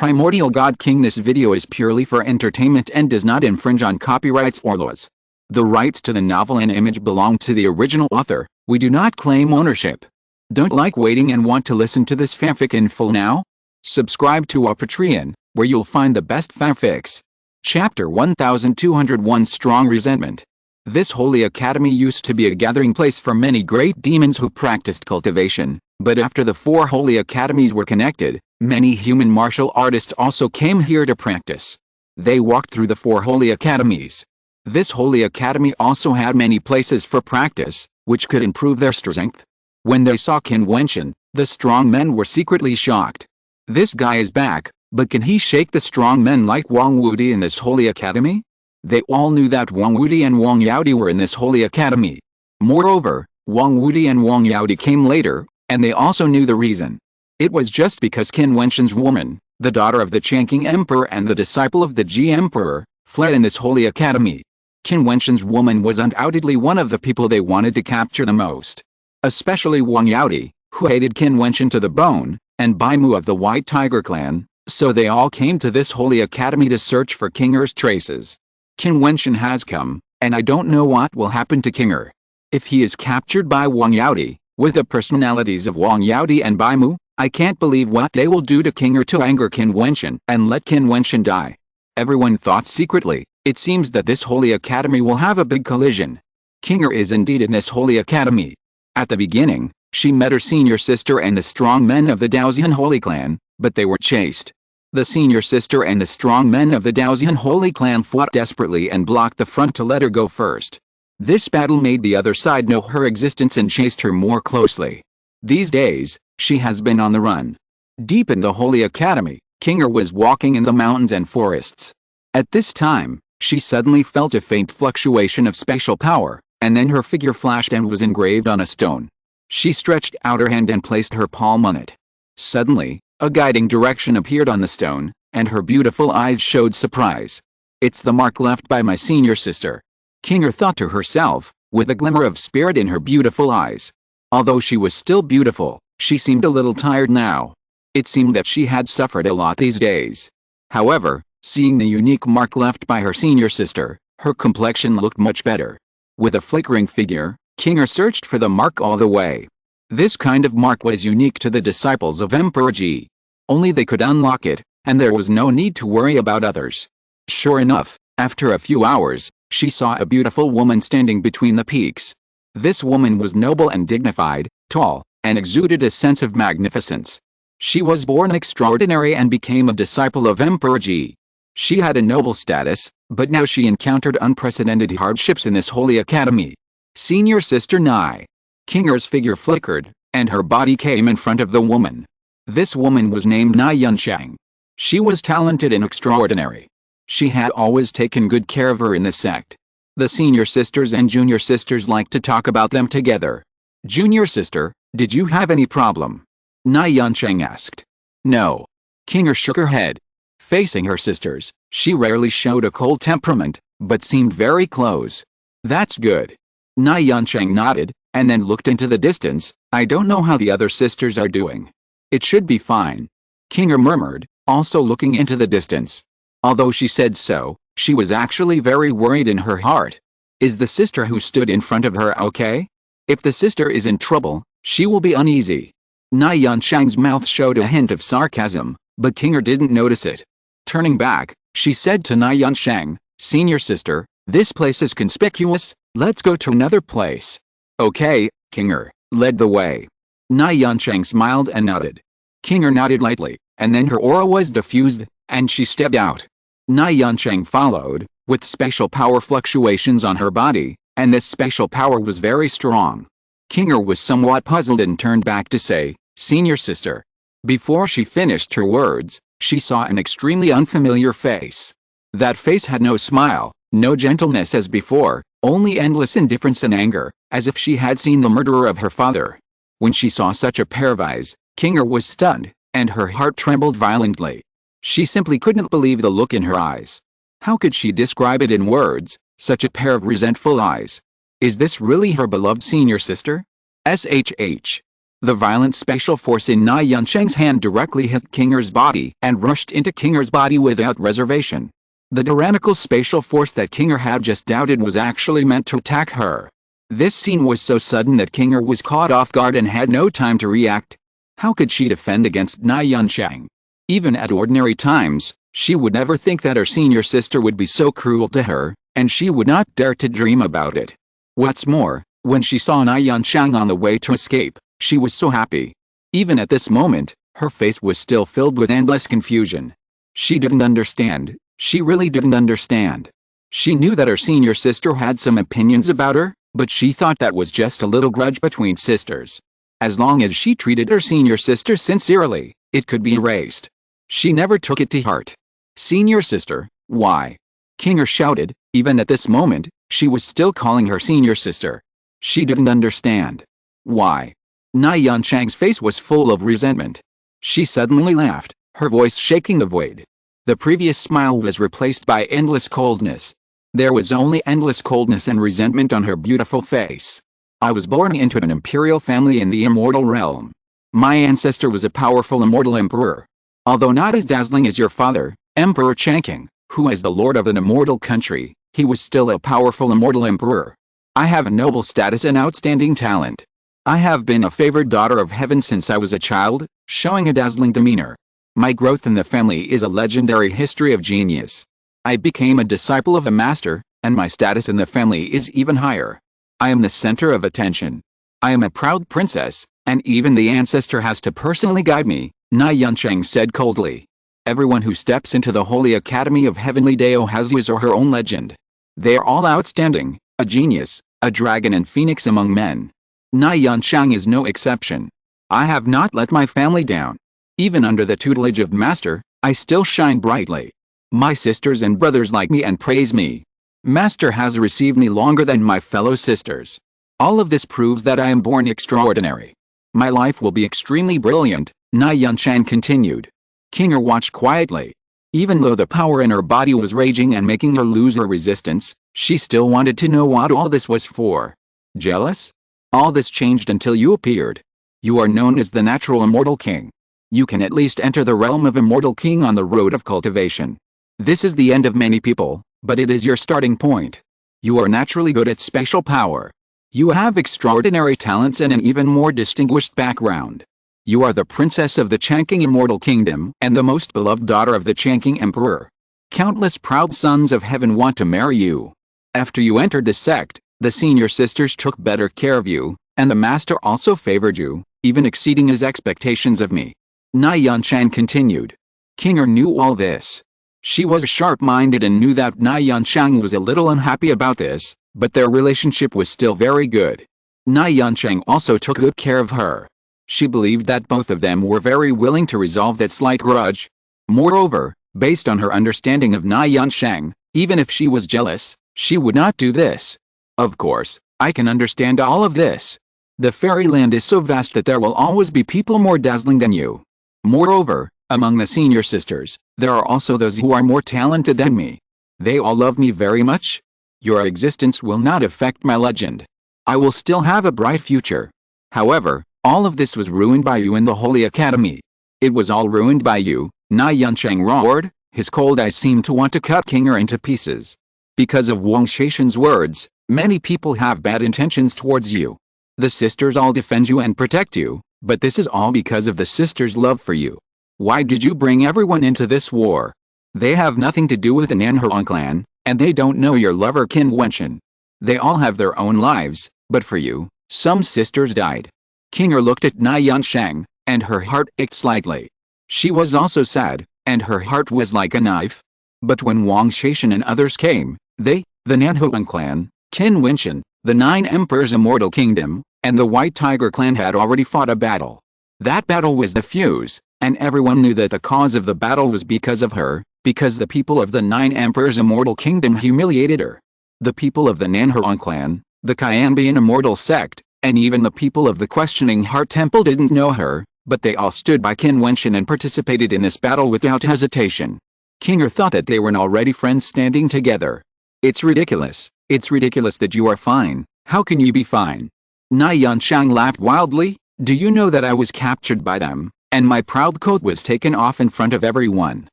Primordial God-King. This video is purely for entertainment and does not infringe on copyrights or laws. The rights to the novel and image belong to the original author. We do not claim ownership. Don't like waiting and want to listen to this fanfic in full now? Subscribe to our Patreon, where you'll find the best fanfics. Chapter 1201 Strong Resentment. This holy academy used to be a gathering place for many great demons who practiced cultivation, but after the four holy academies were connected, many human martial artists also came here to practice. They walked through the four holy academies. This holy academy also had many places for practice, which could improve their strength. When they saw Qin Wentian, the strong men were secretly shocked. This guy is back, but can he shake the strong men like Wang Wudi in this holy academy? They all knew that Wang Wudi and Wang Yaodi were in this holy academy. Moreover, Wang Wudi and Wang Yaodi came later, and they also knew the reason. It was just because Qin Wentian's woman, the daughter of the Changqing Emperor and the disciple of the Ji Emperor, fled in this holy academy. Qin Wentian's woman was undoubtedly one of the people they wanted to capture the most. Especially Wang Yaodi, who hated Qin Wentian to the bone, and Baimu of the White Tiger clan, so they all came to this holy academy to search for Qing'er's traces. Qin Wentian has come, and I don't know what will happen to Qing'er. If he is captured by Wang Yaodi, with the personalities of Wang Yaodi and Baimu, I can't believe what they will do to Qing'er to anger Qin Wentian and let Qin Wentian die. Everyone thought secretly, it seems that this holy academy will have a big collision. Qing'er is indeed in this holy academy. At the beginning, she met her senior sister and the strong men of the Daoxian Holy Clan, but they were chased. The senior sister and the strong men of the Daoxian Holy Clan fought desperately and blocked the front to let her go first. This battle made the other side know her existence and chased her more closely. These days, she has been on the run. Deep in the Holy Academy, Qing'er was walking in the mountains and forests. At this time, she suddenly felt a faint fluctuation of spatial power, and then her figure flashed and was engraved on a stone. She stretched out her hand and placed her palm on it. Suddenly, a guiding direction appeared on the stone, and her beautiful eyes showed surprise. It's the mark left by my senior sister. Qing'er thought to herself, with a glimmer of spirit in her beautiful eyes. Although she was still beautiful, she seemed a little tired now. It seemed that she had suffered a lot these days. However, seeing the unique mark left by her senior sister, her complexion looked much better. With a flickering figure, Qing'er searched for the mark all the way. This kind of mark was unique to the disciples of Emperor Ji. Only they could unlock it, and there was no need to worry about others. Sure enough, after a few hours, she saw a beautiful woman standing between the peaks. This woman was noble and dignified, tall, and exuded a sense of magnificence. She was born extraordinary and became a disciple of Emperor Ji. She had a noble status, but now she encountered unprecedented hardships in this holy academy. Senior Sister Nai. Qing'er's figure flickered, and her body came in front of the woman. This woman was named Nai Yunshang. She was talented and extraordinary. She had always taken good care of her in the sect. The senior sisters and junior sisters liked to talk about them together. Junior sister, did you have any problem? Nai Yunshang asked. No. Qing'er shook her head. Facing her sisters, she rarely showed a cold temperament, but seemed very close. That's good. Nai Yunshang nodded, and then looked into the distance. I don't know how the other sisters are doing. It should be fine. Qing'er murmured, also looking into the distance. Although she said so, she was actually very worried in her heart. Is the sister who stood in front of her okay? If the sister is in trouble, she will be uneasy. Nai Yunshang's mouth showed a hint of sarcasm, but Qing'er didn't notice it. Turning back, she said to Nai Yunshang, Senior sister, this place is conspicuous, let's go to another place. Okay, Qing'er led the way. Nai Yunshang smiled and nodded. Qing'er nodded lightly, and then her aura was diffused, and she stepped out. Nai Yunshang followed, with spatial power fluctuations on her body, and this spatial power was very strong. Qing'er was somewhat puzzled and turned back to say, Senior sister. Before she finished her words, she saw an extremely unfamiliar face. That face had no smile, no gentleness as before, only endless indifference and anger, as if she had seen the murderer of her father. When she saw such a pair of eyes, Qing'er was stunned, and her heart trembled violently. She simply couldn't believe the look in her eyes. How could she describe it in words, such a pair of resentful eyes? Is this really her beloved senior sister? SHH. The violent spatial force in Na Yunsheng's hand directly hit Kinger's body and rushed into Kinger's body without reservation. The tyrannical spatial force that Kinger had just doubted was actually meant to attack her. This scene was so sudden that Kinger was caught off guard and had no time to react. How could she defend against Na Yunsheng? Even at ordinary times, she would never think that her senior sister would be so cruel to her, and she would not dare to dream about it. What's more, when she saw Na Yunsheng on the way to escape, she was so happy. Even at this moment, her face was still filled with endless confusion. She didn't understand. She really didn't understand. She knew that her senior sister had some opinions about her, but she thought that was just a little grudge between sisters. As long as she treated her senior sister sincerely, it could be erased. She never took it to heart. Senior sister, why? Kinger shouted. Even at this moment, she was still calling her senior sister. She didn't understand. Why? Na Yunsheng's face was full of resentment. She suddenly laughed, her voice shaking the void. The previous smile was replaced by endless coldness. There was only endless coldness and resentment on her beautiful face. I was born into an imperial family in the immortal realm. My ancestor was a powerful immortal emperor. Although not as dazzling as your father, Emperor Changqing, who is the lord of an immortal country, he was still a powerful immortal emperor. I have a noble status and outstanding talent. I have been a favored daughter of heaven since I was a child, showing a dazzling demeanor. My growth in the family is a legendary history of genius. I became a disciple of a master, and my status in the family is even higher. I am the center of attention. I am a proud princess, and even the ancestor has to personally guide me, Na Yunsheng said coldly. Everyone who steps into the Holy Academy of Heavenly Dao has his or her own legend. They are all outstanding, a genius, a dragon and phoenix among men. Na Yunsheng is no exception. I have not let my family down. Even under the tutelage of Master, I still shine brightly. My sisters and brothers like me and praise me. Master has received me longer than my fellow sisters. All of this proves that I am born extraordinary. My life will be extremely brilliant, Na Yunsheng continued. Kinger watched quietly. Even though the power in her body was raging and making her lose her resistance, she still wanted to know what all this was for. Jealous? All this changed until you appeared. You are known as the natural immortal king. You can at least enter the realm of immortal king on the road of cultivation. This is the end of many people, but it is your starting point. You are naturally good at spatial power. You have extraordinary talents and an even more distinguished background. You are the princess of the Changqing Immortal Kingdom and the most beloved daughter of the Changqing Emperor. Countless proud sons of heaven want to marry you. After you entered the sect, the senior sisters took better care of you, and the master also favored you, even exceeding his expectations of me. Na Yunsheng continued. Kinger knew all this. She was sharp-minded and knew that Na Yunsheng was a little unhappy about this, but their relationship was still very good. Na Yunsheng also took good care of her. She believed that both of them were very willing to resolve that slight grudge. Moreover, based on her understanding of Na Yunsheng, even if she was jealous, she would not do this. Of course, I can understand all of this. The fairyland is so vast that there will always be people more dazzling than you. Moreover, among the senior sisters, there are also those who are more talented than me. They all love me very much. Your existence will not affect my legend. I will still have a bright future. However, all of this was ruined by you in the Holy Academy. It was all ruined by you, Na Yunsheng roared. His cold eyes seemed to want to cut Kinger into pieces. Because of Wang Shaishan's words, many people have bad intentions towards you. The sisters all defend you and protect you, but this is all because of the sisters' love for you. Why did you bring everyone into this war? They have nothing to do with the Nanhuang clan, and they don't know your lover Qin Wentian. They all have their own lives, but for you, some sisters died. Kinger looked at Na Yunsheng, and her heart ached slightly. She was also sad, and her heart was like a knife. But when Wang Shaishan and others came, they, the Nanhuang clan, Qin Wentian, the 9 Emperors Immortal Kingdom, and the White Tiger clan had already fought a battle. That battle was the fuse, and everyone knew that the cause of the battle was because of her, because the people of the 9 Emperors Immortal Kingdom humiliated her. The people of the Nanhuang clan, the Qianbian Immortal Sect, and even the people of the Questioning Heart Temple didn't know her, but they all stood by Qin Wentian and participated in this battle without hesitation. Kinger thought that they were already friends standing together. It's ridiculous. It's ridiculous that you are fine. How can you be fine? Na Yunsheng laughed wildly. Do you know that I was captured by them, and my proud coat was taken off in front of everyone?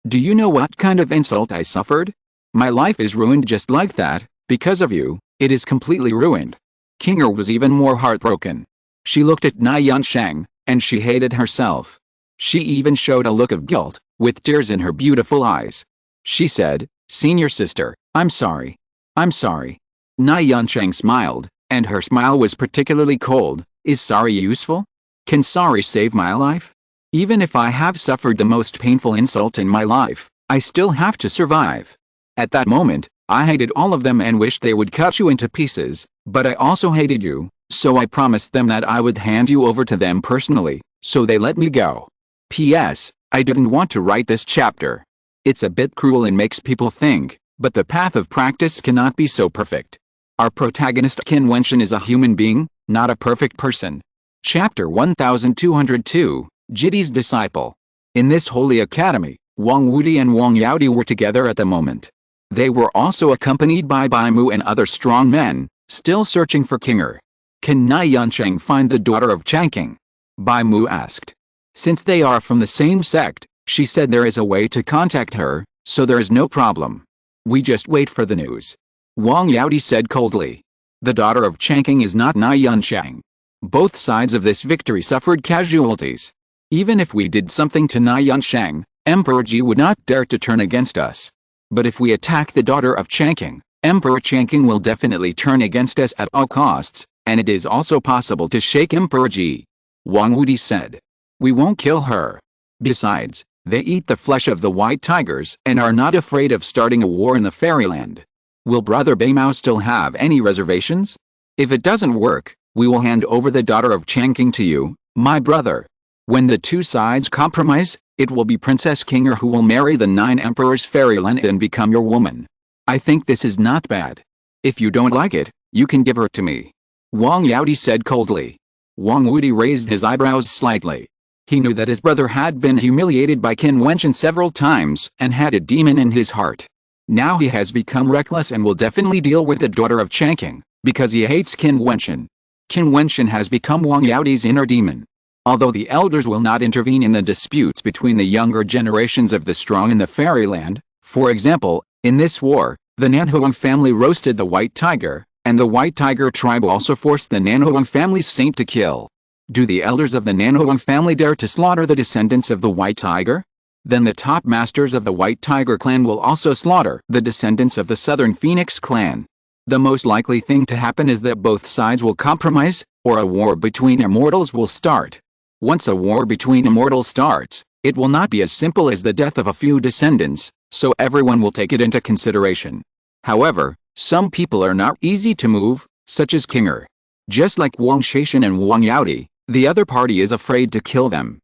Do you know what kind of insult I suffered? My life is ruined just like that, because of you, it is completely ruined. Qinger was even more heartbroken. She looked at Na Yansheng, and she hated herself. She even showed a look of guilt, with tears in her beautiful eyes. She said, "Senior sister, I'm sorry. I'm sorry." Na Yansheng smiled, and her smile was particularly cold. Is sorry useful? Can sorry save my life? Even if I have suffered the most painful insult in my life, I still have to survive. At that moment, I hated all of them and wished they would cut you into pieces, but I also hated you, so I promised them that I would hand you over to them personally, so they let me go. P.S. I didn't want to write this chapter. It's a bit cruel and makes people think, but the path of practice cannot be so perfect. Our protagonist Qin Wentian is a human being, not a perfect person. Chapter 1202, Jidi's Disciple. In this holy academy, Wang Wudi and Wang Yaodi were together at the moment. They were also accompanied by Bai Mu and other strong men, still searching for Qinger. Can Na Yansheng find the daughter of Changqing? Bai Mu asked. Since they are from the same sect, she said there is a way to contact her, so there is no problem. We just wait for the news. Wang Yaodi said coldly. The daughter of Changqing is not Na Yansheng. Both sides of this victory suffered casualties. Even if we did something to Na Yansheng, Emperor Ji would not dare to turn against us. But if we attack the daughter of Changqing, Emperor Changqing will definitely turn against us at all costs, and it is also possible to shake Emperor Ji. Wang Wudi said. We won't kill her. Besides, they eat the flesh of the white tigers and are not afraid of starting a war in the fairyland. Will Brother Beimao still have any reservations? If it doesn't work, we will hand over the daughter of Changqing to you, my brother. When the two sides compromise, it will be Princess Qinger who will marry the 9 emperors fairyland and become your woman. I think this is not bad. If you don't like it, you can give her to me. Wang Yaodi said coldly. Wang Wudi raised his eyebrows slightly. He knew that his brother had been humiliated by Qin Wentian several times and had a demon in his heart. Now he has become reckless and will definitely deal with the daughter of Changqing, because he hates Qin Wentian. Qin Wentian has become Wang Yaodi's inner demon. Although the elders will not intervene in the disputes between the younger generations of the strong in the fairyland, for example, in this war, the Nanhuang family roasted the white tiger, and the white tiger tribe also forced the Nanhuang family's saint to kill. Do the elders of the Nanhuang family dare to slaughter the descendants of the white tiger? Then the top masters of the white tiger clan will also slaughter the descendants of the southern phoenix clan. The most likely thing to happen is that both sides will compromise, or a war between immortals will start. Once a war between immortals starts, it will not be as simple as the death of a few descendants, so everyone will take it into consideration. However, some people are not easy to move, such as Qinger. Just like Wang Shaishan and Wang Yaodi, the other party is afraid to kill them.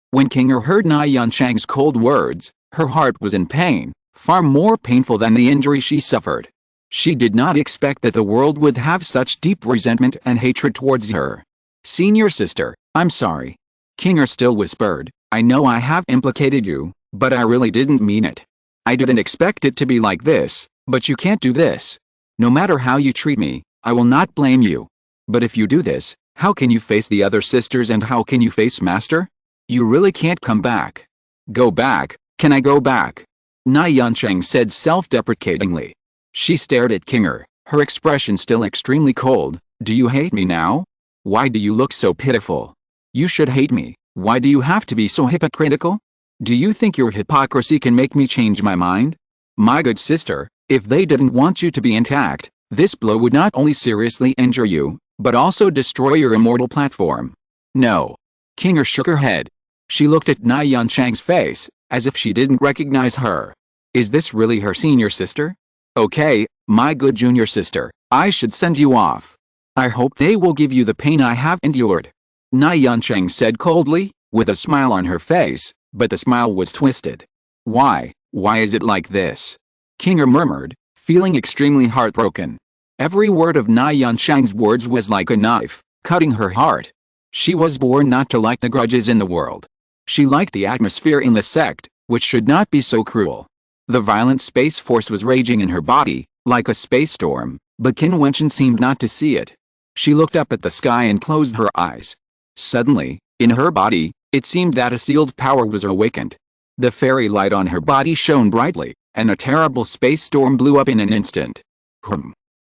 When Qinger heard Na Yansheng's cold words, her heart was in pain, far more painful than the injury she suffered. She did not expect that the world would have such deep resentment and hatred towards her. Senior sister, I'm sorry. Qinger still whispered, I know I have implicated you, but I really didn't mean it. I didn't expect it to be like this, but you can't do this. No matter how you treat me, I will not blame you. But if you do this, how can you face the other sisters and how can you face Master? You really can't come back. Go back, can I go back? Na Yansheng said self-deprecatingly. She stared at Qinger, her expression still extremely cold. Do you hate me now? Why do you look so pitiful? You should hate me. Why do you have to be so hypocritical? Do you think your hypocrisy can make me change my mind? My good sister, if they didn't want you to be intact, this blow would not only seriously injure you, but also destroy your immortal platform. No. Qinger shook her head. She looked at Na Yansheng's face, as if she didn't recognize her. Is this really her senior sister? Okay, my good junior sister, I should send you off. I hope they will give you the pain I have endured. Na Yansheng said coldly, with a smile on her face, but the smile was twisted. Why is it like this? Qinger murmured, feeling extremely heartbroken. Every word of Na Yansheng's words was like a knife, cutting her heart. She was born not to like the grudges in the world. She liked the atmosphere in the sect, which should not be so cruel. The violent space force was raging in her body, like a space storm, but Qin Wentian seemed not to see it. She looked up at the sky and closed her eyes, Suddenly, in her body, it seemed that a sealed power was awakened. The fairy light on her body shone brightly, and a terrible space storm blew up in an instant.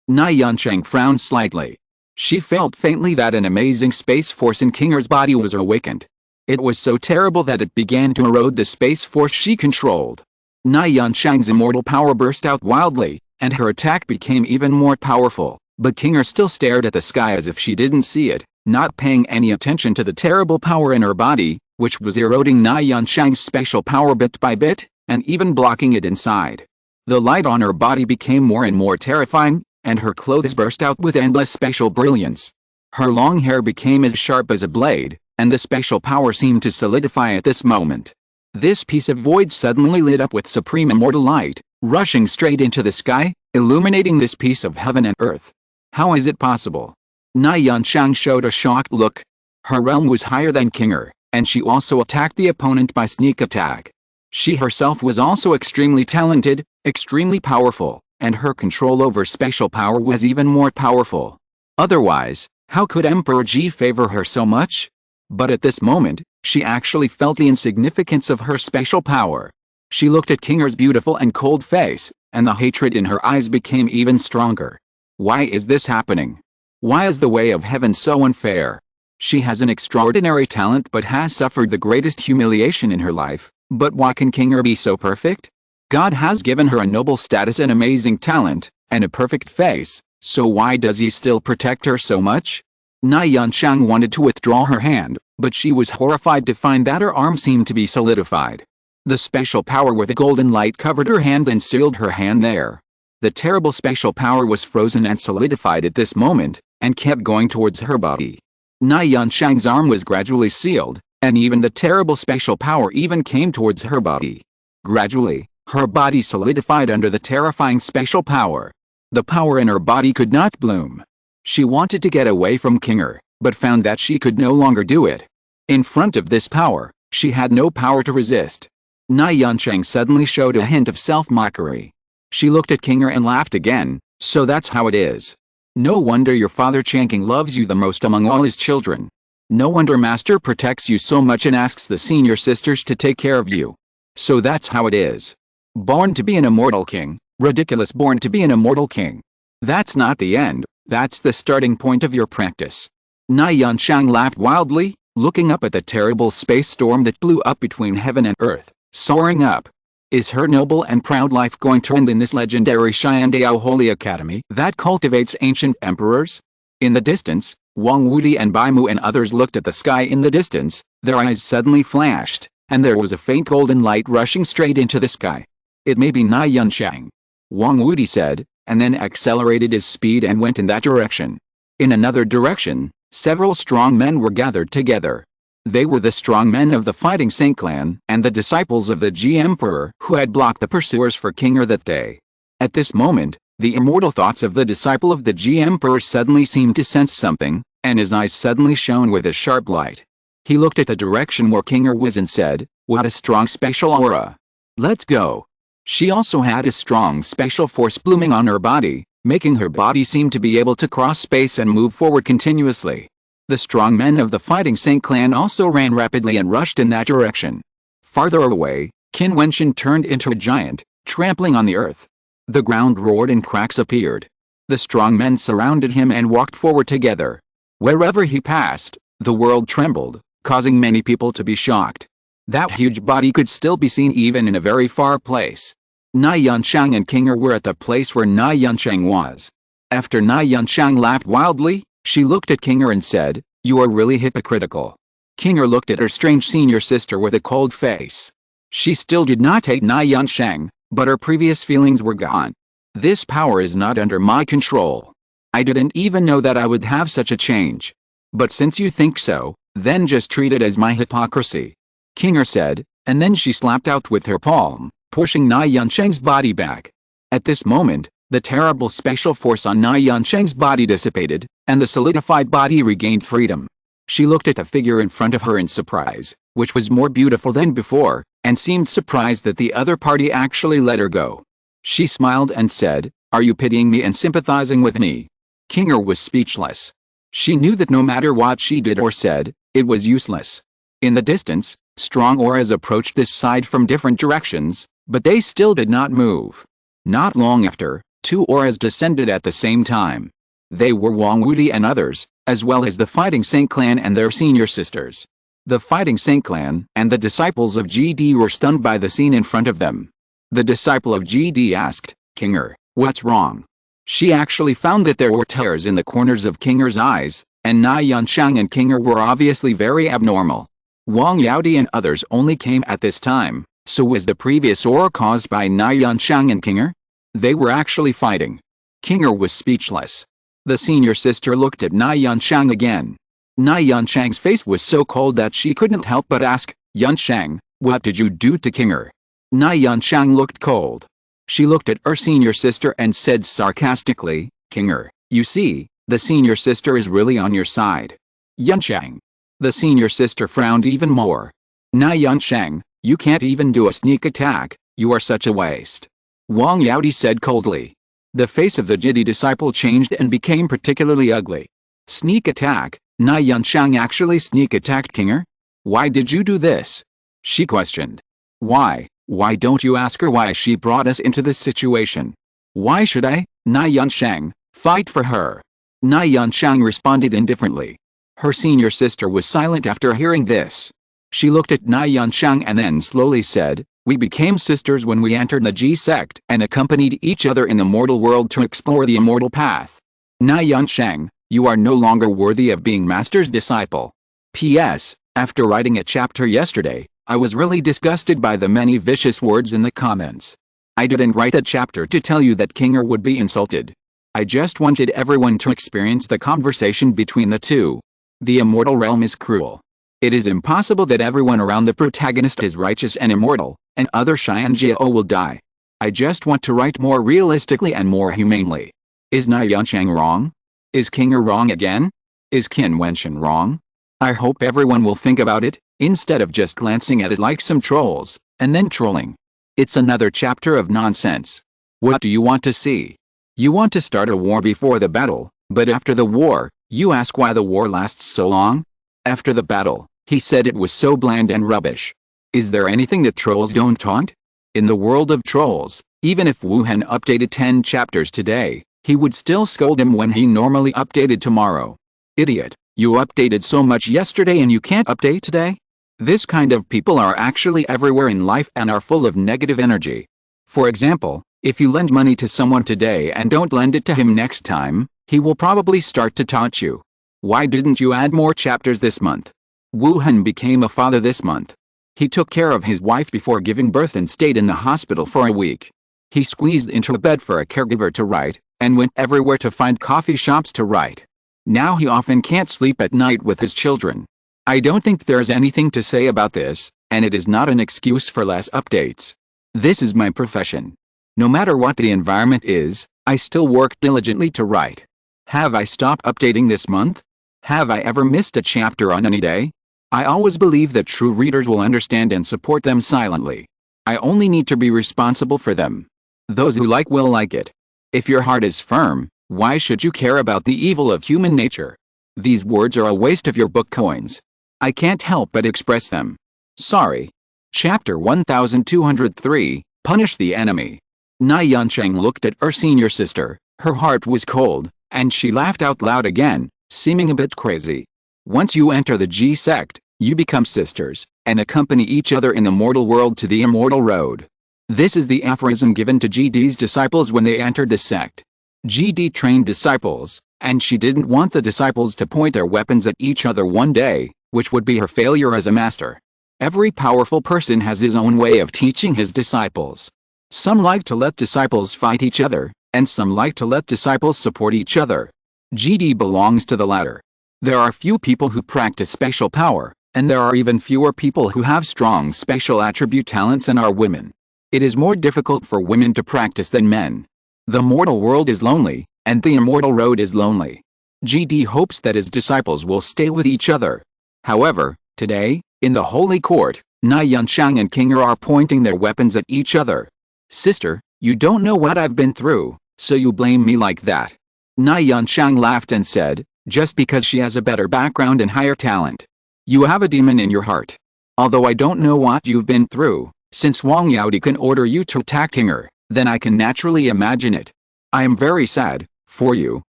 Na Yancheng frowned slightly. She felt faintly that an amazing space force in Kinger's body was awakened. It was so terrible that it began to erode the space force she controlled. Na Yancheng's immortal power burst out wildly, and her attack became even more powerful, but Kinger still stared at the sky as if she didn't see it, not paying any attention to the terrible power in her body, which was eroding Na Yancheng's special power bit by bit, and even blocking it inside. The light on her body became more and more terrifying, and her clothes burst out with endless special brilliance. Her long hair became as sharp as a blade, and the special power seemed to solidify at this moment. This piece of void suddenly lit up with supreme immortal light, rushing straight into the sky, illuminating this piece of heaven and earth. How is it possible? Na Yancheng showed a shocked look. Her realm was higher than Kinger, and she also attacked the opponent by sneak attack. She herself was also extremely talented, extremely powerful, and her control over special power was even more powerful. Otherwise, how could Emperor Ji favor her so much? But at this moment, she actually felt the insignificance of her special power. She looked at Kinger's beautiful and cold face, and the hatred in her eyes became even stronger. Why is this happening? Why is the way of heaven so unfair? She has an extraordinary talent but has suffered the greatest humiliation in her life, but why can Kinger be so perfect? God has given her a noble status and amazing talent, and a perfect face, so why does he still protect her so much? Na Yancheng wanted to withdraw her hand, but she was horrified to find that her arm seemed to be solidified. The special power with a golden light covered her hand and sealed her hand there. The terrible special power was frozen and solidified at this moment, and kept going towards her body. Na Yancheng's arm was gradually sealed, and even the terrible special power even came towards her body. Gradually, her body solidified under the terrifying special power. The power in her body could not bloom. She wanted to get away from Kinger, but found that she could no longer do it. In front of this power, she had no power to resist. Na Yancheng suddenly showed a hint of self-mockery. She looked at Kinger and laughed again. So that's how it is. No wonder your father Changking loves you the most among all his children. No wonder Master protects you so much and asks the senior sisters to take care of you. So that's how it is. Born to be an immortal king, ridiculous, born to be an immortal king. That's not the end, that's the starting point of your practice. Na Yancheng laughed wildly, looking up at the terrible space storm that blew up between heaven and earth, soaring up. Is her noble and proud life going to end in this legendary Xiandao Holy Academy that cultivates ancient emperors? In the distance, Wang Wudi and Bai Mu and others looked at the sky in the distance, their eyes suddenly flashed, and there was a faint golden light rushing straight into the sky. It may be Na Yancheng, Wang Wudi said, and then accelerated his speed and went in that direction. In another direction, several strong men were gathered together. They were the strong men of the Fighting Saint clan and the disciples of the Ji Emperor who had blocked the pursuers for Kinger that day. At this moment, the immortal thoughts of the disciple of the Ji Emperor suddenly seemed to sense something, and his eyes suddenly shone with a sharp light. He looked at the direction where Kinger was and said, "What a strong special aura. Let's go." She also had a strong special force blooming on her body, making her body seem to be able to cross space and move forward continuously. The strong men of the Fighting Saint clan also ran rapidly and rushed in that direction. Farther away, Qin Wentian turned into a giant, trampling on the earth. The ground roared and cracks appeared. The strong men surrounded him and walked forward together. Wherever he passed, the world trembled, causing many people to be shocked. That huge body could still be seen even in a very far place. Na Yancheng and Kinger were at the place where Na Yancheng was. After Na Yancheng laughed wildly, she looked at Kinger and said, "You are really hypocritical." Kinger looked at her strange senior sister with a cold face. She still did not hate Na Yancheng, but her previous feelings were gone. This power is not under my control. I didn't even know that I would have such a change. But since you think so, then just treat it as my hypocrisy. Kinger said, and then she slapped out with her palm, pushing Na Yancheng's body back. At this moment, the terrible special force on Na Yancheng's body dissipated, and the solidified body regained freedom. She looked at the figure in front of her in surprise, which was more beautiful than before, and seemed surprised that the other party actually let her go. She smiled and said, "Are you pitying me and sympathizing with me?" Kinger was speechless. She knew that no matter what she did or said, It was useless. In the distance, strong auras approached this side from different directions, but they still did not move. Not long after, two auras descended at the same time. They were Wang Wuti and others, as well as the Fighting Saint clan and their senior sisters. The Fighting Saint clan and the disciples of GD were stunned by the scene in front of them. The disciple of GD asked, "Kinger, what's wrong?" She actually found that there were tears in the corners of Kinger's eyes, and Na Yanshang and Kinger were obviously very abnormal. Wang Yaodi and others only came at this time, so was the previous aura caused by Na Yanshang and Kinger? They were actually fighting. Kinger was speechless. The senior sister looked at Na Yanshang again. Na Yanshang's face was so cold that she couldn't help but ask, "Yanshang, what did you do to Kinger?" Na Yanshang looked cold. She looked at her senior sister and said sarcastically, "Kinger, you see, the senior sister is really on your side." Yanshang. The senior sister frowned even more. "Na Yanshang, you can't even do a sneak attack, you are such a waste." Wang Yaodi said coldly. The face of the Jidi disciple changed and became particularly ugly. "Sneak attack? Na Yanshang actually sneak attacked Kinger? Why did you do this?" She questioned. Why don't you ask her why she brought us into this situation? "Why should I, Na Yanshang, fight for her?" Na Yanshang responded indifferently. Her senior sister was silent after hearing this. She looked at Na Yanshang and then slowly said, "We became sisters when we entered the Ji sect and accompanied each other in the mortal world to explore the immortal path. Na Yanshang, you are no longer worthy of being Master's disciple. P.S. After writing a chapter yesterday, I was really disgusted by the many vicious words in the comments. I didn't write a chapter to tell you that Kinger would be insulted. I just wanted everyone to experience the conversation between the two. The immortal realm is cruel. It is impossible that everyone around the protagonist is righteous and immortal, and other Xianjiao will die. I just want to write more realistically and more humanely. Is Na Yanshang wrong? Is Kinger wrong again? Is Qin Wentian wrong? I hope everyone will think about it, instead of just glancing at it like some trolls, and then trolling. It's another chapter of nonsense. What do you want to see? You want to start a war before the battle, but after the war, you ask why the war lasts so long? After the battle, he said it was so bland and rubbish. Is there anything that trolls don't taunt? In the world of trolls, even if Wuhan updated 10 chapters today, he would still scold him when he normally updated tomorrow. Idiot, you updated so much yesterday and you can't update today? This kind of people are actually everywhere in life and are full of negative energy. For example, if you lend money to someone today and don't lend it to him next time, he will probably start to taunt you. Why didn't you add more chapters this month? Wuhan became a father this month. He took care of his wife before giving birth and stayed in the hospital for a week. He squeezed into a bed for a caregiver to write, and went everywhere to find coffee shops to write. Now he often can't sleep at night with his children. I don't think there's anything to say about this, and it is not an excuse for less updates. This is my profession. No matter what the environment is, I still work diligently to write. Have I stopped updating this month? Have I ever missed a chapter on any day? I always believe that true readers will understand and support them silently. I only need to be responsible for them. Those who like will like it. If your heart is firm, why should you care about the evil of human nature? These words are a waste of your book coins. I can't help but express them. Sorry. Chapter 1203, Punish the Enemy. Na Yanshang looked at her senior sister, her heart was cold, and she laughed out loud again, seeming a bit crazy. Once you enter the Ji sect, you become sisters, and accompany each other in the mortal world to the immortal road. This is the aphorism given to GD's disciples when they entered the sect. GD trained disciples, and she didn't want the disciples to point their weapons at each other one day, which would be her failure as a master. Every powerful person has his own way of teaching his disciples. Some like to let disciples fight each other, and some like to let disciples support each other. GD belongs to the latter. There are few people who practice spatial power, and there are even fewer people who have strong spatial attribute talents and are women. It is more difficult for women to practice than men. The mortal world is lonely, and the immortal road is lonely. GD hopes that his disciples will stay with each other. However, today, in the Holy Court, Na Yanshang and Kinger are pointing their weapons at each other. Sister, you don't know what I've been through, so you blame me like that. Na Yanshang laughed and said, just because she has a better background and higher talent. You have a demon in your heart. Although I don't know what you've been through, since Wang Yaodi can order you to attack Kinger, then I can naturally imagine it. I am very sad for you,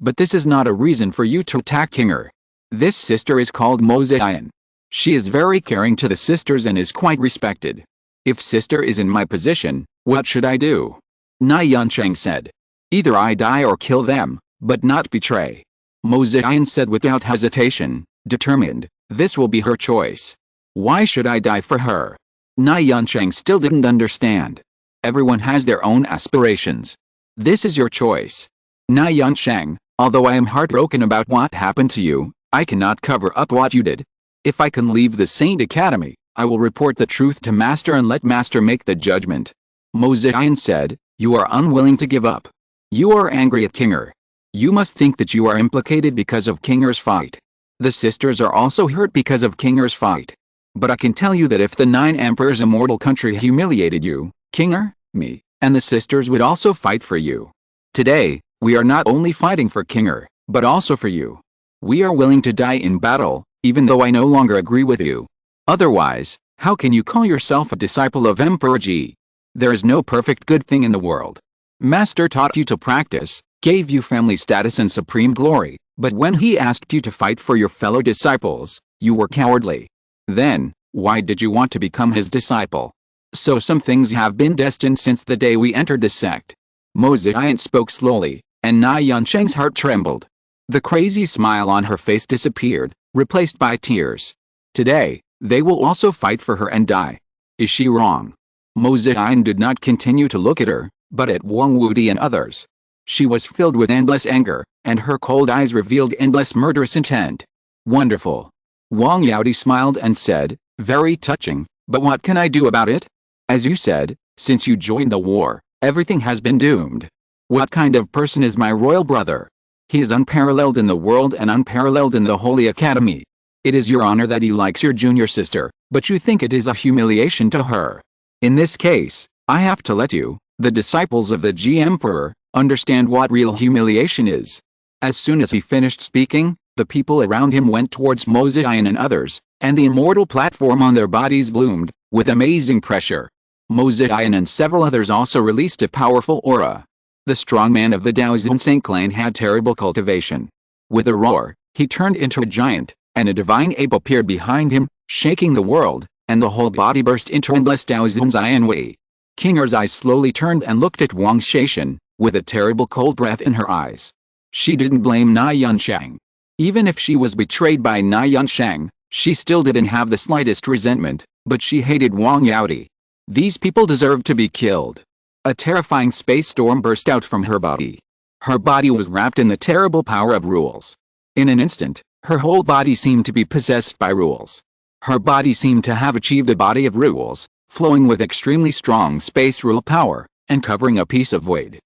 but this is not a reason for you to attack Kinger. This sister is called Mo Ziyan. She is very caring to the sisters and is quite respected. If sister is in my position, what should I do? Na Yansheng said. Either I die or kill them, but not betray. Mo Ziyan said without hesitation, determined, this will be her choice. Why should I die for her? Na Yansheng still didn't understand. Everyone has their own aspirations. This is your choice. Na Yansheng, although I am heartbroken about what happened to you, I cannot cover up what you did. If I can leave the Saint Academy, I will report the truth to Master and let Master make the judgment. Mo Ziyan said, you are unwilling to give up. You are angry at Kinger. You must think that you are implicated because of Kinger's fight. The sisters are also hurt because of Kinger's fight. But I can tell you that if the 9 emperors immortal country humiliated you, Kinger, me, and the sisters would also fight for you. Today, we are not only fighting for Kinger, but also for you. We are willing to die in battle, even though I no longer agree with you. Otherwise, how can you call yourself a disciple of Emperor Ji? There is no perfect good thing in the world. Master taught you to practice, gave you family status and supreme glory, but when he asked you to fight for your fellow disciples, you were cowardly. Then, why did you want to become his disciple? So some things have been destined since the day we entered the sect. Mo Ziyan spoke slowly, and Na Yansheng's heart trembled. The crazy smile on her face disappeared, replaced by tears. Today, they will also fight for her and die. Is she wrong? Mo Ziyan did not continue to look at her, but at Wang Wudi and others. She was filled with endless anger, and her cold eyes revealed endless murderous intent. Wonderful. Wang Yaodi smiled and said, very touching, but what can I do about it? As you said, since you joined the war, everything has been doomed. What kind of person is my royal brother? He is unparalleled in the world and unparalleled in the Holy Academy. It is your honor that he likes your junior sister, but you think it is a humiliation to her. In this case, I have to let you, the disciples of the Ji Emperor, understand what real humiliation is. As soon as he finished speaking, the people around him went towards Mo Ziyan and others, and the immortal platform on their bodies bloomed, with amazing pressure. Mo Ziyan and several others also released a powerful aura. The strong man of the Daoxuan clan had terrible cultivation. With a roar, he turned into a giant, and a divine ape appeared behind him, shaking the world, and the whole body burst into endless Daoxuan Wei. Kinger's eyes slowly turned and looked at Wang Shaishan, with a terrible cold breath in her eyes. She didn't blame Na Yansheng. Even if she was betrayed by Na Yansheng, she still didn't have the slightest resentment, but she hated Wang Yaodi. These people deserved to be killed. A terrifying space storm burst out from her body. Her body was wrapped in the terrible power of rules. In an instant, her whole body seemed to be possessed by rules. Her body seemed to have achieved a body of rules, flowing with extremely strong space rule power, and covering a piece of void.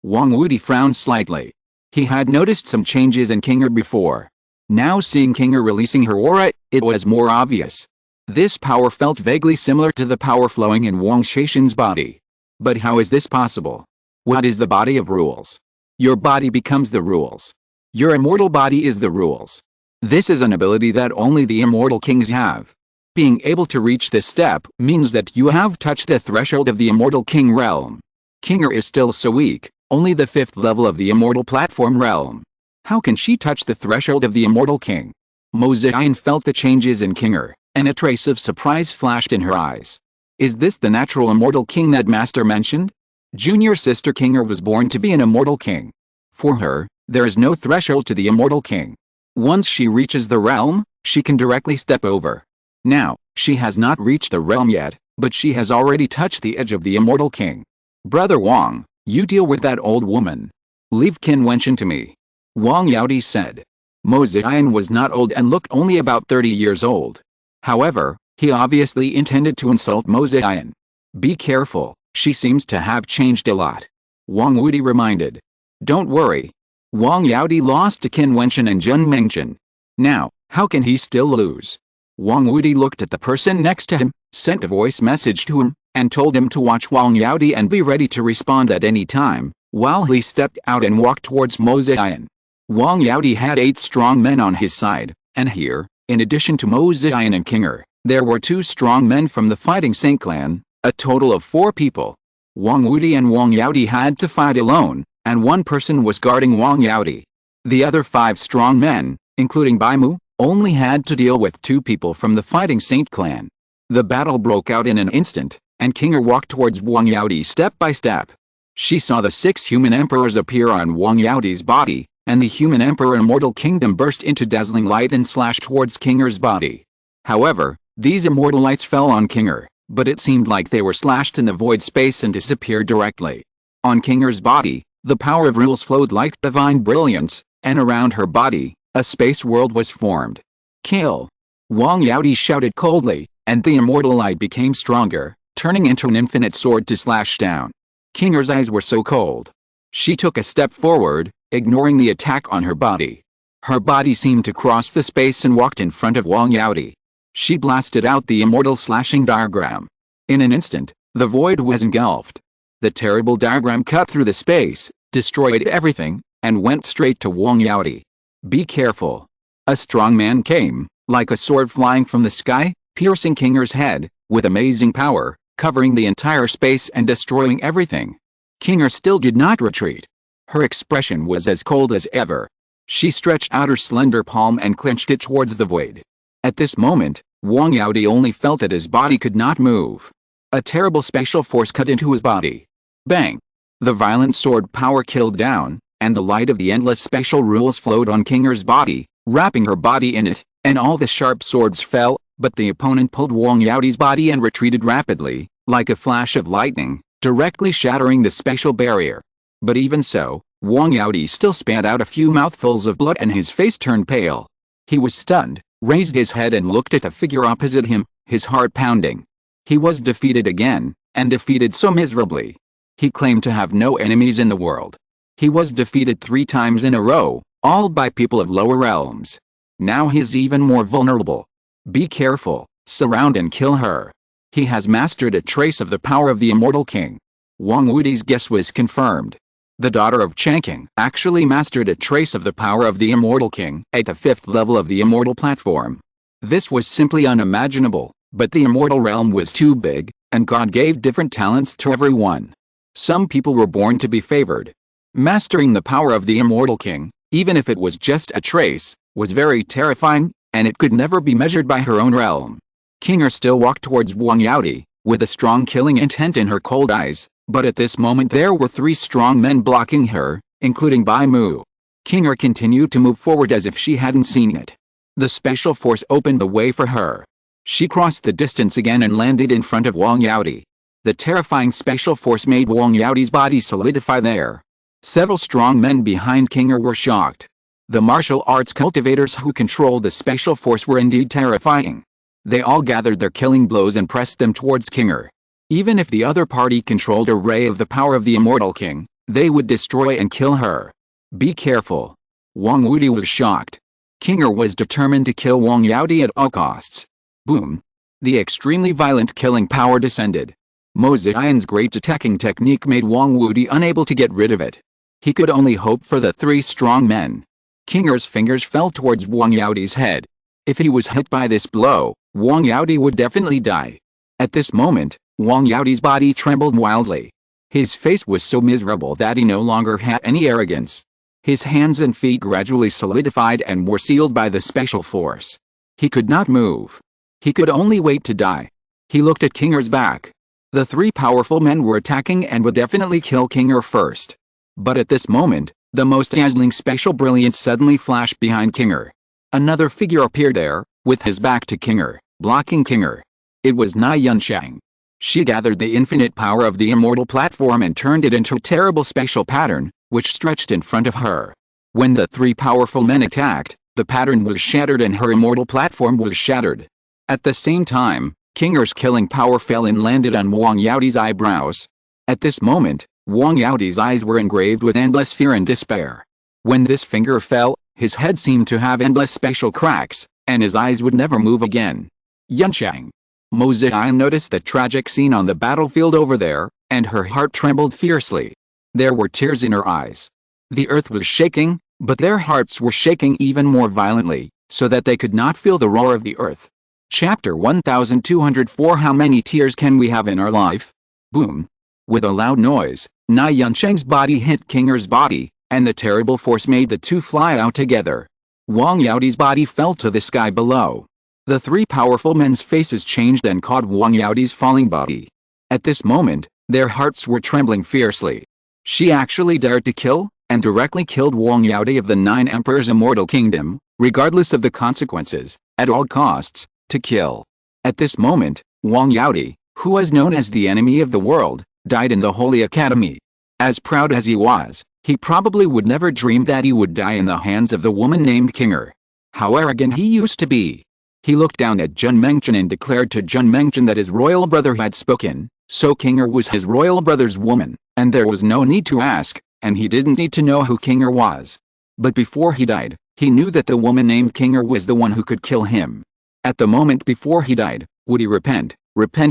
Wang Wudi frowned slightly. He had noticed some changes in Kinger before. Now seeing Kinger releasing her aura, it was more obvious. This power felt vaguely similar to the power flowing in Wang Shaishan's body. But how is this possible? What is the body of rules? Your body becomes the rules. Your immortal body is the rules. This is an ability that only the immortal kings have. Being able to reach this step means that you have touched the threshold of the immortal king realm. Kinger is still so weak, only the 5th level of the immortal platform realm. How can she touch the threshold of the immortal king? Mo Ziyan felt the changes in Kinger, and a trace of surprise flashed in her eyes. Is this the natural immortal king that Master mentioned? Junior sister Kinger was born to be an immortal king. For her, there is no threshold to the immortal king. Once she reaches the realm, she can directly step over. Now, she has not reached the realm yet, but she has already touched the edge of the immortal king. Brother Wang, you deal with that old woman. Leave Qin Wentian to me. Wang Yaodi said. Mo Ziyan was not old and looked only about 30 years old. However, he obviously intended to insult Mo Ziyan. Be careful, she seems to have changed a lot. Wang Wudi reminded. Don't worry. Wang Yaodi lost to Qin Wentian and Zhen Mengchen. Now, how can he still lose? Wang Wudi looked at the person next to him, sent a voice message to him, and told him to watch Wang Yaodi and be ready to respond at any time, while he stepped out and walked towards Mo Ziyan. Wang Yaodi had 8 strong men on his side, and here, In addition to Mo Ziyan and Kinger, there were 2 strong men from the Fighting Saint clan, a total of 4 people. Wang Wuti and Wang Yaodi had to fight alone, and 1 person was guarding Wang Yaodi. The other 5 strong men, including Bai Mu, only had to deal with 2 people from the Fighting Saint clan. The battle broke out in an instant, and Kinger walked towards Wang Yaodi step by step. She saw the 6 human emperors appear on Wang Yaodi's body, and the human emperor Immortal Kingdom burst into dazzling light and slashed towards Kinger's body. However, these immortal lights fell on Kinger, but it seemed like they were slashed in the void space and disappeared directly. On Kinger's body, the power of rules flowed like divine brilliance, and around her body, a space world was formed. Kill! Wang Yaodi shouted coldly, and the immortal light became stronger, turning into an infinite sword to slash down. Kinger's eyes were so cold. She took a step forward, ignoring the attack on her body. Her body seemed to cross the space and walked in front of Wang Yaodi. She blasted out the immortal slashing diagram. In an instant, the void was engulfed. The terrible diagram cut through the space, destroyed everything, and went straight to Wang Yaodi. Be careful. A strong man came, like a sword flying from the sky, piercing Kinger's head, with amazing power, covering the entire space and destroying everything. Kinger still did not retreat. Her expression was as cold as ever. She stretched out her slender palm and clenched it towards the void. At this moment, Wang Yaodi only felt that his body could not move. A terrible special force cut into his body. Bang! The violent sword power killed down, and the light of the endless special rules flowed on Kinger's body, wrapping her body in it, and all the sharp swords fell, but the opponent pulled Wang Yaodi's body and retreated rapidly, like a flash of lightning, directly shattering the special barrier. But even so, Wang Yaodi still spat out a few mouthfuls of blood and his face turned pale. He was stunned, raised his head and looked at the figure opposite him, his heart pounding. He was defeated again, and defeated so miserably. He claimed to have no enemies in the world. He was defeated 3 times in a row, all by people of lower realms. Now he's even more vulnerable. Be careful, surround and kill her. He has mastered a trace of the power of the Immortal King. Wang Wuti's guess was confirmed. The daughter of Changqing actually mastered a trace of the power of the Immortal King at the 5th level of the Immortal Platform. This was simply unimaginable, but the Immortal Realm was too big, and God gave different talents to everyone. Some people were born to be favored. Mastering the power of the Immortal King, even if it was just a trace, was very terrifying, and it could never be measured by her own realm. Kinger still walked towards Wang Yaodi, with a strong killing intent in her cold eyes, but at this moment there were 3 strong men blocking her, including Bai Mu. Kinger continued to move forward as if she hadn't seen it. The special force opened the way for her. She crossed the distance again and landed in front of Wang Yaodi. The terrifying special force made Wang Yaodi's body solidify there. Several strong men behind Kinger were shocked. The martial arts cultivators who controlled the special force were indeed terrifying. They all gathered their killing blows and pressed them towards Kinger. Even if the other party controlled a ray of the power of the Immortal King, they would destroy and kill her. Be careful. Wang Wuti was shocked. Kinger was determined to kill Wang Yaodi at all costs. Boom. The extremely violent killing power descended. Mo Ziyan's great attacking technique made Wang Wuti unable to get rid of it. He could only hope for the 3 strong men. Kinger's fingers fell towards Wang Yaodi's head. If he was hit by this blow, Wang Yaodi would definitely die. At this moment, Wang Yaodi's body trembled wildly. His face was so miserable that he no longer had any arrogance. His hands and feet gradually solidified and were sealed by the special force. He could not move. He could only wait to die. He looked at Kinger's back. The 3 powerful men were attacking and would definitely kill Kinger first. But at this moment, the most dazzling special brilliance suddenly flashed behind Kinger. Another figure appeared there, with his back to Kinger, blocking Kinger. It was Na Yunshang. She gathered the infinite power of the Immortal Platform and turned it into a terrible special pattern, which stretched in front of her. When the 3 powerful men attacked, the pattern was shattered and her Immortal Platform was shattered. At the same time, Kinger's killing power fell and landed on Wang Yaodi's eyebrows. At this moment, Wang Yaodi's eyes were engraved with endless fear and despair. When this finger fell, his head seemed to have endless special cracks, and his eyes would never move again. Yunshang. Mo Ziyan noticed the tragic scene on the battlefield over there, and her heart trembled fiercely. There were tears in her eyes. The earth was shaking, but their hearts were shaking even more violently, so that they could not feel the roar of the earth. Chapter 1204. How many tears can we have in our life? Boom. With a loud noise, Na Yuncheng's body hit King Er's body, and the terrible force made the two fly out together. Wang Yaoti's body fell to the sky below. The three powerful men's faces changed and caught Wang Yaoti's falling body. At this moment, their hearts were trembling fiercely. She actually dared to kill, and directly killed Wang Yaoti of the Nine Emperors' immortal kingdom, regardless of the consequences, at all costs, to kill. At this moment, Wang Yaoti, who was known as the enemy of the world, died in the Holy Academy. As proud as he was, he probably would never dream that he would die in the hands of the woman named King Er. How arrogant he used to be. He looked down at Qin Wentian and declared to Qin Wentian that his royal brother had spoken, so King Er was his royal brother's woman, and there was no need to ask, and he didn't need to know who King Er was. But before he died, he knew that the woman named King Er was the one who could kill him. At the moment before he died, would he repent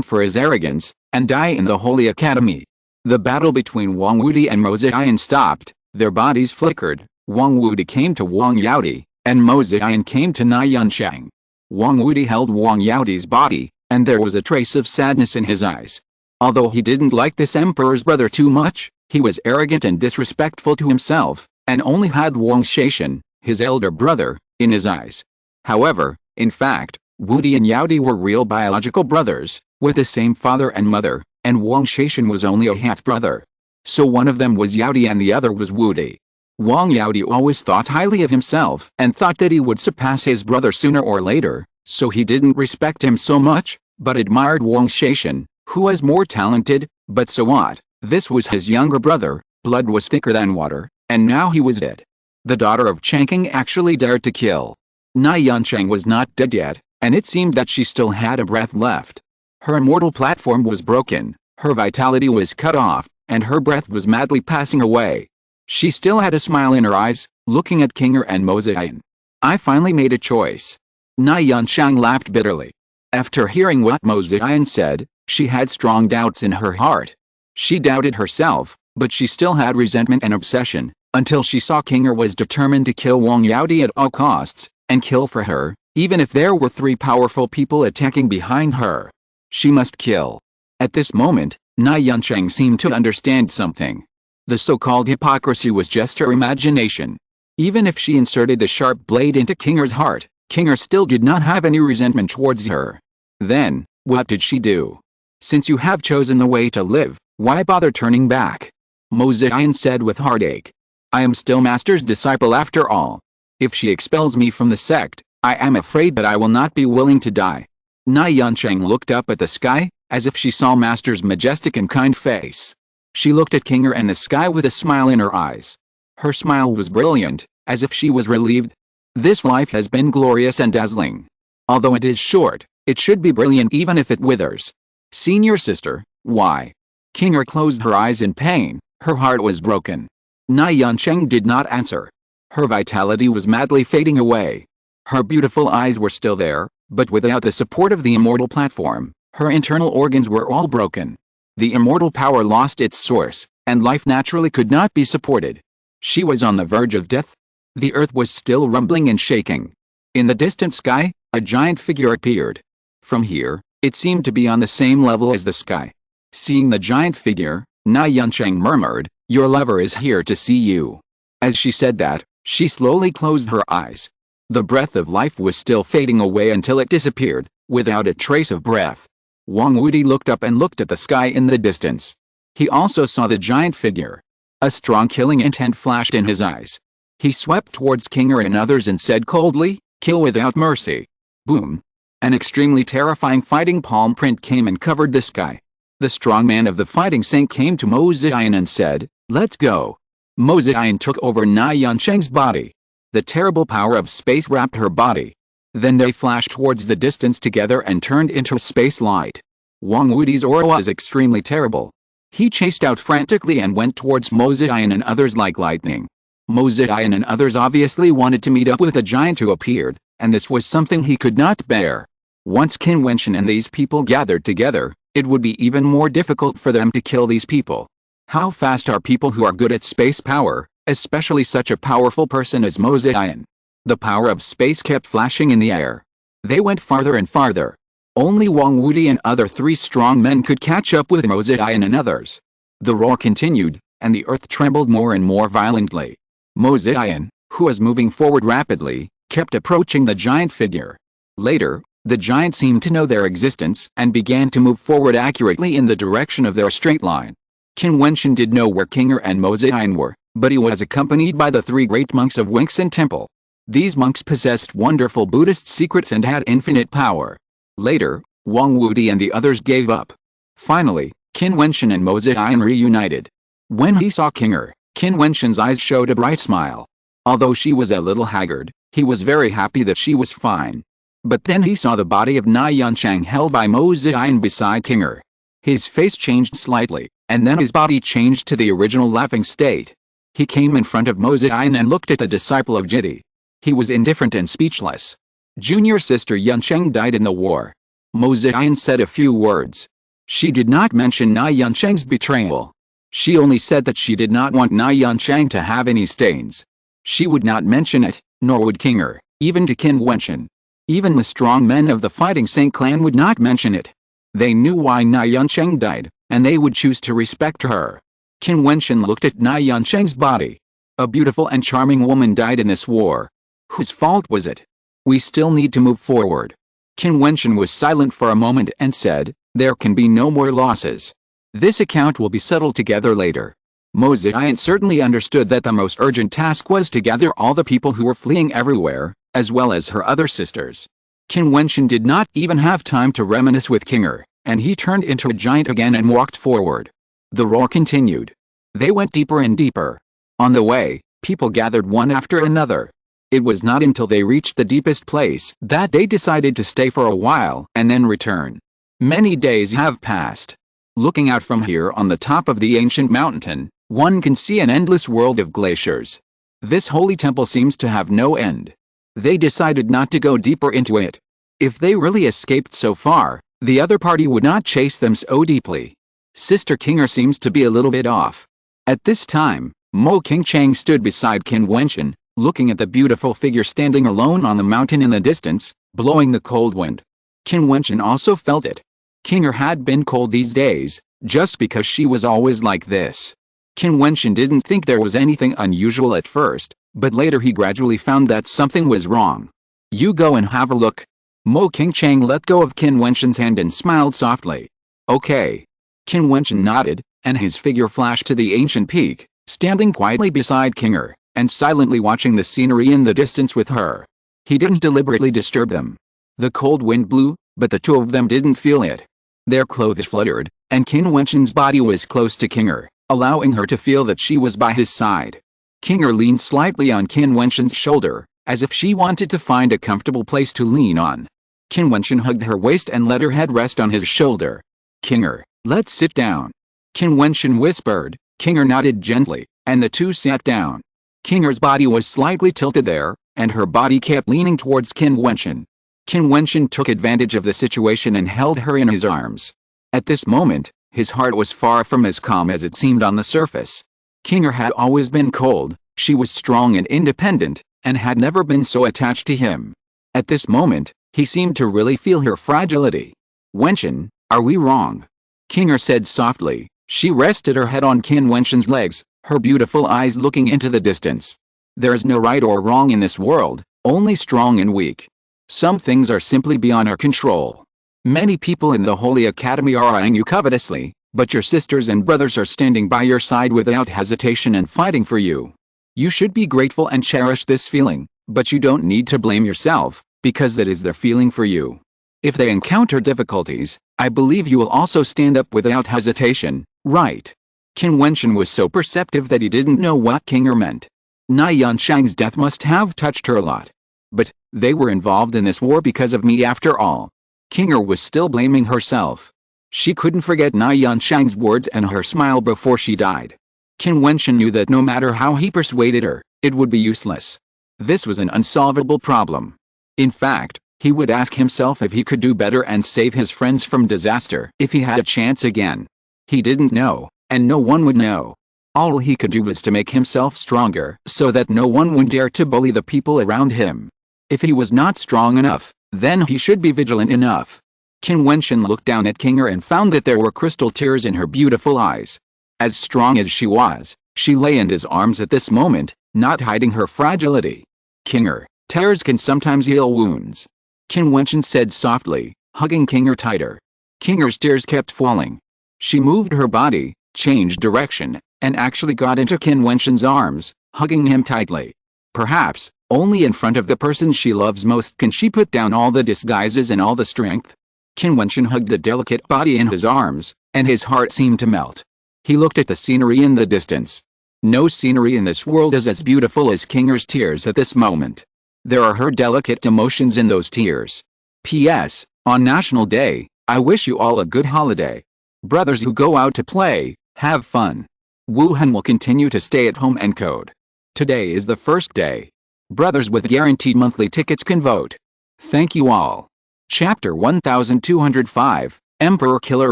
for his arrogance, and die in the Holy Academy? The battle between Wang Wuti and Mo Ziyan stopped, their bodies flickered. Wang Wuti came to Wang Yaoti, and Mo Ziyan came to Na Yuncheng. Wang Wuti held Wang Yaoti's body, and there was a trace of sadness in his eyes. Although he didn't like this emperor's brother too much, he was arrogant and disrespectful to himself, and only had Wang Shaishan, his elder brother, in his eyes. However, in fact, Wuti and Yaoti were real biological brothers, with the same father and mother, and Wang Shaishan was only a half-brother. So one of them was Yaoti and the other was Wuti. Wang Yaoti always thought highly of himself and thought that he would surpass his brother sooner or later, so he didn't respect him so much, but admired Wang Shaishan, who was more talented, but so what? This was his younger brother, blood was thicker than water, and now he was dead. The daughter of Changqing actually dared to kill. Na Yuncheng was not dead yet, and it seemed that she still had a breath left. Her immortal platform was broken, her vitality was cut off, and her breath was madly passing away. She still had a smile in her eyes, looking at King Er and Mo Ziyan. I finally made a choice. Na Yuncheng laughed bitterly. After hearing what Mo Ziyan said, she had strong doubts in her heart. She doubted herself, but she still had resentment and obsession, until she saw King Er was determined to kill Wang Yaoti at all costs, and kill for her, even if there were three powerful people attacking behind her. She must kill. At this moment, Na Yuncheng seemed to understand something. The so-called hypocrisy was just her imagination. Even if she inserted the sharp blade into King Er's heart, King Er still did not have any resentment towards her. Then, what did she do? Since you have chosen the way to live, why bother turning back? Mo Ziyan said with heartache. I am still Master's disciple after all. If she expels me from the sect, I am afraid that I will not be willing to die. Na Yuncheng looked up at the sky, as if she saw Master's majestic and kind face. She looked at King Er and the sky with a smile in her eyes. Her smile was brilliant, as if she was relieved. This life has been glorious and dazzling. Although it is short, it should be brilliant even if it withers. Senior sister, why? King Er closed her eyes in pain, her heart was broken. Na Yuncheng did not answer. Her vitality was madly fading away. Her beautiful eyes were still there, but without the support of the immortal platform, her internal organs were all broken. The immortal power lost its source, and life naturally could not be supported. She was on the verge of death. The earth was still rumbling and shaking. In the distant sky, a giant figure appeared. From here, it seemed to be on the same level as the sky. Seeing the giant figure, Na Yuncheng murmured, "Your lover is here to see you." As she said that, she slowly closed her eyes. The breath of life was still fading away until it disappeared, without a trace of breath. Wang Wuti looked up and looked at the sky in the distance. He also saw the giant figure. A strong killing intent flashed in his eyes. He swept towards King Er and others and said coldly, "Kill without mercy." Boom! An extremely terrifying fighting palm print came and covered the sky. The strong man of the fighting saint came to Mo Ziyan and said, "Let's go." Mo Ziyan took over Na Yuncheng's body. The terrible power of space wrapped her body. Then they flashed towards the distance together and turned into space light. Wang Wuti's aura was extremely terrible. He chased out frantically and went towards Mo Ziyan and others like lightning. Mo Ziyan and others obviously wanted to meet up with the giant who appeared, and this was something he could not bear. Once Qin Wentian and these people gathered together, it would be even more difficult for them to kill these people. How fast are people who are good at space power, especially such a powerful person as Mo Ziyan? The power of space kept flashing in the air. They went farther and farther. Only Wang Wudi and other 3 strong men could catch up with Mo Ziyan and others. The roar continued, and the earth trembled more and more violently. Mo Ziyan, who was moving forward rapidly, kept approaching the giant figure. Later, the giant seemed to know their existence and began to move forward accurately in the direction of their straight line. Qin Wentian did know where Qinger and Mo Ziyan were, but he was accompanied by the 3 great monks of Wingsun Temple. These monks possessed wonderful Buddhist secrets and had infinite power. Later, Wang Wudi and the others gave up. Finally, Qin Wentian and Mo Ziyan reunited. When he saw Qinger, Qin Wentian's eyes showed a bright smile. Although she was a little haggard, he was very happy that she was fine. But then he saw the body of Na Yanchang held by Mo Ziyan beside Qinger. His face changed slightly, and then his body changed to the original laughing state. He came in front of Mo Ziyan and looked at the disciple of Jiti. He was indifferent and speechless. Junior sister Yancheng died in the war. Mo Ziyan said a few words. She did not mention Na Yancheng's betrayal. She only said that she did not want Na Yancheng to have any stains. She would not mention it, nor would Qinger, even to Qin Wentian. Even the strong men of the Fighting Saint clan would not mention it. They knew why Na Yancheng died, and they would choose to respect her. Qin Wentian looked at Na Yancheng's body. A beautiful and charming woman died in this war. Whose fault was it? We still need to move forward. Qin Wentian was silent for a moment and said, there can be no more losses. This account will be settled together later. Mo Ziyan certainly understood that the most urgent task was to gather all the people who were fleeing everywhere, as well as her other sisters. Qin Wentian did not even have time to reminisce with Qinger, and he turned into a giant again and walked forward. The roar continued. They went deeper and deeper. On the way, people gathered one after another. It was not until they reached the deepest place that they decided to stay for a while and then return. Many days have passed. Looking out from here on the top of the ancient mountain, one can see an endless world of glaciers. This holy temple seems to have no end. They decided not to go deeper into it. If they really escaped so far, the other party would not chase them so deeply. Sister Qinger seems to be a little bit off. At this time, Mo Qingchang stood beside Qin Wentian, looking at the beautiful figure standing alone on the mountain in the distance, blowing the cold wind. Qin Wentian also felt it. Qinger had been cold these days, just because she was always like this. Qin Wentian didn't think there was anything unusual at first, but later he gradually found that something was wrong. You go and have a look. Mo Qingchang let go of Qin Wentian's hand and smiled softly. Okay. Qin Wentian nodded, and his figure flashed to the ancient peak, standing quietly beside Qinger, and silently watching the scenery in the distance with her. He didn't deliberately disturb them. The cold wind blew, but the two of them didn't feel it. Their clothes fluttered, and Qin Wentian's body was close to Qinger, allowing her to feel that she was by his side. Qinger leaned slightly on Qin Wentian's shoulder, as if she wanted to find a comfortable place to lean on. Qin Wentian hugged her waist and let her head rest on his shoulder. Qinger, let's sit down. Qin Wentian whispered. Qinger nodded gently, and the two sat down. Qinger's body was slightly tilted there, and her body kept leaning towards Qin Wentian. Qin Wentian took advantage of the situation and held her in his arms. At this moment, his heart was far from as calm as it seemed on the surface. Qinger had always been cold, she was strong and independent, and had never been so attached to him. At this moment, he seemed to really feel her fragility. Wentian, are we wrong? Qinger said softly. She rested her head on Qin Wentian's legs, her beautiful eyes looking into the distance. There is no right or wrong in this world, only strong and weak. Some things are simply beyond our control. Many people in the Holy Academy are eyeing you covetously, but your sisters and brothers are standing by your side without hesitation and fighting for you. You should be grateful and cherish this feeling, but you don't need to blame yourself, because that is their feeling for you. If they encounter difficulties, I believe you will also stand up without hesitation, right? Qin Wentian was so perceptive that he didn't know what Qinger meant. Na Yanchang's death must have touched her a lot. But, they were involved in this war because of me after all. Qinger was still blaming herself. She couldn't forget Na Yanchang's words and her smile before she died. Qin Wentian knew that no matter how he persuaded her, it would be useless. This was an unsolvable problem. In fact, he would ask himself if he could do better and save his friends from disaster if he had a chance again. He didn't know, and no one would know. All he could do was to make himself stronger so that no one would dare to bully the people around him. If he was not strong enough, then he should be vigilant enough. Qin Wentian looked down at Qinger and found that there were crystal tears in her beautiful eyes. As strong as she was, she lay in his arms at this moment, not hiding her fragility. Qinger, tears can sometimes heal wounds. Qin Wentian said softly, hugging Qinger tighter. Qinger's tears kept falling. She moved her body, changed direction, and actually got into Qin Wentian's arms, hugging him tightly. Perhaps, only in front of the person she loves most can she put down all the disguises and all the strength. Qin Wentian hugged the delicate body in his arms, and his heart seemed to melt. He looked at the scenery in the distance. No scenery in this world is as beautiful as Qinger's tears at this moment. There are her delicate emotions in those tears. P.S. On National Day, I wish you all a good holiday. Brothers who go out to play, have fun. Wuhan will continue to stay at home and code. Today is the first day. Brothers with guaranteed monthly tickets can vote. Thank you all. Chapter 1205, Emperor Killer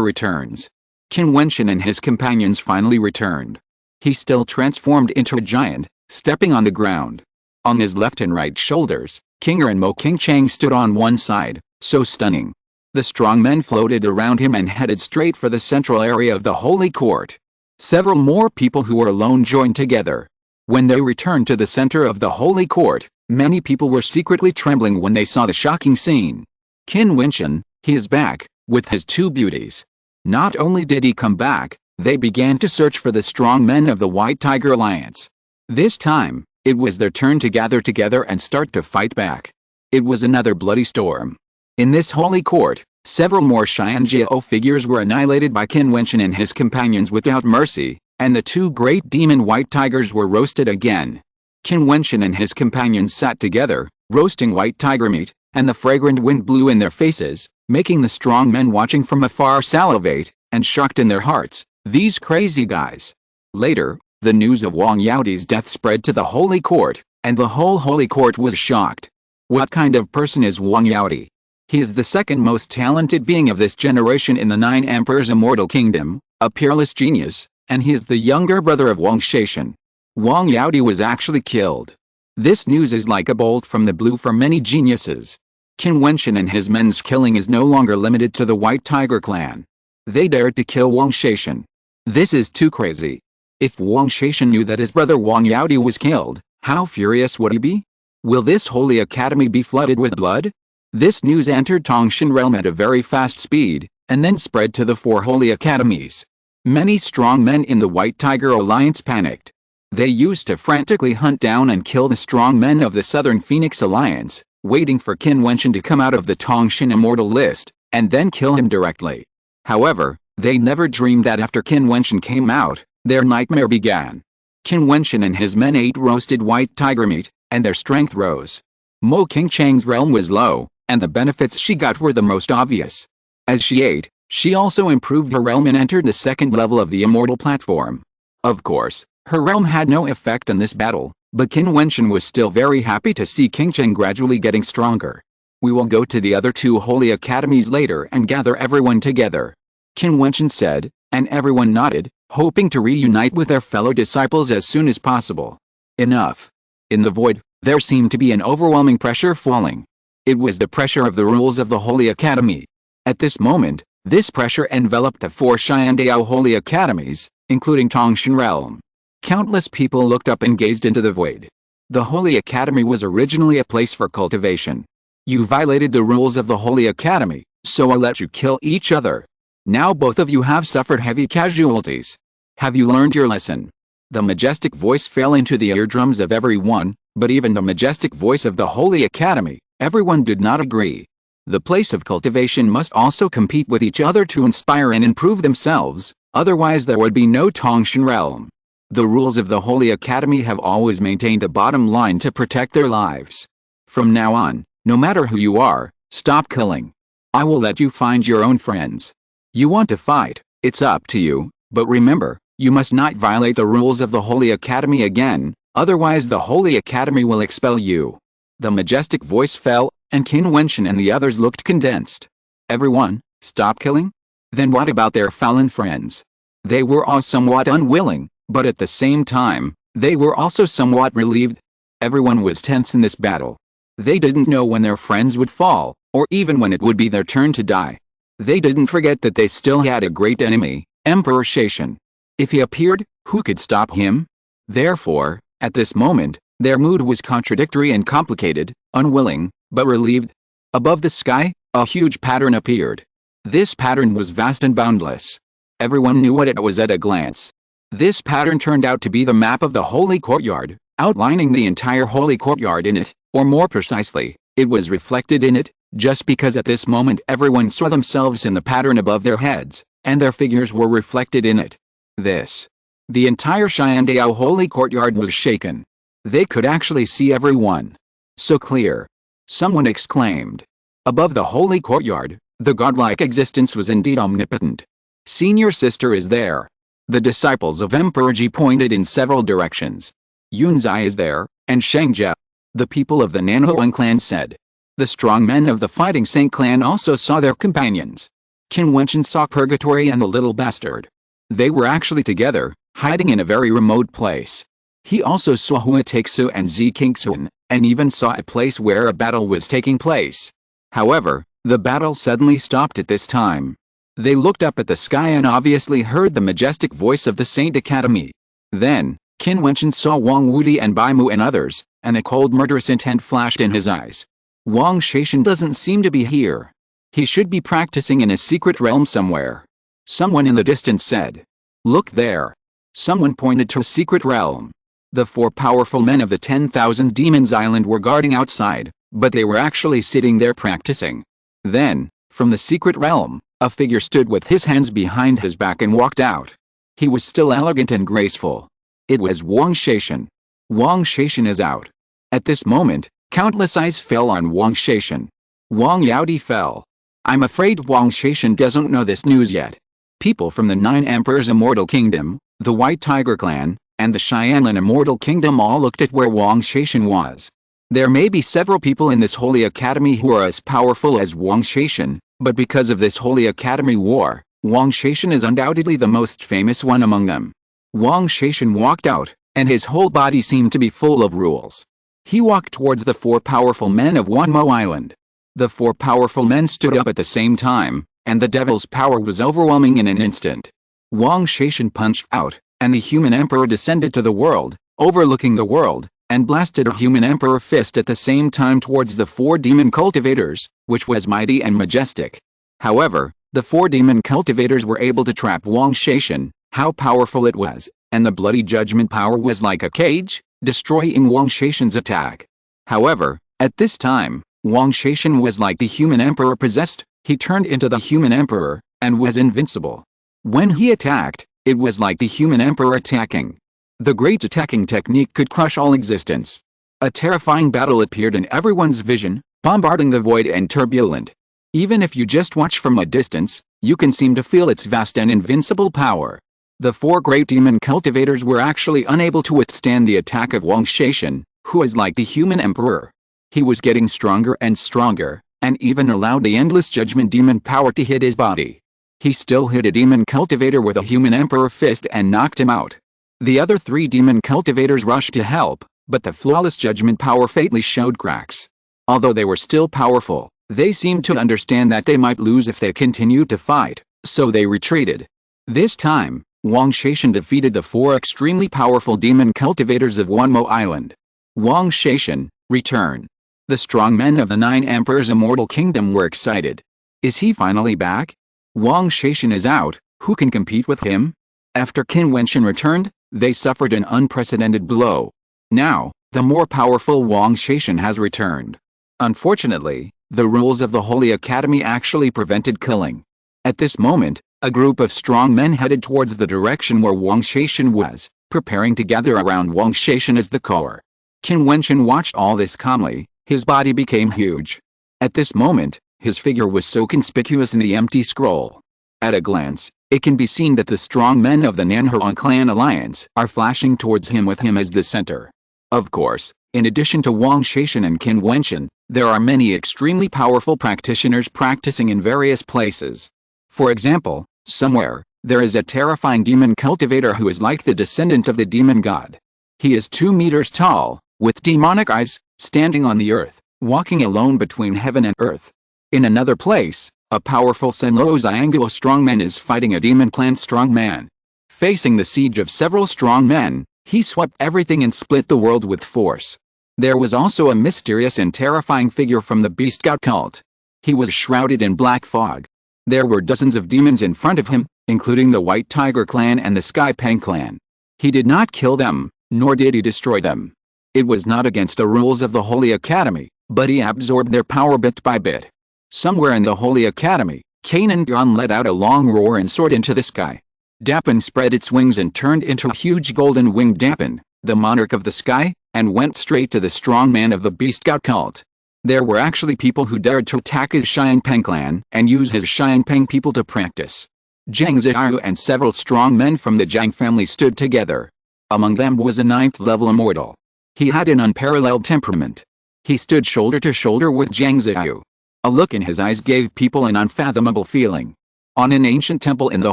returns. Qin Wentian and his companions finally returned. He still transformed into a giant, stepping on the ground. On his left and right shoulders, Qinger and Mo Qingchang stood on one side, so stunning. The strong men floated around him and headed straight for the central area of the Holy Court. Several more people who were alone joined together. When they returned to the center of the Holy Court, many people were secretly trembling when they saw the shocking scene. Qin Wentian, he is back, with his two beauties. Not only did he come back, they began to search for the strong men of the White Tiger Alliance. This time, it was their turn to gather together and start to fight back. It was another bloody storm. In this holy court, several more Xianjiao figures were annihilated by Qin Wentian and his companions without mercy, and the two great demon white tigers were roasted again. Qin Wentian and his companions sat together, roasting white tiger meat, and the fragrant wind blew in their faces, making the strong men watching from afar salivate, and shocked in their hearts, these crazy guys. Later, the news of Wang Yaoti's death spread to the Holy Court, and the whole Holy Court was shocked. What kind of person is Wang Yaoti? He is the second most talented being of this generation in the 9 Emperors' immortal kingdom, a peerless genius, and he is the younger brother of Wang Shaishan. Wang Yaoti was actually killed. This news is like a bolt from the blue for many geniuses. Qin Wentian and his men's killing is no longer limited to the White Tiger clan. They dared to kill Wang Shaishan. This is too crazy. If Wang Shaishan knew that his brother Wang Yaoti was killed, how furious would he be? Will this holy academy be flooded with blood? This news entered Tongshan realm at a very fast speed, and then spread to the 4 holy academies. Many strong men in the White Tiger Alliance panicked. They used to frantically hunt down and kill the strong men of the Southern Phoenix Alliance, waiting for Qin Wentian to come out of the Tongshan immortal list, and then kill him directly. However, they never dreamed that after Qin Wentian came out, their nightmare began. Qin Wentian and his men ate roasted white tiger meat, and their strength rose. Mo Qingchang's realm was low, and the benefits she got were the most obvious. As she ate, she also improved her realm and entered the second level of the immortal platform. Of course, her realm had no effect on this battle, but Qin Wentian was still very happy to see Qingchang gradually getting stronger. We will go to the other 2 holy academies later and gather everyone together, Qin Wentian said, and everyone nodded, hoping to reunite with their fellow disciples as soon as possible. Enough. In the void, there seemed to be an overwhelming pressure falling. It was the pressure of the rules of the Holy Academy. At this moment, this pressure enveloped the 4 Xiandao Holy Academies, including Tongshan Realm. Countless people looked up and gazed into the void. The Holy Academy was originally a place for cultivation. You violated the rules of the Holy Academy, so I let you kill each other. Now both of you have suffered heavy casualties. Have you learned your lesson? The majestic voice fell into the eardrums of everyone, but even the majestic voice of the Holy Academy, everyone did not agree. The place of cultivation must also compete with each other to inspire and improve themselves, otherwise there would be no Tongshan realm. The rules of the Holy Academy have always maintained a bottom line to protect their lives. From now on, no matter who you are, stop killing. I will let you find your own friends. You want to fight, it's up to you, but remember, you must not violate the rules of the Holy Academy again, otherwise the Holy Academy will expel you. The majestic voice fell, and Qin Wentian and the others looked condensed. Everyone, stop killing? Then what about their fallen friends? They were all somewhat unwilling, But at the same time, they were also somewhat relieved. Everyone was tense in this battle. They didn't know when their friends would fall, or even when it would be their turn to die. They didn't forget that they still had a great enemy, Emperor Jiutian. If he appeared, who could stop him? Therefore, at this moment, their mood was contradictory and complicated, unwilling, but relieved. Above the sky, a huge pattern appeared. This pattern was vast and boundless. Everyone knew what it was at a glance. This pattern turned out to be the map of the Holy Courtyard, outlining the entire Holy Courtyard in it, or more precisely, it was reflected in it, just because at this moment everyone saw themselves in the pattern above their heads, and their figures were reflected in it. The entire Xiandao Holy Courtyard was shaken. They could actually see everyone. So clear. Someone exclaimed. Above the Holy Courtyard, the godlike existence was indeed omnipotent. Senior sister is there. The disciples of Emperor Ji pointed in several directions. Yunzai is there, and Shengjia. The people of the Nanhuang clan said. The strong men of the Fighting Saint clan also saw their companions. Qin Wentian saw Purgatory and the little bastard. They were actually together, hiding in a very remote place. He also saw Hua Taixu and Zi Qingxuan, and even saw a place where a battle was taking place. However, the battle suddenly stopped at this time. They looked up at the sky and obviously heard the majestic voice of the Saint Academy. Then, Qin Wentian saw Wang Wudi and Bai Mu and others, and a cold murderous intent flashed in his eyes. Wang Shaishan doesn't seem to be here. He should be practicing in a secret realm somewhere. Someone in the distance said. Look there. Someone pointed to a secret realm. The 4 powerful men of the 10,000 Demons Island were guarding outside, but they were actually sitting there practicing. Then, from the secret realm, a figure stood with his hands behind his back and walked out. He was still elegant and graceful. It was Wang Shaishan. Wang Shaishan is out. At this moment, countless eyes fell on Wang Shaishan. Wang Yaodi fell. I'm afraid Wang Shaishan doesn't know this news yet. People from the 9 Emperors Immortal Kingdom, the White Tiger Clan, and the Xianlan Immortal Kingdom all looked at where Wang Shaishan was. There may be several people in this Holy Academy who are as powerful as Wang Shaishan, but because of this Holy Academy war, Wang Shaishan is undoubtedly the most famous one among them. Wang Shaishan walked out, and his whole body seemed to be full of rules. He walked towards the 4 powerful men of Wanmo Island. The 4 powerful men stood up at the same time, and the devil's power was overwhelming in an instant. Wang Shaishan punched out, and the human emperor descended to the world, overlooking the world, and blasted a human emperor fist at the same time towards the 4 demon cultivators, which was mighty and majestic. However, the 4 demon cultivators were able to trap Wang Shaishan, how powerful it was, and the bloody judgment power was like a cage, destroying Wang Shaishan's attack. However, at this time, Wang Shaishan was like the human emperor possessed. He turned into the human emperor, and was invincible. When he attacked, it was like the human emperor attacking. The great attacking technique could crush all existence. A terrifying battle appeared in everyone's vision, bombarding the void and turbulent. Even if you just watch from a distance, you can seem to feel its vast and invincible power. The 4 great demon cultivators were actually unable to withstand the attack of Wang Shaishan, who was like the human emperor. He was getting stronger and stronger, and even allowed the endless judgment demon power to hit his body. He still hit a demon cultivator with a human emperor fist and knocked him out. The other 3 demon cultivators rushed to help, but the flawless judgment power fatally showed cracks. Although they were still powerful, they seemed to understand that they might lose if they continued to fight, so they retreated. This time, Wang Shaishan defeated the 4 extremely powerful demon cultivators of Wanmo Island. Wang Shaishan, return. The strong men of the 9 Emperors Immortal Kingdom were excited. Is he finally back? Wang Shaishan is out, who can compete with him? After Qin Wentian returned, they suffered an unprecedented blow. Now, the more powerful Wang Shaishan has returned. Unfortunately, the rules of the Holy Academy actually prevented killing. At this moment, a group of strong men headed towards the direction where Wang Shaishan was, preparing to gather around Wang Shaishan as the core. Qin Wentian watched all this calmly. His body became huge. At this moment, his figure was so conspicuous in the empty scroll. At a glance, it can be seen that the strong men of the Nanhuang clan alliance are flashing towards him with him as the center. Of course, in addition to Wang Shaishan and Qin Wentian, there are many extremely powerful practitioners practicing in various places. For example, somewhere, There is a terrifying demon cultivator who is like the descendant of the demon god. He is 2 meters tall, with demonic eyes, standing on the earth, walking alone between heaven and earth. In another place, a powerful Senlo Xiangguo strongman is fighting a demon clan strongman. Facing the siege of several strongmen, he swept everything and split the world with force. There was also a mysterious and terrifying figure from the beast god cult. He was shrouded in black fog. There were dozens of demons in front of him, including the White Tiger clan and the Sky Pang clan. He did not kill them, nor did he destroy them. It was not against the rules of the Holy Academy, but he absorbed their power bit by bit. Somewhere in the Holy Academy, Qin Wentian let out a long roar and soared into the sky. Dapin spread its wings and turned into a huge golden-winged Dapin, the monarch of the sky, and went straight to the strong man of the beast god cult. There were actually people who dared to attack his Xiangpeng clan and use his Xiangpeng people to practice. Zhang Ziyu and several strong men from the Zhang family stood together. Among them was a 9th-level immortal. He had an unparalleled temperament. He stood shoulder to shoulder with Zhang Ziyu. A look in his eyes gave people an unfathomable feeling. On an ancient temple in the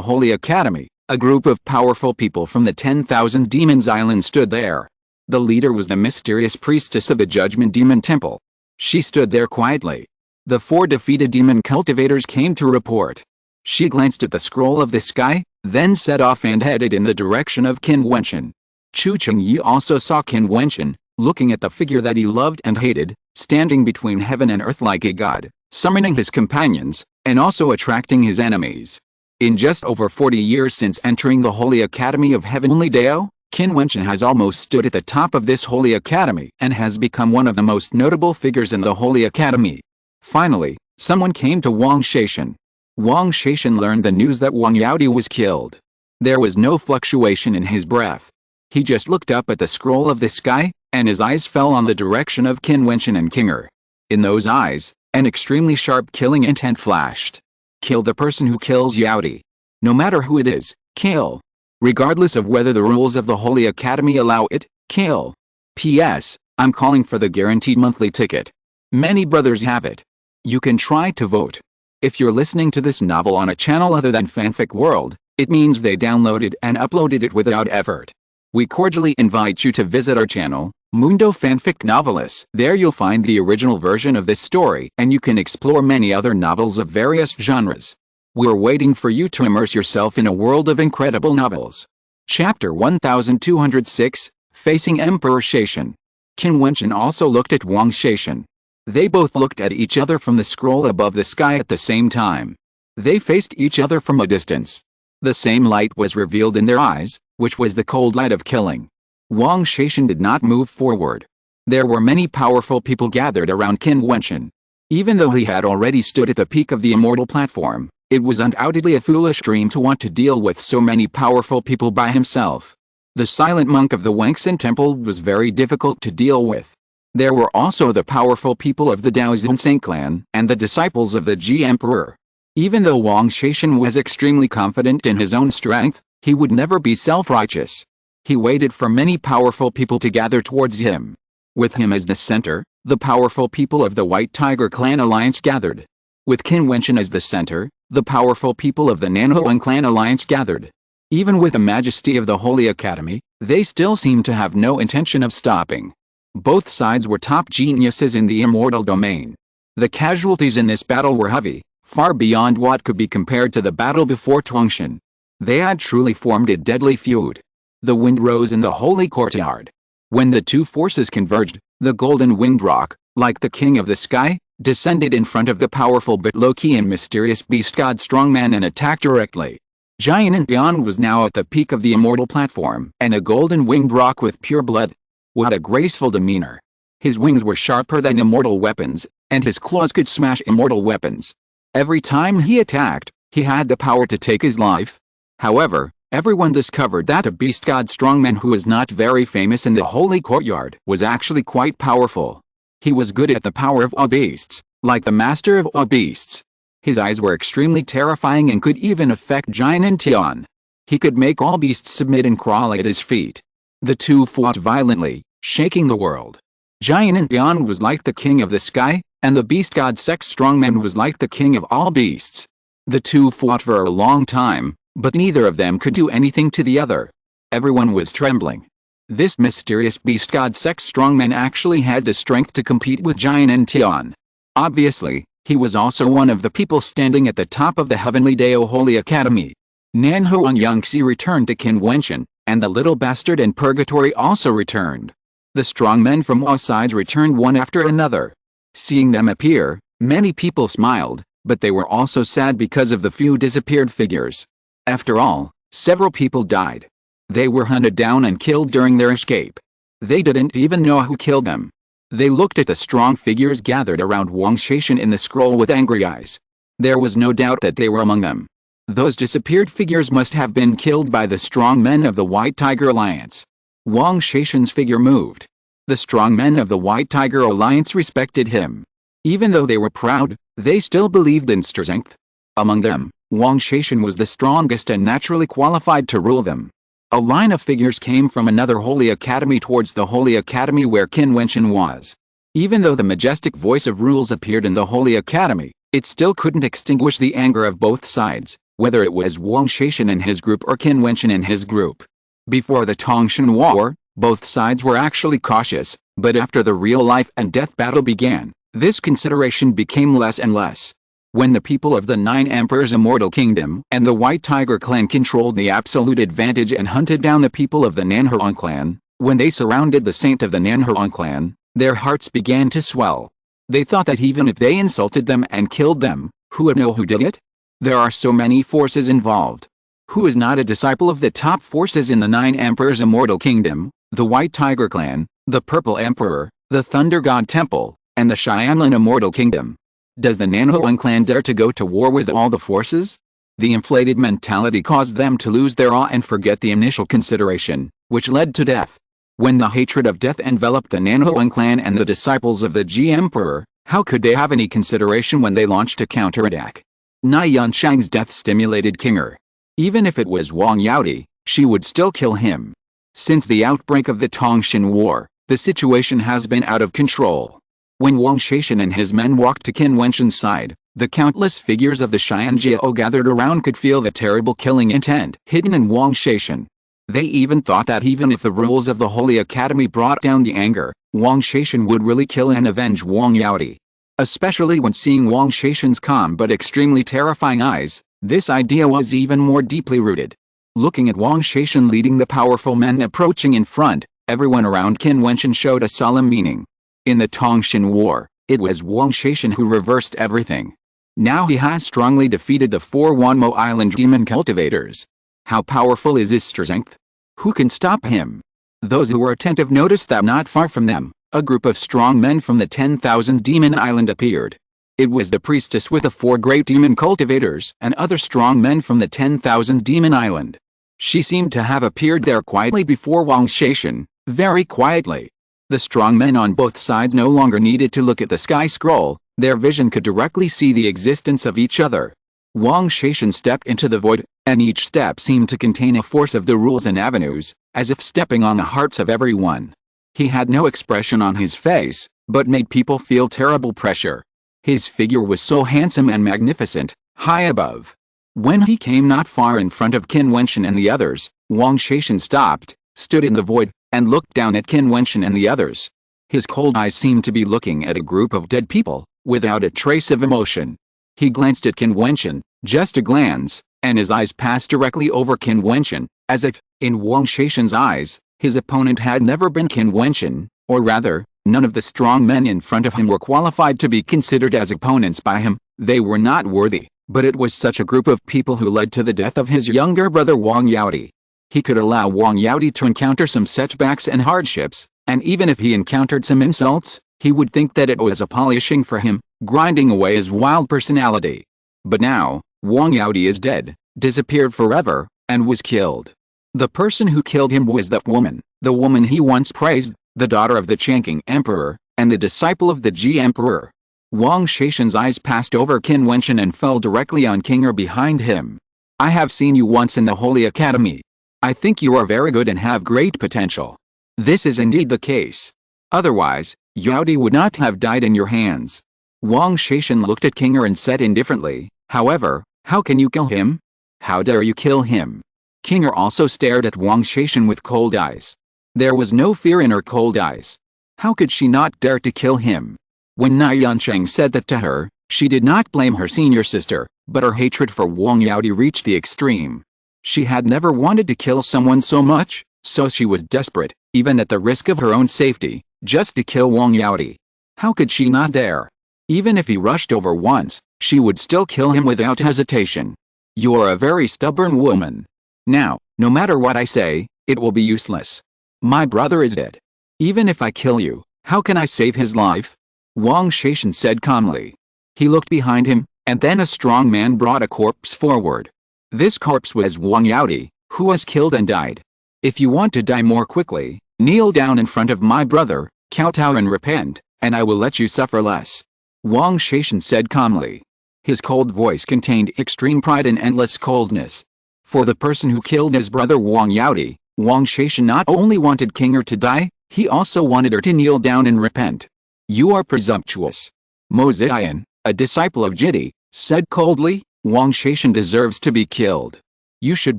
Holy Academy, a group of powerful people from the 10,000 Demons Island stood there. The leader was the mysterious priestess of the Judgment Demon Temple. She stood there quietly. The 4 defeated demon cultivators came to report. She glanced at the scroll of the sky, then set off and headed in the direction of Qin Wentian. Chu Chengyi also saw Qin Wentian, looking at the figure that he loved and hated, standing between heaven and earth like a god, summoning his companions, and also attracting his enemies. In just over 40 years since entering the Holy Academy of Heavenly Dao, Qin Wentian has almost stood at the top of this Holy Academy and has become one of the most notable figures in the Holy Academy. Finally, someone came to Wang Shaishan. Wang Shaishan learned the news that Wang Yaodi was killed. There was no fluctuation in his breath. He just looked up at the scroll of the sky, and his eyes fell on the direction of Qin Wentian and Kinger. In those eyes, an extremely sharp killing intent flashed. Kill the person who kills Yaodi. No matter who it is, kill. Regardless of whether the rules of the Holy Academy allow it, kill. P.S. I'm calling for the guaranteed monthly ticket. Many brothers have it. You can try to vote. If you're listening to this novel on a channel other than Fanfic World, it means they downloaded and uploaded it without effort. We cordially invite you to visit our channel, Mundo Fanfic Novelis. There you'll find the original version of this story and you can explore many other novels of various genres. We're waiting for you to immerse yourself in a world of incredible novels. Chapter 1206, Facing Emperor Shaishan. Qin Wentian also looked at Wang Shaishan. They both looked at each other from the scroll above the sky at the same time. They faced each other from a distance. The same light was revealed in their eyes, which was the cold light of killing. Wang Shaishan did not move forward. There were many powerful people gathered around Qin Wentian. Even though he had already stood at the peak of the immortal platform, it was undoubtedly a foolish dream to want to deal with so many powerful people by himself. The silent monk of the Wangxin Temple was very difficult to deal with. There were also the powerful people of the Daoxuan clan and the disciples of the Ji Emperor. Even though Wang Shaishan was extremely confident in his own strength, he would never be self-righteous. He waited for many powerful people to gather towards him. With him as the center, the powerful people of the White Tiger clan alliance gathered. With Qin Wentian as the center, the powerful people of the Nanhuang clan alliance gathered. Even with the majesty of the Holy Academy, they still seemed to have no intention of stopping. Both sides were top geniuses in the immortal domain. The casualties in this battle were heavy, far beyond what could be compared to the battle before Tuangshan. They had truly formed a deadly feud. The wind rose in the holy courtyard. When the two forces converged, the golden winged rock, like the king of the sky, descended in front of the powerful but low-key and mysterious beast god strongman and attacked directly. Jiutian Beyond was now at the peak of the immortal platform, and a golden winged rock with pure blood. What a graceful demeanor. His wings were sharper than immortal weapons, and his claws could smash immortal weapons. Every time he attacked, he had the power to take his life. However, everyone discovered that a beast god strongman who was not very famous in the holy courtyard was actually quite powerful. He was good at the power of all beasts, like the master of all beasts. His eyes were extremely terrifying and could even affect Jian and Tian. He could make all beasts submit and crawl at his feet. The two fought violently, shaking the world. Jian Tian was like the king of the sky, and the beast god sex strongman was like the king of all beasts. The two fought for a long time, But neither of them could do anything to the other. Everyone was trembling. This mysterious beast god sex strongman actually had the strength to compete with Qin Wentian. Obviously, he was also one of the people standing at the top of the Heavenly Dao Holy Academy. Nan Huang Yangxi returned to Qin Wentian, and the little bastard in purgatory also returned. The strong men from all sides returned one after another. Seeing them appear, many people smiled, but they were also sad because of the few disappeared figures. After all, several people died. They were hunted down and killed during their escape. They didn't even know who killed them. They looked at the strong figures gathered around Wang Shaishan in the scroll with angry eyes. There was no doubt that they were among them. Those disappeared figures must have been killed by the strong men of the White Tiger Alliance. Wang Shaishan's figure moved. The strong men of the White Tiger Alliance respected him. Even though they were proud, they still believed in strength. Among them, Wang Shaishan was the strongest and naturally qualified to rule them. A line of figures came from another holy academy towards the holy academy where Qin Wentian was. Even though the majestic voice of rules appeared in the holy academy, it still couldn't extinguish the anger of both sides, whether it was Wang Shaishan and his group or Qin Wentian and his group. Before the Tongshan War, both sides were actually cautious, but after the real life and death battle began, this consideration became less and less. When the people of the Nine Emperors Immortal Kingdom and the White Tiger Clan controlled the absolute advantage and hunted down the people of the Nanhuang Clan, when they surrounded the saint of the Nanhuang Clan, their hearts began to swell. They thought that even if they insulted them and killed them, who would know who did it? There are so many forces involved. Who is not a disciple of the top forces in the Nine Emperors Immortal Kingdom, the White Tiger Clan, the Purple Emperor, the Thunder God Temple, and the Xianlin Immortal Kingdom? Does the Nanhuang Clan dare to go to war with all the forces? The inflated mentality caused them to lose their awe and forget the initial consideration, which led to death. When the hatred of death enveloped the Nanhuang Clan and the disciples of the Ji Emperor, how could they have any consideration when they launched a counterattack? Nai Yunshang's death stimulated Kinger. Even if it was Wang Yaodi, she would still kill him. Since the outbreak of the Tongshan War, the situation has been out of control. When Wang Shaishan and his men walked to Qin Wentian's side, the countless figures of the Xianjiao gathered around could feel the terrible killing intent hidden in Wang Shaishan. They even thought that even if the rules of the Holy Academy brought down the anger, Wang Shaishan would really kill and avenge Wang Yaodi. Especially when seeing Wang Shaishan's calm but extremely terrifying eyes, this idea was even more deeply rooted. Looking at Wang Shaishan leading the powerful men approaching in front, everyone around Qin Wentian showed a solemn meaning. In the Tongshan War, it was Wang Shaishan who reversed everything. Now he has strongly defeated the 4 Wanmo Island demon cultivators. How powerful is his strength? Who can stop him? Those who were attentive noticed that not far from them, a group of strong men from the 10,000 Demon Island appeared. It was the priestess with the 4 great demon cultivators and other strong men from the 10,000 Demon Island. She seemed to have appeared there quietly before Wang Shaishan, very quietly. The strong men on both sides no longer needed to look at the sky scroll, their vision could directly see the existence of each other. Wang Shaishan stepped into the void, and each step seemed to contain a force of the rules and avenues, as if stepping on the hearts of everyone. He had no expression on his face, but made people feel terrible pressure. His figure was so handsome and magnificent, high above. When he came not far in front of Qin Wentian and the others, Wang Shaishan stopped, stood in the void, and looked down at Qin Wentian and the others. His cold eyes seemed to be looking at a group of dead people, without a trace of emotion. He glanced at Qin Wentian, just a glance, and his eyes passed directly over Qin Wentian, as if, in Wang Shaishan's eyes, his opponent had never been Qin Wentian, or rather, none of the strong men in front of him were qualified to be considered as opponents by him. They were not worthy, but it was such a group of people who led to the death of his younger brother Wang Yaodi. He could allow Wang Yaodi to encounter some setbacks and hardships, and even if he encountered some insults, he would think that it was a polishing for him, grinding away his wild personality. But now, Wang Yaodi is dead, disappeared forever, and was killed. The person who killed him was that woman, the woman he once praised, the daughter of the Changqing Emperor, and the disciple of the Ji Emperor. Wang Shaishan's eyes passed over Qin Wentian and fell directly on Kinger behind him. I have seen you once in the Holy Academy. I think you are very good and have great potential. This is indeed the case. Otherwise, Yaodi would not have died in your hands. Wang Shaishan looked at Kinger and said indifferently, however, how can you kill him? How dare you kill him? King Er also stared at Wang Shaishan with cold eyes. There was no fear in her cold eyes. How could she not dare to kill him? When Na Yansheng said that to her, she did not blame her senior sister, but her hatred for Wang Yaodi reached the extreme. She had never wanted to kill someone so much, so she was desperate, even at the risk of her own safety, just to kill Wang Yaodi. How could she not dare? Even if he rushed over once, she would still kill him without hesitation. You are a very stubborn woman. Now, no matter what I say, it will be useless. My brother is dead. Even if I kill you, how can I save his life? Wang Shaishan said calmly. He looked behind him, and then a strong man brought a corpse forward. This corpse was Wang Yaodi, who was killed and died. If you want to die more quickly, kneel down in front of my brother, kowtow and repent, and I will let you suffer less. Wang Shaishan said calmly. His cold voice contained extreme pride and endless coldness. For the person who killed his brother Wang Yaodi, Wang Shaishan not only wanted King Er to die, he also wanted her to kneel down and repent. You are presumptuous. Mo Ziyan, a disciple of Jiti, said coldly, Wang Shaishan deserves to be killed. You should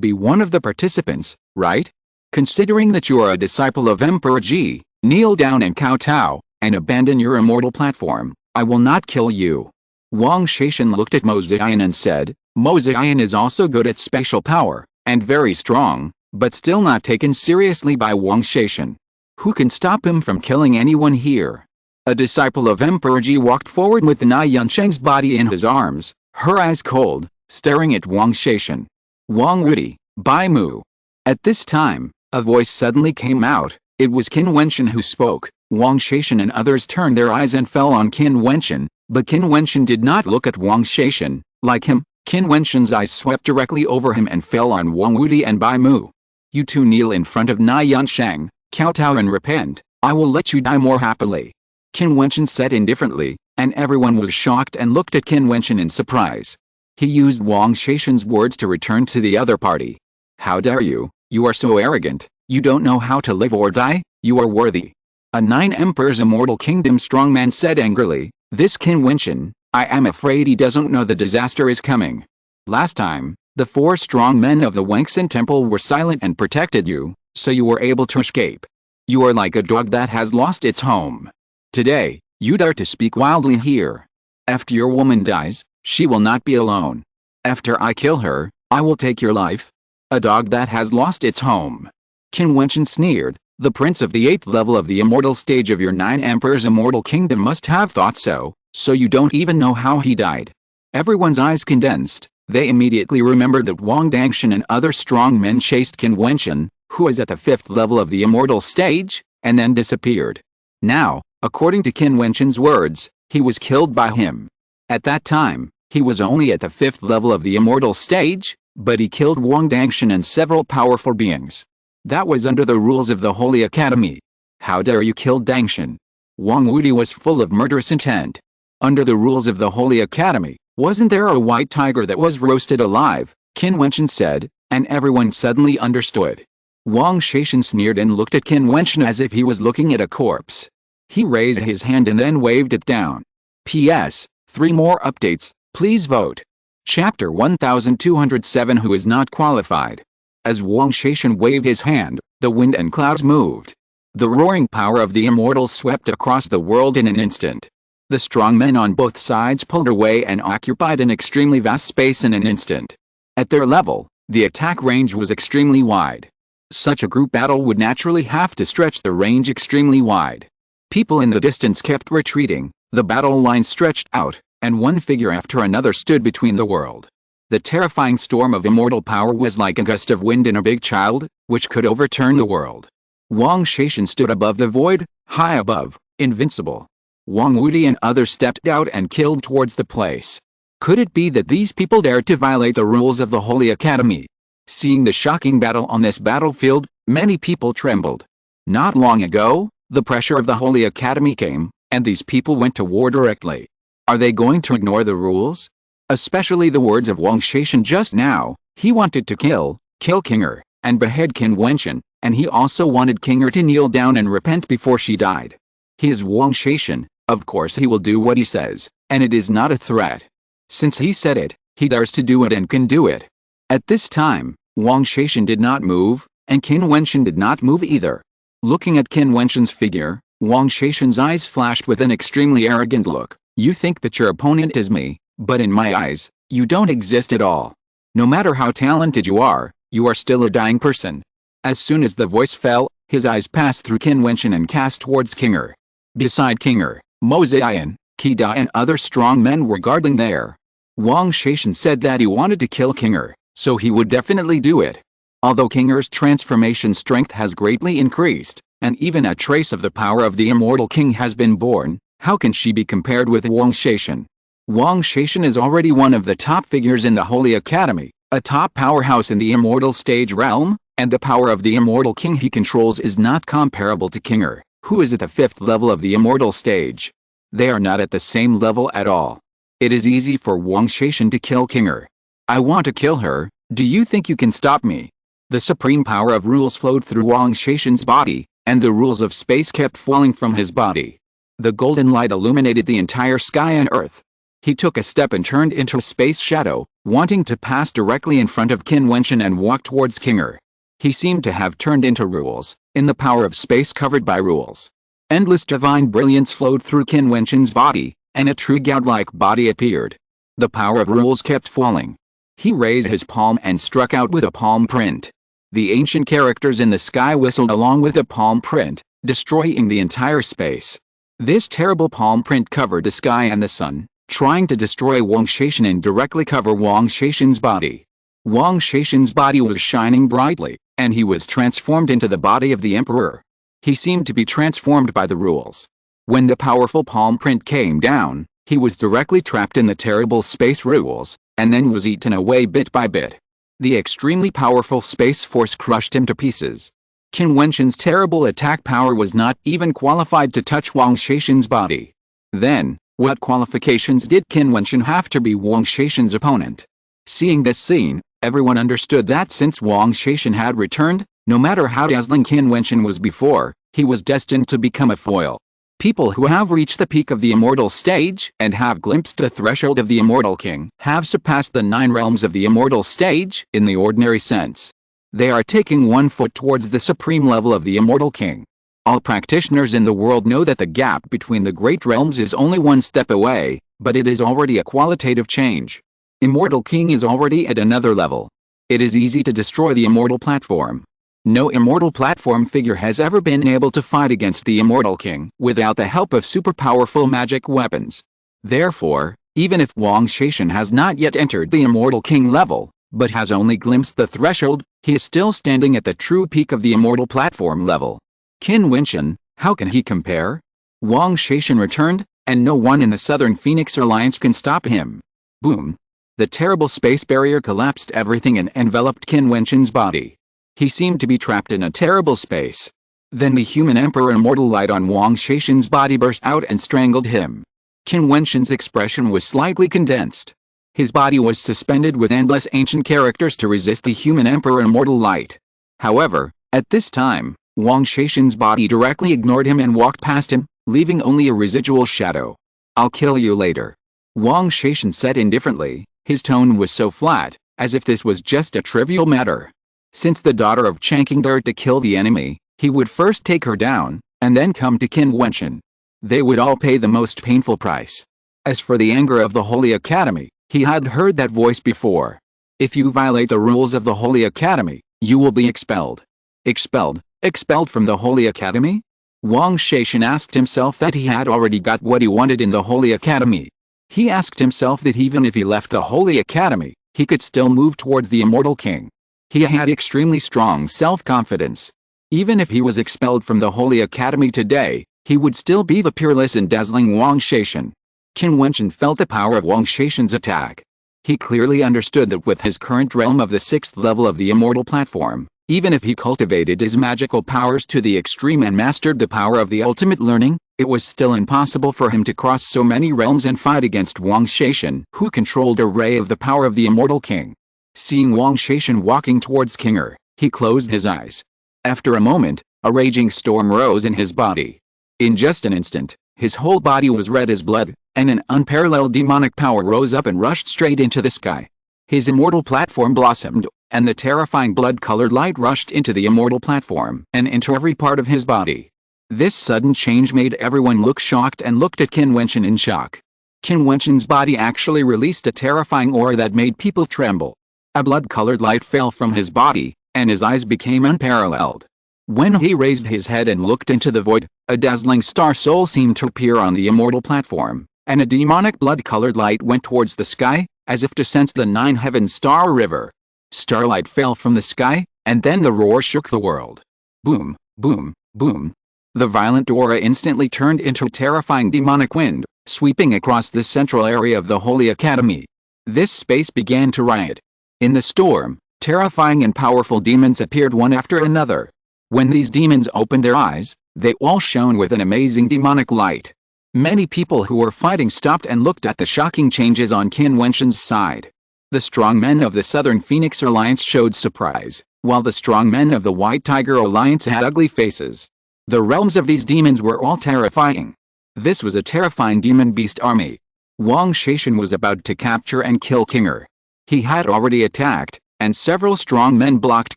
be one of the participants, right? Considering that you are a disciple of Emperor Ji, kneel down and kowtow, and abandon your immortal platform. I will not kill you. Wang Shaishan looked at Mo Ziyan and said, Mo Ziyan is also good at special power, and very strong, but still not taken seriously by Wang Shaishan. Who can stop him from killing anyone here? A disciple of Emperor Ji walked forward with Na Yansheng's body in his arms, her eyes cold, staring at Wang Shaishan. Wang Wudi, Bai Mu. At this time, a voice suddenly came out. It was Qin Wentian who spoke. Wang Shaishan and others turned their eyes and fell on Qin Wentian, but Qin Wentian did not look at Wang Shaishan. Like him, Qin Wentian's eyes swept directly over him and fell on Wang Wudi and Bai Mu. You two kneel in front of Na Yansheng, kowtow and repent. I will let you die more happily. Qin Wentian said indifferently, and everyone was shocked and looked at Qin Wentian in surprise. He used Wang Shaishan's words to return to the other party. How dare you? You are so arrogant. You don't know how to live or die. You are worthy. A 9 Emperors Immortal Kingdom strongman said angrily, this Qin Wentian, I am afraid he doesn't know the disaster is coming. Last time, the 4 strong men of the Wangxin Temple were silent and protected you, so you were able to escape. You are like a dog that has lost its home. Today, you dare to speak wildly here. After your woman dies, she will not be alone. After I kill her, I will take your life. A dog that has lost its home. Qin Wentian sneered, the prince of the 8th level of the immortal stage of your 9 Emperors Immortal Kingdom must have thought so you don't even know how he died. Everyone's eyes condensed. They immediately remembered that Wang Dangshan and other strong men chased Qin Wentian, who was at the 5th level of the immortal stage, and then disappeared. Now, according to Qin Wentian's words, he was killed by him. At that time, he was only at the 5th level of the immortal stage, but he killed Wang Dangshan and several powerful beings. That was under the rules of the Holy Academy. How dare you kill Dangshan? Wang Wudi was full of murderous intent. Under the rules of the Holy Academy, wasn't there a white tiger that was roasted alive? Qin Wentian said, and everyone suddenly understood. Wang Shaishan sneered and looked at Qin Wentian as if he was looking at a corpse. He raised his hand and then waved it down. P.S. 3 more updates, please vote. Chapter 1207 Who is not qualified? As Wang Shaishan waved his hand, the wind and clouds moved. The roaring power of the immortals swept across the world in an instant. The strong men on both sides pulled away and occupied an extremely vast space in an instant. At their level, the attack range was extremely wide. Such a group battle would naturally have to stretch the range extremely wide. People in the distance kept retreating, the battle line stretched out, and one figure after another stood between the world. The terrifying storm of immortal power was like a gust of wind in a big child, which could overturn the world. Wang Shaishan stood above the void, high above, invincible. Wang Wudi and others stepped out and killed towards the place. Could it be that these people dared to violate the rules of the Holy Academy? Seeing the shocking battle on this battlefield, many people trembled. Not long ago, the pressure of the Holy Academy came, and these people went to war directly. Are they going to ignore the rules? Especially the words of Wang Shaishan just now. He wanted to kill King Er, and behead Qin Wentian, and he also wanted King Er to kneel down and repent before she died. He is Wang Shaishan, of course he will do what he says, and it is not a threat. Since he said it, he dares to do it and can do it. At this time, Wang Shaishan did not move, and Qin Wentian did not move either. Looking at Qin Wentian's figure, Wang Shaishan's eyes flashed with an extremely arrogant look. You think that your opponent is me, but in my eyes, you don't exist at all. No matter how talented you are still a dying person. As soon as the voice fell, his eyes passed through Qin Wentian and cast towards Kinger. Beside Kinger, Mo Ziyan, Qida and other strong men were guarding there. Wang Shaishan said that he wanted to kill Kinger, so he would definitely do it. Although Kinger's transformation strength has greatly increased, and even a trace of the power of the immortal king has been born, how can she be compared with Wang Shaishan? Wang Shaishan is already one of the top figures in the Holy Academy, a top powerhouse in the immortal stage realm, and the power of the immortal king he controls is not comparable to Kinger, who is at the 5th level of the immortal stage. They are not at the same level at all. It is easy for Wang Shaishan to kill Kinger. I want to kill her, do you think you can stop me? The supreme power of rules flowed through Wang Shaishan's body, and the rules of space kept falling from his body. The golden light illuminated the entire sky and earth. He took a step and turned into a space shadow, wanting to pass directly in front of Qin Wentian and walk towards Kinger. He seemed to have turned into rules, in the power of space covered by rules. Endless divine brilliance flowed through Qin Wentian's body, and a true godlike body appeared. The power of rules kept falling. He raised his palm and struck out with a palm print. The ancient characters in the sky whistled along with the palm print, destroying the entire space. This terrible palm print covered the sky and the sun, trying to destroy Wang Shaishan and directly cover Wang Shaishan's body. Wang Shaishan's body was shining brightly, and he was transformed into the body of the emperor. He seemed to be transformed by the rules. When the powerful palm print came down, he was directly trapped in the terrible space rules, and then was eaten away bit by bit. The extremely powerful space force crushed him to pieces. Qin Wentian's terrible attack power was not even qualified to touch Wang Shaishan's body. Then, what qualifications did Qin Wentian have to be Wang Shaishan's opponent? Seeing this scene, everyone understood that since Wang Shaishan had returned, no matter how dazzling Qin Wentian was before, he was destined to become a foil. People who have reached the peak of the immortal stage and have glimpsed the threshold of the immortal king have surpassed the 9 realms of the immortal stage in the ordinary sense. They are taking one foot towards the supreme level of the immortal king. All practitioners in the world know that the gap between the great realms is only one step away, but it is already a qualitative change. Immortal king is already at another level. It is easy to destroy the immortal platform. No immortal platform figure has ever been able to fight against the immortal king without the help of super powerful magic weapons. Therefore, even if Wang Shaishan has not yet entered the immortal king level, but has only glimpsed the threshold, he is still standing at the true peak of the immortal platform level. Qin Wentian, how can he compare? Wang Shaishan returned, and no one in the Southern Phoenix Alliance can stop him. Boom! The terrible space barrier collapsed everything and enveloped Qin Wentian's body. He seemed to be trapped in a terrible space. Then the human emperor immortal light on Wang Shaishan's body burst out and strangled him. Qin Wentian's expression was slightly condensed. His body was suspended with endless ancient characters to resist the human emperor immortal light. However, at this time, Wang Shaishan's body directly ignored him and walked past him, leaving only a residual shadow. I'll kill you later. Wang Shaishan said indifferently. His tone was so flat, as if this was just a trivial matter. Since the daughter of Changqing dared to kill the enemy, he would first take her down, and then come to Qin Wentian. They would all pay the most painful price. As for the anger of the Holy Academy, he had heard that voice before. If you violate the rules of the Holy Academy, you will be expelled. Expelled? Expelled from the Holy Academy? Wang Shaishan asked himself that he had already got what he wanted in the Holy Academy. He asked himself that even if he left the Holy Academy, he could still move towards the immortal king. He had extremely strong self-confidence. Even if he was expelled from the Holy Academy today, he would still be the peerless and dazzling Wang Shaishan. Qin Wentian felt the power of Wang Shaishan's attack. He clearly understood that with his current realm of the 6th level of the immortal platform, even if he cultivated his magical powers to the extreme and mastered the power of the ultimate learning, it was still impossible for him to cross so many realms and fight against Wang Shaishan, who controlled a ray of the power of the immortal king. Seeing Wang Shaishan walking towards Kinger, he closed his eyes. After a moment, a raging storm rose in his body. In just an instant, his whole body was red as blood, and an unparalleled demonic power rose up and rushed straight into the sky. His immortal platform blossomed, and the terrifying blood-colored light rushed into the immortal platform and into every part of his body. This sudden change made everyone look shocked and looked at Qin Wentian in shock. Qin Wentian's body actually released a terrifying aura that made people tremble. A blood-colored light fell from his body, and his eyes became unparalleled. When he raised his head and looked into the void, a dazzling star soul seemed to appear on the immortal platform, and a demonic blood-colored light went towards the sky, as if to sense the nine heavens star river. Starlight fell from the sky, and then the roar shook the world. Boom, boom, boom. The violent aura instantly turned into a terrifying demonic wind, sweeping across the central area of the Holy Academy. This space began to riot. In the storm, terrifying and powerful demons appeared one after another. When these demons opened their eyes, they all shone with an amazing demonic light. Many people who were fighting stopped and looked at the shocking changes on Qin Wentian's side. The strong men of the Southern Phoenix Alliance showed surprise, while the strong men of the White Tiger Alliance had ugly faces. The realms of these demons were all terrifying. This was a terrifying demon beast army. Wang Shaishan was about to capture and kill Kinger. He had already attacked, and several strong men blocked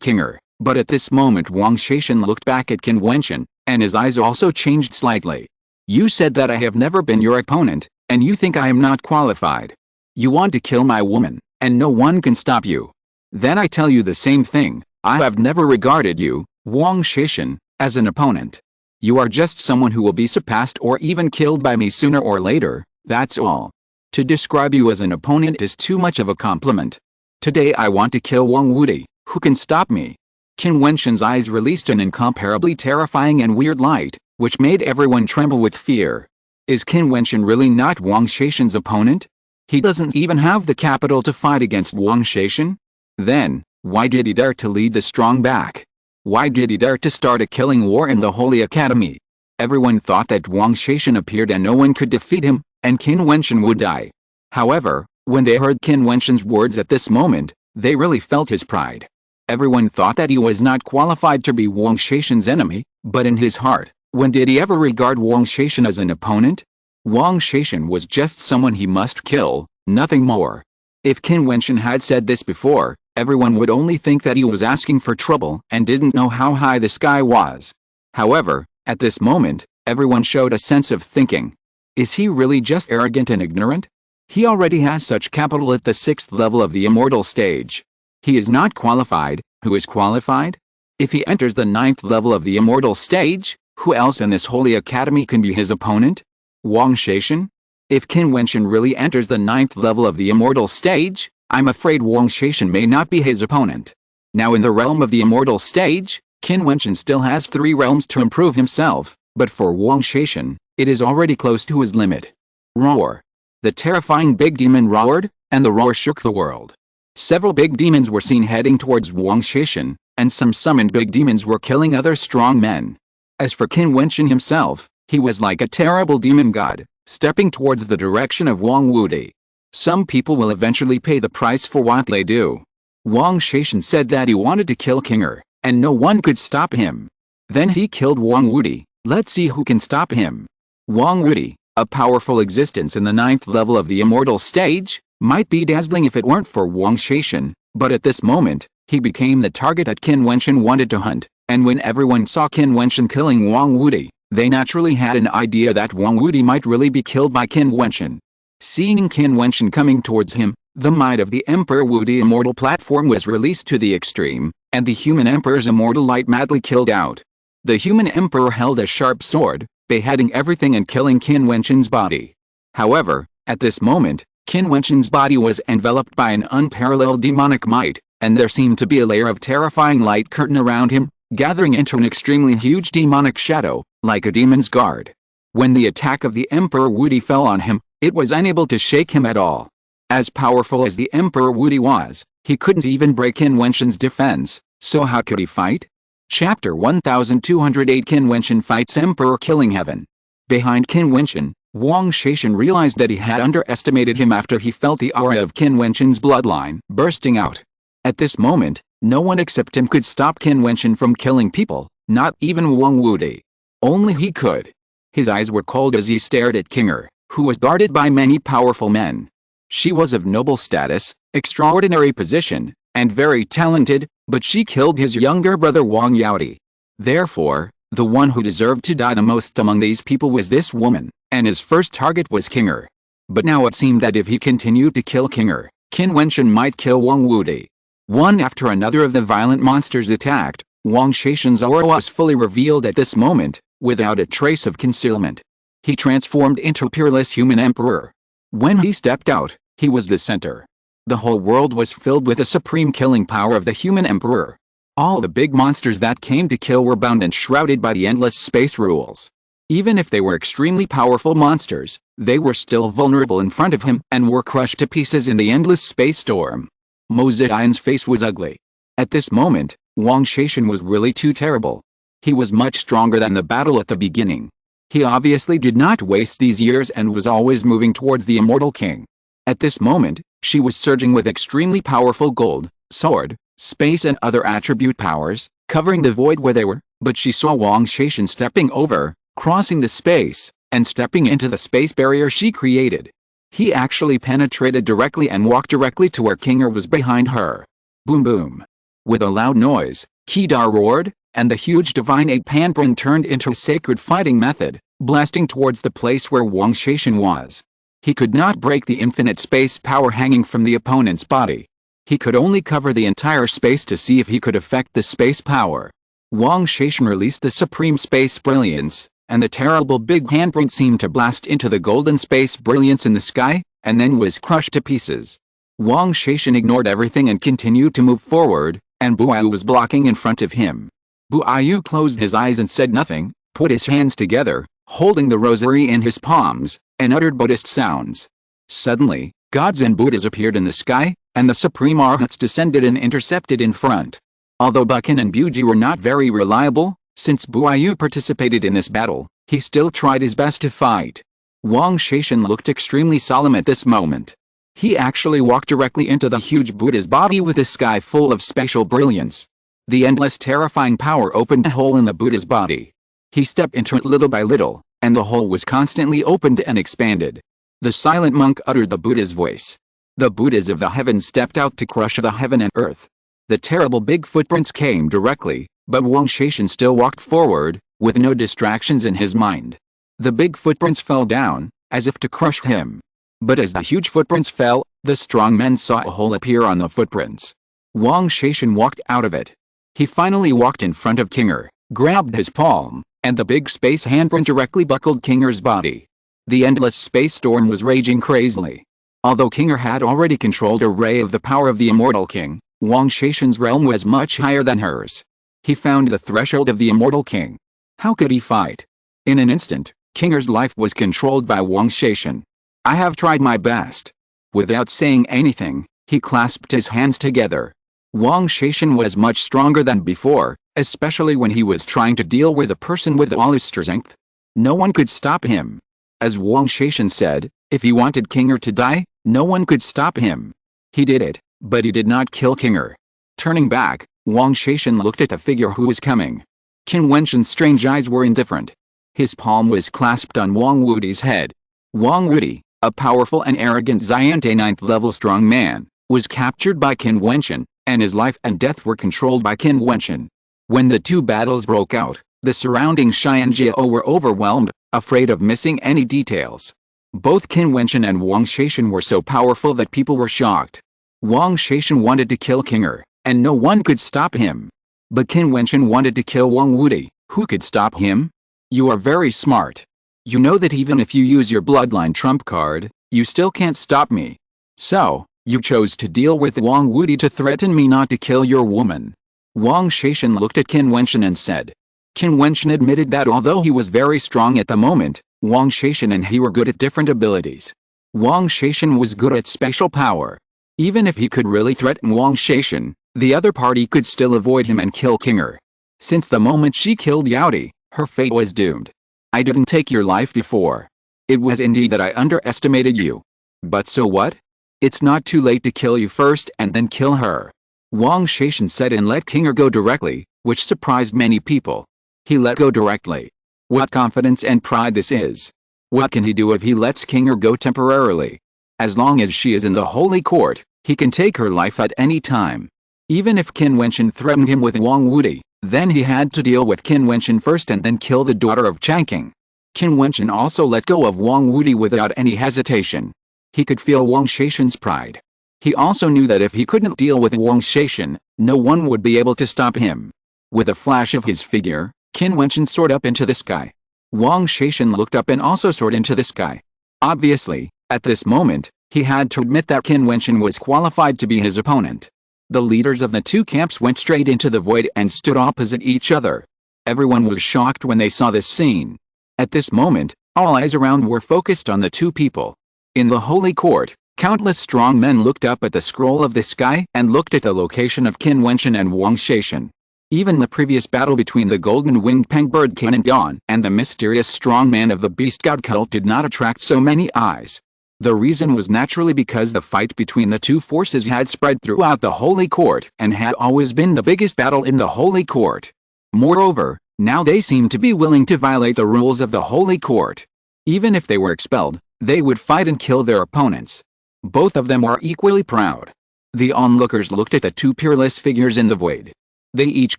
Kinger, but at this moment Wang Shaishan looked back at Qin Wentian, and his eyes also changed slightly. You said that I have never been your opponent, and you think I am not qualified. You want to kill my woman, and no one can stop you. Then I tell you the same thing, I have never regarded you, Wang Shaishan, as an opponent. You are just someone who will be surpassed or even killed by me sooner or later, that's all. To describe you as an opponent is too much of a compliment. Today I want to kill Wang Wudi, who can stop me? Qin Wentian's eyes released an incomparably terrifying and weird light, which made everyone tremble with fear. Is Qin Wentian really not Wang Shaishan's opponent? He doesn't even have the capital to fight against Wang Shaishan? Then, why did he dare to lead the strong back? Why did he dare to start a killing war in the Holy Academy? Everyone thought that Wang Shaishan appeared and no one could defeat him, and Qin Wentian would die. However, when they heard Qin Wentian's words at this moment, they really felt his pride. Everyone thought that he was not qualified to be Wang Shaishan's enemy, but in his heart, when did he ever regard Wang Shaishan as an opponent? Wang Shaishan was just someone he must kill, nothing more. If Qin Wentian had said this before, everyone would only think that he was asking for trouble and didn't know how high the sky was. However, at this moment, everyone showed a sense of thinking. Is he really just arrogant and ignorant? He already has such capital at the 6th level of the immortal stage. He is not qualified. Who is qualified? If he enters the 9th level of the immortal stage, who else in this Holy Academy can be his opponent? Wang Shaishan? If Qin Wentian really enters the 9th level of the immortal stage, I'm afraid Wang Shaishan may not be his opponent. Now in the realm of the immortal stage, Qin Wentian still has 3 realms to improve himself, but for Wang Shaishan, it is already close to his limit. Roar. The terrifying big demon roared, and the roar shook the world. Several big demons were seen heading towards Wang Shaishan, and some summoned big demons were killing other strong men. As for Qin Wentian himself, he was like a terrible demon god, stepping towards the direction of Wang Wudi. Some people will eventually pay the price for what they do. Wang Shaishan said that he wanted to kill Kinger, and no one could stop him. Then he killed Wang Wudi. Let's see who can stop him. Wang Wudi, a powerful existence in the 9th level of the immortal stage, might be dazzling if it weren't for Wang Shaishan, but at this moment, he became the target that Qin Wentian wanted to hunt, and when everyone saw Qin Wentian killing Wang Wudi, they naturally had an idea that Wang Wudi might really be killed by Qin Wentian. Seeing Qin Wentian coming towards him, the might of the Emperor Wudi immortal platform was released to the extreme, and the human emperor's immortal light madly killed out. The human emperor held a sharp sword, beheading everything and killing Qin Wentian's body. However, at this moment, Qin Wentian's body was enveloped by an unparalleled demonic might, and there seemed to be a layer of terrifying light curtain around him, gathering into an extremely huge demonic shadow, like a demon's guard. When the attack of the Emperor Wudi fell on him, it was unable to shake him at all. As powerful as the Emperor Wudi was, he couldn't even break Qin Wentian's defense, so how could he fight? Chapter 1208 Qin Wentian fights Emperor Killing Heaven. Behind Qin Wentian, Wang Shaishan realized that he had underestimated him after he felt the aura of Qin Wentian's bloodline bursting out. At this moment, no one except him could stop Qin Wentian from killing people, not even Wang Wudi. Only he could. His eyes were cold as he stared at Kinger, who was guarded by many powerful men. She was of noble status, extraordinary position, and very talented, but she killed his younger brother Wang Yaodi. Therefore, the one who deserved to die the most among these people was this woman, and his first target was Qinger. But now it seemed that if he continued to kill Qinger, Qin Wentian might kill Wang Wudi. One after another of the violent monsters attacked. Wang Shaishan's aura was fully revealed at this moment, without a trace of concealment. He transformed into a peerless human emperor. When he stepped out, he was the center. The whole world was filled with the supreme killing power of the human emperor. All the big monsters that came to kill were bound and shrouded by the endless space rules. Even if they were extremely powerful monsters, they were still vulnerable in front of him and were crushed to pieces in the endless space storm. Mo Ziyan's face was ugly. At this moment, Wang Shaishan was really too terrible. He was much stronger than the battle at the beginning. He obviously did not waste these years and was always moving towards the immortal king. At this moment, she was surging with extremely powerful gold, sword, space and other attribute powers, covering the void where they were, but she saw Wang Shaishan stepping over, crossing the space, and stepping into the space barrier she created. He actually penetrated directly and walked directly to where Qinger was behind her. Boom boom. With a loud noise, Kedar roared, and the huge divine ape handprint turned into a sacred fighting method, blasting towards the place where Wang Shaishan was. He could not break the infinite space power hanging from the opponent's body. He could only cover the entire space to see if he could affect the space power. Wang Shaishan released the supreme space brilliance, and the terrible big handprint seemed to blast into the golden space brilliance in the sky, and then was crushed to pieces. Wang Shaishan ignored everything and continued to move forward, and Buayu was blocking in front of him. Buayu closed his eyes and said nothing, put his hands together, holding the rosary in his palms, and uttered Buddhist sounds. Suddenly, gods and Buddhas appeared in the sky, and the supreme arhats descended and intercepted in front. Although Buchan and Buji were not very reliable, since Buayu participated in this battle, he still tried his best to fight. Wang Shaishan looked extremely solemn at this moment. He actually walked directly into the huge Buddha's body with the sky full of spatial brilliance. The endless terrifying power opened a hole in the Buddha's body. He stepped into it little by little, and the hole was constantly opened and expanded. The silent monk uttered the Buddha's voice. The Buddhas of the heavens stepped out to crush the heaven and earth. The terrible big footprints came directly, but Wang Shaishan still walked forward, with no distractions in his mind. The big footprints fell down, as if to crush him. But as the huge footprints fell, the strong men saw a hole appear on the footprints. Wang Shaishan walked out of it. He finally walked in front of Qinger, grabbed his palm, and the big space handprint directly buckled Qinger's body. The endless space storm was raging crazily. Although Qinger had already controlled a ray of the power of the immortal king, Wang Shaishan's realm was much higher than hers. He found the threshold of the immortal king. How could he fight? In an instant, Qinger's life was controlled by Wang Shaishan. I have tried my best. Without saying anything, he clasped his hands together. Wang Shaishan was much stronger than before, especially when he was trying to deal with a person with all his strength. No one could stop him. As Wang Shaishan said, if he wanted Qinger to die, no one could stop him. He did it, but he did not kill Qinger. Turning back, Wang Shaishan looked at the figure who was coming. Qin Wentian's strange eyes were indifferent. His palm was clasped on Wang Wudi's head. Wang Wudi, a powerful and arrogant Xiante 9th level strong man, was captured by Qin Wentian, and his life and death were controlled by Qin Wentian. When the two battles broke out, the surrounding Xianjiao were overwhelmed, afraid of missing any details. Both Qin Wentian and Wang Shaishan were so powerful that people were shocked. Wang Shaishan wanted to kill Qinger, and no one could stop him. But Qin Wentian wanted to kill Wang Wudi. Who could stop him? You are very smart. You know that even if you use your bloodline trump card, you still can't stop me. So, you chose to deal with Wang Wudi to threaten me not to kill your woman. Wang Shaishan looked at Qin Wentian and said. Qin Wentian admitted that although he was very strong at the moment, Wang Shaishan and he were good at different abilities. Wang Shaishan was good at special power. Even if he could really threaten Wang Shaishan, the other party could still avoid him and kill Qinger. Since the moment she killed Yaodi, her fate was doomed. I didn't take your life before. It was indeed that I underestimated you. But so what? It's not too late to kill you first and then kill her. Wang Shaishan said and let Qinger go directly, which surprised many people. He let go directly. What confidence and pride this is. What can he do if he lets Qinger go temporarily? As long as she is in the holy court, He can take her life at any time. Even if Qin Wentian threatened him with Wang Wuti, then he had to deal with Qin Wentian first and then kill the daughter of Changqing. Qin Wentian also let go of Wang Wuti without any hesitation. He could feel Wang Shaishan's pride. He also knew that if he couldn't deal with Wang Shaishan, no one would be able to stop him. With a flash of his figure, Qin Wentian soared up into the sky. Wang Shaishan looked up and also soared into the sky. Obviously, at this moment, he had to admit that Qin Wentian was qualified to be his opponent. The leaders of the two camps went straight into the void and stood opposite each other. Everyone was shocked when they saw this scene. At this moment, all eyes around were focused on the two people. In the holy court, countless strong men looked up at the scroll of the sky and looked at the location of Qin Wentian and Wang Shaishan. Even the previous battle between the golden-winged pengbird Qin Wentian and the mysterious strong man of the beast god cult did not attract so many eyes. The reason was naturally because the fight between the two forces had spread throughout the holy court and had always been the biggest battle in the holy court. Moreover, now they seemed to be willing to violate the rules of the holy court. Even if they were expelled, they would fight and kill their opponents. Both of them were equally proud. The onlookers looked at the two peerless figures in the void. They each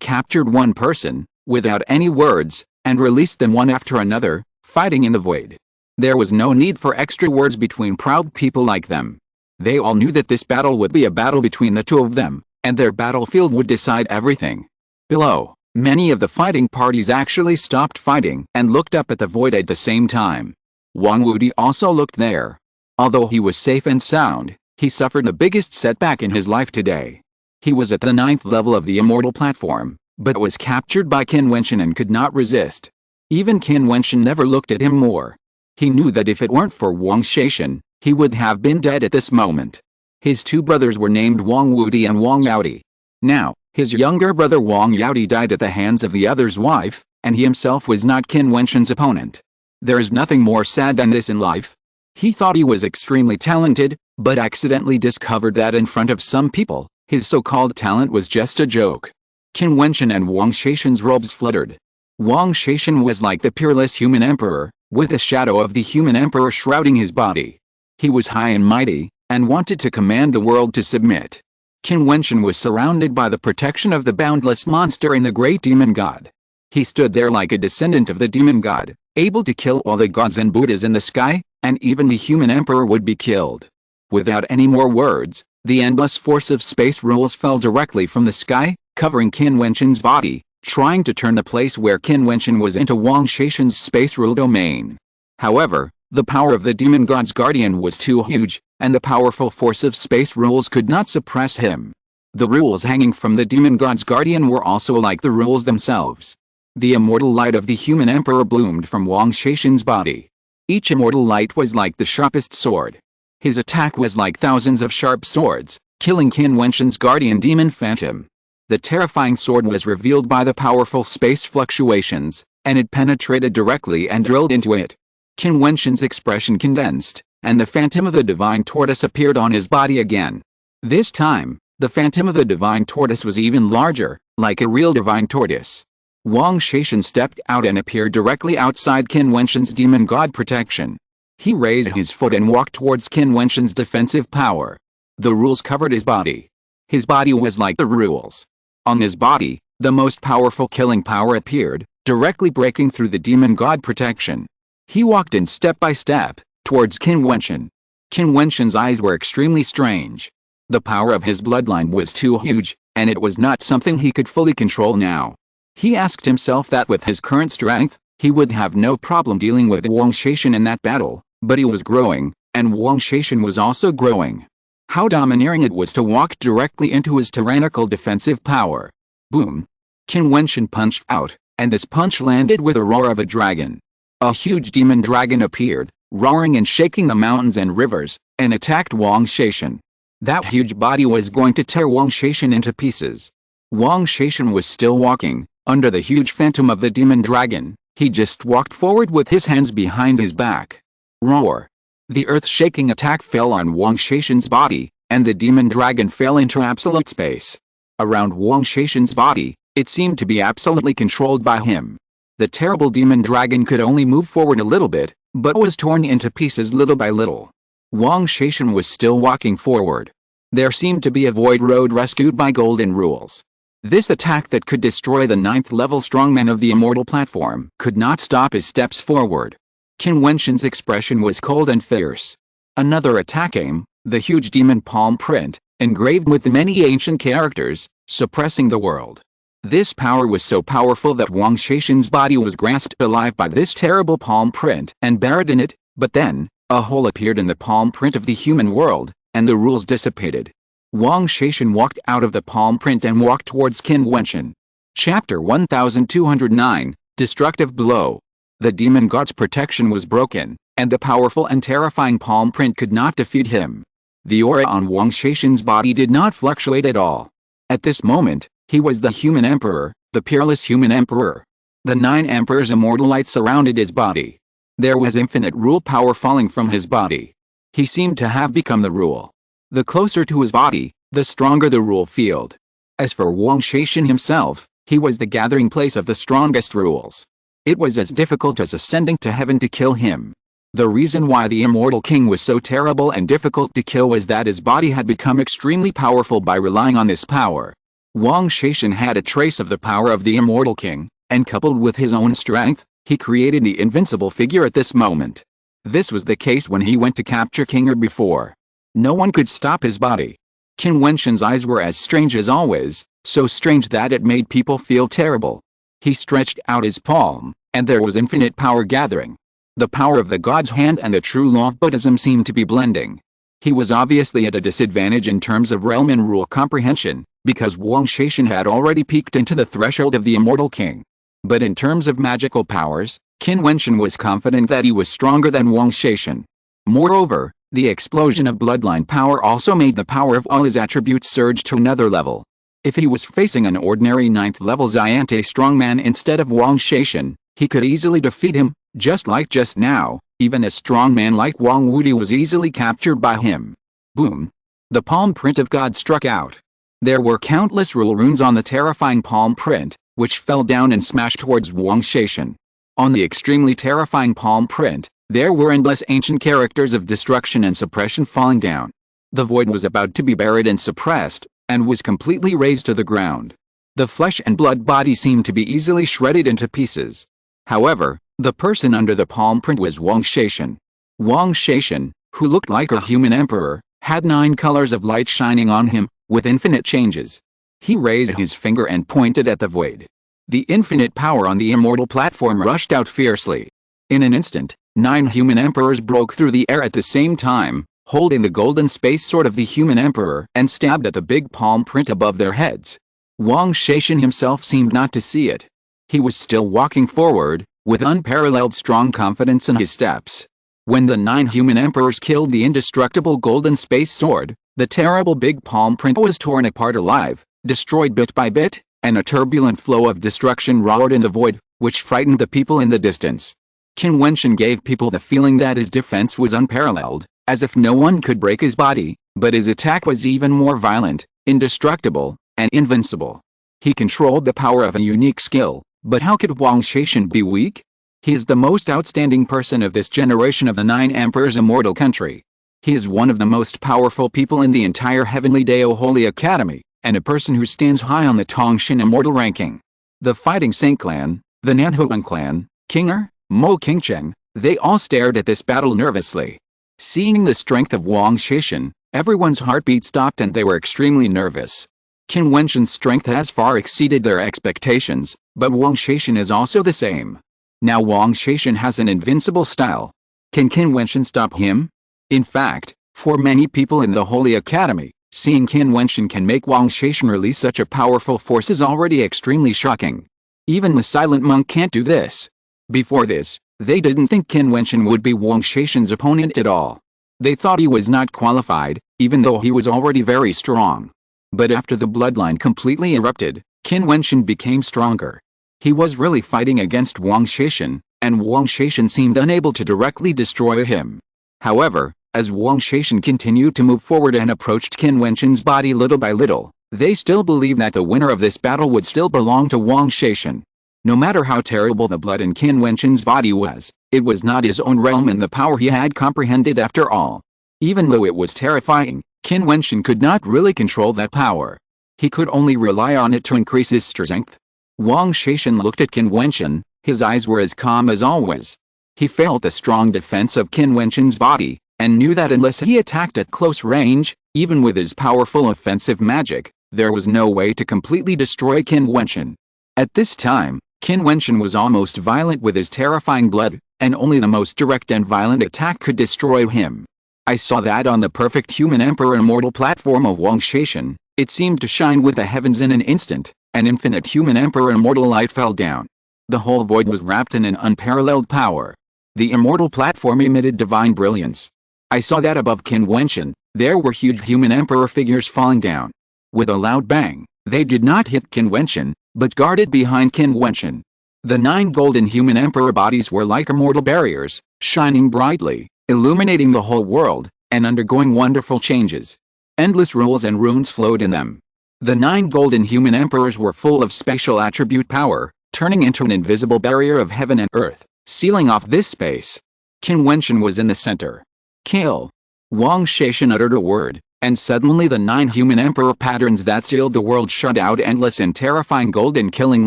captured one person, without any words, and released them one after another, fighting in the void. There was no need for extra words between proud people like them. They all knew that this battle would be a battle between the two of them, and their battlefield would decide everything. Below, many of the fighting parties actually stopped fighting and looked up at the void at the same time. Wang Wuti also looked there. Although he was safe and sound, he suffered the biggest setback in his life today. He was at the 9th level of the immortal platform, but was captured by Qin Wentian and could not resist. Even Qin Wentian never looked at him more. He knew that if it weren't for Wang Shaishan, he would have been dead at this moment. His two brothers were named Wang Wuti and Wang Yaoti. Now, his younger brother Wang Yaoti died at the hands of the other's wife, and he himself was not Qin Wentian's opponent. There is nothing more sad than this in life. He thought he was extremely talented, but accidentally discovered that in front of some people, his so-called talent was just a joke. Qin Wentian and Wang Shaishan's robes fluttered. Wang Shaishan was like the peerless human emperor, with the shadow of the human emperor shrouding his body. He was high and mighty, and wanted to command the world to submit. Qin Wentian was surrounded by the protection of the boundless monster and the great demon god. He stood there like a descendant of the demon god, able to kill all the gods and Buddhas in the sky, and even the human emperor would be killed. Without any more words, the endless force of space rules fell directly from the sky, covering Qin Wentian's body, trying to turn the place where Qin Wentian was into Wang Shaishan's space rule domain. However, the power of the demon god's guardian was too huge, and the powerful force of space rules could not suppress him. The rules hanging from the demon god's guardian were also like the rules themselves. The immortal light of the human emperor bloomed from Wang Shaishan's body. Each immortal light was like the sharpest sword. His attack was like thousands of sharp swords, killing Qin Wentian's guardian demon phantom. The terrifying sword was revealed by the powerful space fluctuations, and it penetrated directly and drilled into it. Qin Wentian's expression condensed, and the phantom of the divine tortoise appeared on his body again. This time, the phantom of the divine tortoise was even larger, like a real divine tortoise. Wang Shaishan stepped out and appeared directly outside Qin Wentian's demon god protection. He raised his foot and walked towards Qin Wentian's defensive power. The rules covered his body. His body was like the rules. On his body, the most powerful killing power appeared, directly breaking through the demon god protection. He walked in step by step, towards Qin Wentian. Qin Wentian's eyes were extremely strange. The power of his bloodline was too huge, and it was not something he could fully control now. He asked himself that with his current strength, he would have no problem dealing with Wang Shaishan in that battle, but he was growing, and Wang Shaishan was also growing. How domineering it was to walk directly into his tyrannical defensive power. Boom! Qin Wentian punched out, and this punch landed with a roar of a dragon. A huge demon dragon appeared, roaring and shaking the mountains and rivers, and attacked Wang Shaishan. That huge body was going to tear Wang Shaishan into pieces. Wang Shaishan was still walking, under the huge phantom of the demon dragon. He just walked forward with his hands behind his back. Roar! The earth-shaking attack fell on Wang Shaishan's body, and the demon dragon fell into absolute space. Around Wang Shaishan's body, it seemed to be absolutely controlled by him. The terrible demon dragon could only move forward a little bit, but was torn into pieces little by little. Wang Shaishan was still walking forward. There seemed to be a void road rescued by golden rules. This attack that could destroy the 9th-level strongman of the immortal platform could not stop his steps forward. Qin Wentian's expression was cold and fierce. Another attack came, the huge demon palm print, engraved with the many ancient characters, suppressing the world. This power was so powerful that Wang Shaishan's body was grasped alive by this terrible palm print and buried in it, but then, a hole appeared in the palm print of the human world, and the rules dissipated. Wang Shaishan walked out of the palm print and walked towards Qin Wentian. Chapter 1209, Destructive Blow. The demon god's protection was broken, and the powerful and terrifying palm print could not defeat him. The aura on Wang Shaishan's body did not fluctuate at all. At this moment, he was the human emperor, the peerless human emperor. The 9 emperors' immortal light surrounded his body. There was infinite rule power falling from his body. He seemed to have become the rule. The closer to his body, the stronger the rule field. As for Wang Shaishan himself, he was the gathering place of the strongest rules. It was as difficult as ascending to heaven to kill him. The reason why the immortal king was so terrible and difficult to kill was that his body had become extremely powerful by relying on this power. Wang Shaishan had a trace of the power of the immortal king, and coupled with his own strength, he created the invincible figure at this moment. This was the case when he went to capture Kinger before. No one could stop his body. Qin Wentian's eyes were as strange as always, so strange that it made people feel terrible. He stretched out his palm, and there was infinite power gathering. The power of the god's hand and the true law of Buddhism seemed to be blending. He was obviously at a disadvantage in terms of realm and rule comprehension, because Wang Shaishan had already peaked into the threshold of the immortal king. But in terms of magical powers, Qin Wentian was confident that he was stronger than Wang Shaishan. Moreover, the explosion of bloodline power also made the power of all his attributes surge to another level. If he was facing an ordinary 9th-level Xiante strongman instead of Wang Shaishan, he could easily defeat him, just like just now. Even a strongman like Wang Wudi was easily captured by him. Boom! The palm print of God struck out. There were countless rule runes on the terrifying palm print, which fell down and smashed towards Wang Shaishan. On the extremely terrifying palm print, there were endless ancient characters of destruction and suppression falling down. The void was about to be buried and suppressed, and was completely razed to the ground. The flesh and blood body seemed to be easily shredded into pieces. However, the person under the palm print was Wang Shaishan. Wang Shaishan, who looked like a human emperor, had 9 colors of light shining on him, with infinite changes. He raised his finger and pointed at the void. The infinite power on the immortal platform rushed out fiercely. In an instant, 9 human emperors broke through the air at the same time, holding the golden space sword of the human emperor and stabbed at the big palm print above their heads. Wang Shaishan himself seemed not to see it. He was still walking forward, with unparalleled strong confidence in his steps. When the 9 human emperors killed the indestructible golden space sword, the terrible big palm print was torn apart alive, destroyed bit by bit, and a turbulent flow of destruction roared in the void, which frightened the people in the distance. Qin Wentian gave people the feeling that his defense was unparalleled, as if no one could break his body, but his attack was even more violent, indestructible, and invincible. He controlled the power of a unique skill, but how could Wang Shaishan be weak? He is the most outstanding person of this generation of the 9 emperors' immortal country. He is one of the most powerful people in the entire Heavenly Dao Holy Academy, and a person who stands high on the Tongshan immortal ranking. The Fighting Saint clan, the Nanhuang clan, Kinger, Mo Qingcheng, they all stared at this battle nervously. Seeing the strength of Wang Shaishan, everyone's heartbeat stopped and they were extremely nervous. Qin Wentian's strength has far exceeded their expectations, but Wang Shaishan is also the same. Now Wang Shaishan has an invincible style. Can Qin Wentian stop him? In fact, for many people in the Holy Academy, seeing Qin Wentian can make Wang Shaishan release such a powerful force is already extremely shocking. Even the silent monk can't do this. Before this, they didn't think Qin Wentian would be Wang Shaishan's opponent at all. They thought he was not qualified, even though he was already very strong. But after the bloodline completely erupted, Qin Wentian became stronger. He was really fighting against Wang Shaishan, and Wang Shaishan seemed unable to directly destroy him. However, as Wang Shaishan continued to move forward and approached Qin Wentian's body little by little, they still believed that the winner of this battle would still belong to Wang Shaishan. No matter how terrible the blood in Qin Wentian's body was, it was not his own realm and the power he had comprehended after all. Even though it was terrifying, Qin Wentian could not really control that power. He could only rely on it to increase his strength. Wang Shaishan looked at Qin Wentian, his eyes were as calm as always. He felt the strong defense of Qin Wentian's body, and knew that unless he attacked at close range, even with his powerful offensive magic, there was no way to completely destroy Qin Wentian. At this time, Qin Wentian was almost violent with his terrifying blood, and only the most direct and violent attack could destroy him. I saw that on the perfect human emperor immortal platform of Wang Shaishan. It seemed to shine with the heavens in an instant. An infinite human emperor immortal light fell down. The whole void was wrapped in an unparalleled power. The immortal platform emitted divine brilliance. I saw that above Qin Wentian, there were huge human emperor figures falling down. With a loud bang, they did not hit Qin Wentian, but guarded behind Qin Wentian. The 9 golden human emperor bodies were like immortal barriers, shining brightly, illuminating the whole world, and undergoing wonderful changes. Endless rules and runes flowed in them. The 9 golden human emperors were full of special attribute power, turning into an invisible barrier of heaven and earth, sealing off this space. Qin Wentian was in the center. Kill! Wang Shaishan uttered a word, and suddenly the 9 human emperor patterns that sealed the world shot out endless and terrifying golden killing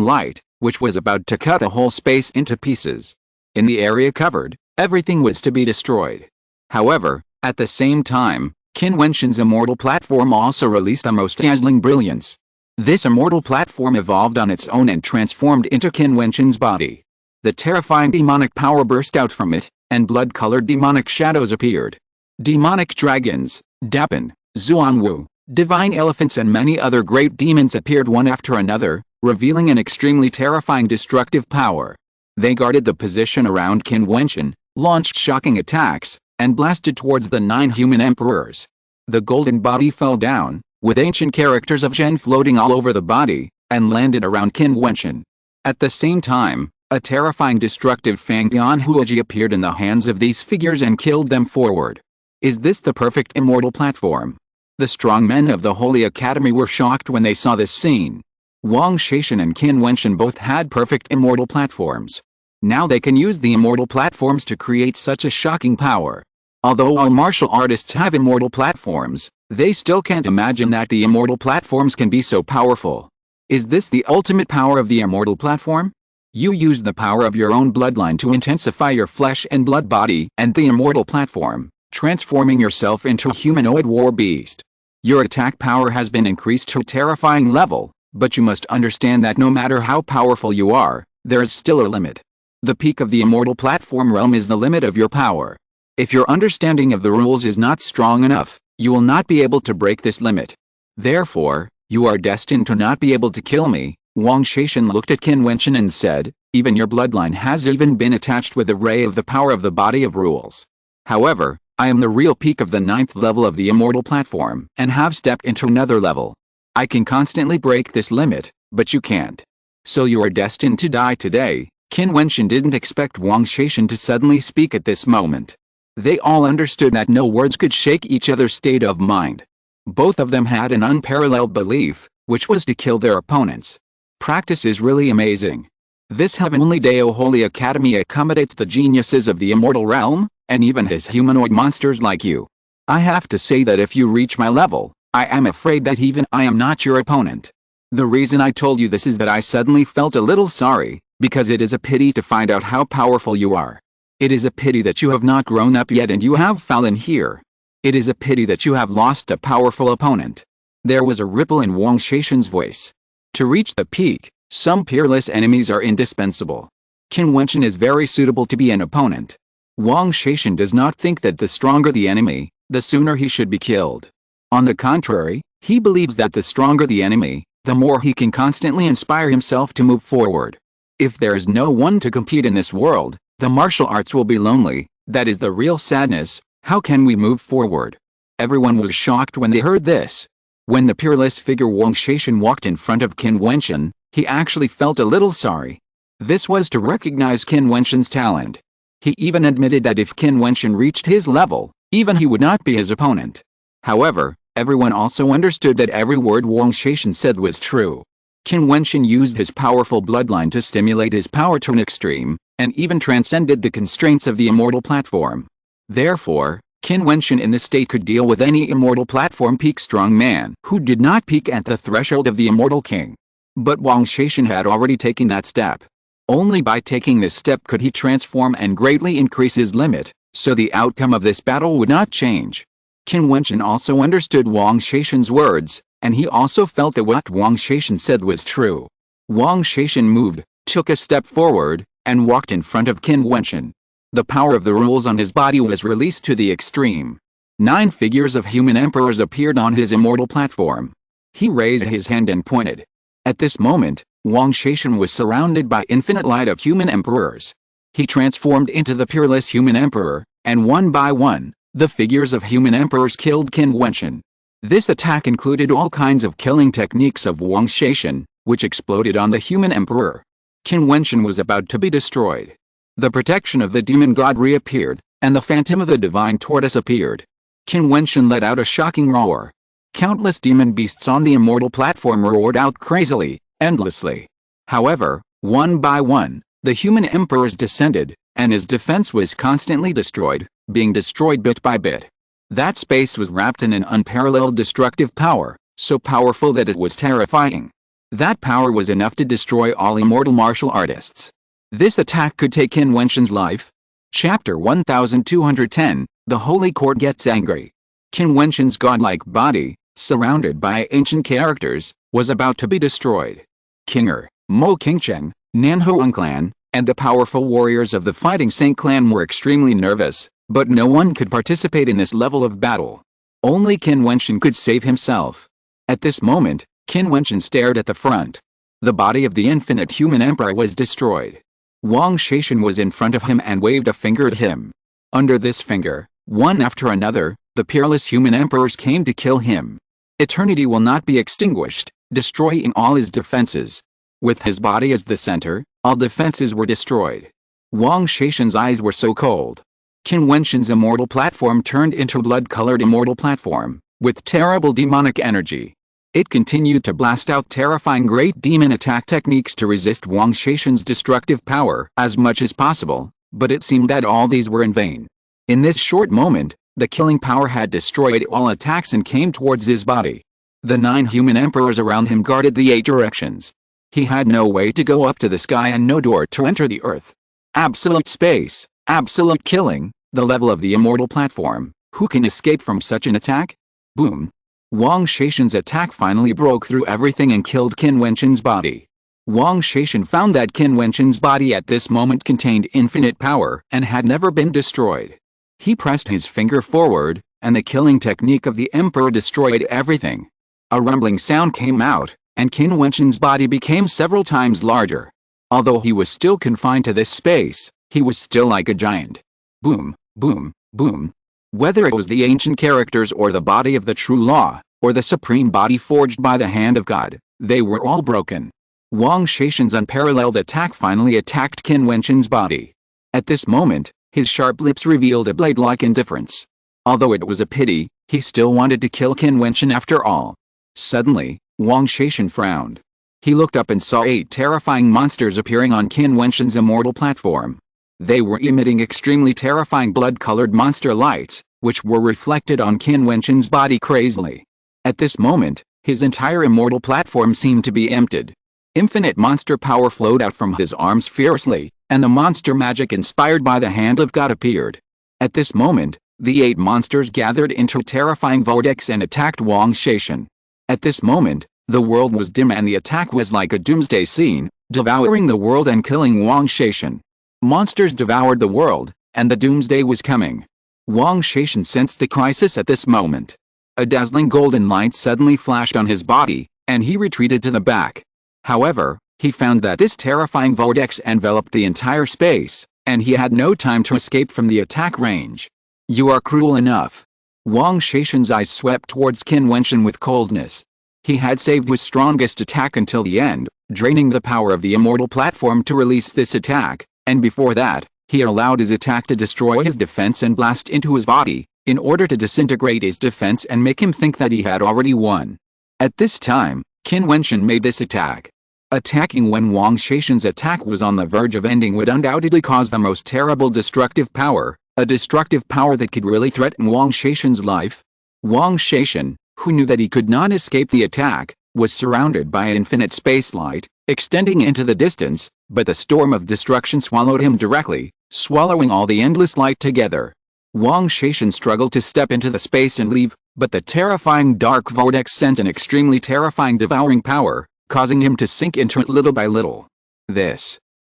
light, which was about to cut the whole space into pieces. In the area covered, everything was to be destroyed. However, at the same time, Qin Wentian's immortal platform also released the most dazzling brilliance. This immortal platform evolved on its own and transformed into Qin Wentian's body. The terrifying demonic power burst out from it, and blood-colored demonic shadows appeared. Demonic dragons, Dapan, Zuanwu, divine elephants and many other great demons appeared one after another, revealing an extremely terrifying destructive power. They guarded the position around Qin Wentian, launched shocking attacks, and blasted towards the 9 human emperors. The golden body fell down, with ancient characters of Zhen floating all over the body, and landed around Qin Wentian. At the same time, a terrifying destructive Fangyan Huaji appeared in the hands of these figures and killed them forward. Is this the perfect immortal platform? The strong men of the Holy Academy were shocked when they saw this scene. Wang Shaishan and Qin Wentian both had perfect immortal platforms. Now they can use the immortal platforms to create such a shocking power. Although all martial artists have immortal platforms, they still can't imagine that the immortal platforms can be so powerful. Is this the ultimate power of the immortal platform? You use the power of your own bloodline to intensify your flesh and blood body and the immortal platform, transforming yourself into a humanoid war beast. Your attack power has been increased to a terrifying level, but you must understand that no matter how powerful you are, there is still a limit. The peak of the immortal platform realm is the limit of your power. If your understanding of the rules is not strong enough, you will not be able to break this limit. Therefore, you are destined to not be able to kill me. Wang Shaishan looked at Qin Wentian and said, even your bloodline has even been attached with the ray of the power of the body of rules. However, I am the real peak of the 9th level of the immortal platform and have stepped into another level. I can constantly break this limit, but you can't. So you are destined to die today. Qin Wentian didn't expect Wang Shaishan to suddenly speak at this moment. They all understood that no words could shake each other's state of mind. Both of them had an unparalleled belief, which was to kill their opponents. Practice is really amazing. This Heavenly Dao Holy Academy accommodates the geniuses of the immortal realm, and even his humanoid monsters like you. I have to say that if you reach my level, I am afraid that even I am not your opponent. The reason I told you this is that I suddenly felt a little sorry, because it is a pity to find out how powerful you are. It is a pity that you have not grown up yet and you have fallen here. It is a pity that you have lost a powerful opponent. There was a ripple in Wang Shaishan's voice. To reach the peak, some peerless enemies are indispensable. Qin Wentian is very suitable to be an opponent. Wang Shaishan does not think that the stronger the enemy, the sooner he should be killed. On the contrary, he believes that the stronger the enemy, the more he can constantly inspire himself to move forward. If there is no one to compete in this world, the martial arts will be lonely. That is the real sadness. How can we move forward? Everyone was shocked when they heard this. When the peerless figure Wang Shaishan walked in front of Qin Wentian, he actually felt a little sorry. This was to recognize Qin Wentian's talent. He even admitted that if Qin Wentian reached his level, even he would not be his opponent. However, everyone also understood that every word Wang Shaishan said was true. Qin Wentian used his powerful bloodline to stimulate his power to an extreme, and even transcended the constraints of the immortal platform. Therefore, Qin Wentian in this state could deal with any immortal platform peak strong man who did not peak at the threshold of the immortal king. But Wang Shaishan had already taken that step. Only by taking this step could he transform and greatly increase his limit, so the outcome of this battle would not change. Qin Wentian also understood Wang Shaishan's words, and he also felt that what Wang Shaishan said was true. Wang Shaishan moved, took a step forward, and walked in front of Qin Wentian. The power of the rules on his body was released to the extreme. 9 figures of human emperors appeared on his immortal platform. He raised his hand and pointed. At this moment, Wang Shaishan was surrounded by infinite light of human emperors. He transformed into the peerless human emperor, and one by one, the figures of human emperors killed Qin Wentian. This attack included all kinds of killing techniques of Wang Shaishan, which exploded on the human emperor. Qin Wentian was about to be destroyed. The protection of the demon god reappeared, and the phantom of the divine tortoise appeared. Qin Wentian let out a shocking roar. Countless demon beasts on the immortal platform roared out crazily, endlessly. However, one by one, the human emperors descended, and his defense was constantly destroyed, being destroyed bit by bit. That space was wrapped in an unparalleled destructive power, so powerful that it was terrifying. That power was enough to destroy all immortal martial artists. This attack could take Qin Wentian's life. Chapter 1210, The Holy Court Gets Angry. Qin Wentian's godlike body, surrounded by ancient characters, was about to be destroyed. Kinger, Mo Qingcheng, Nanhuang clan, and the powerful warriors of the Fighting Saint clan were extremely nervous, but no one could participate in this level of battle. Only Qin Wentian could save himself. At this moment, Qin Wentian stared at the front. The body of the infinite human emperor was destroyed. Wang Shaishan was in front of him and waved a finger at him. Under this finger, one after another, the peerless human emperors came to kill him. Eternity will not be extinguished, destroying all his defenses. With his body as the center, all defenses were destroyed. Wang Shaishan's eyes were so cold. Qin Wentian's immortal platform turned into a blood-colored immortal platform, with terrible demonic energy. It continued to blast out terrifying great demon attack techniques to resist Wang Shaishan's destructive power as much as possible, but it seemed that all these were in vain. In this short moment, the killing power had destroyed all attacks and came towards his body. The 9 human emperors around him guarded the 8 directions. He had no way to go up to the sky and no door to enter the earth. Absolute space, absolute killing, the level of the immortal platform. Who can escape from such an attack? Boom. Wang Shaishan's attack finally broke through everything and killed Qin Wentian's body. Wang Shaishan found that Qin Wentian's body at this moment contained infinite power and had never been destroyed. He pressed his finger forward, and the killing technique of the emperor destroyed everything. A rumbling sound came out, and Qin Wentian's body became several times larger. Although he was still confined to this space, he was still like a giant. Boom, boom, boom. Whether it was the ancient characters or the body of the true law, or the supreme body forged by the hand of God, they were all broken. Wang Shaishan's unparalleled attack finally attacked Qin Wentian's body. At this moment, his sharp lips revealed a blade-like indifference. Although it was a pity, he still wanted to kill Qin Wentian after all. Suddenly, Wang Shaishan frowned. He looked up and saw 8 terrifying monsters appearing on Qin Wentian's immortal platform. They were emitting extremely terrifying blood-colored monster lights, which were reflected on Qin Wentian's body crazily. At this moment, his entire immortal platform seemed to be emptied. Infinite monster power flowed out from his arms fiercely, and the monster magic inspired by the hand of God appeared. At this moment, the 8 monsters gathered into a terrifying vortex and attacked Wang Shaishan. At this moment, the world was dim and the attack was like a doomsday scene, devouring the world and killing Wang Shaishan. Monsters devoured the world, and the doomsday was coming. Wang Shaishan sensed the crisis at this moment. A dazzling golden light suddenly flashed on his body, and he retreated to the back. However, he found that this terrifying vortex enveloped the entire space, and he had no time to escape from the attack range. You are cruel enough. Wang Shaishan's eyes swept towards Qin Wentian with coldness. He had saved his strongest attack until the end, draining the power of the immortal platform to release this attack, and before that, he allowed his attack to destroy his defense and blast into his body, in order to disintegrate his defense and make him think that he had already won. At this time, Qin Wentian made this attack. Attacking when Wang Shaishan's attack was on the verge of ending would undoubtedly cause the most terrible destructive power, A destructive power that could really threaten Wang Shaishan's life. Wang Shaishan, who knew that he could not escape the attack, was surrounded by an infinite space light, extending into the distance, but the storm of destruction swallowed him directly, swallowing all the endless light together. Wang Shaishan struggled to step into the space and leave, but the terrifying dark vortex sent an extremely terrifying devouring power, causing him to sink into it little by little.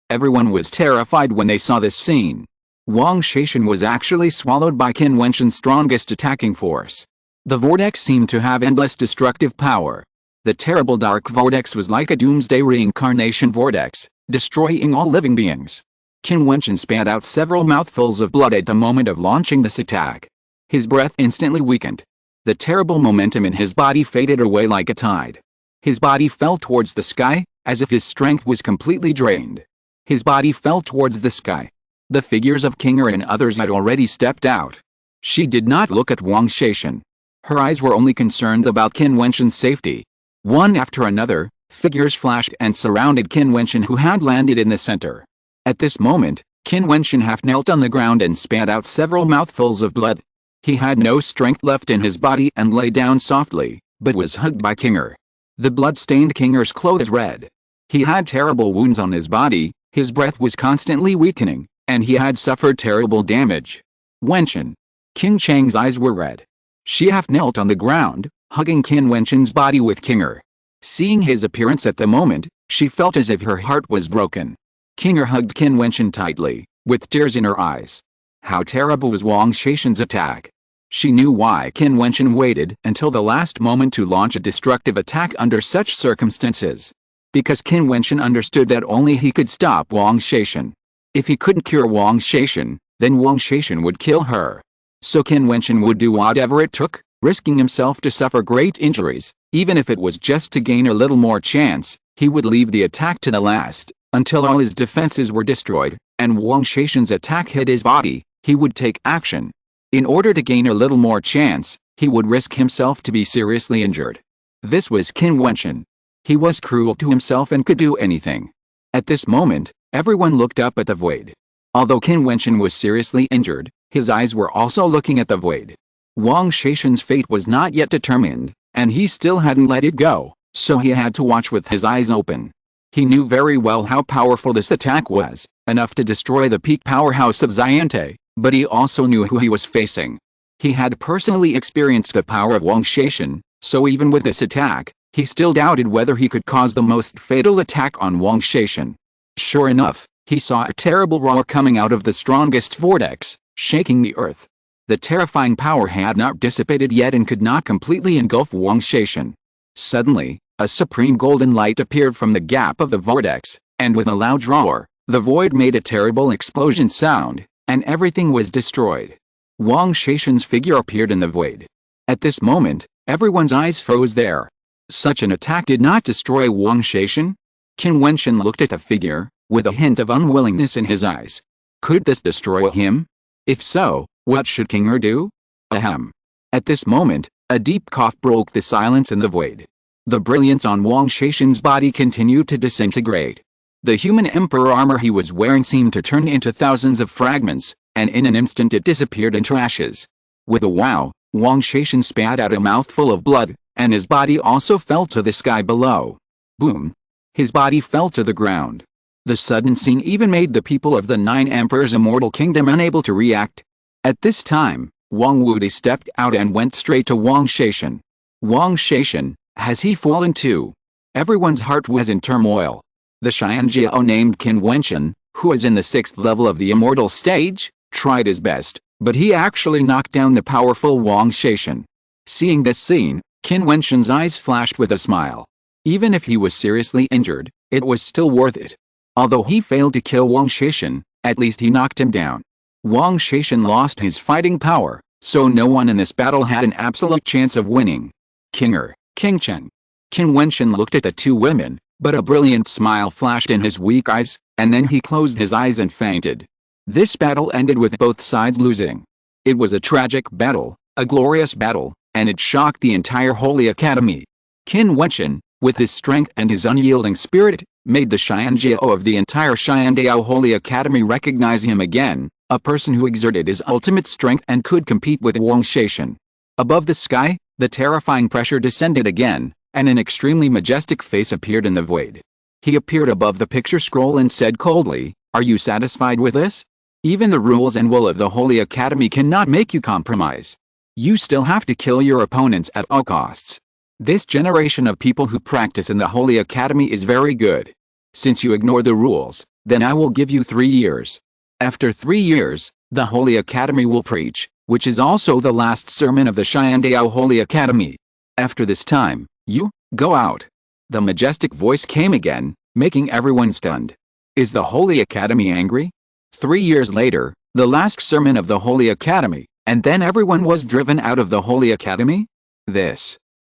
Everyone was terrified when they saw this scene. Wang Shaishan was actually swallowed by Qin Wentian's strongest attacking force. The vortex seemed to have endless destructive power. The terrible dark vortex was like a doomsday reincarnation vortex, destroying all living beings. Qin Wentian spat out several mouthfuls of blood at the moment of launching this attack. His breath instantly weakened. The terrible momentum in his body faded away like a tide. His body fell towards the sky, as if his strength was completely drained. His body fell towards the sky. The figures of Qinger and others had already stepped out. She did not look at Wang Shaishan. Her eyes were only concerned about Qin Wentian's safety. One after another, figures flashed and surrounded Qin Wentian, who had landed in the center. At this moment, Qin Wentian half knelt on the ground and spat out several mouthfuls of blood. He had no strength left in his body and lay down softly, but was hugged by Qinger. The blood-stained Qinger's clothes red. He had terrible wounds on his body, his breath was constantly weakening, and he had suffered terrible damage. Wentian. Qin Chang's eyes were red. She half knelt on the ground, hugging Qin Wentian's body with Qinger. Seeing his appearance at the moment, she felt as if her heart was broken. Qinger hugged Qin Wentian tightly, with tears in her eyes. How terrible was Wang Shaishan's attack. She knew why Qin Wentian waited until the last moment to launch a destructive attack under such circumstances. Because Qin Wentian understood that only he could stop Wang Shaishan. If he couldn't cure Wang Shaishan, then Wang Shaishan would kill her. So Qin Wentian would do whatever it took, risking himself to suffer great injuries, even if it was just to gain a little more chance. He would leave the attack to the last, until all his defenses were destroyed, and Wang Shaishan's attack hit his body. He would take action. In order to gain a little more chance, he would risk himself to be seriously injured. This was Qin Wentian. He was cruel to himself and could do anything. At this moment, everyone looked up at the void. Although Qin Wentian was seriously injured, his eyes were also looking at the void. Wang Shaishan's fate was not yet determined, and he still hadn't let it go, so he had to watch with his eyes open. He knew very well how powerful this attack was, enough to destroy the peak powerhouse of Xiante, but he also knew who he was facing. He had personally experienced the power of Wang Shaishan, so even with this attack, he still doubted whether he could cause the most fatal attack on Wang Shaishan. Sure enough, he saw a terrible roar coming out of the strongest vortex, shaking the earth. The terrifying power had not dissipated yet and could not completely engulf Wang Shaishan. Suddenly, a supreme golden light appeared from the gap of the vortex, and with a loud roar, the void made a terrible explosion sound, and everything was destroyed. Wang Shaishan's figure appeared in the void. At this moment, everyone's eyes froze there. Such an attack did not destroy Wang Shaishan? Qin Wentian looked at the figure, with a hint of unwillingness in his eyes. Could this destroy him? If so, what should Qinger do? Ahem. At this moment, a deep cough broke the silence in the void. The brilliance on Wang Shaishan's body continued to disintegrate. The human emperor armor he was wearing seemed to turn into thousands of fragments, and in an instant it disappeared into ashes. With a wow, Wang Shaishan spat out a mouthful of blood, and his body also fell to the sky below. Boom! His body fell to the ground. The sudden scene even made the people of the 9 Emperors' immortal kingdom unable to react. At this time, Wang Wudi stepped out and went straight to Wang Shaishan. Wang Shaishan, has he fallen too? Everyone's heart was in turmoil. The Xianjiao named Qin Wentian, who was in the 6th level of the immortal stage, tried his best, but he actually knocked down the powerful Wang Shaishan. Seeing this scene, Qin Wentian's eyes flashed with a smile. Even if he was seriously injured, it was still worth it. Although he failed to kill Wang Shaishan, at least he knocked him down. Wang Shaishan lost his fighting power, so no one in this battle had an absolute chance of winning. Qinger, King Chen. Qin Wentian looked at the two women, but a brilliant smile flashed in his weak eyes, and then he closed his eyes and fainted. This battle ended with both sides losing. It was a tragic battle, a glorious battle, and it shocked the entire Holy Academy. Qin Wentian, with his strength and his unyielding spirit, made the Xianjiao of the entire Xiandao Holy Academy recognize him again, a person who exerted his ultimate strength and could compete with Wang Shaishan. Above the sky, the terrifying pressure descended again, and an extremely majestic face appeared in the void. He appeared above the picture scroll and said coldly, "Are you satisfied with this? Even the rules and will of the Holy Academy cannot make you compromise. You still have to kill your opponents at all costs. This generation of people who practice in the Holy Academy is very good. Since you ignore the rules, then I will give you 3 years. After 3 years, the Holy Academy will preach, which is also the last sermon of the Xiandao Holy Academy. After this time, you, go out." The majestic voice came again, making everyone stunned. Is the Holy Academy angry? 3 years later, the last sermon of the Holy Academy, and then everyone was driven out of the Holy Academy?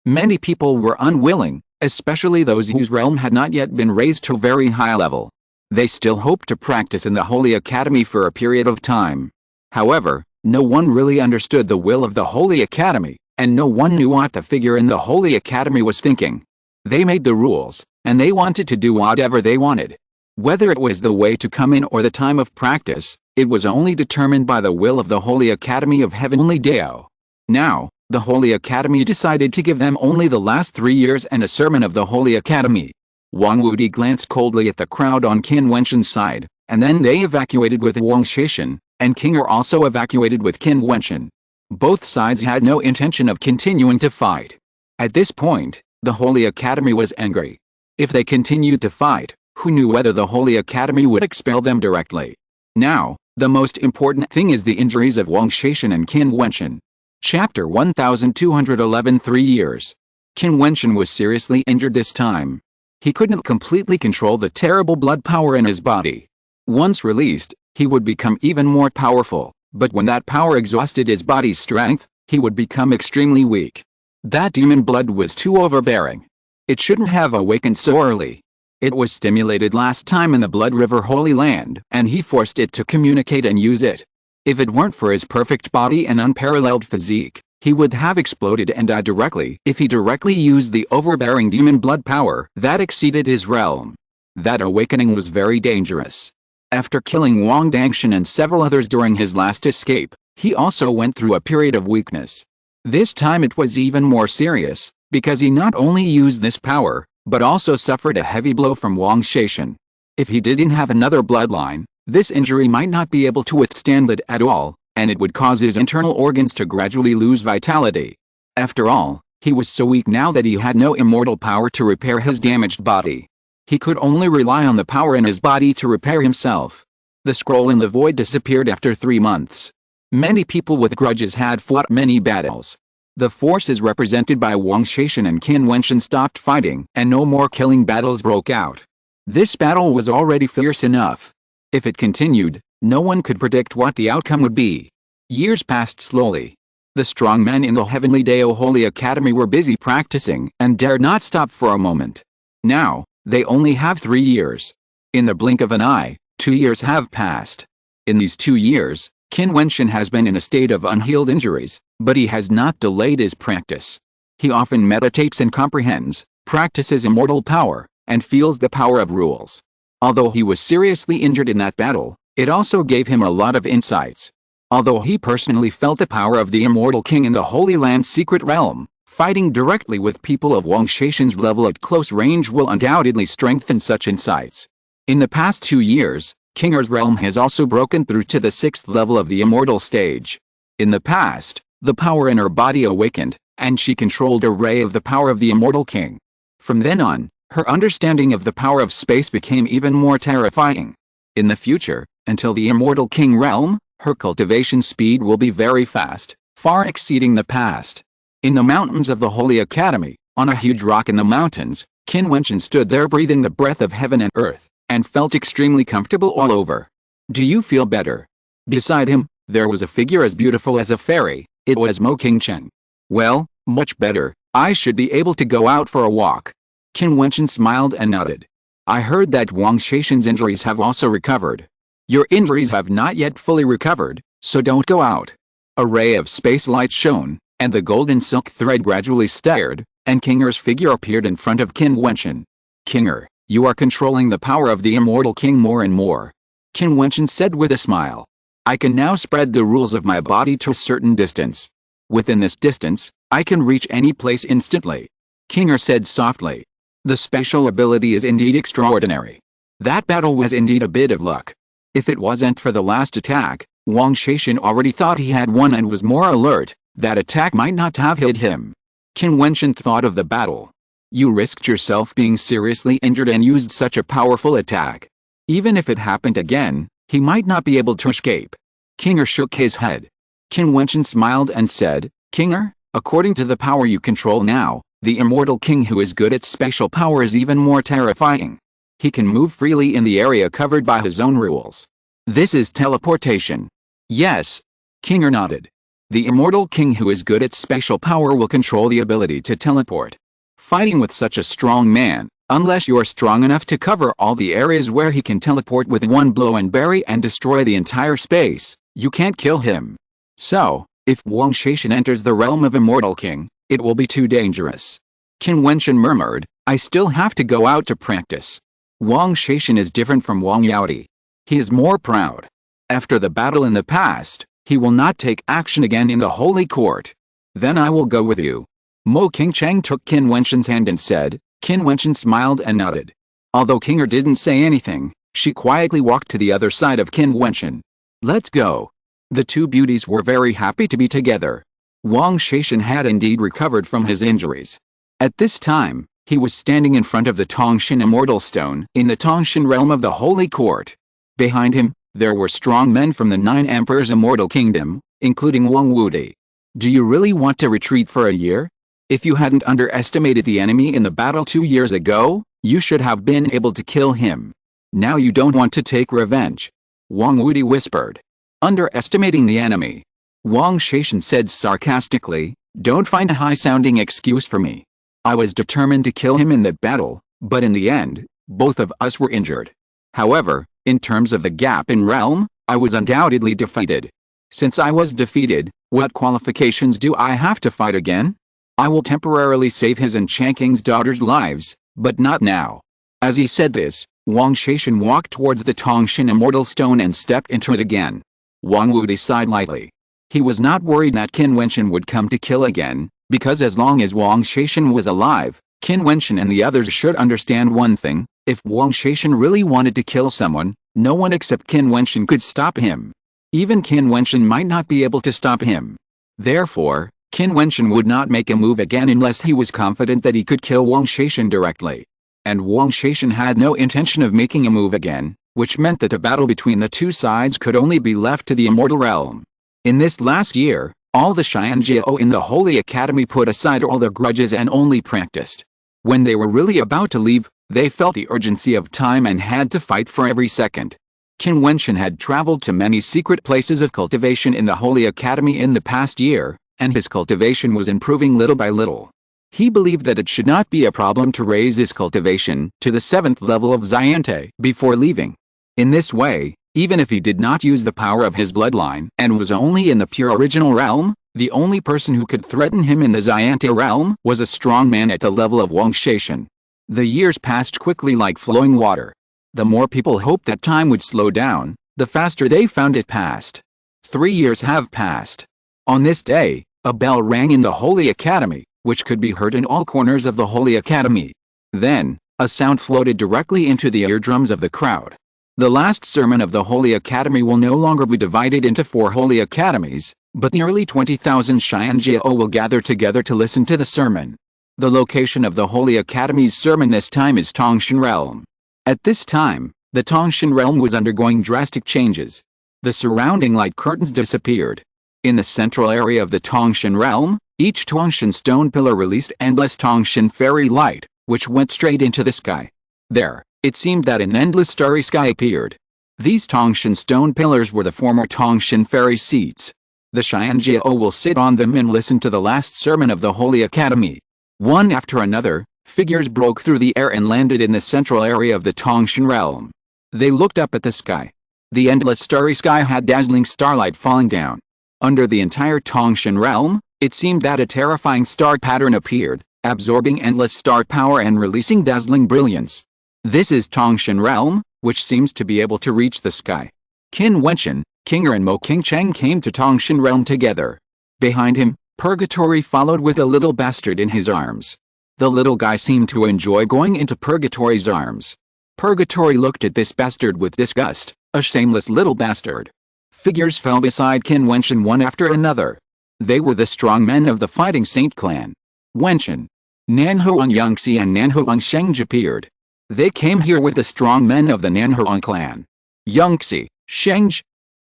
Many people were unwilling, especially those whose realm had not yet been raised to a very high level. They still hoped to practice in the Holy Academy for a period of time. However, no one really understood the will of the Holy Academy, and no one knew what the figure in the Holy Academy was thinking. They made the rules, and they wanted to do whatever they wanted. Whether it was the way to come in or the time of practice, it was only determined by the will of the Holy Academy of Heavenly Dao. Now, the Holy Academy decided to give them only the last 3 years and a sermon of the Holy Academy. Wang Wudi glanced coldly at the crowd on Qin Wentian's side, and then they evacuated with Wang Shaishan, and King also evacuated with Qin Wentian. Both sides had no intention of continuing to fight. At this point, the Holy Academy was angry. If they continued to fight, who knew whether the Holy Academy would expel them directly? Now, the most important thing is the injuries of Wang Shaishan and Qin Wentian. Chapter 1211 3 years. Qin Wentian was seriously injured this time. He couldn't completely control the terrible blood power in his body. Once released, he would become even more powerful, but when that power exhausted his body's strength, he would become extremely weak. That demon blood was too overbearing. It shouldn't have awakened so early. It was stimulated last time in the Blood River Holy Land, and he forced it to communicate and use it. If it weren't for his perfect body and unparalleled physique, he would have exploded and died directly if he directly used the overbearing demon blood power that exceeded his realm. That awakening was very dangerous. After killing Wang Dangshan and several others during his last escape, he also went through a period of weakness. This time it was even more serious, because he not only used this power, but also suffered a heavy blow from Wang Shaishan. If he didn't have another bloodline, this injury might not be able to withstand it at all, and it would cause his internal organs to gradually lose vitality. After all, he was so weak now that he had no immortal power to repair his damaged body. He could only rely on the power in his body to repair himself. The scroll in the void disappeared after 3 months. Many people with grudges had fought many battles. The forces represented by Wang Shaishan and Qin Wentian stopped fighting, and no more killing battles broke out. This battle was already fierce enough. If it continued, no one could predict what the outcome would be. Years passed slowly. The strong men in the Heavenly Dao Holy Academy were busy practicing and dared not stop for a moment. Now, they only have 3 years. In the blink of an eye, 2 years have passed. In these 2 years, Qin Wentian has been in a state of unhealed injuries, but he has not delayed his practice. He often meditates and comprehends, practices immortal power, and feels the power of rules. Although he was seriously injured in that battle, it also gave him a lot of insights. Although he personally felt the power of the immortal king in the Holy Land's secret realm, fighting directly with people of Wang Shaishan's level at close range will undoubtedly strengthen such insights. In the past 2 years, Kinger's realm has also broken through to the 6th level of the immortal stage. In the past, the power in her body awakened, and she controlled a ray of the power of the immortal king. From then on, her understanding of the power of space became even more terrifying. In the future, until the immortal king realm, her cultivation speed will be very fast, far exceeding the past. In the mountains of the Holy Academy, on a huge rock in the mountains, Qin Wentian stood there breathing the breath of heaven and earth, and felt extremely comfortable all over. Do you feel better? Beside him, there was a figure as beautiful as a fairy. It was Mo Qingchen. Well, much better. I should be able to go out for a walk. Qin Wentian smiled and nodded. I heard that Wang Shaishan's injuries have also recovered. Your injuries have not yet fully recovered, so don't go out. A ray of space light shone, and the golden silk thread gradually staggered, and Kinger's figure appeared in front of Qin Wentian. Kinger, you are controlling the power of the immortal king more and more. Qin Wentian said with a smile. I can now spread the rules of my body to a certain distance. Within this distance, I can reach any place instantly. Qinger said softly. The special ability is indeed extraordinary. That battle was indeed a bit of luck. If it wasn't for the last attack, Wang Shaishan already thought he had won and was more alert. That attack might not have hit him. Qin Wentian thought of the battle. You risked yourself being seriously injured and used such a powerful attack. Even if it happened again, he might not be able to escape. Qinger shook his head. Qin Wentian smiled and said, Qinger, according to the power you control now, the immortal king who is good at special power is even more terrifying. He can move freely in the area covered by his own rules. This is teleportation. Yes. Qinger nodded. The immortal king who is good at special power will control the ability to teleport. Fighting with such a strong man, unless you're strong enough to cover all the areas where he can teleport with one blow and bury and destroy the entire space, you can't kill him. So, if Wang Shaishan enters the realm of immortal king, it will be too dangerous. Qin Wentian murmured, I still have to go out to practice. Wang Shaishan is different from Wang Yaodi. He is more proud. After the battle in the past, he will not take action again in the holy court. Then I will go with you. Mo Qingchang took Qin Wentian's hand and said. Qin Wentian smiled and nodded. Although Qinger didn't say anything, she quietly walked to the other side of Qin Wentian. Let's go. The two beauties were very happy to be together. Wang Shaishan had indeed recovered from his injuries. At this time, he was standing in front of the Tongshan Immortal Stone in the Tongshan realm of the Holy Court. Behind him, there were strong men from the 9 Emperors' Immortal Kingdom, including Wang Wudi. Do you really want to retreat for a year? If you hadn't underestimated the enemy in the battle 2 years ago, you should have been able to kill him. Now you don't want to take revenge. Wang Wudi whispered. Underestimating the enemy. Wang Shaishan said sarcastically, don't find a high-sounding excuse for me. I was determined to kill him in that battle, but in the end, both of us were injured. However, in terms of the gap in realm, I was undoubtedly defeated. Since I was defeated, what qualifications do I have to fight again? I will temporarily save his and Changqing's daughters' lives, but not now. As he said this, Wang Shaishan walked towards the Tongshan Immortal Stone and stepped into it again. Wang Wudi sighed lightly. He was not worried that Qin Wentian would come to kill again, because as long as Wang Shaishan was alive, Qin Wentian and the others should understand one thing: if Wang Shaishan really wanted to kill someone, no one except Qin Wentian could stop him. Even Qin Wentian might not be able to stop him. Therefore, Qin Wentian would not make a move again unless he was confident that he could kill Wang Shaishan directly. And Wang Shaishan had no intention of making a move again, which meant that the battle between the two sides could only be left to the immortal realm. In this last year, all the Xianjiao in the Holy Academy put aside all their grudges and only practiced. When they were really about to leave, they felt the urgency of time and had to fight for every second. Qin Wentian had traveled to many secret places of cultivation in the Holy Academy in the past year, and his cultivation was improving little by little. He believed that it should not be a problem to raise his cultivation to the 7th level of Xiante before leaving. In this way, even if he did not use the power of his bloodline and was only in the pure original realm, the only person who could threaten him in the Xiante realm was a strong man at the level of Wang Shaishan. The years passed quickly like flowing water. The more people hoped that time would slow down, the faster they found it passed. 3 years have passed. On this day, a bell rang in the Holy Academy, which could be heard in all corners of the Holy Academy. Then, a sound floated directly into the eardrums of the crowd. The last sermon of the Holy Academy will no longer be divided into 4 Holy Academies, but nearly 20,000 Xianjiao will gather together to listen to the sermon. The location of the Holy Academy's sermon this time is Tongshan Realm. At this time, the Tongshan Realm was undergoing drastic changes. The surrounding light curtains disappeared. In the central area of the Tongshan Realm, each Tongshan stone pillar released endless Tongshan fairy light, which went straight into the sky. There, it seemed that an endless starry sky appeared. These Tongshan stone pillars were the former Tongshan fairy seats. The Xianjiao will sit on them and listen to the last sermon of the Holy Academy. One after another, figures broke through the air and landed in the central area of the Tongshan Realm. They looked up at the sky. The endless starry sky had dazzling starlight falling down. Under the entire Tongshan Realm, it seemed that a terrifying star pattern appeared, absorbing endless star power and releasing dazzling brilliance. This is Tongshan Realm, which seems to be able to reach the sky. Qin Wentian, Qinger and Mo Qingcheng came to Tongshan realm together. Behind him, Purgatory followed with a little bastard in his arms. The little guy seemed to enjoy going into Purgatory's arms. Purgatory looked at this bastard with disgust, a shameless little bastard. Figures fell beside Qin Wentian one after another. They were the strong men of the Fighting Saint clan. Wentian, Nanhuang Yangxi and Nanhuang Sheng appeared. They came here with the strong men of the Nanhuang clan. Yangxi, Sheng.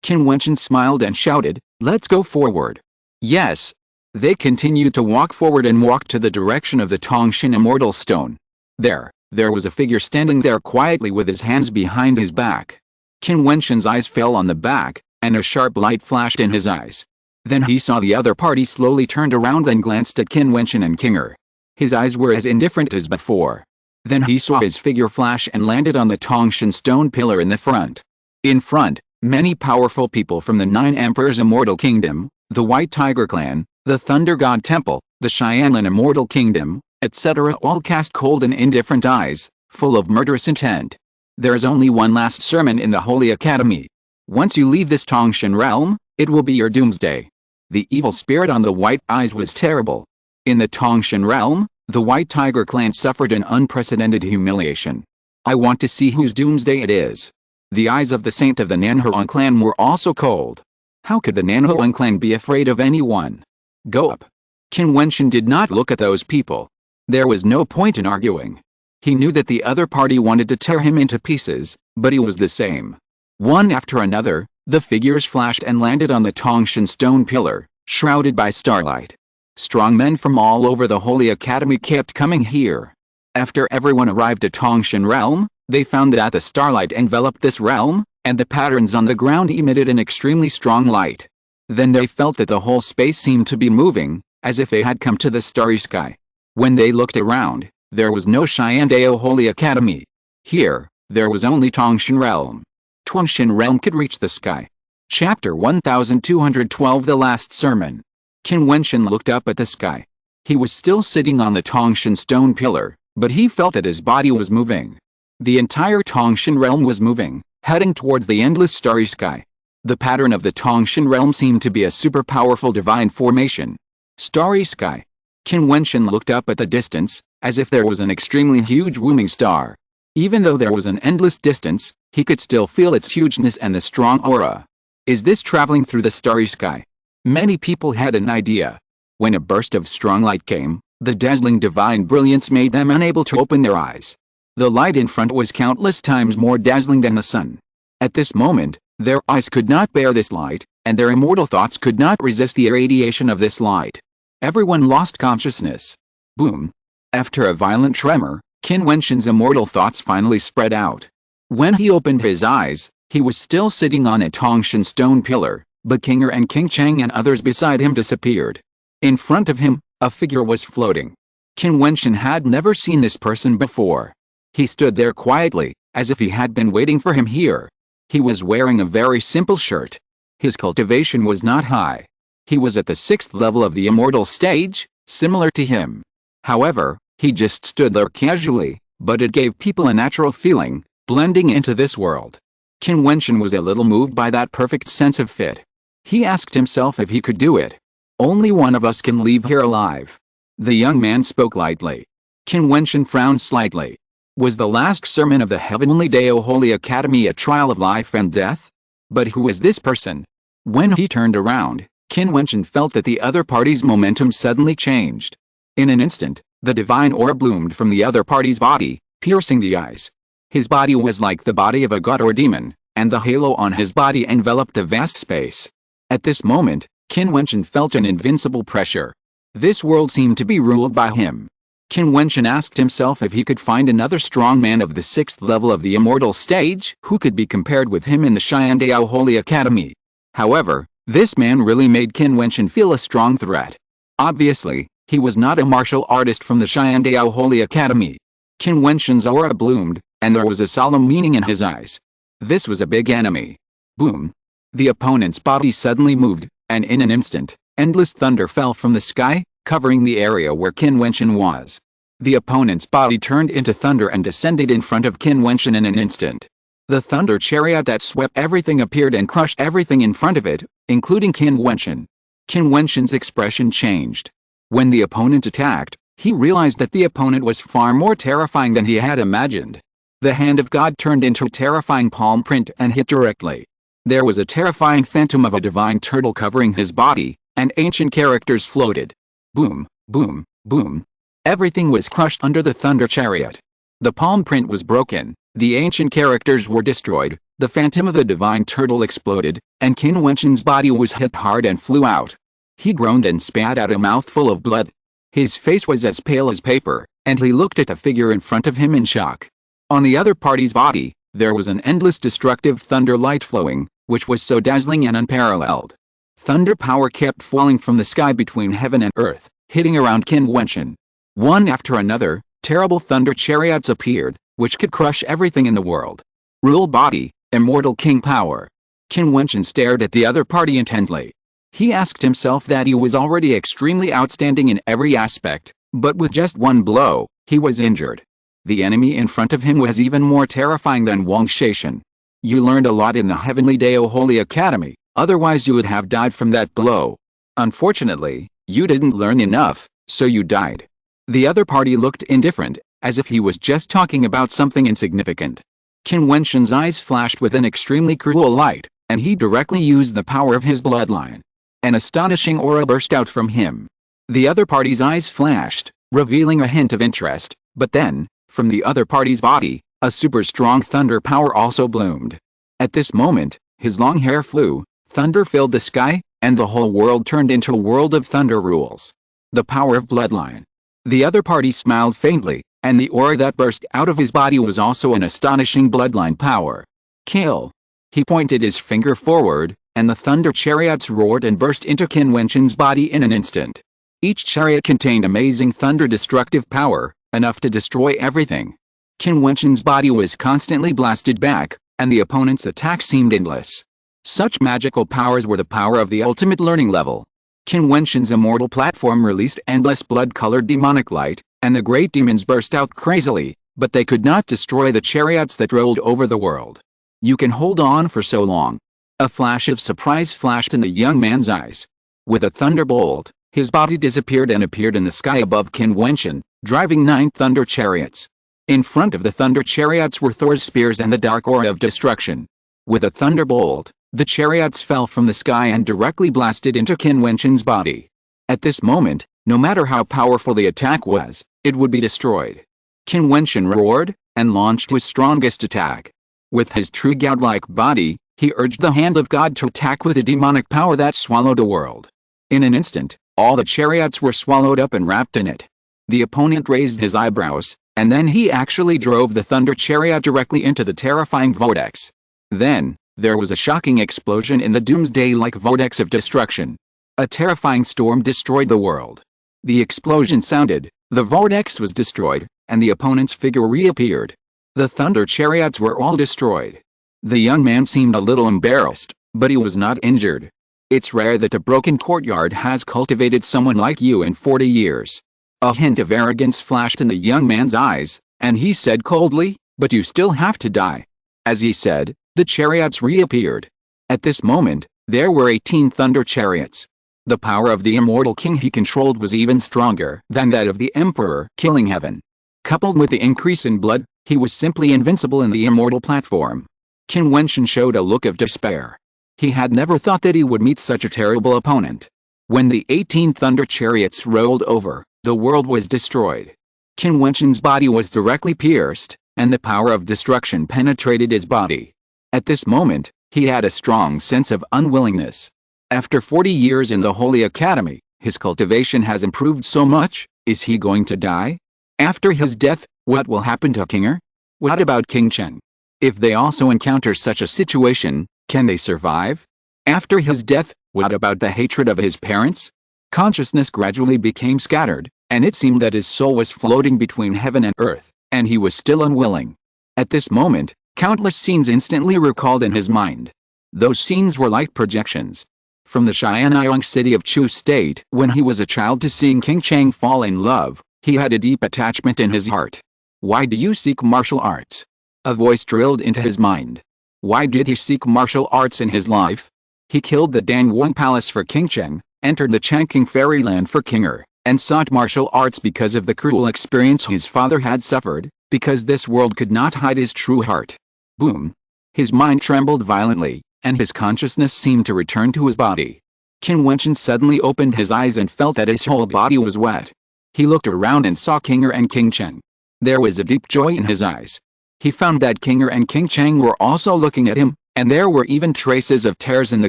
Qin Wentian smiled and shouted, "Let's go forward." Yes. They continued to walk forward and walked to the direction of the Tongshan Immortal Stone. There was a figure standing there quietly with his hands behind his back. Qin Wentian's eyes fell on the back, and a sharp light flashed in his eyes. Then he saw the other party slowly turned around and glanced at Qin Wentian and Qinger. His eyes were as indifferent as before. Then he saw his figure flash and landed on the Tongshan stone pillar in the front. In front, many powerful people from the 9 Emperors Immortal Kingdom, the White Tiger Clan, the Thunder God Temple, the Xianlin Immortal Kingdom, etc. all cast cold and indifferent eyes, full of murderous intent. There is only one last sermon in the Holy Academy. Once you leave this Tongshan realm, it will be your doomsday. The evil spirit on the white eyes was terrible. In the Tongshan realm, the White Tiger Clan suffered an unprecedented humiliation. I want to see whose doomsday it is. The eyes of the saint of the Nanhuang clan were also cold. How could the Nanhuang clan be afraid of anyone? Go up. Qin Wentian did not look at those people. There was no point in arguing. He knew that the other party wanted to tear him into pieces, but he was the same. One after another, the figures flashed and landed on the Tongshan stone pillar, shrouded by starlight. Strong men from all over the Holy Academy kept coming here. After everyone arrived at Tongshan realm, they found that the starlight enveloped this realm, and the patterns on the ground emitted an extremely strong light. Then they felt that the whole space seemed to be moving, as if they had come to the starry sky. When they looked around, there was no Xiandao Holy Academy. Here, there was only Tongshan realm. Tongshan realm could reach the sky. Chapter 1212 The Last Sermon. Qin Wentian looked up at the sky. He was still sitting on the Tongshan stone pillar, but he felt that his body was moving. The entire Tongshan realm was moving, heading towards the endless starry sky. The pattern of the Tongshan realm seemed to be a super powerful divine formation. Starry sky. Qin Wentian looked up at the distance, as if there was an extremely huge looming star. Even though there was an endless distance, he could still feel its hugeness and the strong aura. Is this traveling through the starry sky? Many people had an idea. When a burst of strong light came, the dazzling divine brilliance made them unable to open their eyes. The light in front was countless times more dazzling than the sun. At this moment, their eyes could not bear this light, and their immortal thoughts could not resist the irradiation of this light. Everyone lost consciousness. Boom. After a violent tremor, Qin Wentian's immortal thoughts finally spread out. When he opened his eyes, he was still sitting on a Tongshan stone pillar, but Qinger and Qingcheng and others beside him disappeared. In front of him, a figure was floating. Qin Wentian had never seen this person before. He stood there quietly, as if he had been waiting for him here. He was wearing a very simple shirt. His cultivation was not high. He was at the 6th level of the immortal stage, similar to him. However, he just stood there casually, but it gave people a natural feeling, blending into this world. Qin Wentian was a little moved by that perfect sense of fit. He asked himself if he could do it. Only one of us can leave here alive. The young man spoke lightly. Qin Wentian frowned slightly. Was the last sermon of the Heavenly Dao Holy Academy a trial of life and death? But who is this person? When he turned around, Qin Wentian felt that the other party's momentum suddenly changed. In an instant, the divine aura bloomed from the other party's body, piercing the eyes. His body was like the body of a god or demon, and the halo on his body enveloped a vast space. At this moment, Qin Wentian felt an invincible pressure. This world seemed to be ruled by him. Qin Wentian asked himself if he could find another strong man of the 6th level of the immortal stage who could be compared with him in the Xiandao Holy Academy. However, this man really made Qin Wentian feel a strong threat. Obviously, he was not a martial artist from the Xiandao Holy Academy. Qin Wentian's aura bloomed, and there was a solemn meaning in his eyes. This was a big enemy. Boom. The opponent's body suddenly moved, and in an instant, endless thunder fell from the sky, covering the area where Qin Wentian was. The opponent's body turned into thunder and descended in front of Qin Wentian in an instant. The thunder chariot that swept everything appeared and crushed everything in front of it, including Qin Wentian. Qin Wentian's expression changed. When the opponent attacked, he realized that the opponent was far more terrifying than he had imagined. The hand of God turned into a terrifying palm print and hit directly. There was a terrifying phantom of a divine turtle covering his body, and ancient characters floated. Boom, boom, boom. Everything was crushed under the thunder chariot. The palm print was broken, the ancient characters were destroyed, the phantom of the divine turtle exploded, and Qin Wentian's body was hit hard and flew out. He groaned and spat out a mouthful of blood. His face was as pale as paper, and he looked at the figure in front of him in shock. On the other party's body, there was an endless destructive thunder light flowing, which was so dazzling and unparalleled. Thunder power kept falling from the sky between heaven and earth, hitting around Qin Wentian. One after another, terrible thunder chariots appeared, which could crush everything in the world. Rule body, immortal king power. Qin Wentian stared at the other party intently. He asked himself that he was already extremely outstanding in every aspect, but with just one blow, he was injured. The enemy in front of him was even more terrifying than Wang Shaishan. You learned a lot in the Heavenly Dao Holy Academy, otherwise you would have died from that blow. Unfortunately, you didn't learn enough, so you died. The other party looked indifferent, as if he was just talking about something insignificant. Qin Wentian's eyes flashed with an extremely cruel light, and he directly used the power of his bloodline. An astonishing aura burst out from him. The other party's eyes flashed, revealing a hint of interest, but then, from the other party's body, a super strong thunder power also bloomed. At this moment, his long hair flew, thunder filled the sky, and the whole world turned into a world of thunder rules. The power of bloodline. The other party smiled faintly, and the aura that burst out of his body was also an astonishing bloodline power. Kill. He pointed his finger forward, and the thunder chariots roared and burst into Qin Wentian's body in an instant. Each chariot contained amazing thunder destructive power, enough to destroy everything. Qin Wentian's body was constantly blasted back, and the opponent's attack seemed endless. Such magical powers were the power of the ultimate learning level. Qin Wentian's immortal platform released endless blood-colored demonic light, and the great demons burst out crazily, but they could not destroy the chariots that rolled over the world. You can hold on for so long. A flash of surprise flashed in the young man's eyes. With a thunderbolt, his body disappeared and appeared in the sky above Qin Wentian, driving 9 thunder chariots. In front of the thunder chariots were Thor's spears and the dark aura of destruction. With a thunderbolt, the chariots fell from the sky and directly blasted into Qin Wentian's body. At this moment, no matter how powerful the attack was, it would be destroyed. Qin Wentian roared, and launched his strongest attack. With his true godlike body, he urged the hand of God to attack with a demonic power that swallowed the world. In an instant, all the chariots were swallowed up and wrapped in it. The opponent raised his eyebrows, and then he actually drove the thunder chariot directly into the terrifying vortex. Then, there was a shocking explosion in the doomsday-like vortex of destruction. A terrifying storm destroyed the world. The explosion sounded, the vortex was destroyed, and the opponent's figure reappeared. The thunder chariots were all destroyed. The young man seemed a little embarrassed, but he was not injured. It's rare that a broken courtyard has cultivated someone like you in 40 years. A hint of arrogance flashed in the young man's eyes, and he said coldly, "But you still have to die." As he said, the chariots reappeared. At this moment, there were 18 thunder chariots. The power of the immortal king he controlled was even stronger than that of the emperor killing heaven. Coupled with the increase in blood, he was simply invincible in the immortal platform. Qin Wentian showed a look of despair. He had never thought that he would meet such a terrible opponent. When the 18 thunder chariots rolled over, the world was destroyed. Qin Wentian's body was directly pierced, and the power of destruction penetrated his body. At this moment, he had a strong sense of unwillingness. After 40 years in the Holy Academy, his cultivation has improved so much. Is he going to die? After his death, what will happen to Kinger? What about King Chen? If they also encounter such a situation, can they survive? After his death, what about the hatred of his parents? Consciousness gradually became scattered, and it seemed that his soul was floating between heaven and earth, and he was still unwilling. At this moment, countless scenes instantly recalled in his mind. Those scenes were like projections. From the Xianyang city of Chu State, when he was a child, to seeing King Chang fall in love, he had a deep attachment in his heart. Why do you seek martial arts? A voice drilled into his mind. Why did he seek martial arts in his life? He killed the Dangwang Palace for King Cheng, entered the Changqing Fairyland for King Er, and sought martial arts because of the cruel experience his father had suffered, because this world could not hide his true heart. Boom! His mind trembled violently, and his consciousness seemed to return to his body. Qin Wentian suddenly opened his eyes and felt that his whole body was wet. He looked around and saw King Er and King Cheng. There was a deep joy in his eyes. He found that King Er and King Cheng were also looking at him, and there were even traces of tears in the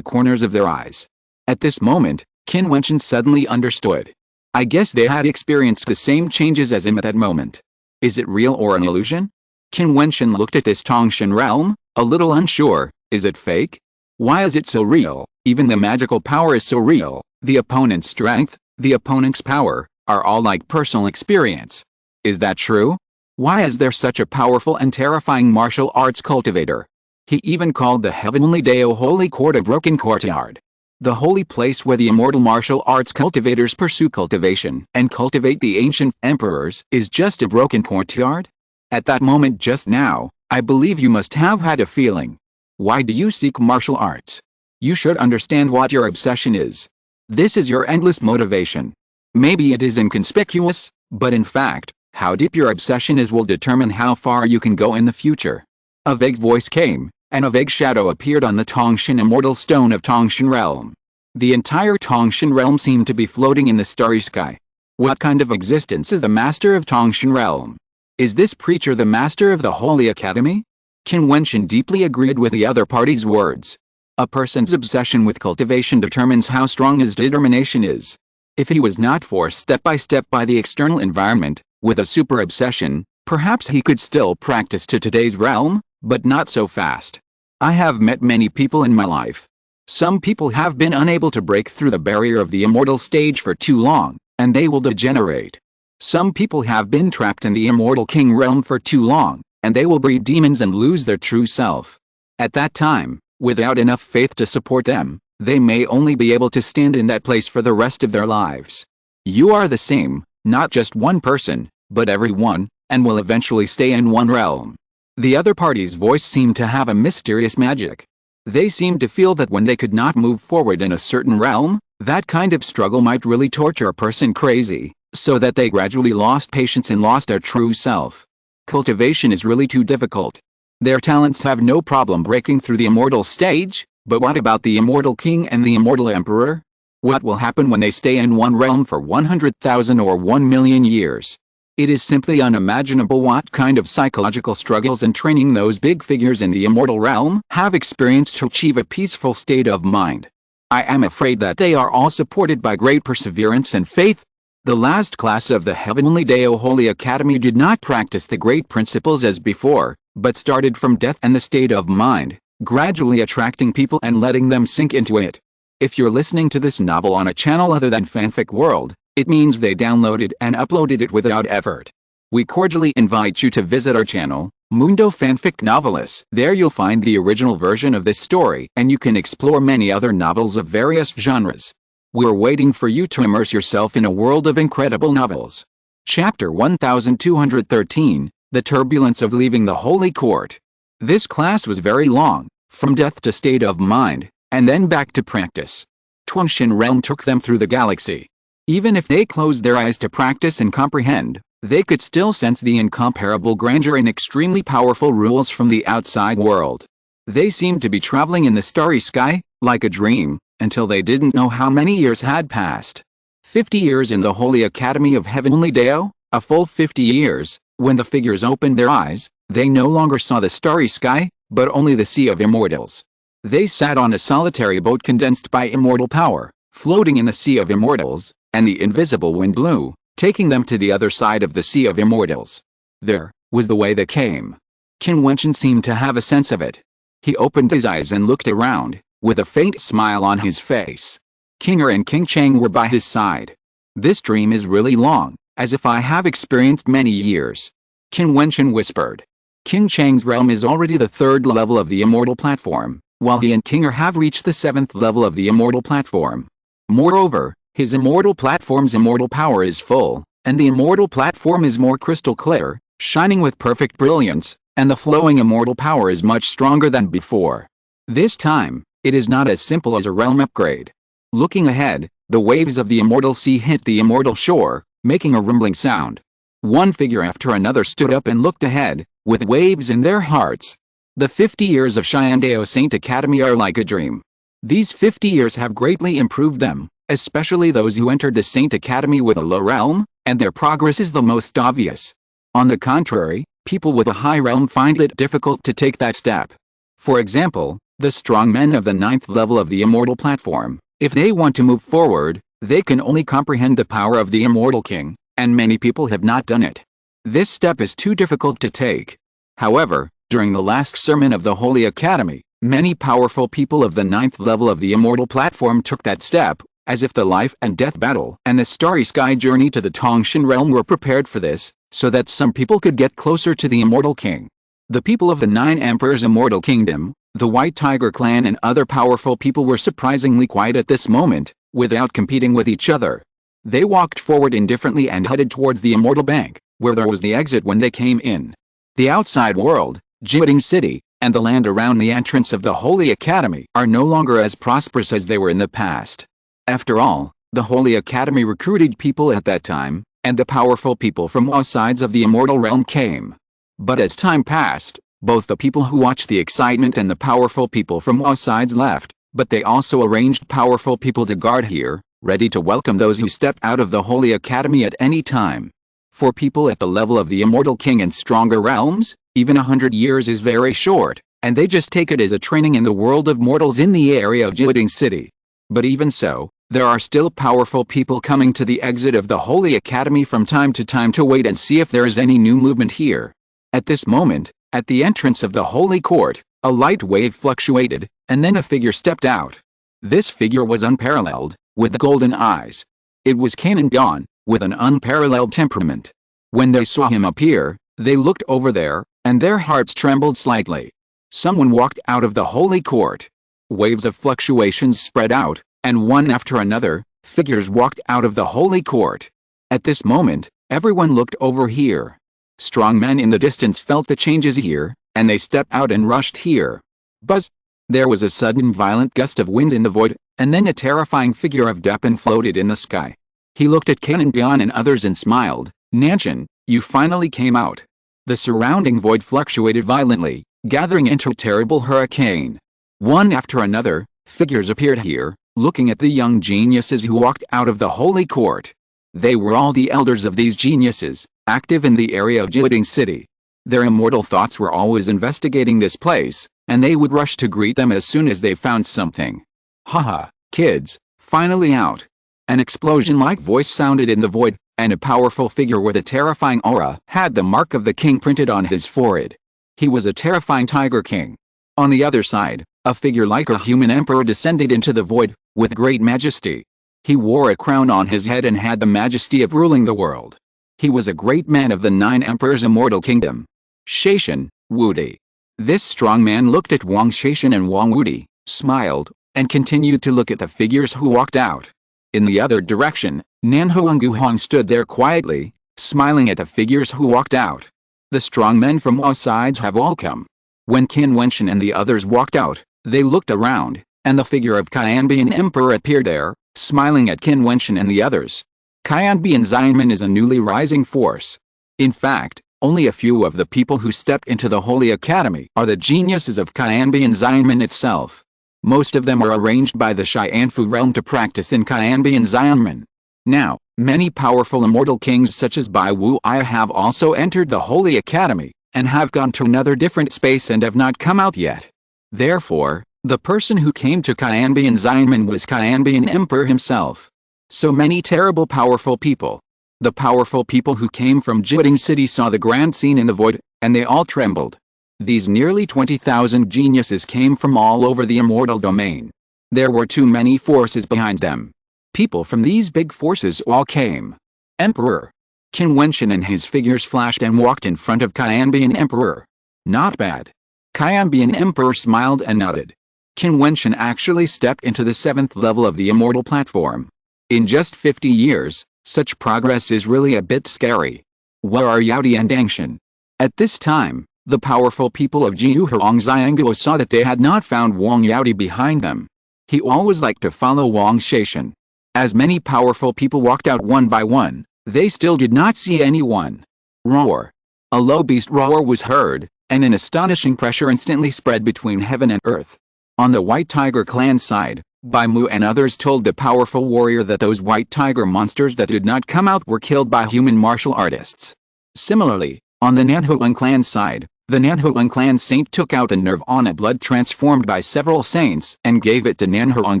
corners of their eyes. At this moment, Qin Wentian suddenly understood. I guess they had experienced the same changes as him at that moment. Is it real or an illusion? Qin Wentian looked at this Tongshan realm, a little unsure. Is it fake? Why is it so real? Even the magical power is so real. The opponent's strength, the opponent's power, are all like personal experience. Is that true? Why is there such a powerful and terrifying martial arts cultivator? He even called the Heavenly Dao Holy Court a broken courtyard. The holy place where the immortal martial arts cultivators pursue cultivation and cultivate the ancient emperors is just a broken courtyard? At that moment just now, I believe you must have had a feeling. Why do you seek martial arts? You should understand what your obsession is. This is your endless motivation. Maybe it is inconspicuous, but in fact, how deep your obsession is will determine how far you can go in the future. A vague voice came, and a vague shadow appeared on the Tongshan immortal stone of Tongshan realm. The entire Tongshan realm seemed to be floating in the starry sky. What kind of existence is the master of Tongshan realm? Is this preacher the master of the Holy Academy? Qin Wentian deeply agreed with the other party's words. A person's obsession with cultivation determines how strong his determination is. If he was not forced step by step by the external environment, with a super obsession, perhaps he could still practice to today's realm, but not so fast. I have met many people in my life. Some people have been unable to break through the barrier of the immortal stage for too long, and they will degenerate. Some people have been trapped in the immortal king realm for too long, and they will breed demons and lose their true self. At that time, without enough faith to support them, they may only be able to stand in that place for the rest of their lives. You are the same, not just one person, but everyone, and will eventually stay in one realm. The other party's voice seemed to have a mysterious magic. They seemed to feel that when they could not move forward in a certain realm, that kind of struggle might really torture a person crazy, so that they gradually lost patience and lost their true self. Cultivation is really too difficult. Their talents have no problem breaking through the immortal stage, but what about the immortal king and the immortal emperor? What will happen when they stay in one realm for 100,000 or 1,000,000 years? It is simply unimaginable what kind of psychological struggles and training those big figures in the immortal realm have experienced to achieve a peaceful state of mind. I am afraid that they are all supported by great perseverance and faith. The last class of the Heavenly Dao Holy Academy did not practice the great principles as before, but started from death and the state of mind, gradually attracting people and letting them sink into it. If you're listening to this novel on a channel other than Fanfic World, it means they downloaded and uploaded it without effort. We cordially invite you to visit our channel, Mundo Fanfic Novelis. There you'll find the original version of this story, and you can explore many other novels of various genres. We're waiting for you to immerse yourself in a world of incredible novels. Chapter 1213, The Turbulence of Leaving the Holy Court. This class was very long, from death to state of mind, and then back to practice. Tongshan realm took them through the galaxy. Even if they closed their eyes to practice and comprehend, they could still sense the incomparable grandeur and extremely powerful rules from the outside world. They seemed to be traveling in the starry sky, like a dream, until they didn't know how many years had passed. 50 years in the Holy Academy of Heavenly Dao, a full 50 years. When the figures opened their eyes, they no longer saw the starry sky, but only the sea of immortals. They sat on a solitary boat condensed by immortal power, floating in the sea of immortals, and the invisible wind blew, taking them to the other side of the sea of immortals. There was the way they came. Qin Wentian seemed to have a sense of it. He opened his eyes and looked around, with a faint smile on his face. King Er and King Cheng were by his side. This dream is really long, as if I have experienced many years. Qin Wentian whispered. King Cheng's realm is already the 3rd level of the immortal platform, while he and King Er have reached the 7th level of the immortal platform. Moreover, his immortal platform's immortal power is full, and the immortal platform is more crystal clear, shining with perfect brilliance, and the flowing immortal power is much stronger than before. This time, it is not as simple as a realm upgrade. Looking ahead, the waves of the immortal sea hit the immortal shore, making a rumbling sound. One figure after another stood up and looked ahead, with waves in their hearts. The 50 years of Xiandao Saint Academy are like a dream. These 50 years have greatly improved them, especially those who entered the Saint Academy with a low realm, and their progress is the most obvious. On the contrary, people with a high realm find it difficult to take that step. For example, the strong men of the 9th level of the immortal platform, if they want to move forward, they can only comprehend the power of the immortal king, and many people have not done it. This step is too difficult to take. However, during the last sermon of the Holy Academy, many powerful people of the 9th level of the immortal platform took that step, as if the life and death battle and the starry sky journey to the Tongshan realm were prepared for this, so that some people could get closer to the immortal king. The people of the 9 Emperors Immortal Kingdom, the White Tiger Clan and other powerful people were surprisingly quiet at this moment, without competing with each other. They walked forward indifferently and headed towards the immortal bank, where there was the exit when they came in. The outside world, Jiutian City, and the land around the entrance of the Holy Academy are no longer as prosperous as they were in the past. After all, the Holy Academy recruited people at that time, and the powerful people from all sides of the immortal realm came. But as time passed, both the people who watched the excitement and the powerful people from all sides left, but they also arranged powerful people to guard here, ready to welcome those who step out of the Holy Academy at any time. For people at the level of the Immortal King and stronger realms, even 100 years is very short, and they just take it as a training in the world of mortals in the area of Jiutian City. But even so, there are still powerful people coming to the exit of the Holy Academy from time to time to wait and see if there is any new movement here. At this moment, at the entrance of the Holy Court, a light wave fluctuated, and then a figure stepped out. This figure was unparalleled, with golden eyes. It was Qin Wentian, with an unparalleled temperament. When they saw him appear, they looked over there, and their hearts trembled slightly. Someone walked out of the Holy Court. Waves of fluctuations spread out, and one after another, figures walked out of the Holy Court. At this moment, everyone looked over here. Strong men in the distance felt the changes here, and they stepped out and rushed here. Buzz! There was a sudden violent gust of wind in the void, and then a terrifying figure of Depan floated in the sky. He looked at Qin Wentian and others and smiled. "Nanshan, you finally came out." The surrounding void fluctuated violently, gathering into a terrible hurricane. One after another, figures appeared here, looking at the young geniuses who walked out of the Holy Court. They were all the elders of these geniuses, active in the area of Jiutian City. Their immortal thoughts were always investigating this place, and they would rush to greet them as soon as they found something. "Haha, kids, finally out." An explosion-like voice sounded in the void, and a powerful figure with a terrifying aura had the mark of the king printed on his forehead. He was a terrifying Tiger King. On the other side, a figure like a human emperor descended into the void, with great majesty. He wore a crown on his head and had the majesty of ruling the world. He was a great man of the 9 Emperors Immortal Kingdom. Shaishan, Wudi. This strong man looked at Wang Shaishan and Wang Wudi, smiled, and continued to look at the figures who walked out. In the other direction, Nanhuang stood there quietly, smiling at the figures who walked out. The strong men from all sides have all come. When Qin Wentian and the others walked out, they looked around, and the figure of Qianbian Emperor appeared there, smiling at Qin Wentian and the others. Qianbian Xianmen is a newly rising force. In fact, only a few of the people who stepped into the Holy Academy are the geniuses of Qianbian Xianmen itself. Most of them are arranged by the Xianfu realm to practice in Qianbian Xianmen. Now, many powerful immortal kings such as Bai Wu'ai have also entered the Holy Academy, and have gone to another different space and have not come out yet. Therefore, the person who came to Qianbian Xianmen was Qianbian Emperor himself. So many terrible powerful people. The powerful people who came from Jiutian City saw the grand scene in the void, and they all trembled. These nearly 20,000 geniuses came from all over the immortal domain. There were too many forces behind them. People from these big forces all came. Emperor Qin Wentian and his figures flashed and walked in front of Qianbian Emperor. Not bad. Qianbian Emperor smiled and nodded. Qin Wentian actually stepped into the 7th level of the immortal platform. In just 50 years, such progress is really a bit scary. Where are Yaoti and Dangshan? At this time, The powerful people of Jiuhong Xiangguo saw that they had not found Wang Yaodi behind them. He always liked to follow Wang Shaishan. As many powerful people walked out one by one, they still did not see anyone. Roar. A low beast roar was heard, and an astonishing pressure instantly spread between heaven and earth. On the White Tiger clan side, Bai Mu and others told the powerful warrior that those white tiger monsters that did not come out were killed by human martial artists. Similarly, on the Nanhuang clan side, the Nanhuang clan saint took out the nirvana blood transformed by several saints and gave it to Nanhuang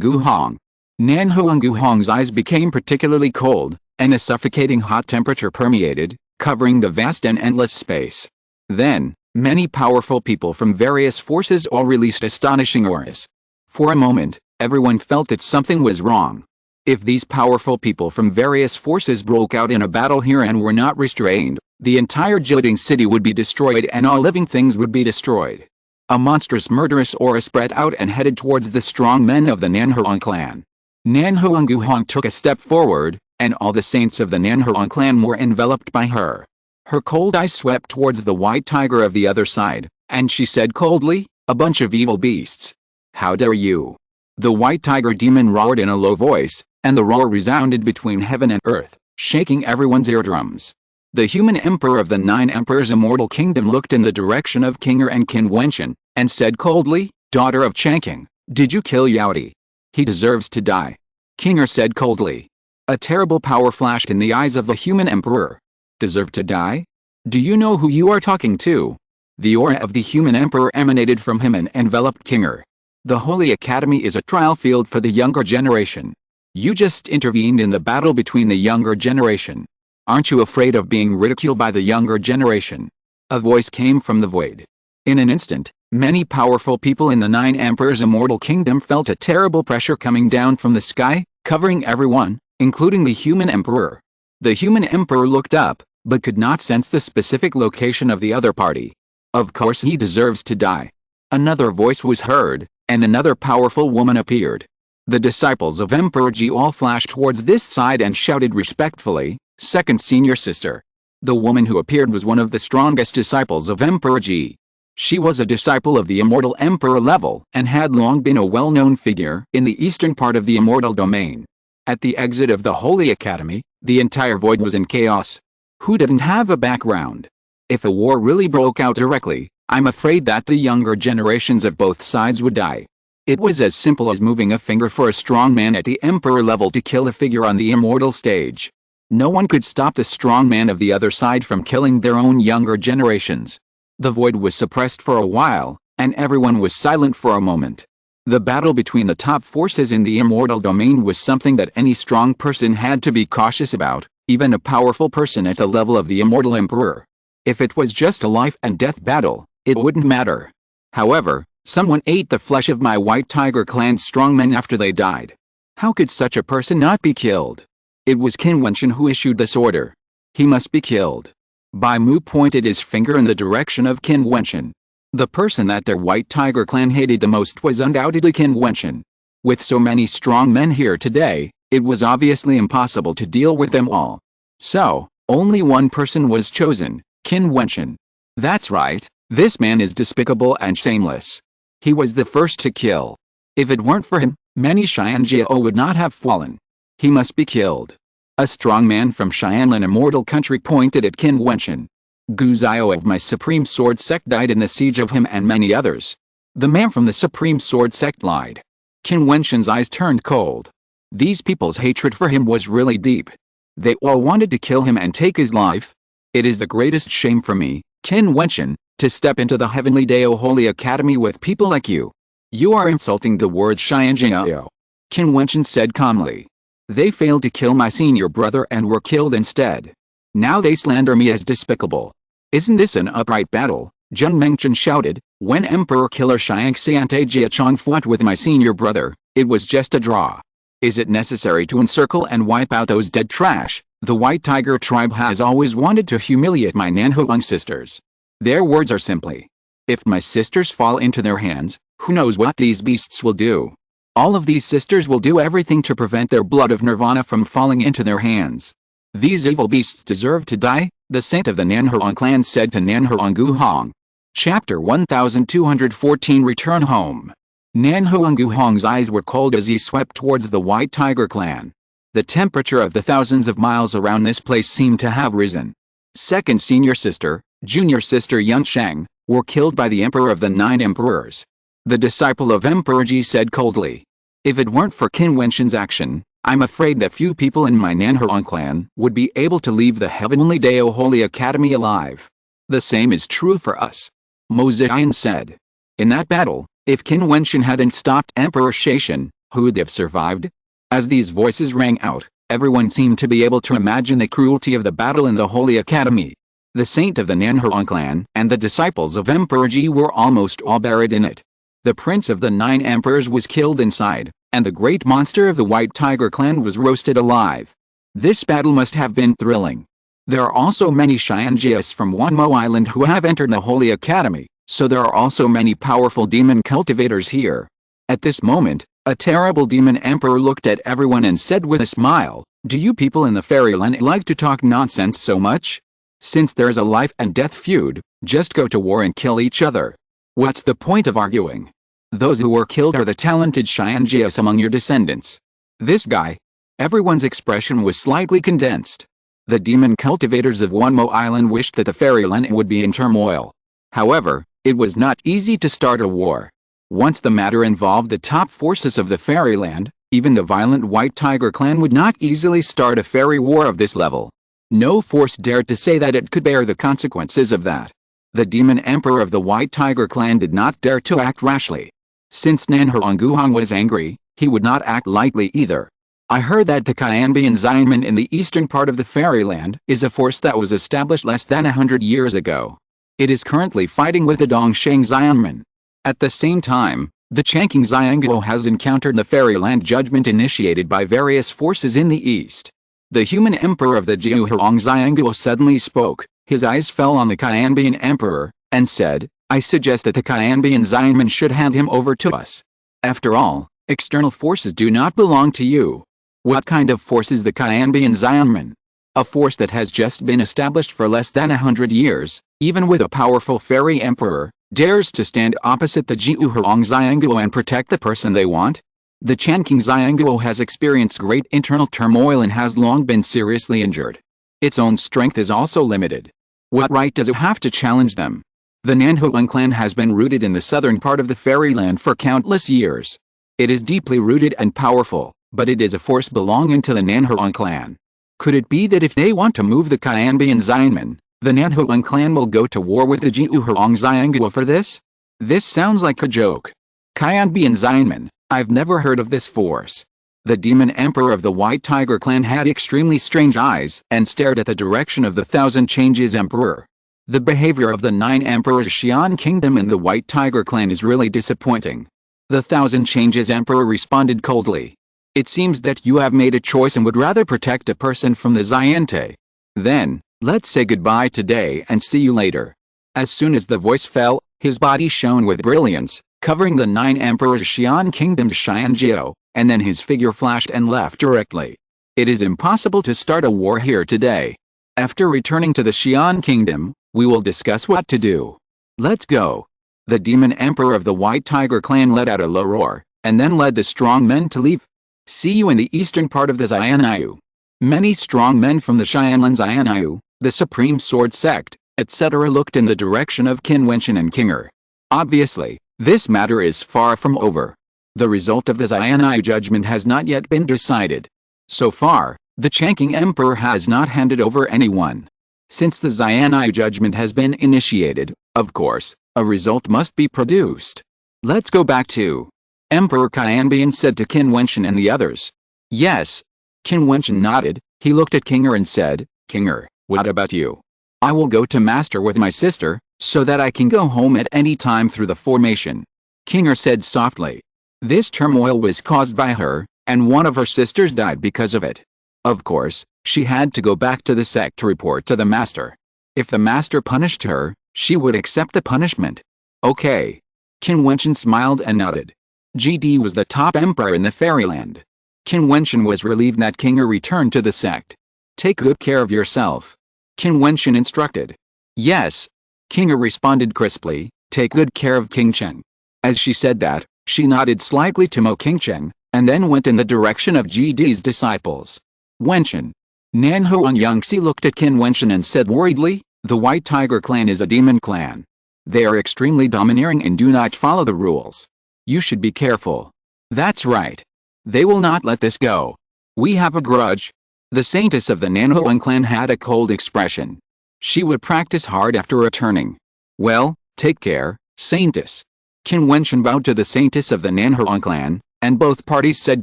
Guhong. Nanhuang Guhong's eyes became particularly cold, and a suffocating hot temperature permeated, covering the vast and endless space. Then, many powerful people from various forces all released astonishing auras. For a moment, everyone felt that something was wrong. If these powerful people from various forces broke out in a battle here and were not restrained, the entire Jiuting city would be destroyed and all living things would be destroyed. A monstrous murderous aura spread out and headed towards the strong men of the Nanhuang clan. Nanhuang Guhong took a step forward, and all the saints of the Nanhuang clan were enveloped by her. Her cold eyes swept towards the white tiger of the other side, and she said coldly, "A bunch of evil beasts. How dare you?" The white tiger demon roared in a low voice, and the roar resounded between heaven and earth, shaking everyone's eardrums. The human emperor of the 9 emperors' immortal kingdom looked in the direction of Qin and Qin Wentian, and said coldly, "Daughter of Changqing, did you kill Yaodi? He deserves to die." Qin said coldly. A terrible power flashed in the eyes of the human emperor. "Deserve to die? Do you know who you are talking to?" The aura of the human emperor emanated from him and enveloped Qin. The Holy Academy is a trial field for the younger generation. You just intervened in the battle between the younger generation. Aren't you afraid of being ridiculed by the younger generation? A voice came from the void. In an instant, many powerful people in the 9 emperors' immortal kingdom felt a terrible pressure coming down from the sky, covering everyone, including the human emperor. The human emperor looked up, but could not sense the specific location of the other party. "Of course he deserves to die." Another voice was heard, and another powerful woman appeared. The disciples of Emperor Ji all flashed towards this side and shouted respectfully, "Second senior sister." The woman who appeared was one of the strongest disciples of Emperor Ji. She was a disciple of the immortal emperor level and had long been a well-known figure in the eastern part of the immortal domain. At the exit of the Holy Academy, the entire void was in chaos. Who didn't have a background? If a war really broke out directly, I'm afraid that the younger generations of both sides would die. It was as simple as moving a finger for a strong man at the emperor level to kill a figure on the immortal stage. No one could stop the strong man of the other side from killing their own younger generations. The void was suppressed for a while, and everyone was silent for a moment. The battle between the top forces in the immortal domain was something that any strong person had to be cautious about, even a powerful person at the level of the immortal emperor. If it was just a life and death battle, it wouldn't matter. However, someone ate the flesh of my White Tiger clan's strongmen after they died. How could such a person not be killed? It was Qin Wentian who issued this order. He must be killed. Bai Mu pointed his finger in the direction of Qin Wentian. The person that their White Tiger clan hated the most was undoubtedly Qin Wentian. With so many strong men here today, it was obviously impossible to deal with them all. So, only one person was chosen, Qin Wentian. That's right, this man is despicable and shameless. He was the first to kill. If it weren't for him, many Xianjiao would not have fallen. He must be killed. A strong man from Xianlan immortal country pointed at Qin Wentian. Gu Zhao of my Supreme Sword Sect died in the siege of him and many others. The man from the Supreme Sword Sect lied. Qin Wentian's eyes turned cold. These people's hatred for him was really deep. They all wanted to kill him and take his life. It is the greatest shame for me, Qin Wentian, to step into the Heavenly Dao Holy Academy with people like you. You are insulting the word Xianjiao. Qin Wentian said calmly. They failed to kill my senior brother and were killed instead. Now they slander me as despicable. Isn't this an upright battle? Zheng Mengchen shouted. When Emperor Killer Xiangxiante Jiachong fought with my senior brother, it was just a draw. Is it necessary to encircle and wipe out those dead trash? The White Tiger tribe has always wanted to humiliate my Nanhuang sisters. Their words are simply, if my sisters fall into their hands, who knows what these beasts will do? All of these sisters will do everything to prevent their blood of nirvana from falling into their hands. These evil beasts deserve to die, the saint of the Nanhuang clan said to Nanhuang Guhong. Chapter 1214 Return Home. Nan Huangguhong's eyes were cold as he swept towards the White Tiger clan. The temperature of the thousands of miles around this place seemed to have risen. Second senior sister, junior sister Yunsheng, were killed by the Emperor of the Nine Emperors. The disciple of Emperor Ji said coldly, "If it weren't for Qin Wentian's action, I'm afraid that few people in my Nanhuang clan would be able to leave the Heavenly Dao Holy Academy alive. The same is true for us," Mo Ziyan said. In that battle, if Qin Wentian hadn't stopped Emperor Shaishan, who would have survived? As these voices rang out, everyone seemed to be able to imagine the cruelty of the battle in the Holy Academy. The saint of the Nanhuang clan and the disciples of Emperor Ji were almost all buried in it. The prince of the Nine Emperors was killed inside, and the great monster of the White Tiger clan was roasted alive. This battle must have been thrilling. There are also many Xianjias from Wanmo Island who have entered the Holy Academy, so there are also many powerful demon cultivators here. At this moment, a terrible demon emperor looked at everyone and said with a smile, "Do you people in the fairyland like to talk nonsense so much? Since there's a life and death feud, just go to war and kill each other. What's the point of arguing? Those who were killed are the talented Xianjias among your descendants." This guy. Everyone's expression was slightly condensed. The demon cultivators of Wanmo Island wished that the fairyland would be in turmoil. However, it was not easy to start a war. Once the matter involved the top forces of the fairyland, even the violent White Tiger clan would not easily start a fairy war of this level. No force dared to say that it could bear the consequences of that. The demon emperor of the White Tiger clan did not dare to act rashly. Since Nan Huangguhong was angry, he would not act lightly either. "I heard that the Qianbian Xianmen in the eastern part of the fairyland is a force that was established less than 100 years ago. It is currently fighting with the Dongsheng Xianmen. At the same time, the Changqing Xianguo has encountered the fairyland judgment initiated by various forces in the east." The human emperor of the Jiutian Xianguo suddenly spoke. His eyes fell on the Qianbian emperor, and said, "I suggest that the Qianbian Xianmen should hand him over to us. After all, external forces do not belong to you." What kind of force is the Qianbian Xianmen? A force that has just been established for less than 100 years, even with a powerful fairy emperor, dares to stand opposite the Jiutian Xianguo and protect the person they want? The Changqing Xianguo has experienced great internal turmoil and has long been seriously injured. Its own strength is also limited. What right does it have to challenge them? The Nanhuang clan has been rooted in the southern part of the fairyland for countless years. It is deeply rooted and powerful, but it is a force belonging to the Nanhuang clan. Could it be that if they want to move the Qianbian Xianmen, the Nanhuang clan will go to war with the Jiutian Xianguo for this? This sounds like a joke. Qianbian Xianmen, I've never heard of this force. The demon emperor of the White Tiger clan had extremely strange eyes and stared at the direction of the Thousand Changes emperor. The behavior of the Nine Emperors Xian Kingdom and the White Tiger clan is really disappointing. The Thousand Changes emperor responded coldly. "It seems that you have made a choice and would rather protect a person from the Xiante. Then, let's say goodbye today and see you later." As soon as the voice fell, his body shone with brilliance, covering the Nine Emperors Xian Kingdom's Xianjiao, and then his figure flashed and left directly. "It is impossible to start a war here today. After returning to the Xian Kingdom, we will discuss what to do. Let's go." The demon emperor of the White Tiger clan let out a low roar, and then led the strong men to leave. "See you in the eastern part of the Xianyu." Many strong men from the Xianlan Xianyu, the Supreme Sword Sect, etc. looked in the direction of Qin Wentian and Kinger. Obviously, this matter is far from over. The result of the Xianyu judgment has not yet been decided. So far, the Changqing Emperor has not handed over anyone. Since the Xianyu judgment has been initiated, of course, a result must be produced. "Let's go back to..." Emperor Qianbian said to Qin Wentian and the others. "Yes." Qin Wentian nodded. He looked at Kinger and said, "Kinger, what about you?" "I will go to master with my sister, so that I can go home at any time through the formation." Kinger said softly. This turmoil was caused by her, and one of her sisters died because of it. Of course, she had to go back to the sect to report to the master. If the master punished her, she would accept the punishment. "Okay." Qin Wentian smiled and nodded. GD was the top emperor in the fairyland. Qin Wentian was relieved that Kinger returned to the sect. "Take good care of yourself," Qin Wentian instructed. "Yes." Kinga responded crisply, take good care of King Chen. As she said that, she nodded slightly to Mo Qingcheng, and then went in the direction of GD's disciples. Wentian. Nan Huang Yangxi looked at Qin Wentian and said worriedly, the White Tiger clan is a demon clan. They are extremely domineering and do not follow the rules. You should be careful. That's right. They will not let this go. We have a grudge. The saintess of the Nanhuang clan had a cold expression. She would practice hard after returning. Well, take care, saintess. Qin Wentian bowed to the saintess of the Nanhuang clan, and both parties said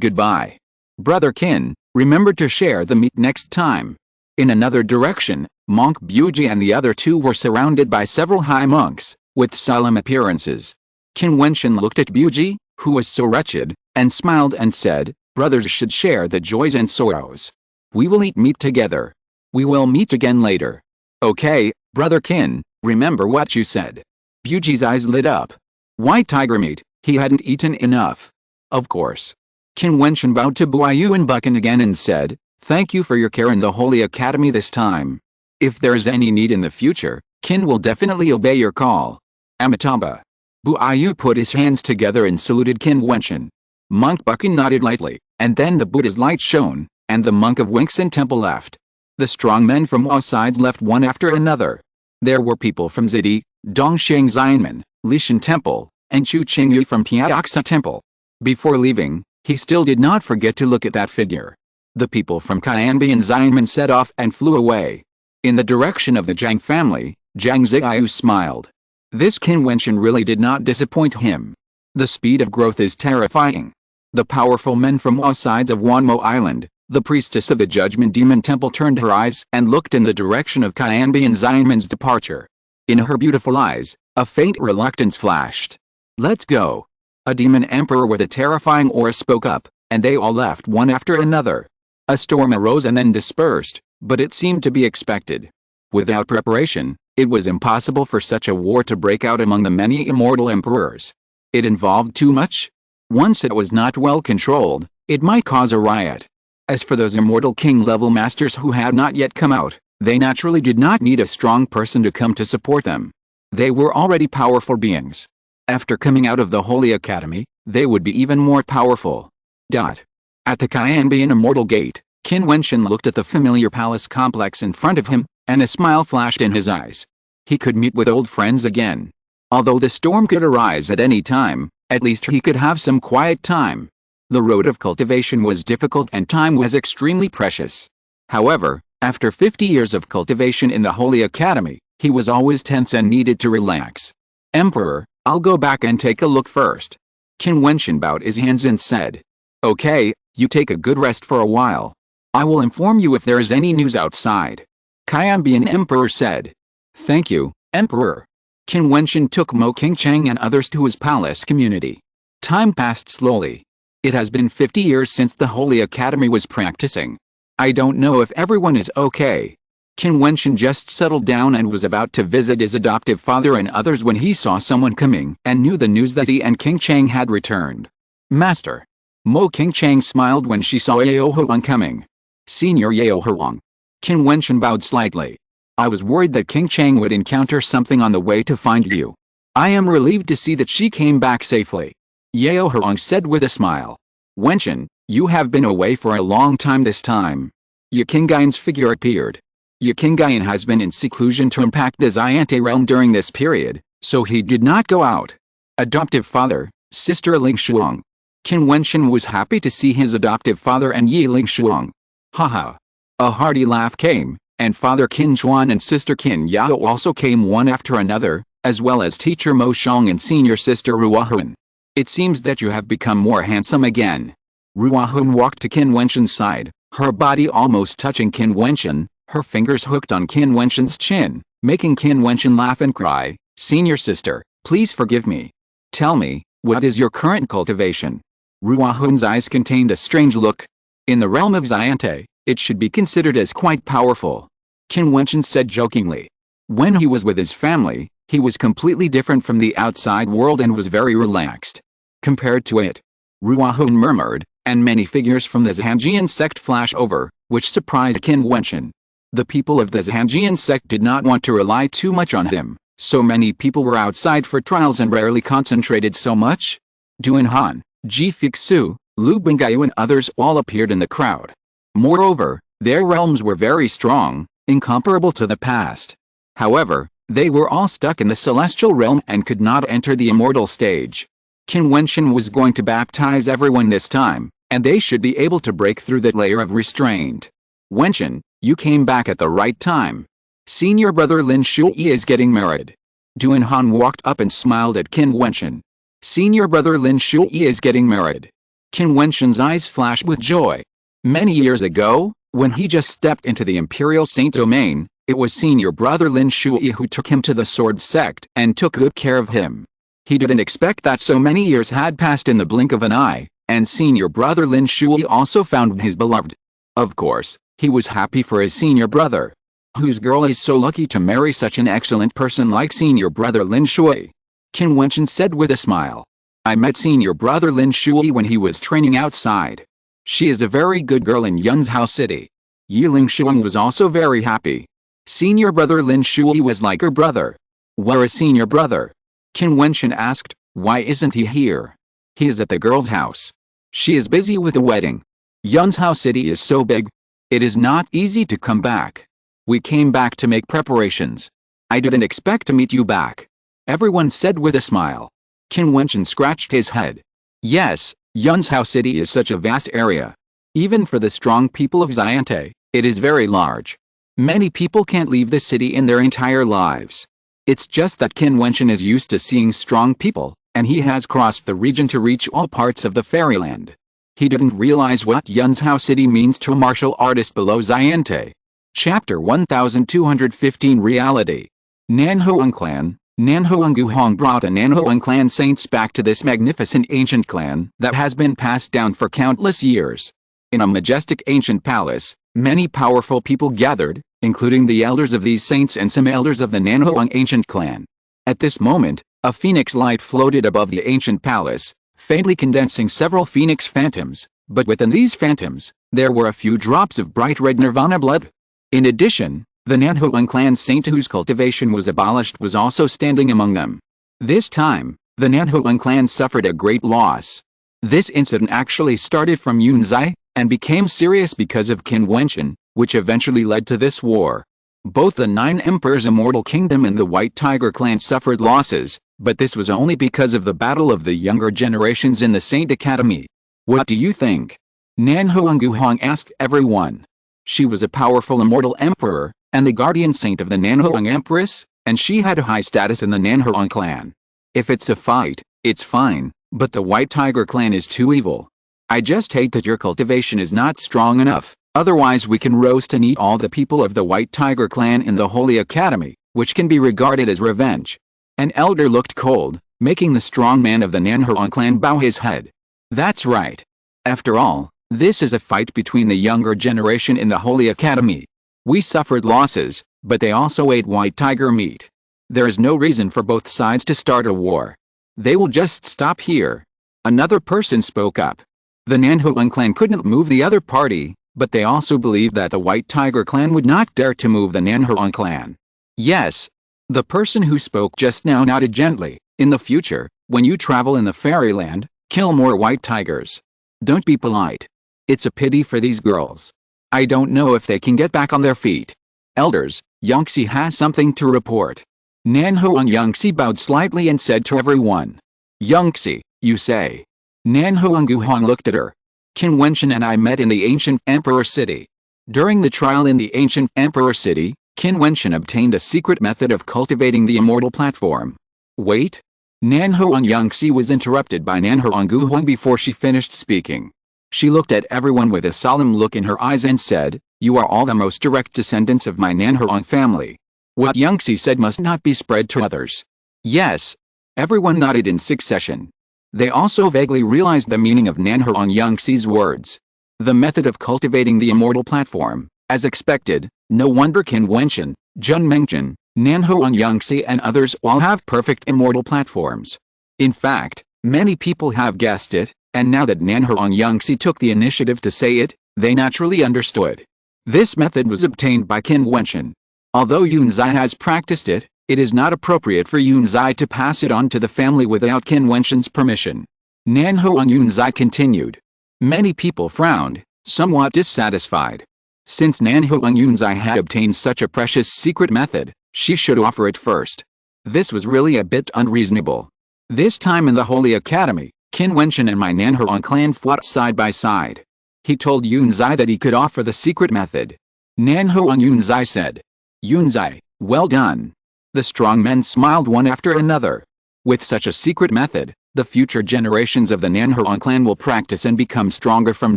goodbye. Brother Qin, remember to share the meat next time. In another direction, Monk Buji and the other two were surrounded by several high monks, with solemn appearances. Qin Wentian looked at Buji, who was so wretched, and smiled and said, brothers should share the joys and sorrows. We will eat meat together. We will meet again later. Okay, Brother Qin, remember what you said. Buji's eyes lit up. White tiger meat, he hadn't eaten enough. Of course. Qin Wentian bowed to Buayu and Buchan again and said, thank you for your care in the Holy Academy this time. If there is any need in the future, Qin will definitely obey your call. Amitabha. Buayu put his hands together and saluted Qin Wentian. Monk Buchan nodded lightly, and then the Buddha's light shone, and the monk of Wingsun Temple left. The strong men from all sides left one after another. There were people from Zidi, Dongsheng Xianmen, Lishan Temple, and Chu Qingyu from Piaoxa Temple. Before leaving, he still did not forget to look at that figure. The people from Qianbi and Xianmen set off and flew away. In the direction of the Zhang family, Zhang Ziyu smiled. This Qin Wentian really did not disappoint him. The speed of growth is terrifying. The powerful men from all sides of Wanmo Island, the priestess of the Judgment Demon Temple turned her eyes and looked in the direction of Qianbi and Xianmen's departure. In her beautiful eyes, a faint reluctance flashed. Let's go. A demon emperor with a terrifying aura spoke up, and they all left one after another. A storm arose and then dispersed, but it seemed to be expected. Without preparation, it was impossible for such a war to break out among the many immortal emperors. It involved too much. Once it was not well controlled, it might cause a riot. As for those immortal king-level masters who had not yet come out, they naturally did not need a strong person to come to support them. They were already powerful beings. After coming out of the Holy Academy, they would be even more powerful. At the Qianbian Immortal Gate, Qin Wentian looked at the familiar palace complex in front of him, and a smile flashed in his eyes. He could meet with old friends again. Although the storm could arise at any time, at least he could have some quiet time. The road of cultivation was difficult and time was extremely precious. However, after 50 years of cultivation in the Holy Academy, he was always tense and needed to relax. Emperor, I'll go back and take a look first. Qin Wentian bowed his hands and said. Okay, you take a good rest for a while. I will inform you if there is any news outside. Qianbian Emperor said. Thank you, Emperor. Qin Wentian took Mo Qingcheng and others to his palace community. Time passed slowly. It has been 50 years since the Holy Academy was practicing. I don't know if everyone is okay. Qin Wentian just settled down and was about to visit his adoptive father and others when he saw someone coming and knew the news that he and Qingcheng had returned. Master. Mo Qingcheng smiled when she saw Yao Huang coming. Senior Yao Huang. Qin Wentian bowed slightly. I was worried that Qingcheng would encounter something on the way to find you. I am relieved to see that she came back safely. Yao Huang said with a smile. Wentian, you have been away for a long time this time. Qingai's figure appeared. Qingai has been in seclusion to impact the Xiante realm during this period, so he did not go out. Adoptive father, sister Ling Shuang. Qin Wentian was happy to see his adoptive father and Yi Ling Shuang. Haha. A hearty laugh came, and Father Qin Chuan and Sister Qin Yao also came one after another, as well as teacher Mo Shang and senior sister Ruahuan. It seems that you have become more handsome again. Ruahuan walked to Qin Wentian's side, her body almost touching Qin Wentian, her fingers hooked on Qin Wentian's chin, making Qin Wentian laugh and cry, Senior sister, please forgive me. Tell me, what is your current cultivation? Ruahuan's eyes contained a strange look. In the realm of Xiante, it should be considered as quite powerful. Qin Wentian said jokingly. When he was with his family, he was completely different from the outside world and was very relaxed. Compared to it, Ruahuan murmured, and many figures from the Zhanjian sect flashed over, which surprised Qin Wentian. The people of the Zhanjian sect did not want to rely too much on him, So many people were outside for trials and rarely concentrated so much. Duan Han, Ji Fixu, Lu Bingao and others all appeared in the crowd. Moreover, their realms were very strong, incomparable to the past. However, they were all stuck in the celestial realm and could not enter the immortal stage. Qin Wentian was going to baptize everyone this time, and they should be able to break through that layer of restraint. Wentian, you came back at the right time. Senior brother Lin Shui is getting married. Duan Han walked up and smiled at Qin Wentian. Senior brother Lin Shui is getting married. Qin Wentian's eyes flashed with joy. Many years ago, when he just stepped into the Imperial Saint domain, it was senior brother Lin Shui who took him to the sword sect and took good care of him. He didn't expect that so many years had passed in the blink of an eye, and senior brother Lin Shui also found his beloved. Of course, he was happy for his senior brother. Whose girl is so lucky to marry such an excellent person like senior brother Lin Shui? Qin Wentian said with a smile. I met senior brother Lin Shui when he was training outside. She is a very good girl in Yunzhou City. Yiling Shuang was also very happy. Senior brother Lin Shui was like her brother. Where is senior brother? Qin Wentian asked. Why isn't he here? He is at the girl's house. She is busy with the wedding. Yunzhou City is so big. It is not easy to come back. We came back to make preparations. I didn't expect to meet you back. Everyone said with a smile. Qin Wentian scratched his head. Yes, Yunzhou City is such a vast area. Even for the strong people of Xiante, it is very large. Many people can't leave the city in their entire lives. It's just that Qin Wentian is used to seeing strong people, and he has crossed the region to reach all parts of the fairyland. He didn't realize what Yunzhou City means to a martial artist below Xiante. Chapter 1215 Reality. Nanhuang Clan. Nanhuang Guhong brought the Nanhuang Clan saints back to this magnificent ancient clan that has been passed down for countless years. In a majestic ancient palace, many powerful people gathered, including the elders of these saints and some elders of the Nanhuang ancient clan. At this moment, a phoenix light floated above the ancient palace, faintly condensing several phoenix phantoms, but within these phantoms, there were a few drops of bright red nirvana blood. In addition, the Nanhuang clan saint whose cultivation was abolished was also standing among them. This time, the Nanhuang clan suffered a great loss. This incident actually started from Yunzai, and became serious because of Qin Wentian, which eventually led to this war. Both the Nine Emperors' Immortal Kingdom and the White Tiger clan suffered losses, but this was only because of the battle of the younger generations in the Saint Academy. What do you think? Nanhuang Guhong asked everyone. She was a powerful immortal emperor, and the guardian saint of the Nanhuang Empress, and she had a high status in the Nanhuang clan. If it's a fight, it's fine, but the White Tiger clan is too evil. I just hate that your cultivation is not strong enough, otherwise we can roast and eat all the people of the White Tiger clan in the Holy Academy, which can be regarded as revenge. An elder looked cold, making the strong man of the Nanhuang clan bow his head. That's right. After all, this is a fight between the younger generation in the Holy Academy. We suffered losses, but they also ate white tiger meat. There is no reason for both sides to start a war. They will just stop here. Another person spoke up. The Nanhuang clan couldn't move the other party, but they also believed that the White Tiger clan would not dare to move the Nanhuang clan. Yes. The person who spoke just now nodded gently. In the future, when you travel in the fairyland, kill more white tigers. Don't be polite. It's a pity for these girls. I don't know if they can get back on their feet. Elders, Yangxi has something to report. Nanhuang Yangxi bowed slightly and said to everyone. Yangxi, you say. Nanhuang Guhong looked at her. Qin Wentian and I met in the ancient Emperor City. During the trial in the ancient Emperor City, Qin Wentian obtained a secret method of cultivating the immortal platform. Wait. Nanhuang Yangxi was interrupted by Nanhuang Guhong before she finished speaking. She looked at everyone with a solemn look in her eyes and said, You are all the most direct descendants of my Nanhuang family. What Yangxi said must not be spread to others. Yes. Everyone nodded in succession. They also vaguely realized the meaning of Nanhuang Yangxi's words. The method of cultivating the immortal platform, as expected, no wonder Qin Wentian, Jun Mengjian, Nanhuang Yangxi and others all have perfect immortal platforms. In fact, many people have guessed it, and now that Nanhuang Yangxi took the initiative to say it, they naturally understood. This method was obtained by Qin Wentian. Although Yunzai has practiced it, It is not appropriate for Yunzai to pass it on to the family without Qin Wentian's permission. Nanhuang Yunzai continued. Many people frowned, somewhat dissatisfied. Since Nanhuang Yunzai had obtained such a precious secret method, she should offer it first. This was really a bit unreasonable. This time in the Holy Academy, Qin Wentian and my Nanhuang clan fought side by side. He told Yunzai that he could offer the secret method. Nanhuang Yunzai said, "Yunzai, well done." The strong men smiled one after another. With such a secret method, the future generations of the Nanhuang clan will practice and become stronger from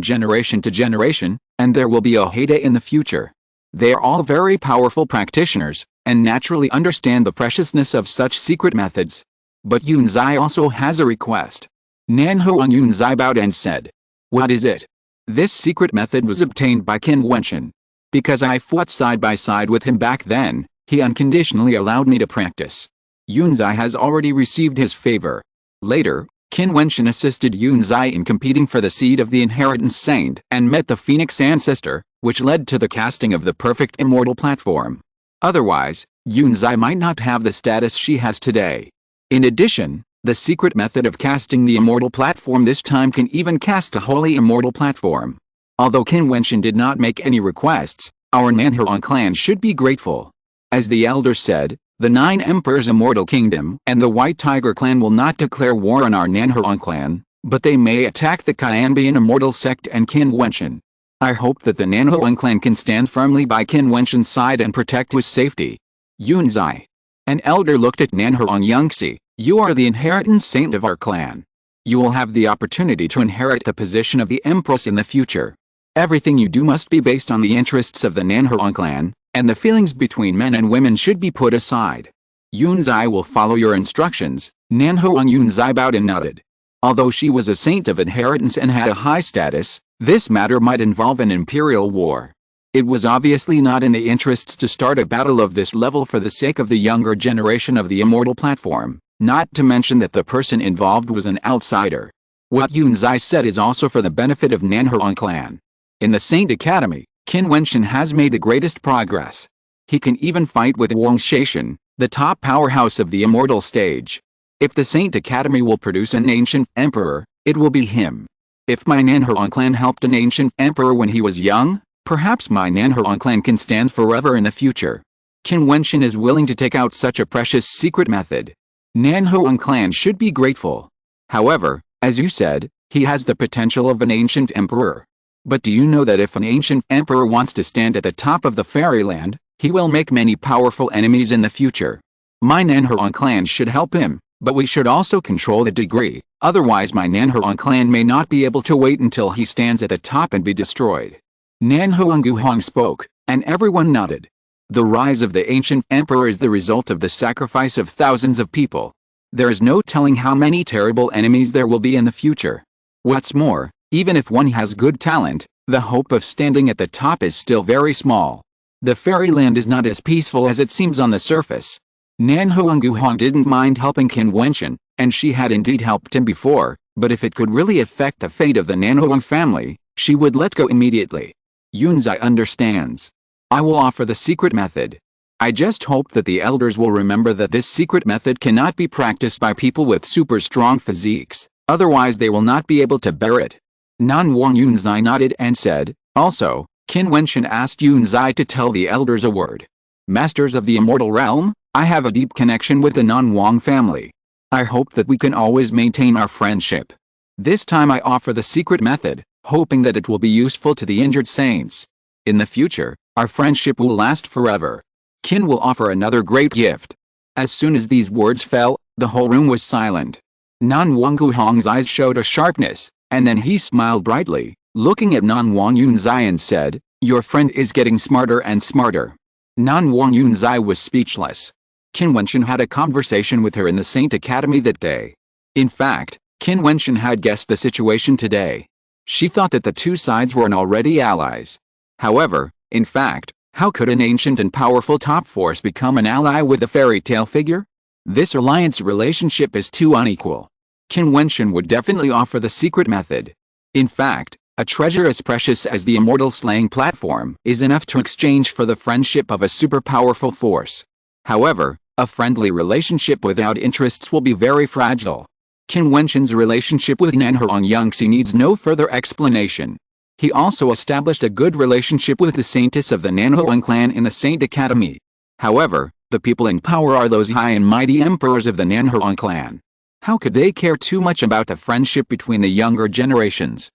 generation to generation, and there will be a heyday in the future. They are all very powerful practitioners, and naturally understand the preciousness of such secret methods. But Yunzai also has a request. Nanhuang Yunzai bowed and said, "What is it?" "This secret method was obtained by Qin Wentian. Because I fought side by side with him back then, he unconditionally allowed me to practice. Yunzai has already received his favor." Later, Qin Wentian assisted Yunzai in competing for the seed of the inheritance saint and met the Phoenix ancestor, which led to the casting of the perfect immortal platform. Otherwise, Yunzai might not have the status she has today. In addition, the secret method of casting the immortal platform this time can even cast a holy immortal platform. Although Qin Wentian did not make any requests, our Nanhuang clan should be grateful. As the elder said, the 9 Emperors' immortal kingdom and the White Tiger clan will not declare war on our Nanhuang clan, but they may attack the Qianbian immortal sect and Qin Wentian. I hope that the Nanhuang clan can stand firmly by Qin Wentian's side and protect his safety. Yunzai. An elder looked at Nanhuang Yunxi. "You are the inheritance saint of our clan. You will have the opportunity to inherit the position of the Empress in the future. Everything you do must be based on the interests of the Nanhuang clan, and the feelings between men and women should be put aside. Yunzai will follow your instructions." Nanhuang Yunzai bowed and nodded. Although she was a saint of inheritance and had a high status, this matter might involve an imperial war. It was obviously not in the interests to start a battle of this level for the sake of the younger generation of the immortal platform, not to mention that the person involved was an outsider. What Yunzai said is also for the benefit of Nanhuang clan. In the Saint Academy, Qin Wentian has made the greatest progress. He can even fight with Wang Shaishan, the top powerhouse of the immortal stage. If the Saint Academy will produce an ancient emperor, it will be him. If my Nanhuang clan helped an ancient emperor when he was young, perhaps my Nanhuang clan can stand forever in the future. Qin Wentian is willing to take out such a precious secret method. Nanhuang clan should be grateful. However, as you said, he has the potential of an ancient emperor. But do you know that if an ancient emperor wants to stand at the top of the fairyland, he will make many powerful enemies in the future? My Nanhuang clan should help him, but we should also control the degree, otherwise my Nanhuang clan may not be able to wait until he stands at the top and be destroyed. Nanhuang Guhong spoke, and everyone nodded. The rise of the ancient emperor is the result of the sacrifice of thousands of people. There is no telling how many terrible enemies there will be in the future. What's more, even if one has good talent, the hope of standing at the top is still very small. The fairyland is not as peaceful as it seems on the surface. Nanhuang Guhong didn't mind helping Qin Wentian, and she had indeed helped him before, but if it could really affect the fate of the Nanhuang family, she would let go immediately. Yunzai understands. I will offer the secret method. I just hope that the elders will remember that this secret method cannot be practiced by people with super strong physiques, otherwise they will not be able to bear it. Nanhuang Yunzai nodded and said, also, Qin Wentian asked Yunzai to tell the elders a word. Masters of the immortal realm, I have a deep connection with the Nanhuang family. I hope that we can always maintain our friendship. This time I offer the secret method, hoping that it will be useful to the injured saints. In the future, our friendship will last forever. Qin will offer another great gift. As soon as these words fell, the whole room was silent. Nanhuang Guhong's eyes showed a sharpness, and then he smiled brightly, looking at Nanhuang Yunzai and said, your friend is getting smarter and smarter. Nanhuang Yunzai was speechless. Qin Wentian had a conversation with her in the Saint Academy that day. In fact, Qin Wentian had guessed the situation today. She thought that the two sides were already allies. However, in fact, how could an ancient and powerful top force become an ally with a fairy tale figure? This alliance relationship is too unequal. Qin Wentian would definitely offer the secret method. In fact, a treasure as precious as the immortal slaying platform is enough to exchange for the friendship of a super powerful force. However, A friendly relationship without interests will be very fragile. Qin Wentian's relationship with Nanhuang Yangxi needs no further explanation. He also established a good relationship with the saintess of the Nanhuang clan in the Saint Academy. However, the people in power are those high and mighty emperors of the Nanhuang clan. How could they care too much about the friendship between the younger generations?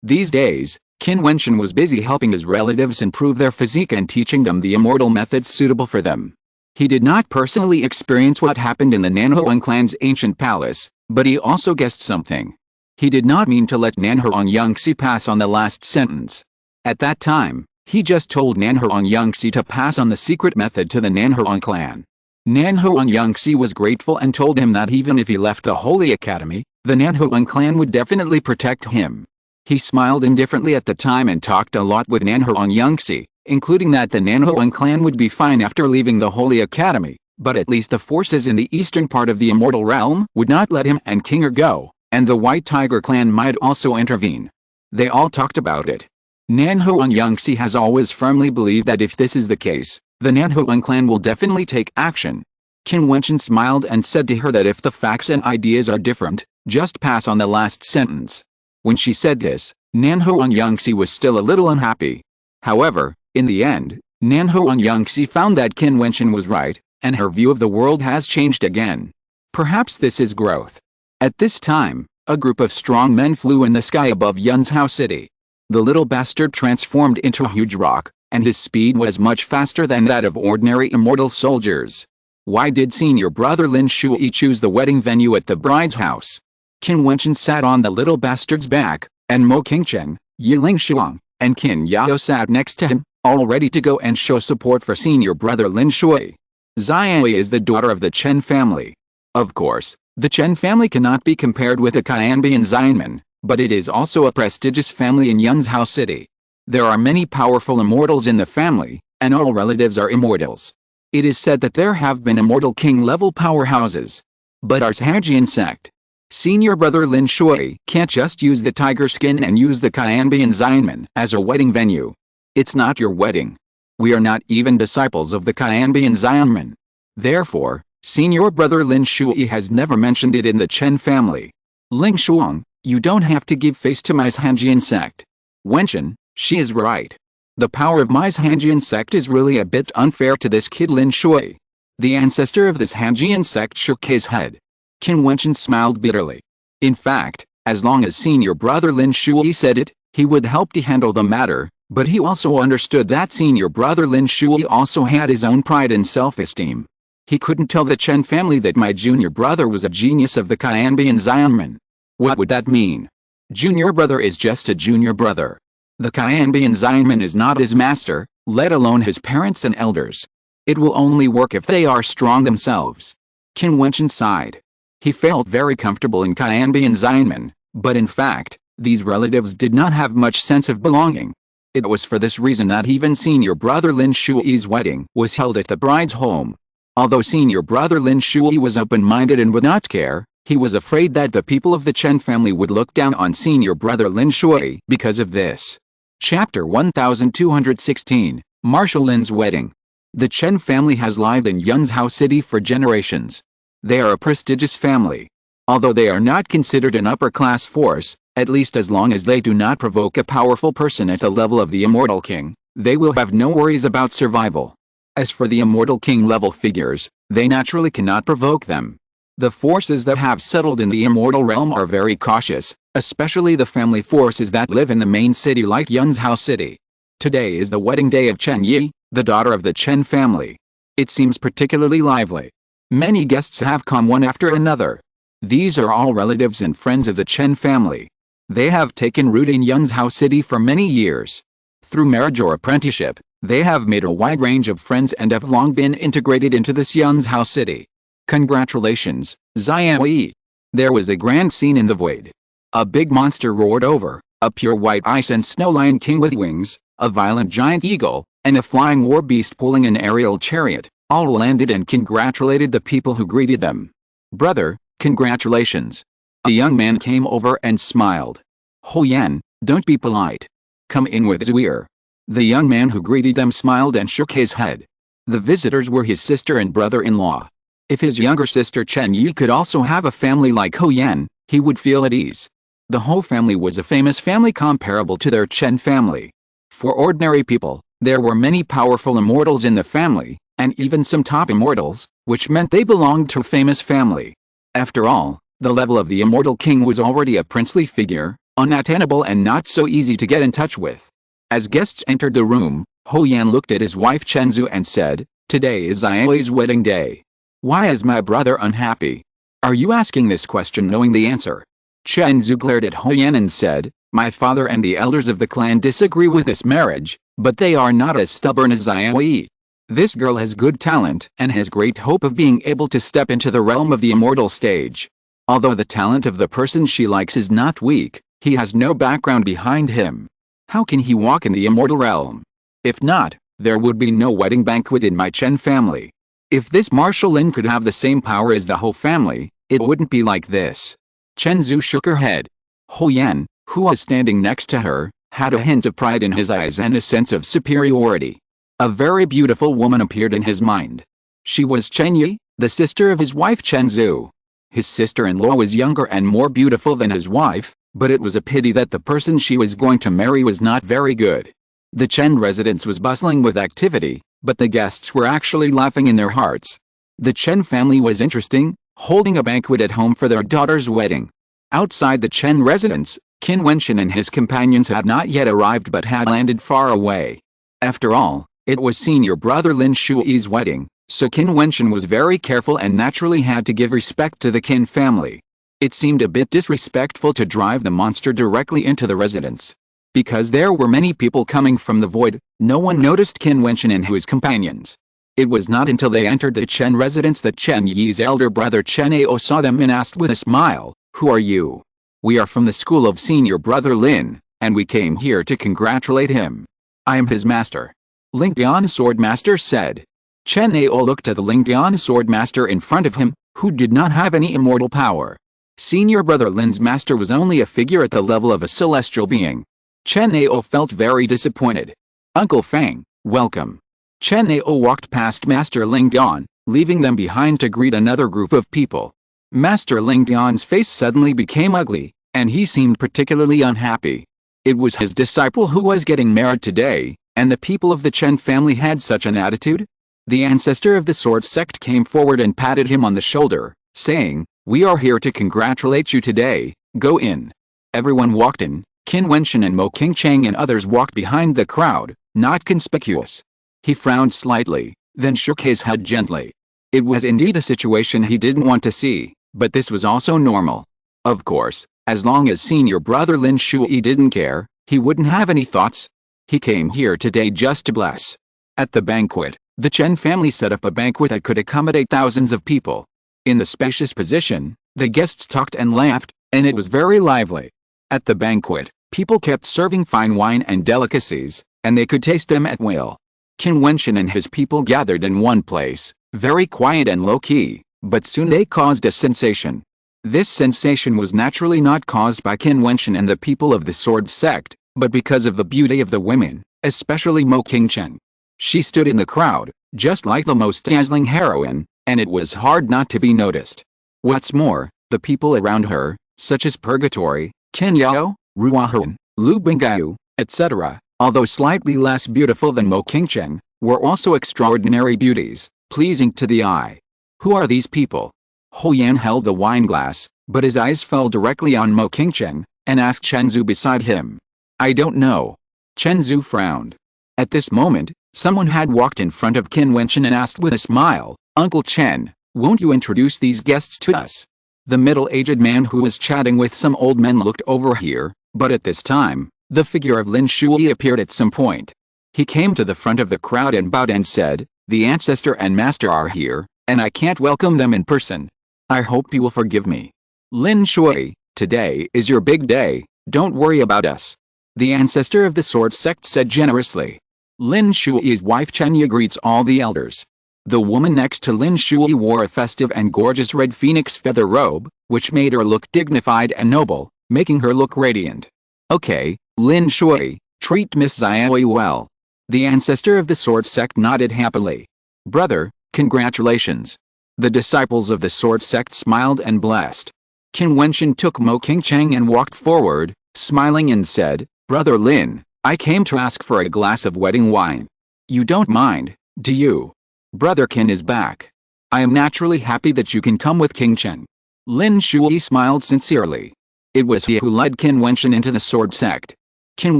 These days, Qin Wentian was busy helping his relatives improve their physique and teaching them the immortal methods suitable for them. He did not personally experience what happened in the Nanhuang clan's ancient palace, but he also guessed something. He did not mean to let Nanhuang Yangxi pass on the last sentence. At that time, he just told Nanhuang Yangxi to pass on the secret method to the Nanhuang clan. Nanhuang Yangxi was grateful and told him that even if he left the Holy Academy, the Nanhuang clan would definitely protect him. He smiled indifferently at the time and talked a lot with Nanhuang Yangxi, including that the Nanhuang clan would be fine after leaving the Holy Academy, but at least the forces in the eastern part of the immortal realm would not let him and King go, and the White Tiger clan might also intervene. They all talked about it. Nanhuang Yangxi has always firmly believed that if this is the case, the Nanhuang clan will definitely take action. Qin Wentian smiled and said to her that if the facts and ideas are different, just pass on the last sentence. When she said this, Nanhuang Yangxi was still a little unhappy. However, in the end, Nanhuang Yangxi found that Qin Wentian was right, and her view of the world has changed again. Perhaps this is growth. At this time, a group of strong men flew in the sky above Yunzhou city. The little bastard transformed into a huge rock, and his speed was much faster than that of ordinary immortal soldiers. Why did senior brother Lin Shui choose the wedding venue at the bride's house? Qin Wentian sat on the little bastard's back, and Mo Qingchen, Yi Lingshuang, and Qin Yao sat next to him, all ready to go and show support for senior brother Lin Shui. Xiaoyi is the daughter of the Chen family. Of course, the Chen family cannot be compared with the Qianbian Xianmen, but it is also a prestigious family in Yunzhou city. There are many powerful immortals in the family, and all relatives are immortals. It is said that there have been immortal king-level powerhouses. But our Jiutian sect. Senior brother Lin Shui can't just use the tiger skin and use the Qianbian Xianmen as a wedding venue. It's not your wedding. We are not even disciples of the Qianbian Xianmen. Therefore, senior brother Lin Shui has never mentioned it in the Chen family. Ling Shuang, you don't have to give face to my Jiutian sect. Wentian, she is right. The power of my Jiutian sect is really a bit unfair to this kid Lin Shui. The ancestor of this Jiutian sect shook his head. Qin Wentian smiled bitterly. In fact, as long as senior brother Lin Shui said it, he would help to handle the matter, but he also understood that senior brother Lin Shui also had his own pride and self-esteem. He couldn't tell the Chen family that my junior brother was a genius of the Qianbian Xianmen. What would that mean? Junior brother is just a junior brother. The Qianbian Xianmen is not his master, let alone his parents and elders. It will only work if they are strong themselves. Qin Wentian sighed. He felt very comfortable in Qianbian Xianmen, but in fact, these relatives did not have much sense of belonging. It was for this reason that even senior brother Lin Shui's wedding was held at the bride's home. Although senior brother Lin Shui was open-minded and would not care, he was afraid that the people of the Chen family would look down on senior brother Lin Shui because of this. Chapter 1216, Marshal Lin's Wedding. The Chen family has lived in Yunzhou city for generations. They are a prestigious family. Although they are not considered an upper-class force, at least as long as they do not provoke a powerful person at the level of the Immortal King, they will have no worries about survival. As for the Immortal King level figures, they naturally cannot provoke them. The forces that have settled in the immortal realm are very cautious, especially the family forces that live in the main city like Yunzhou city. Today is the wedding day of Chen Yi, the daughter of the Chen family. It seems particularly lively. Many guests have come one after another. These are all relatives and friends of the Chen family. They have taken root in Yunzhou city for many years. Through marriage or apprenticeship, they have made a wide range of friends and have long been integrated into this Yunzhou city. Congratulations, Xiaoyi. There was a grand scene in the void. A big monster roared over, a pure white ice and snow lion king with wings, a violent giant eagle, and a flying war beast pulling an aerial chariot, all landed and congratulated the people who greeted them. Brother, congratulations. A young man came over and smiled. Ho Yan, don't be polite. Come in with Zuir. The young man who greeted them smiled and shook his head. The visitors were his sister and brother-in-law. If his younger sister Chen Yi could also have a family like Hou Yan, he would feel at ease. The Hou family was a famous family comparable to their Chen family. For ordinary people, there were many powerful immortals in the family, and even some top immortals, which meant they belonged to a famous family. After all, the level of the immortal king was already a princely figure, unattainable and not so easy to get in touch with. As guests entered the room, Hou Yan looked at his wife Chenzu and said, "Today is Xiaoyi's wedding day. Why is my brother unhappy? Are you asking this question knowing the answer?" Chenzu glared at Hou Yan and said, "My father and the elders of the clan disagree with this marriage, but they are not as stubborn as Xiaoyi. This girl has good talent and has great hope of being able to step into the realm of the immortal stage. Although the talent of the person she likes is not weak, he has no background behind him. How can he walk in the immortal realm? If not, there would be no wedding banquet in my Chen family. If this Martial Lin could have the same power as the Hou family, it wouldn't be like this." Chenzu shook her head. Hou Yan, who was standing next to her, had a hint of pride in his eyes and a sense of superiority. A very beautiful woman appeared in his mind. She was Chen Yi, the sister of his wife Chenzu. His sister-in-law was younger and more beautiful than his wife, but it was a pity that the person she was going to marry was not very good. The Chen residence was bustling with activity, but the guests were actually laughing in their hearts. The Chen family was interesting, holding a banquet at home for their daughter's wedding. Outside the Chen residence, Qin Wentian and his companions had not yet arrived but had landed far away. After all, it was senior brother Lin Shui's wedding, so Qin Wentian was very careful and naturally had to give respect to the Qin family. It seemed a bit disrespectful to drive the monster directly into the residence. Because there were many people coming from the void, no one noticed Qin Wentian and his companions. It was not until they entered the Chen residence that Chen Yi's elder brother Chen Ao saw them and asked with a smile, "Who are you?" "We are from the school of senior brother Lin, and we came here to congratulate him. I am his master." Lingdian sword master said. Chen Ao looked at the Lingdian sword master in front of him, who did not have any immortal power. Senior brother Lin's master was only a figure at the level of a celestial being. Chen Ao felt very disappointed. "Uncle Fang, welcome." Chen Ao walked past Master Lingdian, leaving them behind to greet another group of people. Master Lingdian's face suddenly became ugly, and he seemed particularly unhappy. It was his disciple who was getting married today, and the people of the Chen family had such an attitude? The ancestor of the sword sect came forward and patted him on the shoulder, saying, "We are here to congratulate you today, go in." Everyone walked in. Qin Wentian and Mo Qingcheng and others walked behind the crowd, not conspicuous. He frowned slightly, then shook his head gently. It was indeed a situation he didn't want to see, but this was also normal. Of course, as long as senior brother Lin Shui didn't care, he wouldn't have any thoughts. He came here today just to bless. At the banquet, the Chen family set up a banquet that could accommodate thousands of people. In the spacious position, the guests talked and laughed, and it was very lively. At the banquet, people kept serving fine wine and delicacies, and they could taste them at will. Qin Wentian and his people gathered in one place, very quiet and low-key, but soon they caused a sensation. This sensation was naturally not caused by Qin Wentian and the people of the sword sect, but because of the beauty of the women, especially Mo Qingcheng. She stood in the crowd, just like the most dazzling heroine, and it was hard not to be noticed. What's more, the people around her, such as Purgatory, Qin Yao, Ruahan, Lu Bingao, etc., although slightly less beautiful than Mo Qingcheng, were also extraordinary beauties, pleasing to the eye. Who are these people? Hou Yan held the wine glass, but his eyes fell directly on Mo Qingcheng, and asked Chenzu beside him. "I don't know." Chenzu frowned. At this moment, someone had walked in front of Qin Wentian and asked with a smile, "Uncle Chen, won't you introduce these guests to us?" The middle-aged man who was chatting with some old men looked over here, but at this time, the figure of Lin Shui appeared at some point. He came to the front of the crowd and bowed and said, "The ancestor and master are here, and I can't welcome them in person. I hope you will forgive me. Lin Shui, today is your big day, don't worry about us." The ancestor of the sword sect said generously. Lin Shui's wife Chenya greets all the elders. The woman next to Lin Shui wore a festive and gorgeous red phoenix feather robe, which made her look dignified and noble, making her look radiant. "Okay, Lin Shui, treat Miss Xiaoyi well." The ancestor of the sword sect nodded happily. Brother, congratulations. The disciples of the sword sect smiled and blessed. Qin Wentian took Mo Qingcheng and walked forward, smiling and said, Brother Lin, I came to ask for a glass of wedding wine. You don't mind, do you? Brother Qin is back. I am naturally happy that you can come with Qingcheng. Lin Shui smiled sincerely. It was he who led Qin Wentian into the sword sect. Qin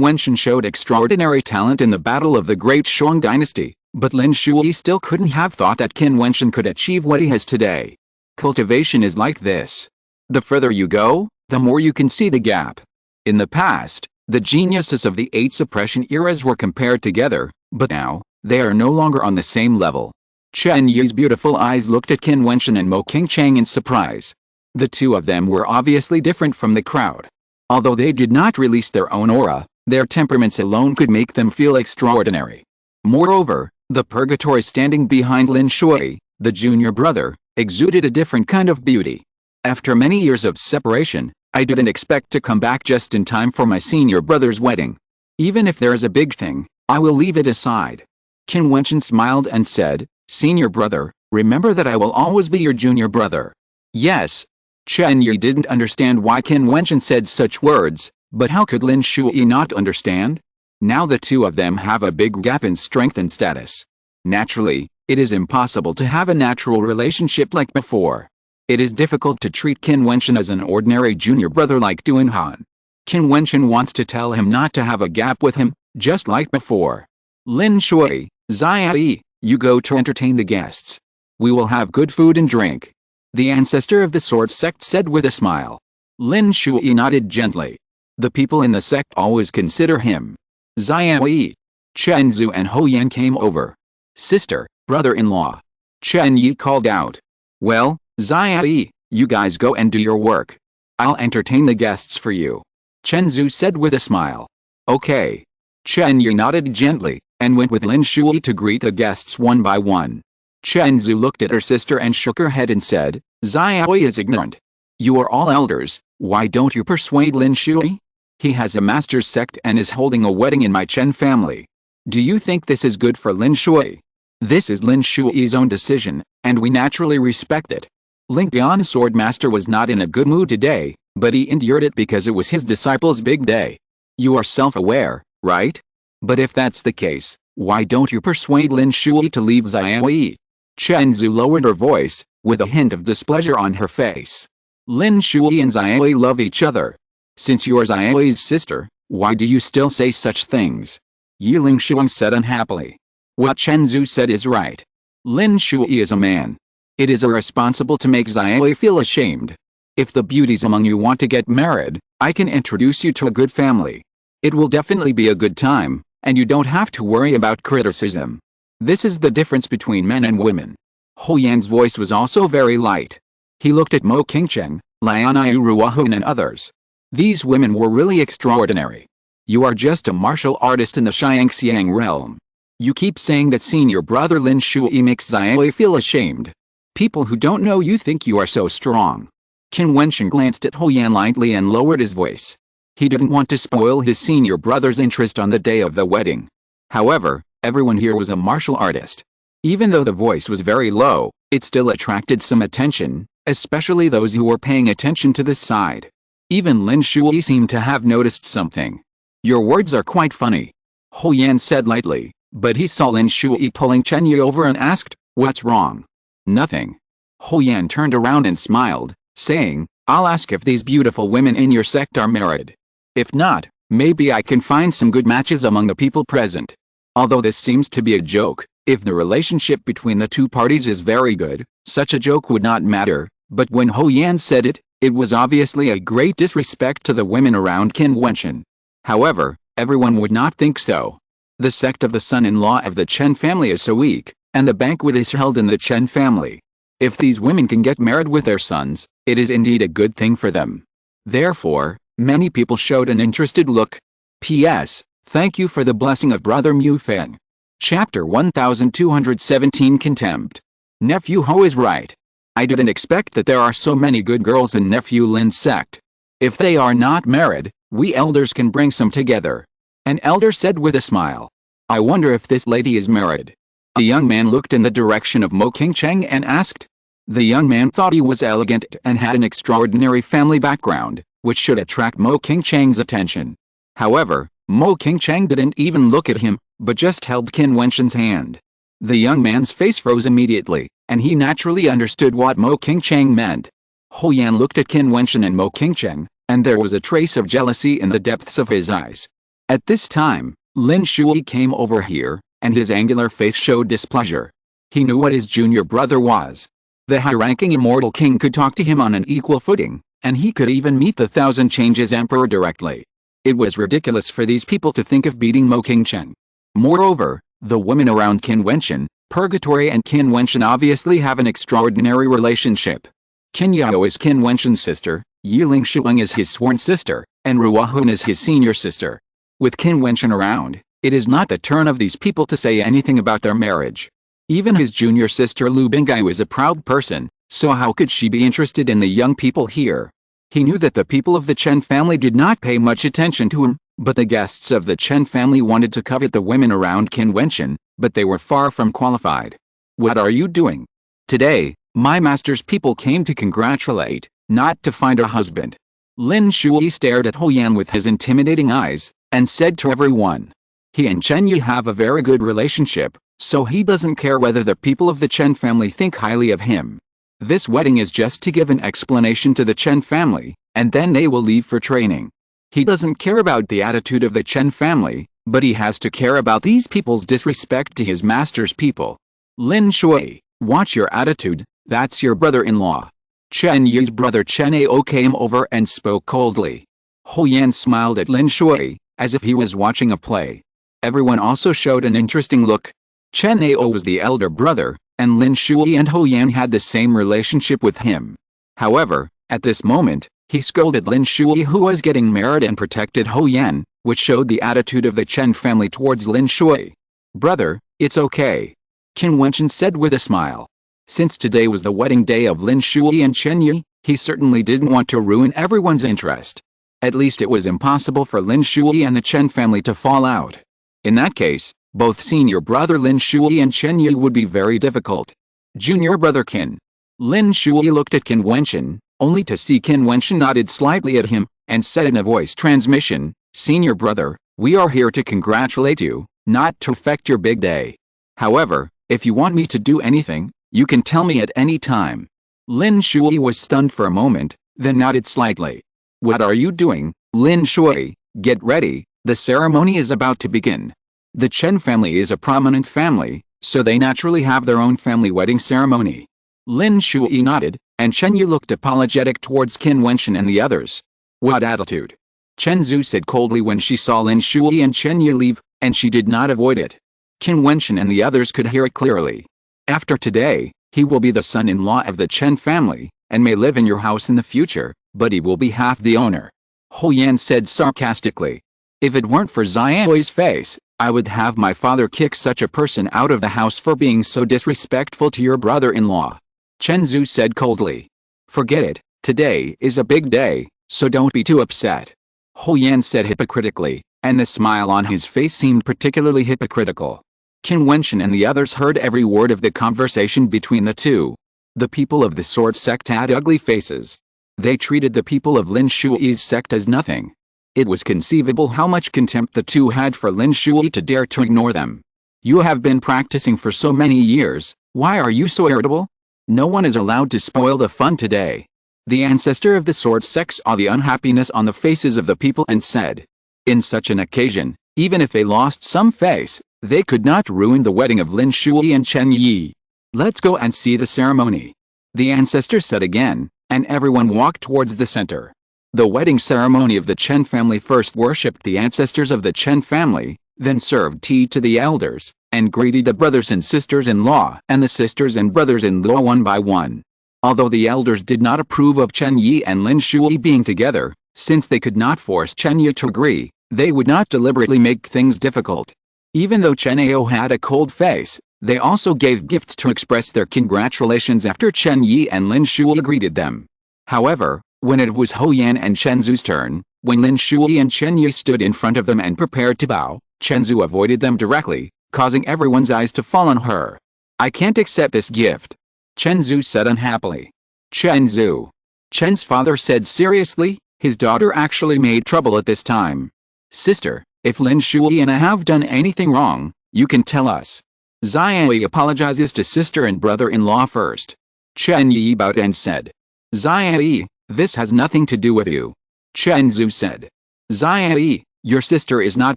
Wentian showed extraordinary talent in the battle of the Great Shang Dynasty, but Lin Shui still couldn't have thought that Qin Wentian could achieve what he has today. Cultivation is like this. The further you go, the more you can see the gap. In the past, the geniuses of the 8 suppression eras were compared together, but now, they are no longer on the same level. Chen Yi's beautiful eyes looked at Qin Wentian and Mo Qingcheng in surprise. The two of them were obviously different from the crowd. Although they did not release their own aura, their temperaments alone could make them feel extraordinary. Moreover, the purgatory standing behind Lin Shui, the junior brother, exuded a different kind of beauty. After many years of separation, I didn't expect to come back just in time for my senior brother's wedding. Even if there is a big thing, I will leave it aside. Qin Wentian smiled and said, Senior brother, remember that I will always be your junior brother. Yes. Chen Yi didn't understand why Qin Wentian said such words, but how could Lin Shui not understand? Now the two of them have a big gap in strength and status. Naturally, it is impossible to have a natural relationship like before. It is difficult to treat Qin Wentian as an ordinary junior brother like Duan Han. Qin Wentian wants to tell him not to have a gap with him, just like before. Lin Shui, Ziai, you go to entertain the guests. We will have good food and drink. The ancestor of the sword sect said with a smile. Lin Shui nodded gently. The people in the sect always consider him. Ziai, Chen Zhu and Ho Yan came over. Sister, brother-in-law. Chen Yi called out. Well, Ziai, you guys go and do your work. I'll entertain the guests for you. Chen Zhu said with a smile. Okay. Chen Yi nodded gently, and went with Lin Shui to greet the guests one by one. Chen Zhu looked at her sister and shook her head and said, Ziai is ignorant. You are all elders, why don't you persuade Lin Shui? He has a master's sect and is holding a wedding in my Chen family. Do you think this is good for Lin Shui? This is Lin Shui's own decision, and we naturally respect it. Ling Bian's sword master was not in a good mood today, but he endured it because it was his disciple's big day. You are self-aware, right? But if that's the case, why don't you persuade Lin Shui to leave Ziai? Chen Zhu lowered her voice, with a hint of displeasure on her face. Lin Shui and Ziai love each other. Since you are Ziai's sister, why do you still say such things? Yi Ling Shuang said unhappily. What Chen Zhu said is right. Lin Shui is a man. It is irresponsible to make Ziai feel ashamed. If the beauties among you want to get married, I can introduce you to a good family. It will definitely be a good time, and you don't have to worry about criticism. This is the difference between men and women. Ho Yan's voice was also very light. He looked at Mo Qingcheng, Lianai Ruahun and others. These women were really extraordinary. You are just a martial artist in the Xiangxiang realm. You keep saying that senior brother Lin Shui makes Ziai feel ashamed. People who don't know you think you are so strong. Qin Wentian glanced at Ho Yan lightly and lowered his voice. He didn't want to spoil his senior brother's interest on the day of the wedding. However, everyone here was a martial artist. Even though the voice was very low, it still attracted some attention, especially those who were paying attention to this side. Even Lin Shui seemed to have noticed something. Your words are quite funny. Ho Yan said lightly, but he saw Lin Shui pulling Chen Yi over and asked, what's wrong? Nothing. Ho Yan turned around and smiled, saying, I'll ask if these beautiful women in your sect are married. If not, maybe I can find some good matches among the people present. Although this seems to be a joke, if the relationship between the two parties is very good, such a joke would not matter, but when Ho Yan said it, it was obviously a great disrespect to the women around Qin Wentian. However, everyone would not think so. The sect of the son-in-law of the Chen family is so weak, and the banquet is held in the Chen family. If these women can get married with their sons, it is indeed a good thing for them. Therefore, many people showed an interested look. P.S. Thank you for the blessing of Brother Mu Feng. Chapter 1217 Contempt. Nephew Ho is right. I didn't expect that there are so many good girls in Nephew Lin's sect. If they are not married, we elders can bring some together. An elder said with a smile. I wonder if this lady is married. A young man looked in the direction of Mo Qingcheng and asked. The young man thought he was elegant and had an extraordinary family background, which should attract Mo Qingcheng's attention. However, Mo Qingcheng didn't even look at him, but just held Qin Wentian's hand. The young man's face froze immediately, and he naturally understood what Mo Qingcheng meant. Ho Yan looked at Qin Wentian and Mo Qingcheng, and there was a trace of jealousy in the depths of his eyes. At this time, Lin Shui came over here, and his angular face showed displeasure. He knew what his junior brother was. The high-ranking immortal king could talk to him on an equal footing, and he could even meet the Thousand Changes Emperor directly. It was ridiculous for these people to think of beating Mo Qingcheng. Moreover, the women around Qin Wentian, Purgatory and Qin Wentian obviously have an extraordinary relationship. Qin Yao is Qin Wentian's sister, Yiling Shuang is his sworn sister, and Ruahun is his senior sister. With Qin Wentian around, it is not the turn of these people to say anything about their marriage. Even his junior sister Lu Bingai was a proud person, so how could she be interested in the young people here? He knew that the people of the Chen family did not pay much attention to him, but the guests of the Chen family wanted to covet the women around Qin Wentian, but they were far from qualified. What are you doing? Today, my master's people came to congratulate, not to find a husband. Lin Shui stared at Ho Yan with his intimidating eyes, and said to everyone. He and Chen Yi have a very good relationship, so he doesn't care whether the people of the Chen family think highly of him. This wedding is just to give an explanation to the Chen family, and then they will leave for training. He doesn't care about the attitude of the Chen family, but he has to care about these people's disrespect to his master's people. Lin Shui, watch your attitude, that's your brother-in-law. Chen Yi's brother Chen Ao came over and spoke coldly. Ho Yan smiled at Lin Shui, as if he was watching a play. Everyone also showed an interesting look. Chen Ao was the elder brother, and Lin Shui and Ho Yan had the same relationship with him. However, at this moment, he scolded Lin Shui who was getting married and protected Ho Yan, which showed the attitude of the Chen family towards Lin Shui. Brother, it's okay. Qin Wentian said with a smile. Since today was the wedding day of Lin Shui and Chen Yi, he certainly didn't want to ruin everyone's interest. At least it was impossible for Lin Shui and the Chen family to fall out. In that case, both senior brother Lin Shui and Chen Yi would be very difficult. Junior brother Qin. Lin Shui looked at Qin Wentian, only to see Qin Wentian nodded slightly at him, and said in a voice transmission, Senior brother, we are here to congratulate you, not to affect your big day. However, if you want me to do anything, you can tell me at any time. Lin Shui was stunned for a moment, then nodded slightly. What are you doing, Lin Shui? Get ready, the ceremony is about to begin. The Chen family is a prominent family, so they naturally have their own family wedding ceremony. Lin Shui nodded, and Chen Yu looked apologetic towards Qin Wentian and the others. What attitude? Chen Zhu said coldly when she saw Lin Shui and Chen Yu leave, and she did not avoid it. Qin Wentian and the others could hear it clearly. After today, he will be the son-in-law of the Chen family, and may live in your house in the future, but he will be half the owner. Ho Yan said sarcastically. If it weren't for Xiaoi's face, I would have my father kick such a person out of the house for being so disrespectful to your brother-in-law. Chen Zhu said coldly. Forget it, today is a big day, so don't be too upset. Ho Yan said hypocritically, and the smile on his face seemed particularly hypocritical. Qin Wentian and the others heard every word of the conversation between the two. The people of the sword sect had ugly faces. They treated the people of Lin Shui's sect as nothing. It was conceivable how much contempt the two had for Lin Shui to dare to ignore them. You have been practicing for so many years, why are you so irritable? No one is allowed to spoil the fun today. The ancestor of the sword sect saw the unhappiness on the faces of the people and said. In such an occasion, even if they lost some face, they could not ruin the wedding of Lin Shui and Chen Yi. Let's go and see the ceremony. The ancestor said again, and everyone walked towards the center. The wedding ceremony of the Chen family first worshipped the ancestors of the Chen family, then served tea to the elders, and greeted the brothers and sisters-in-law and the sisters and brothers-in-law one by one. Although the elders did not approve of Chen Yi and Lin Shui being together, since they could not force Chen Yi to agree, they would not deliberately make things difficult. Even though Chen Ao had a cold face, they also gave gifts to express their congratulations after Chen Yi and Lin Shui greeted them. However, when it was Ho Yan and Chen Zhu's turn, when Lin Shui and Chen Yi stood in front of them and prepared to bow, Chen Zhu avoided them directly, causing everyone's eyes to fall on her. I can't accept this gift, Chen Zhu said unhappily. Chen Zhu. Chen's father said seriously, his daughter actually made trouble at this time. Sister, if Lin Shui and I have done anything wrong, you can tell us. Ziyi apologizes to sister and brother-in-law first. Chen Yi bowed and said. Ziyi, this has nothing to do with you. Chen Zhu said. Ziyi, your sister is not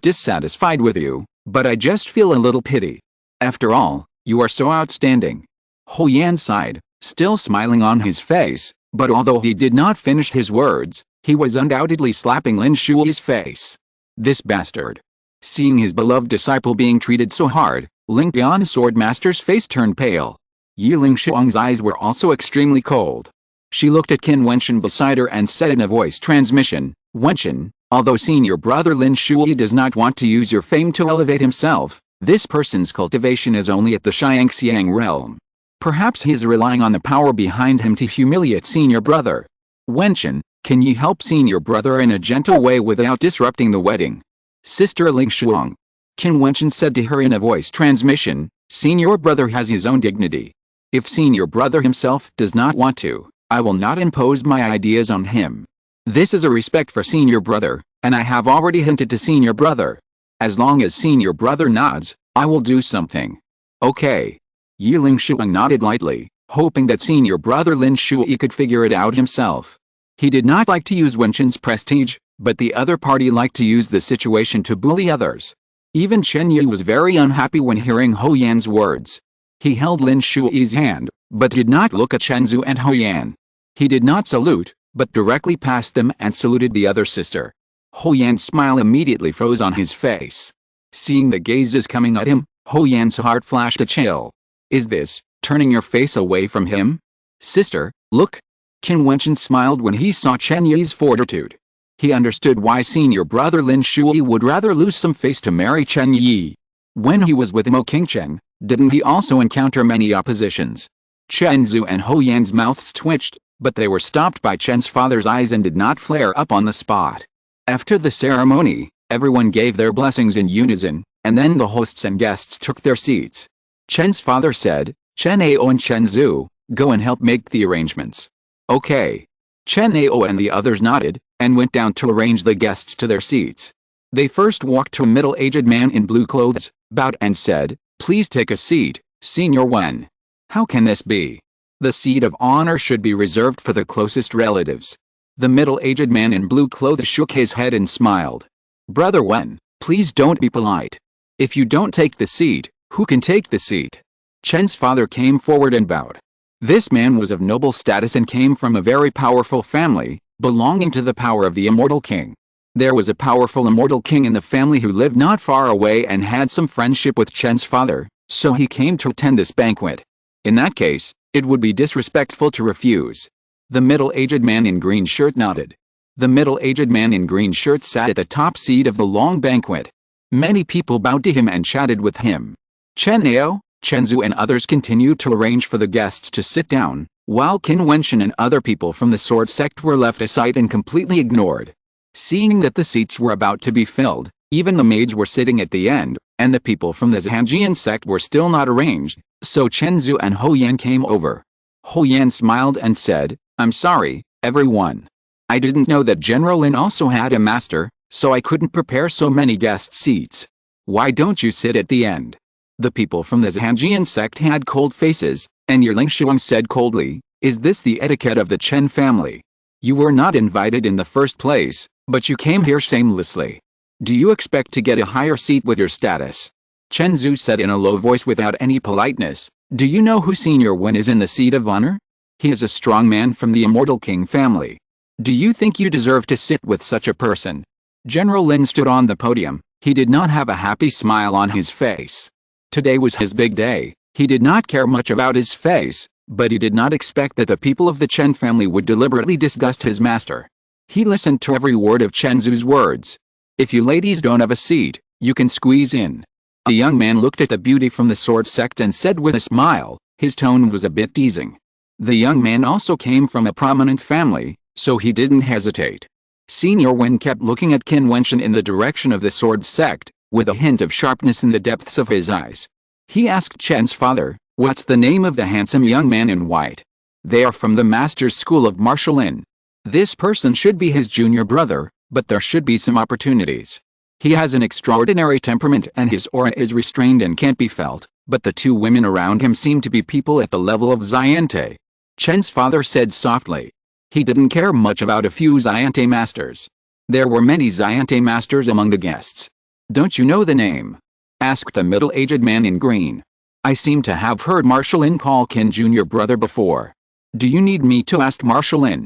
dissatisfied with you, but I just feel a little pity. After all, you are so outstanding. Hou Yan sighed, still smiling on his face, but although he did not finish his words, he was undoubtedly slapping Lin Shui's face. This bastard. Seeing his beloved disciple being treated so hard, Ling Qian's sword master's face turned pale. Yi Lingshuang's eyes were also extremely cold. She looked at Qin Wentian beside her and said in a voice transmission, Wentian, although senior brother Lin Shui does not want to use your fame to elevate himself, this person's cultivation is only at the Xiangxiang realm. Perhaps he is relying on the power behind him to humiliate senior brother. Wentian, can you help senior brother in a gentle way without disrupting the wedding? Sister Lingshuang. Qin Wentian said to her in a voice transmission, senior brother has his own dignity. If senior brother himself does not want to, I will not impose my ideas on him. This is a respect for senior brother, and I have already hinted to senior brother. As long as senior brother nods, I will do something. Okay. Yi Lingshuang nodded lightly, hoping that senior brother Lin Shui could figure it out himself. He did not like to use Wentian's prestige, but the other party liked to use the situation to bully others. Even Chen Yi was very unhappy when hearing Hou Yan's words. He held Lin Shui's hand, but did not look at Chen Zhu and Hou Yan. He did not salute, but directly passed them and saluted the other sister. Hou Yan's smile immediately froze on his face. Seeing the gazes coming at him, Hou Yan's heart flashed a chill. Is this, turning your face away from him? Sister, look. Qin Wentian smiled when he saw Chen Yi's fortitude. He understood why senior brother Lin Shui would rather lose some face to marry Chen Yi. When he was with Mo Qingchen, didn't he also encounter many oppositions? Chen Zhu and Hou Yan's mouths twitched, but they were stopped by Chen's father's eyes and did not flare up on the spot. After the ceremony, everyone gave their blessings in unison, and then the hosts and guests took their seats. Chen's father said, Chen Ao and Chen Zhu, go and help make the arrangements. Okay. Chen Ao and the others nodded, and went down to arrange the guests to their seats. They first walked to a middle-aged man in blue clothes, bowed and said, please take a seat, Senior Wen. How can this be? The seat of honor should be reserved for the closest relatives. The middle-aged man in blue clothes shook his head and smiled. Brother Wen, please don't be polite. If you don't take the seat, who can take the seat? Chen's father came forward and bowed. This man was of noble status and came from a very powerful family, belonging to the power of the immortal king. There was a powerful immortal king in the family who lived not far away and had some friendship with Chen's father, so he came to attend this banquet. In that case, it would be disrespectful to refuse. The middle-aged man in green shirt nodded. The middle-aged man in green shirt sat at the top seat of the long banquet. Many people bowed to him and chatted with him. Chen Ao, Chen Zhu and others continued to arrange for the guests to sit down, while Qin Wentian and other people from the sword sect were left aside and completely ignored. Seeing that the seats were about to be filled, even the maids were sitting at the end, and the people from the Zhanjian sect were still not arranged, so Chen Zhu and Hou Yan came over. Hou Yan smiled and said, I'm sorry, everyone. I didn't know that General Lin also had a master, so I couldn't prepare so many guest seats. Why don't you sit at the end? The people from the Zhanjian sect had cold faces, and Yi Lingshuang said coldly, is this the etiquette of the Chen family? You were not invited in the first place, but you came here shamelessly. Do you expect to get a higher seat with your status? Chen Zhu said in a low voice without any politeness, do you know who Senior Wen is in the seat of honor? He is a strong man from the immortal king family. Do you think you deserve to sit with such a person? General Lin stood on the podium. He did not have a happy smile on his face. Today was his big day. He did not care much about his face, but he did not expect that the people of the Chen family would deliberately disgust his master. He listened to every word of Chen Zhu's words. If you ladies don't have a seat, you can squeeze in. The young man looked at the beauty from the sword sect and said with a smile. His tone was a bit teasing. The young man also came from a prominent family, so he didn't hesitate. Senior Wen kept looking at Qin Wentian in the direction of the sword sect, with a hint of sharpness in the depths of his eyes. He asked Chen's father, "What's the name of the handsome young man in white?" "They are from the master's school of martial art. This person should be his junior brother, but there should be some opportunities. He has an extraordinary temperament and his aura is restrained and can't be felt, but the two women around him seem to be people at the level of Xiante." Chen's father said softly. He didn't care much about a few Xiante masters. There were many Xiante masters among the guests. "Don't you know the name?" asked the middle-aged man in green. "I seem to have heard Martial Lin call Qin junior brother before. Do you need me to ask Martial Lin?"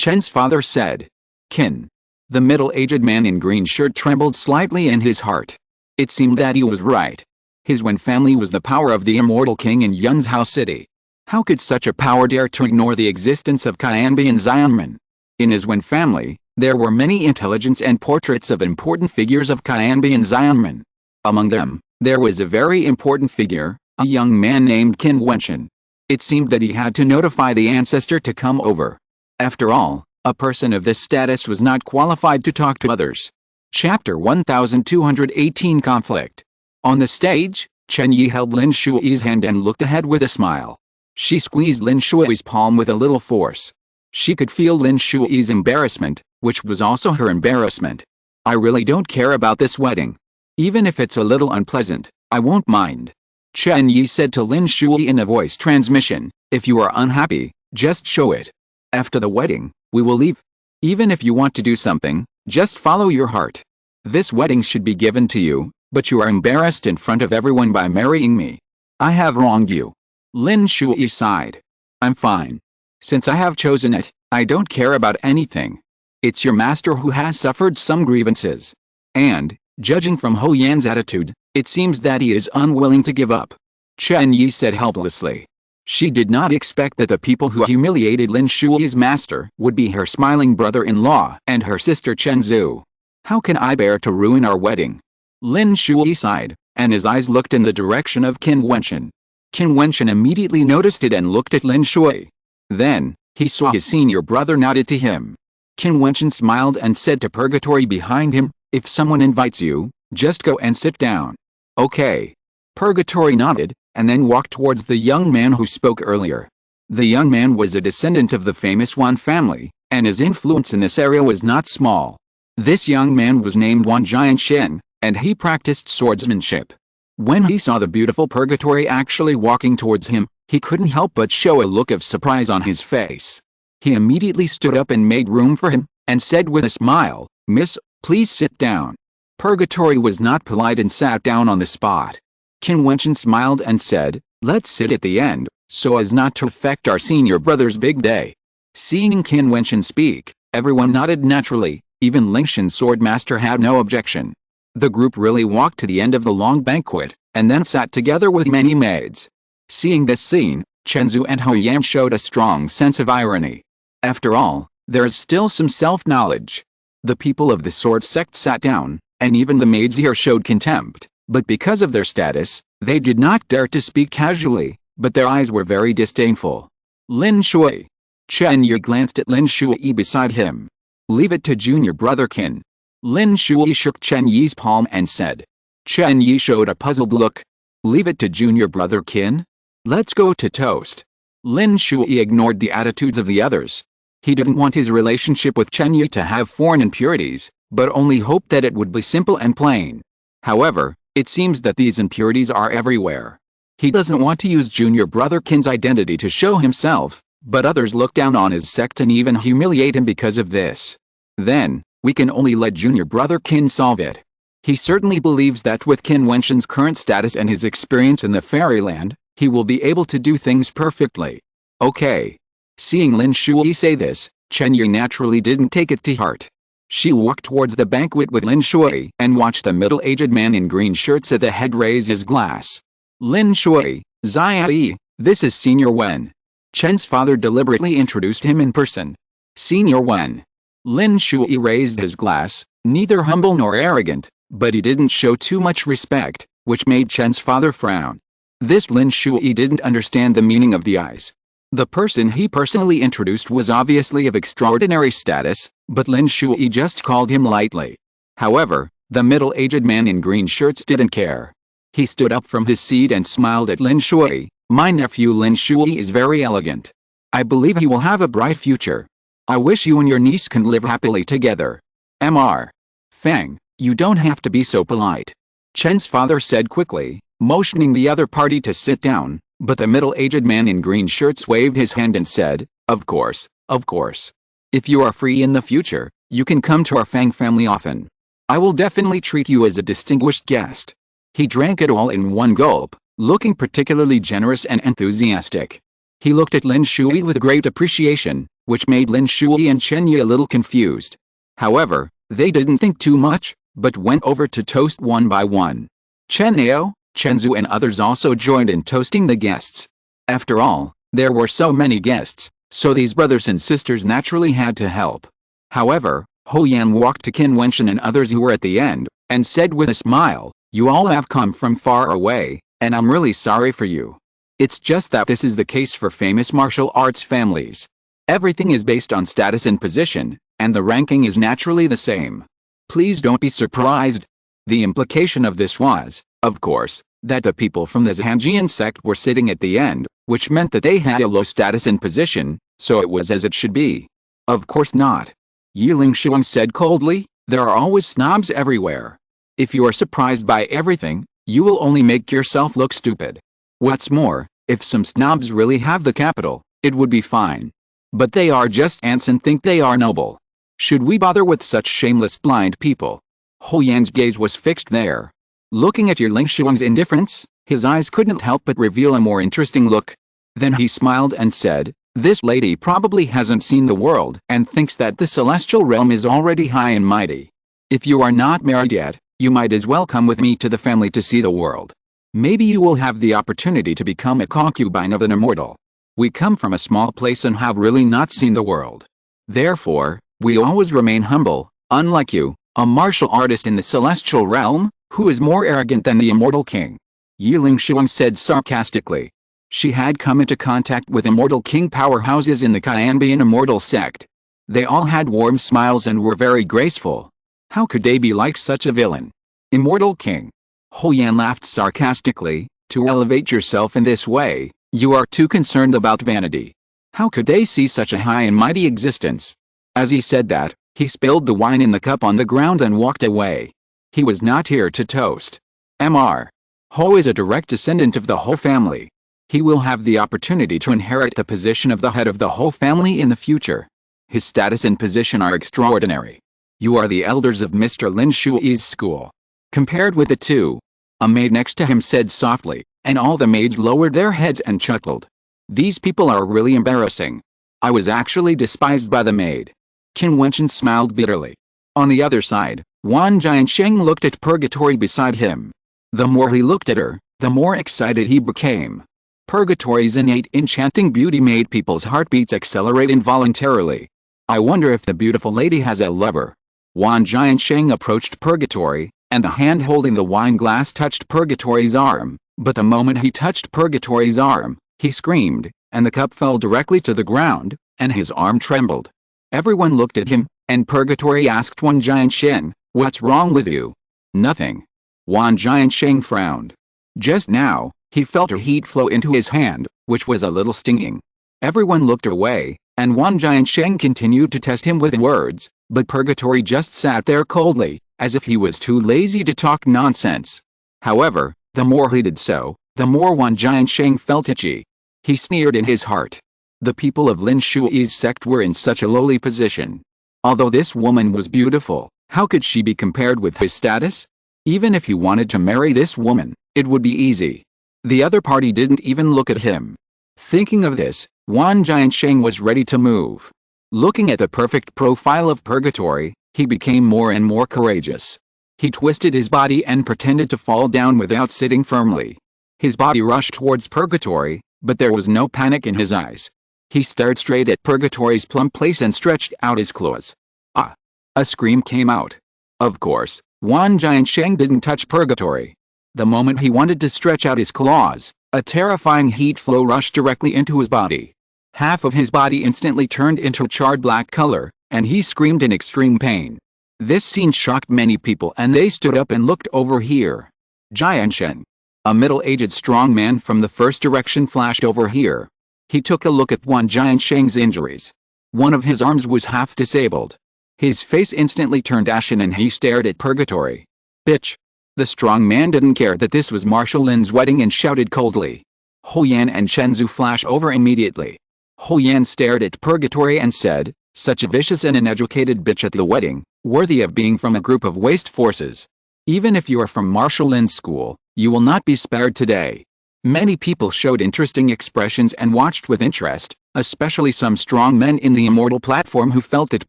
Chen's father said. "Qin." The middle-aged man in green shirt trembled slightly in his heart. It seemed that he was right. His Wen family was the power of the immortal king in Yunzhou City. How could such a power dare to ignore the existence of Qianbian Xianmen? In his Wen family, there were many intelligence and portraits of important figures of Qianbian Xianmen. Among them, there was a very important figure, a young man named Qin Wentian. It seemed that he had to notify the ancestor to come over. After all, a person of this status was not qualified to talk to others. Chapter 1218 Conflict. On the stage, Chen Yi held Lin Shui's hand and looked ahead with a smile. She squeezed Lin Shui's palm with a little force. She could feel Lin Shui's embarrassment, which was also her embarrassment. "I really don't care about this wedding. Even if it's a little unpleasant, I won't mind," Chen Yi said to Lin Shui in a voice transmission. "If you are unhappy, just show it. After the wedding, we will leave. Even if you want to do something, just follow your heart. This wedding should be given to you, but you are embarrassed in front of everyone by marrying me. I have wronged you." Lin Shui sighed. "I'm fine. Since I have chosen it, I don't care about anything. It's your master who has suffered some grievances. And, judging from Ho Yan's attitude, it seems that he is unwilling to give up," Chen Yi said helplessly. She did not expect that the people who humiliated Lin Shui's master would be her smiling brother-in-law and her sister Chen Zhu. "How can I bear to ruin our wedding?" Lin Shui sighed, and his eyes looked in the direction of Qin Wentian. Qin Wentian immediately noticed it and looked at Lin Shui. Then, he saw his senior brother nodded to him. Qin Wentian smiled and said to Purgatory behind him, "If someone invites you, just go and sit down." "Okay." Purgatory nodded, and then walked towards the young man who spoke earlier. The young man was a descendant of the famous Wan family, and his influence in this area was not small. This young man was named Wan Jian, and he practiced swordsmanship. When he saw the beautiful Purgatory actually walking towards him, he couldn't help but show a look of surprise on his face. He immediately stood up and made room for him, and said with a smile, "Miss, please sit down." Purgatory was not polite and sat down on the spot. Qin Wentian smiled and said, "Let's sit at the end, so as not to affect our senior brother's big day." Seeing Qin Wentian speak, everyone nodded naturally, even Lingshan's swordmaster had no objection. The group really walked to the end of the long banquet, and then sat together with many maids. Seeing this scene, Chen Zhu and Ho Yan showed a strong sense of irony. After all, there is still some self-knowledge. The people of the sword sect sat down, and even the maids here showed contempt, but because of their status, they did not dare to speak casually, but their eyes were very disdainful. Lin Shui. Chen Yi glanced at Lin Shui beside him. "Leave it to junior brother Qin." Lin Shui shook Chen Yi's palm and said. Chen Yi showed a puzzled look. "Leave it to junior brother Qin? Let's go to toast." Lin Shui ignored the attitudes of the others. He didn't want his relationship with Chen Yi to have foreign impurities, but only hoped that it would be simple and plain. However, it seems that these impurities are everywhere. He doesn't want to use junior brother Qin's identity to show himself, but others look down on his sect and even humiliate him because of this. Then, we can only let junior brother Qin solve it. He certainly believes that with Qin Wentian's current status and his experience in the fairyland, he will be able to do things perfectly. Okay. Seeing Lin Shui say this, Chen Yi naturally didn't take it to heart. She walked towards the banquet with Lin Shui and watched the middle-aged man in green shirts at the head raise his glass. "Lin Shui, Zai, this is Senior Wen." Chen's father deliberately introduced him in person. "Senior Wen." Lin Shui raised his glass, neither humble nor arrogant, but he didn't show too much respect, which made Chen's father frown. This Lin Shui didn't understand the meaning of the eyes. The person he personally introduced was obviously of extraordinary status, but Lin Shui just called him lightly. However, The middle-aged man in green shirts didn't care. He stood up from his seat and smiled at Lin Shui. My nephew Lin Shui is very elegant. I believe he will have a bright future. I wish you and your niece can live happily together. Mr. Fang, you don't have to be so polite. Chen's father said quickly, motioning the other party to sit down, but the middle-aged man in green shirts waved his hand and said, of course, of course. If you are free in the future, you can come to our Fang family often. I will definitely treat you as a distinguished guest. He drank it all in one gulp, looking particularly generous and enthusiastic. He looked at Lin Shui with great appreciation, which made Lin Shui and Chen Yi a little confused. However, they didn't think too much, but went over to toast one by one. Chen Ao, Chen Zhu and others also joined in toasting the guests. After all, there were so many guests, so these brothers and sisters naturally had to help. However, Ho Yan walked to Qin Wentian and others who were at the end, and said with a smile, you all have come from far away, and I'm really sorry for you. It's just that this is the case for famous martial arts families. Everything is based on status and position, and the ranking is naturally the same. Please don't be surprised. The implication of this was, of course, that the people from the Zhanjian sect were sitting at the end, which meant that they had a low status and position, so it was as it should be. Of course not. Yi Lingshuang said coldly, there are always snobs everywhere. If you are surprised by everything, you will only make yourself look stupid. What's more, if some snobs really have the capital, it would be fine. But they are just ants and think they are noble. Should we bother with such shameless blind people? Ho Yan's gaze was fixed there. Looking at Yi Lingshuang's indifference, his eyes couldn't help but reveal a more interesting look. Then he smiled and said, this lady probably hasn't seen the world and thinks that the celestial realm is already high and mighty. If you are not married yet, you might as well come with me to the family to see the world. Maybe you will have the opportunity to become a concubine of an immortal. We come from a small place and have really not seen the world. Therefore, we always remain humble, unlike you, a martial artist in the celestial realm, who is more arrogant than the immortal king. Yi Lingshuang said sarcastically. She had come into contact with immortal king powerhouses in the Qianbian immortal sect. They all had warm smiles and were very graceful. How could they be like such a villain? Immortal king. Ho Yan laughed sarcastically, to elevate yourself in this way, you are too concerned about vanity. How could they see such a high and mighty existence? As he said that, he spilled the wine in the cup on the ground and walked away. He was not here to toast. Mr. Ho is a direct descendant of the Ho family. He will have the opportunity to inherit the position of the head of the Ho family in the future. His status and position are extraordinary. You are the elders of Mr. Lin Shui's school. Compared with the two, a maid next to him said softly, and all the maids lowered their heads and chuckled. These people are really embarrassing. I was actually despised by the maid. Qin Wentian smiled bitterly. On the other side, Wan Jiansheng looked at Purgatory beside him. The more he looked at her, the more excited he became. Purgatory's innate enchanting beauty made people's heartbeats accelerate involuntarily. I wonder if the beautiful lady has a lover. Wan Jiansheng approached Purgatory, and the hand holding the wine glass touched Purgatory's arm, but the moment he touched Purgatory's arm, he screamed, and the cup fell directly to the ground, and his arm trembled. Everyone looked at him, and Purgatory asked Wan Jiansheng, what's wrong with you? Nothing. Wan Jiansheng frowned. Just now, he felt her heat flow into his hand, which was a little stinging. Everyone looked away, and Wan Jiansheng continued to test him with words, but Purgatory just sat there coldly, as if he was too lazy to talk nonsense. However, the more he did so, the more Wan Jiansheng felt itchy. He sneered in his heart. The people of Lin Shui's sect were in such a lowly position. Although this woman was beautiful, how could she be compared with his status? Even if he wanted to marry this woman, it would be easy. The other party didn't even look at him. Thinking of this, Wan Jiansheng was ready to move. Looking at the perfect profile of Purgatory, he became more and more courageous. He twisted his body and pretended to fall down without sitting firmly. His body rushed towards Purgatory, but there was no panic in his eyes. He stared straight at Purgatory's plump face and stretched out his claws. Ah! A scream came out. Of course, Wan Jiansheng didn't touch Purgatory. The moment he wanted to stretch out his claws, a terrifying heat flow rushed directly into his body. Half of his body instantly turned into a charred black color, and he screamed in extreme pain. This scene shocked many people and they stood up and looked over here. Jiutian, a middle-aged strong man from the first direction, flashed over here. He took a look at Wang Jiansheng's injuries. One of his arms was half disabled. His face instantly turned ashen and he stared at Purgatory. Bitch! The strong man didn't care that this was Marshal Lin's wedding and shouted coldly. Hou Yan and Chen Zhu flashed over immediately. Hou Yan stared at Purgatory and said, "Such a vicious and uneducated bitch at the wedding, worthy of being from a group of waste forces. Even if you are from Marshal Lin's school, you will not be spared today." Many people showed interesting expressions and watched with interest, especially some strong men in the immortal platform who felt that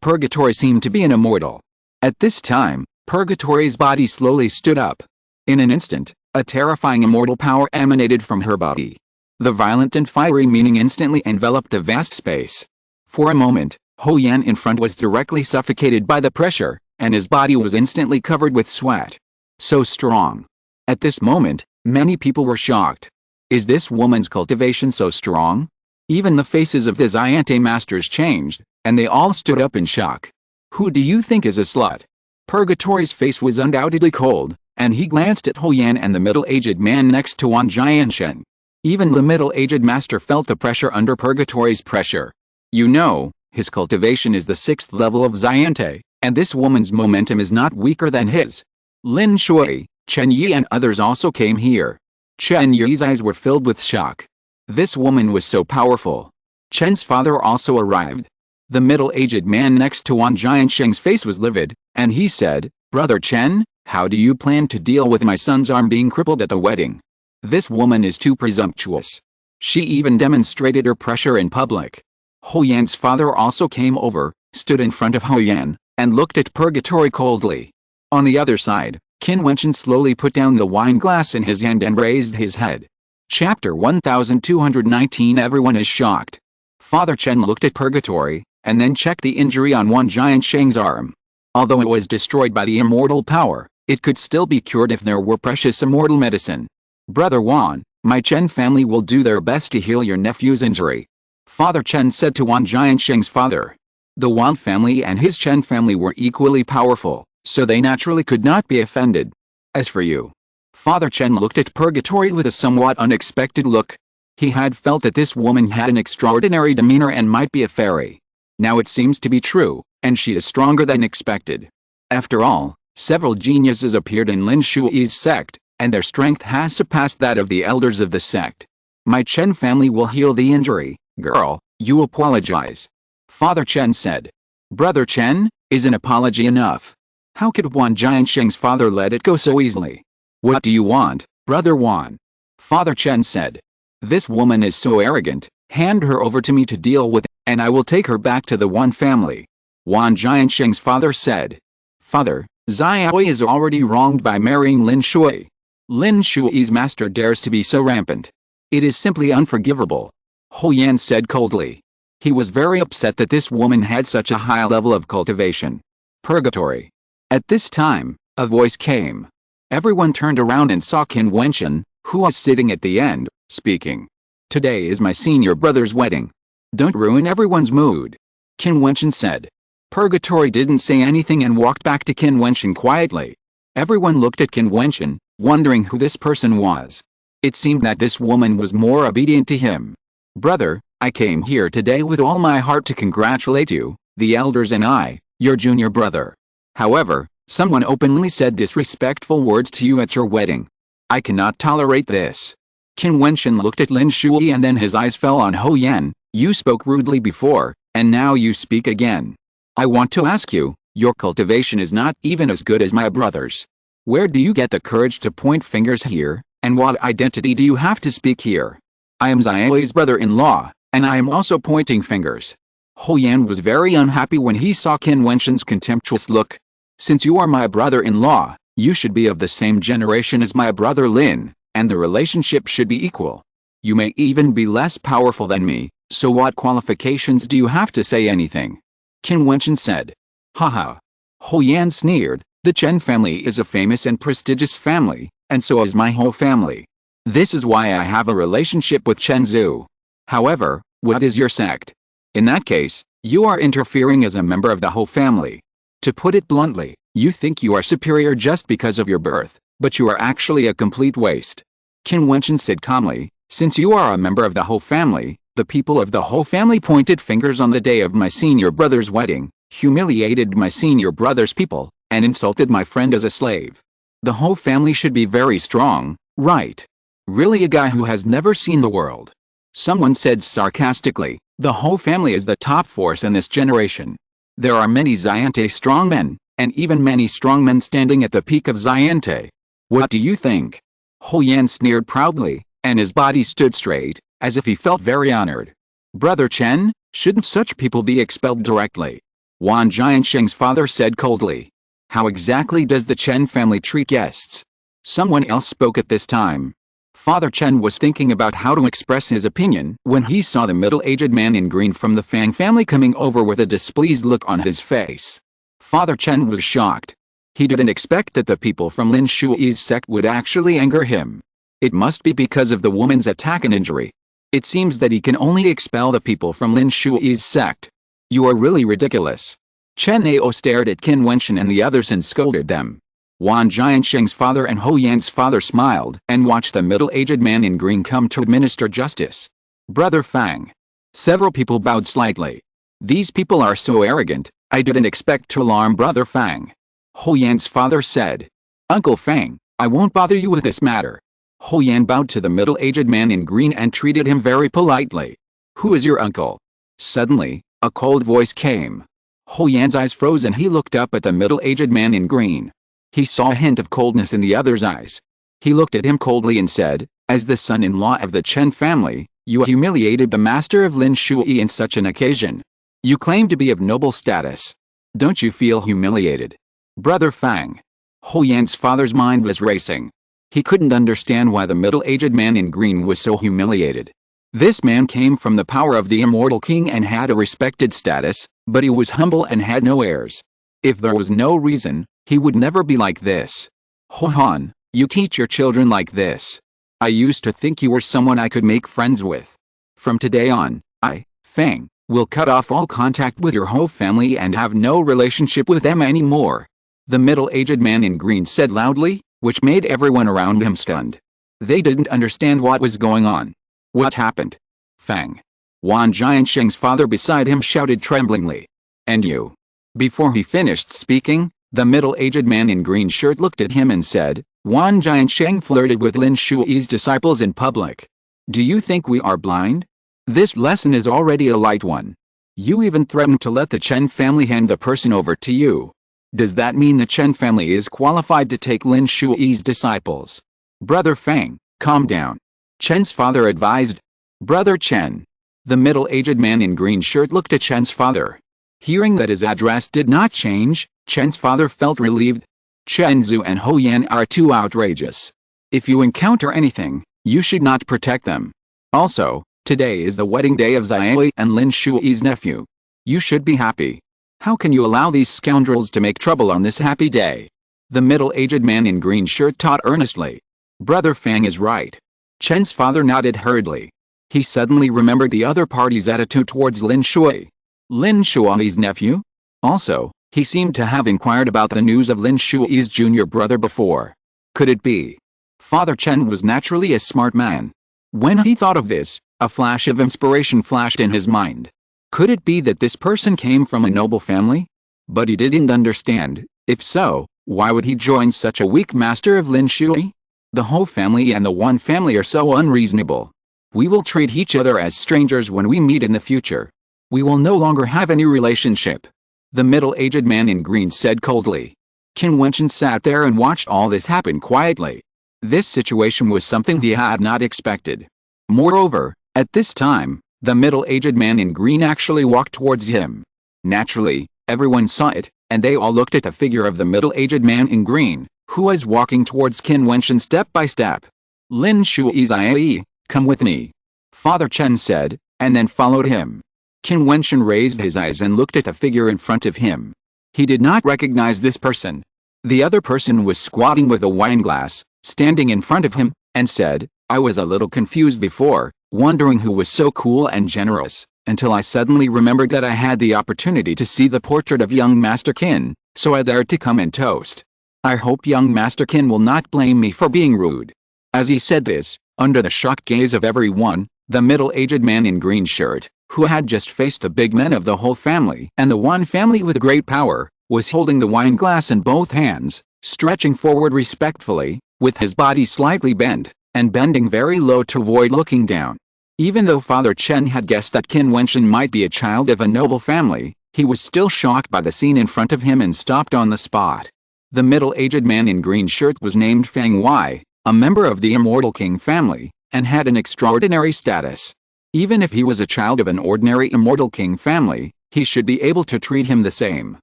Purgatory seemed to be an immortal. At this time, Purgatory's body slowly stood up. In an instant, a terrifying immortal power emanated from her body. The violent and fiery meaning instantly enveloped a vast space. For a moment, Hou Yan in front was directly suffocated by the pressure, and his body was instantly covered with sweat. So strong. At this moment, many people were shocked. Is this woman's cultivation so strong? Even the faces of the Xiante masters changed, and they all stood up in shock. Who do you think is a slut? Purgatory's face was undoubtedly cold, and he glanced at Hou Yan and the middle-aged man next to Wang Jianshen. Even the middle-aged master felt the pressure under Purgatory's pressure. You know, his cultivation is the 6th level of Xiante, and this woman's momentum is not weaker than his. Lin Shui, Chen Yi and others also came here. Chen Yi's eyes were filled with shock. This woman was so powerful. Chen's father also arrived. The middle-aged man next to Wang Jiansheng's face was livid, and he said, "Brother Chen, how do you plan to deal with my son's arm being crippled at the wedding? This woman is too presumptuous. She even demonstrated her pressure in public." Hou Yan's father also came over, stood in front of Hou Yan, and looked at Purgatory coldly. On the other side, Qin Wentian slowly put down the wine glass in his hand and raised his head. Chapter 1219. Everyone is shocked. Father Chen looked at Purgatory, and then checked the injury on Wang Jiansheng's arm. Although it was destroyed by the immortal power, it could still be cured if there were precious immortal medicine. "Brother Wan, my Chen family will do their best to heal your nephew's injury," Father Chen said to Wang Jiansheng's father. The Wan family and his Chen family were equally powerful, so they naturally could not be offended. "As for you," Father Chen looked at Purgatory with a somewhat unexpected look. He had felt that this woman had an extraordinary demeanor and might be a fairy. Now it seems to be true, and she is stronger than expected. After all, several geniuses appeared in Lin Shui's sect, and their strength has surpassed that of the elders of the sect. "My Chen family will heal the injury, girl, you apologize," Father Chen said. "Brother Chen, is an apology enough? How could Wang Jiansheng's father let it go so easily?" "What do you want, Brother Wan?" Father Chen said. "This woman is so arrogant, hand her over to me to deal with, and I will take her back to the Wan family," Wang Jiansheng's father said. "Father, Xiaoi is already wronged by marrying Lin Shui. Lin Shui's master dares to be so rampant. It is simply unforgivable," Hou Yan said coldly. He was very upset that this woman had such a high level of cultivation. Purgatory. At this time, a voice came. Everyone turned around and saw Qin Wentian, who was sitting at the end, speaking. "Today is my senior brother's wedding. Don't ruin everyone's mood," Qin Wentian said. Purgatory didn't say anything and walked back to Qin Wentian quietly. Everyone looked at Qin Wentian, wondering who this person was. It seemed that this woman was more obedient to him. "Brother, I came here today with all my heart to congratulate you, the elders and I, your junior brother. However, someone openly said disrespectful words to you at your wedding. I cannot tolerate this." Qin Wentian looked at Lin Shui and then his eyes fell on Hou Yan. "You spoke rudely before, and now you speak again. I want to ask you, your cultivation is not even as good as my brother's. Where do you get the courage to point fingers here, and what identity do you have to speak here? I am Xiaoi's brother-in-law, and I am also pointing fingers." Hou Yan was very unhappy when he saw Qin Wentian's contemptuous look. "Since you are my brother-in-law, you should be of the same generation as my brother Lin, and the relationship should be equal. You may even be less powerful than me, so what qualifications do you have to say anything?" Qin Wentian said. "Haha." Hou Yan sneered, "The Chen family is a famous and prestigious family, and so is my whole family. This is why I have a relationship with Chen Zhu. However, what is your sect? In that case, you are interfering as a member of the whole family. To put it bluntly, You think you are superior just because of your birth, but you are actually a complete waste. Qin Wentian said calmly, since you are a member of the whole family, the people of the whole family pointed fingers on the day of my senior brother's wedding, humiliated my senior brother's people, and insulted my friend as a slave. The whole family should be very strong, right? Really, a guy who has never seen the world. Someone said sarcastically, the whole family is the top force in this generation. There are many Xiante strongmen, and even many strongmen standing at the peak of Xiante. What do you think? Hou Yan sneered proudly, and his body stood straight, as if he felt very honored. Brother Chen, shouldn't such people be expelled directly? Wan Jiansheng's father said coldly. How exactly does the Chen family treat guests? Someone else spoke at this time. Father Chen was thinking about how to express his opinion when he saw the middle-aged man in green from the Fang family coming over with a displeased look on his face. Father Chen was shocked. He didn't expect that the people from Lin Shui's sect would actually anger him. It must be because of the woman's attack and injury. It seems that he can only expel the people from Lin Shui's sect. You are really ridiculous. Chen Ao stared at Qin Wentian and the others and scolded them. Wan Jiansheng's father and Hou Yan's father smiled and watched the middle-aged man in green come to administer justice. Brother Fang. Several people bowed slightly. These people are so arrogant, I didn't expect to alarm Brother Fang. Hou Yan's father said. Uncle Fang, I won't bother you with this matter. Hou Yan bowed to the middle-aged man in green and treated him very politely. Who is your uncle? Suddenly, a cold voice came. Hou Yan's eyes froze and he looked up at the middle-aged man in green. He saw a hint of coldness in the other's eyes. He looked at him coldly and said, as the son-in-law of the Chen family, you humiliated the master of Lin Shui in such an occasion. You claim to be of noble status. Don't you feel humiliated? Brother Fang. Hou Yan's father's mind was racing. He couldn't understand why the middle-aged man in green was so humiliated. This man came from the power of the immortal king and had a respected status, but he was humble and had no heirs. If there was no reason, he would never be like this. Hou Han, you teach your children like this. I used to think you were someone I could make friends with. From today on, I, Fang, will cut off all contact with your whole family and have no relationship with them anymore. The middle-aged man in green said loudly, which made everyone around him stunned. They didn't understand what was going on. What happened? Fang. Wan Jiansheng's father beside him shouted tremblingly. And you? Before he finished speaking, the middle-aged man in green shirt looked at him and said, Wan Jiansheng flirted with Lin Shui's disciples in public. Do you think we are blind? This lesson is already a light one. You even threatened to let the Chen family hand the person over to you. Does that mean the Chen family is qualified to take Lin Shui's disciples? Brother Fang, calm down. Chen's father advised. Brother Chen. The middle-aged man in green shirt looked at Chen's father. Hearing that his address did not change, Chen's father felt relieved. Chen Zhu and Hou Yan are too outrageous. If you encounter anything, you should not protect them. Also, today is the wedding day of Xiaoli and Lin Shui's nephew. You should be happy. How can you allow these scoundrels to make trouble on this happy day? The middle-aged man in green shirt taught earnestly. Brother Fang is right. Chen's father nodded hurriedly. He suddenly remembered the other party's attitude towards Lin Shui. Lin Shui's nephew? Also, he seemed to have inquired about the news of Lin Shui's junior brother before. Could it be? Father Chen was naturally a smart man. When he thought of this, a flash of inspiration flashed in his mind. Could it be that this person came from a noble family? But he didn't understand. If so, why would he join such a weak master of Lin Shui? The whole family and the one family are so unreasonable. We will treat each other as strangers when we meet in the future. We will no longer have any relationship. The middle-aged man in green said coldly. Qin Wentian sat there and watched all this happen quietly. This situation was something he had not expected. Moreover, at this time, the middle-aged man in green actually walked towards him. Naturally, everyone saw it, and they all looked at the figure of the middle-aged man in green, who was walking towards Qin Wentian step by step. Lin Shui's Ie, come with me. Father Chen said, and then followed him. Qin Wentian raised his eyes and looked at the figure in front of him. He did not recognize this person. The other person was squatting with a wine glass, standing in front of him, and said, I was a little confused before, wondering who was so cool and generous. until I suddenly remembered that I had the opportunity to see the portrait of young Master Qin, so I dared to come and toast. I hope young Master Qin will not blame me for being rude. As he said this, under the shocked gaze of everyone, the middle-aged man in green shirt, who had just faced the big men of the whole family and the one family with great power, was holding the wine glass in both hands, stretching forward respectfully, with his body slightly bent, and bending very low to avoid looking down. Even though Father Chen had guessed that Qin Wentian might be a child of a noble family, he was still shocked by the scene in front of him and stopped on the spot. The middle-aged man in green shirt was named Feng Wei, a member of the Immortal King family, and had an extraordinary status. Even if he was a child of an ordinary Immortal King family, he should be able to treat him the same.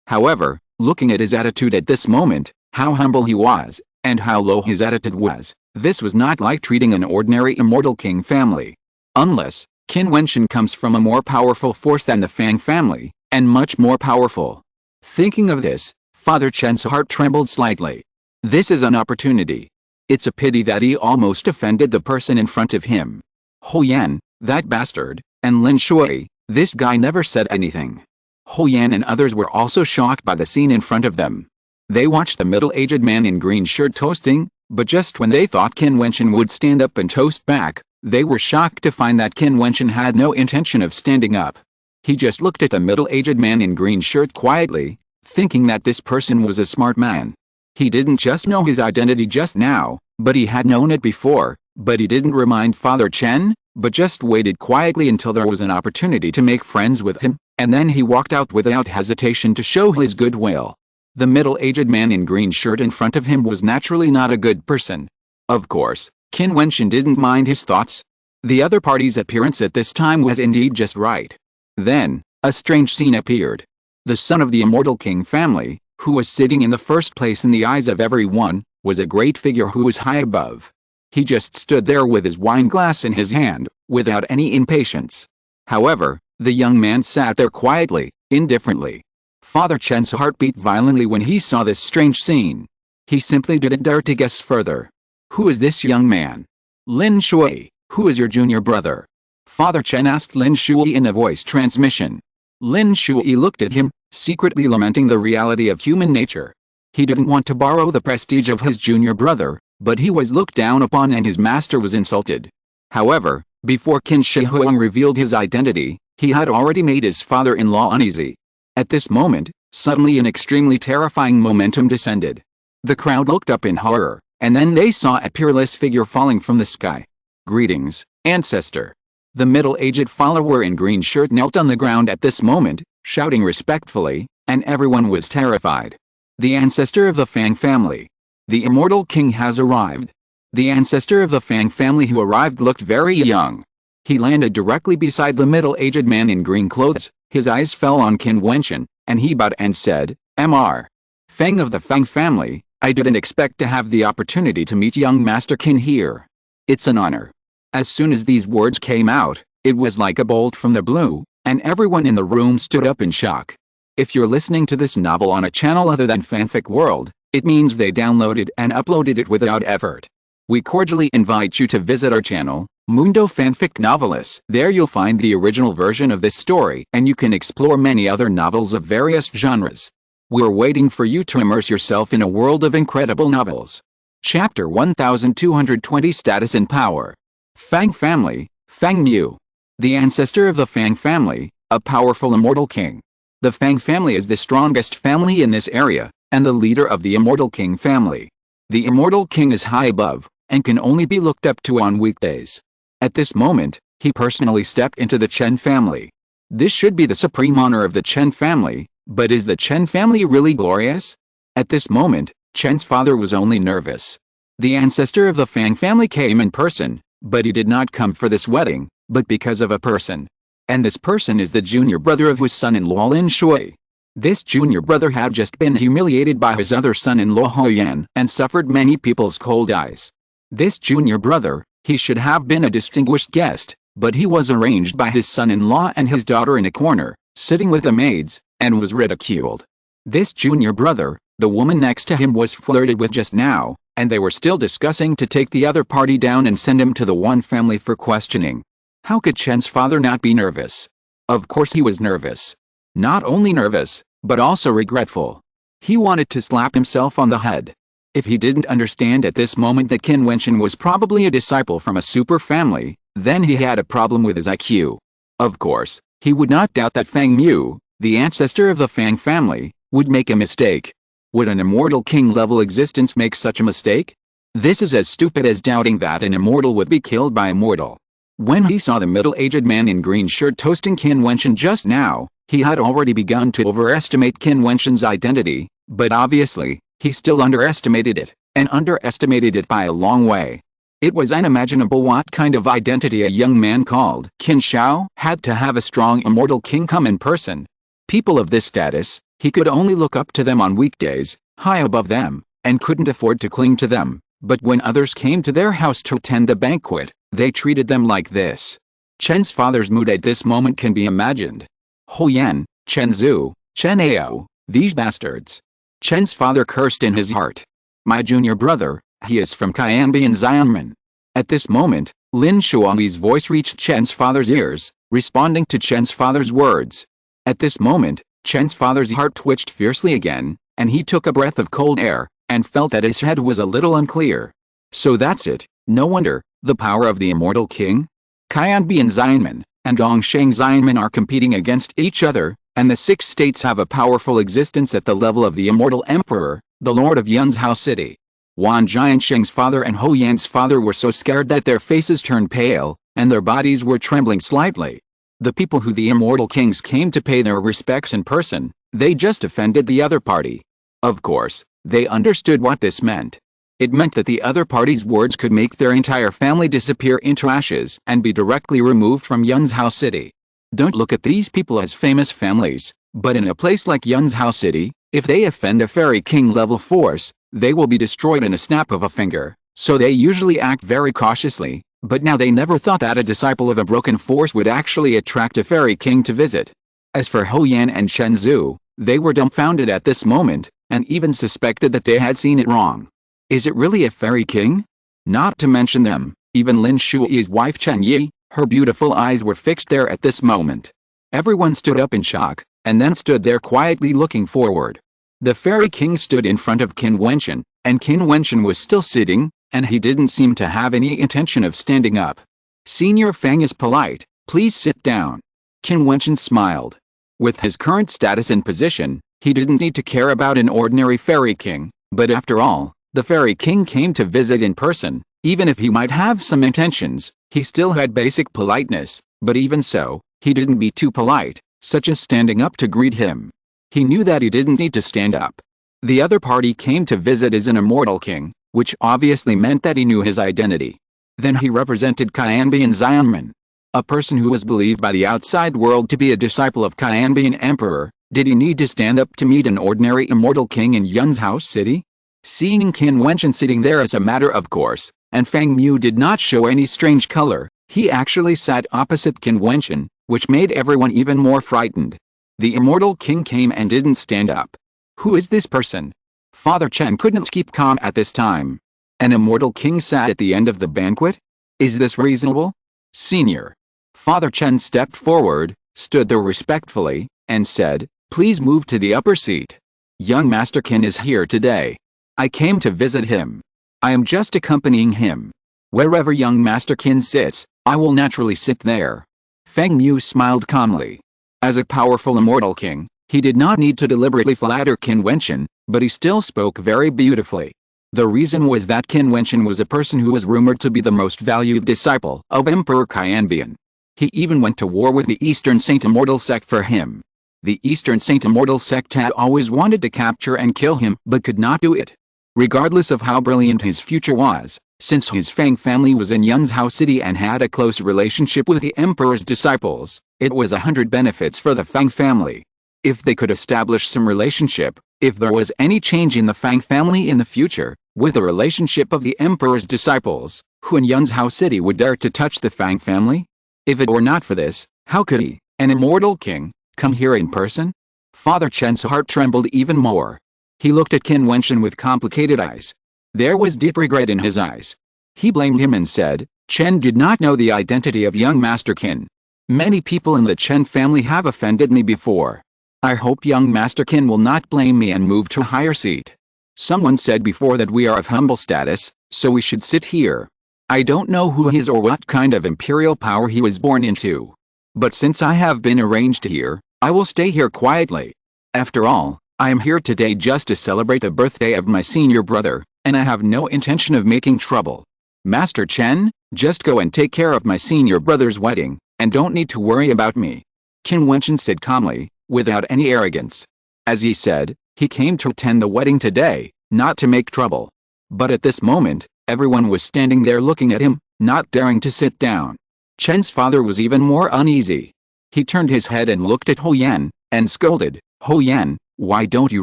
However, looking at his attitude at this moment, how humble he was, and how low his attitude was, this was not like treating an ordinary Immortal King family. Unless, Qin Wentian comes from a more powerful force than the Fang family, and much more powerful. Thinking of this, Father Chen's heart trembled slightly. This is an opportunity. It's a pity that he almost offended the person in front of him. Hou Yan, that bastard, and Lin Shui, this guy never said anything. Hou Yan and others were also shocked by the scene in front of them. They watched the middle-aged man in green shirt toasting, but just when they thought Qin Wentian would stand up and toast back, they were shocked to find that Qin Wentian had no intention of standing up. He just looked at the middle-aged man in green shirt quietly, thinking that this person was a smart man. He didn't just know his identity just now, but he had known it before, but he didn't remind Father Chen, but just waited quietly until there was an opportunity to make friends with him, and then he walked out without hesitation to show his goodwill. The middle-aged man in green shirt in front of him was naturally not a good person. Of course, Qin Wentian didn't mind his thoughts. The other party's appearance at this time was indeed just right. Then, a strange scene appeared. The son of the Immortal King family, who was sitting in the first place in the eyes of everyone, was a great figure who was high above. He just stood there with his wine glass in his hand, without any impatience. However, the young man sat there quietly, indifferently. Father Chen's heart beat violently when he saw this strange scene. He simply didn't dare to guess further. Who is this young man? Lin Shui, who is your junior brother? Father Chen asked Lin Shui in a voice transmission. Lin Shui looked at him, secretly lamenting the reality of human nature. He didn't want to borrow the prestige of his junior brother, but he was looked down upon and his master was insulted. However, before Qin Shi Huang revealed his identity, he had already made his father-in-law uneasy. At this moment, suddenly an extremely terrifying momentum descended. The crowd looked up in horror, and then they saw a peerless figure falling from the sky. Greetings, ancestor. The middle-aged follower in green shirt knelt on the ground at this moment, shouting respectfully, and everyone was terrified. The ancestor of the Fang family. The Immortal King has arrived. The ancestor of the Fang family who arrived looked very young. He landed directly beside the middle-aged man in green clothes. His eyes fell on Qin Wentian, and he bowed and said, "Mr. Fang of the Fang family, I didn't expect to have the opportunity to meet young Master Qin here. It's an honor." As soon as these words came out, it was like a bolt from the blue, and everyone in the room stood up in shock. If you're listening to this novel on a channel other than Fanfic World, it means they downloaded and uploaded it without effort. We cordially invite you to visit our channel, Mundo Fanfic Novelis. There you'll find the original version of this story and you can explore many other novels of various genres. We're waiting for you to immerse yourself in a world of incredible novels. Chapter 1220 Status and Power. Fang Family, Fang Mu. The ancestor of the Fang family, a powerful immortal king. The Fang family is the strongest family in this area, and the leader of the Immortal King family. The Immortal King is high above, and can only be looked up to on weekdays. At this moment, he personally stepped into the Chen family. This should be the supreme honor of the Chen family, but is the Chen family really glorious? At this moment, Chen's father was only nervous. The ancestor of the Fang family came in person, but he did not come for this wedding, but because of a person. And this person is the junior brother of his son-in-law Lin Shui. This junior brother had just been humiliated by his other son-in-law Hou Yan and suffered many people's cold eyes. This junior brother, he should have been a distinguished guest, but he was arranged by his son-in-law and his daughter in a corner, sitting with the maids, and was ridiculed. This junior brother, the woman next to him was flirted with just now, and they were still discussing to take the other party down and send him to the one family for questioning. How could Chen's father not be nervous? Of course he was nervous. Not only nervous, but also regretful. He wanted to slap himself on the head. If he didn't understand at this moment that Qin Wentian was probably a disciple from a super family, then he had a problem with his IQ. Of course, he would not doubt that Feng Mu, the ancestor of the Fang family, would make a mistake. Would an immortal king-level existence make such a mistake? This is as stupid as doubting that an immortal would be killed by a mortal. When he saw the middle-aged man in green shirt toasting Qin Wentian just now, he had already begun to overestimate Qin Wentian's identity, but obviously, he still underestimated it, and underestimated it by a long way. It was unimaginable what kind of identity a young man called Qin Shao had to have a strong immortal king come in person. People of this status, he could only look up to them on weekdays, high above them, and couldn't afford to cling to them, but when others came to their house to attend a banquet, they treated them like this. Chen's father's mood at this moment can be imagined. Ho Yan, Chen Zhu, Chen Ao, these bastards. Chen's father cursed in his heart. My junior brother, he is from Qianbian Xianmen. At this moment, Lin Shuangyi's voice reached Chen's father's ears, responding to Chen's father's words. At this moment, Chen's father's heart twitched fiercely again, and he took a breath of cold air, and felt that his head was a little unclear. So that's it, no wonder, the power of the immortal king? Qianbian Xianmen and Dongsheng Xianmen are competing against each other, and the 6 states have a powerful existence at the level of the immortal emperor, the lord of Yun's house city. Wan Jiansheng's father and Ho Yan's father were so scared that their faces turned pale, and their bodies were trembling slightly. The people who the immortal kings came to pay their respects in person, they just offended the other party. Of course, they understood what this meant. It meant that the other party's words could make their entire family disappear into ashes and be directly removed from Yun's house city. Don't look at these people as famous families, but in a place like Yun's house city, if they offend a fairy king level force, they will be destroyed in a snap of a finger, so they usually act very cautiously, but now they never thought that a disciple of a broken force would actually attract a fairy king to visit. As for Ho Yan and Chen Zhu, they were dumbfounded at this moment, and even suspected that they had seen it wrong. Is it really a fairy king? Not to mention them, even Lin Shuyi's wife Chen Yi, her beautiful eyes were fixed there at this moment. Everyone stood up in shock, and then stood there quietly looking forward. The fairy king stood in front of Qin Wentian, and Qin Wentian was still sitting, and he didn't seem to have any intention of standing up. Senior Fang is polite, please sit down. Qin Wentian smiled. With his current status and position, he didn't need to care about an ordinary fairy king, but after all, the fairy king came to visit in person. Even if he might have some intentions, he still had basic politeness, but even so, he didn't be too polite, such as standing up to greet him. He knew that he didn't need to stand up. The other party came to visit as an immortal king, which obviously meant that he knew his identity. Then he represented Qianbian Xianmen. A person who was believed by the outside world to be a disciple of Qianbian emperor, did he need to stand up to meet an ordinary immortal king in Yun's house city? Seeing Qin Wentian sitting there as a matter of course, and Feng Mu did not show any strange color, he actually sat opposite Qin Wentian, which made everyone even more frightened. The immortal king came and didn't stand up. Who is this person? Father Chen couldn't keep calm at this time. An immortal king sat at the end of the banquet? Is this reasonable? Senior. Father Chen stepped forward, stood there respectfully, and said, please move to the upper seat. Young Master Qin is here today. I came to visit him. I am just accompanying him. Wherever young Master Qin sits, I will naturally sit there. Feng Mu smiled calmly. As a powerful immortal king, he did not need to deliberately flatter Qin Wentian, but he still spoke very beautifully. The reason was that Qin Wentian was a person who was rumored to be the most valued disciple of Emperor Qianbian. He even went to war with the Eastern Saint Immortal sect for him. The Eastern Saint Immortal sect had always wanted to capture and kill him but could not do it. Regardless of how brilliant his future was, since his Fang family was in Yun's house city and had a close relationship with the emperor's disciples, it was 100 benefits for the Fang family. If they could establish some relationship, if there was any change in the Fang family in the future, with the relationship of the emperor's disciples, who in Yun's house city would dare to touch the Fang family? If it were not for this, how could he, an immortal king, come here in person? Father Chen's heart trembled even more. He looked at Qin Wentian with complicated eyes. There was deep regret in his eyes. He blamed him and said, Chen did not know the identity of young Master Qin. Many people in the Chen family have offended me before. I hope young Master Qin will not blame me and move to a higher seat. Someone said before that we are of humble status, so we should sit here. I don't know who he is or what kind of imperial power he was born into. But since I have been arranged here, I will stay here quietly. After all, I am here today just to celebrate the birthday of my senior brother, and I have no intention of making trouble. Master Chen, just go and take care of my senior brother's wedding, and don't need to worry about me. Qin Wentian said calmly, without any arrogance. As he said, he came to attend the wedding today, not to make trouble. But at this moment, everyone was standing there looking at him, not daring to sit down. Chen's father was even more uneasy. He turned his head and looked at Ho Yan, and scolded, "Ho Yan, why don't you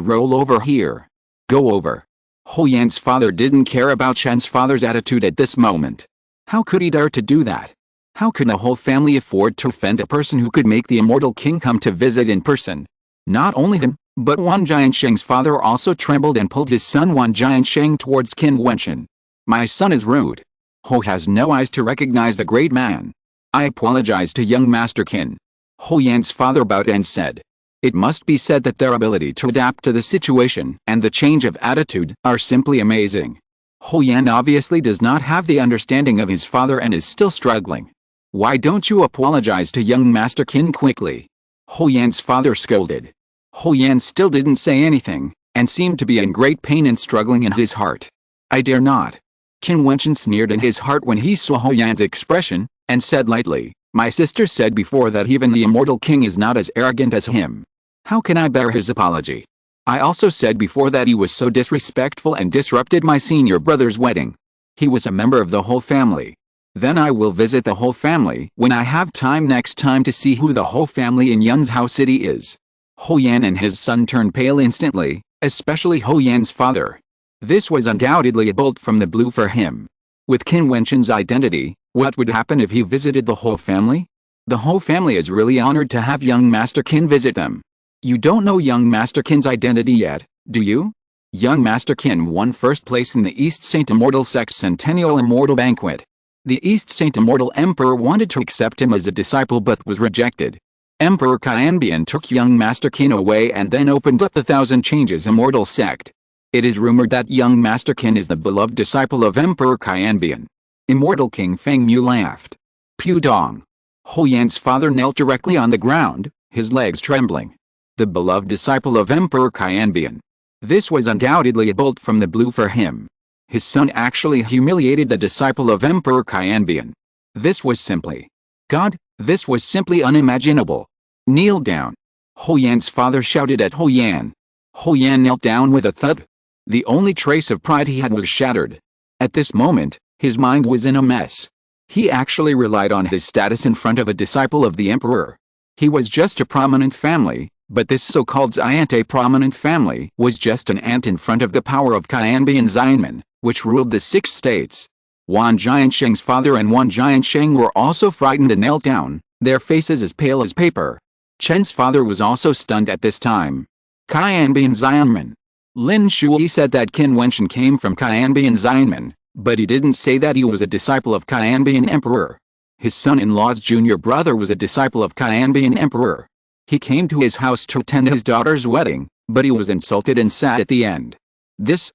roll over here? Go over." Ho Yan's father didn't care about Chen's father's attitude at this moment. How could he dare to do that? How could the whole family afford to offend a person who could make the immortal king come to visit in person? Not only him, but Wan Jiansheng's father also trembled and pulled his son Wan Jiansheng towards Qin Wentian. "My son is rude. Ho has no eyes to recognize the great man. I apologize to young Master Qin." Ho Yan's father bowed and said. It must be said that their ability to adapt to the situation and the change of attitude are simply amazing. Ho Yan obviously does not have the understanding of his father and is still struggling. "Why don't you apologize to young Master Qin quickly?" Ho Yan's father scolded. Ho Yan still didn't say anything, and seemed to be in great pain and struggling in his heart. "I dare not." Qin Wentian sneered in his heart when he saw Ho Yan's expression, and said lightly, "My sister said before that even the immortal king is not as arrogant as him. How can I bear his apology? I also said before that he was so disrespectful and disrupted my senior brother's wedding. He was a member of the whole family. Then I will visit the whole family when I have time next time to see who the whole family in Yun's Hao City is." Ho Yan and his son turned pale instantly, especially Ho Yan's father. This was undoubtedly a bolt from the blue for him. With Qin Wentian's identity, what would happen if he visited the whole family? The whole family is really honored to have young Master Qin visit them. You don't know young Master Qin's identity yet, do you? Young Master Qin won first place in the East Saint Immortal Sect Centennial Immortal Banquet. The East Saint Immortal Emperor wanted to accept him as a disciple but was rejected. Emperor Qianbian took young Master Qin away and then opened up the Thousand Changes Immortal Sect. It is rumored that young Master Qin is the beloved disciple of Emperor Qianbian. Immortal King Feng Mu laughed. Pudong. Ho Yan's father knelt directly on the ground, his legs trembling. The beloved disciple of Emperor Qianbian. This was undoubtedly a bolt from the blue for him. His son actually humiliated the disciple of Emperor Qianbian. This was simply God, this was simply unimaginable. "Kneel down." Ho Yan's father shouted at Ho Yan. Ho Yan knelt down with a thud. The only trace of pride he had was shattered. At this moment, his mind was in a mess. He actually relied on his status in front of a disciple of the emperor. He was just a prominent family, but this so-called anti-prominent family was just an ant in front of the power of Qianbian Xianmen, which ruled the 6 states. Wan Jiansheng's father and Wan Jiansheng were also frightened and knelt down, their faces as pale as paper. Chen's father was also stunned at this time. Qianbian Xianmen. Lin Shui said that Qin Wentian came from Qianbian Xianmen, but he didn't say that he was a disciple of Qianbian Emperor. His son-in-law's junior brother was a disciple of Qianbian Emperor. He came to his house to attend his daughter's wedding, but he was insulted and sat at the end. This.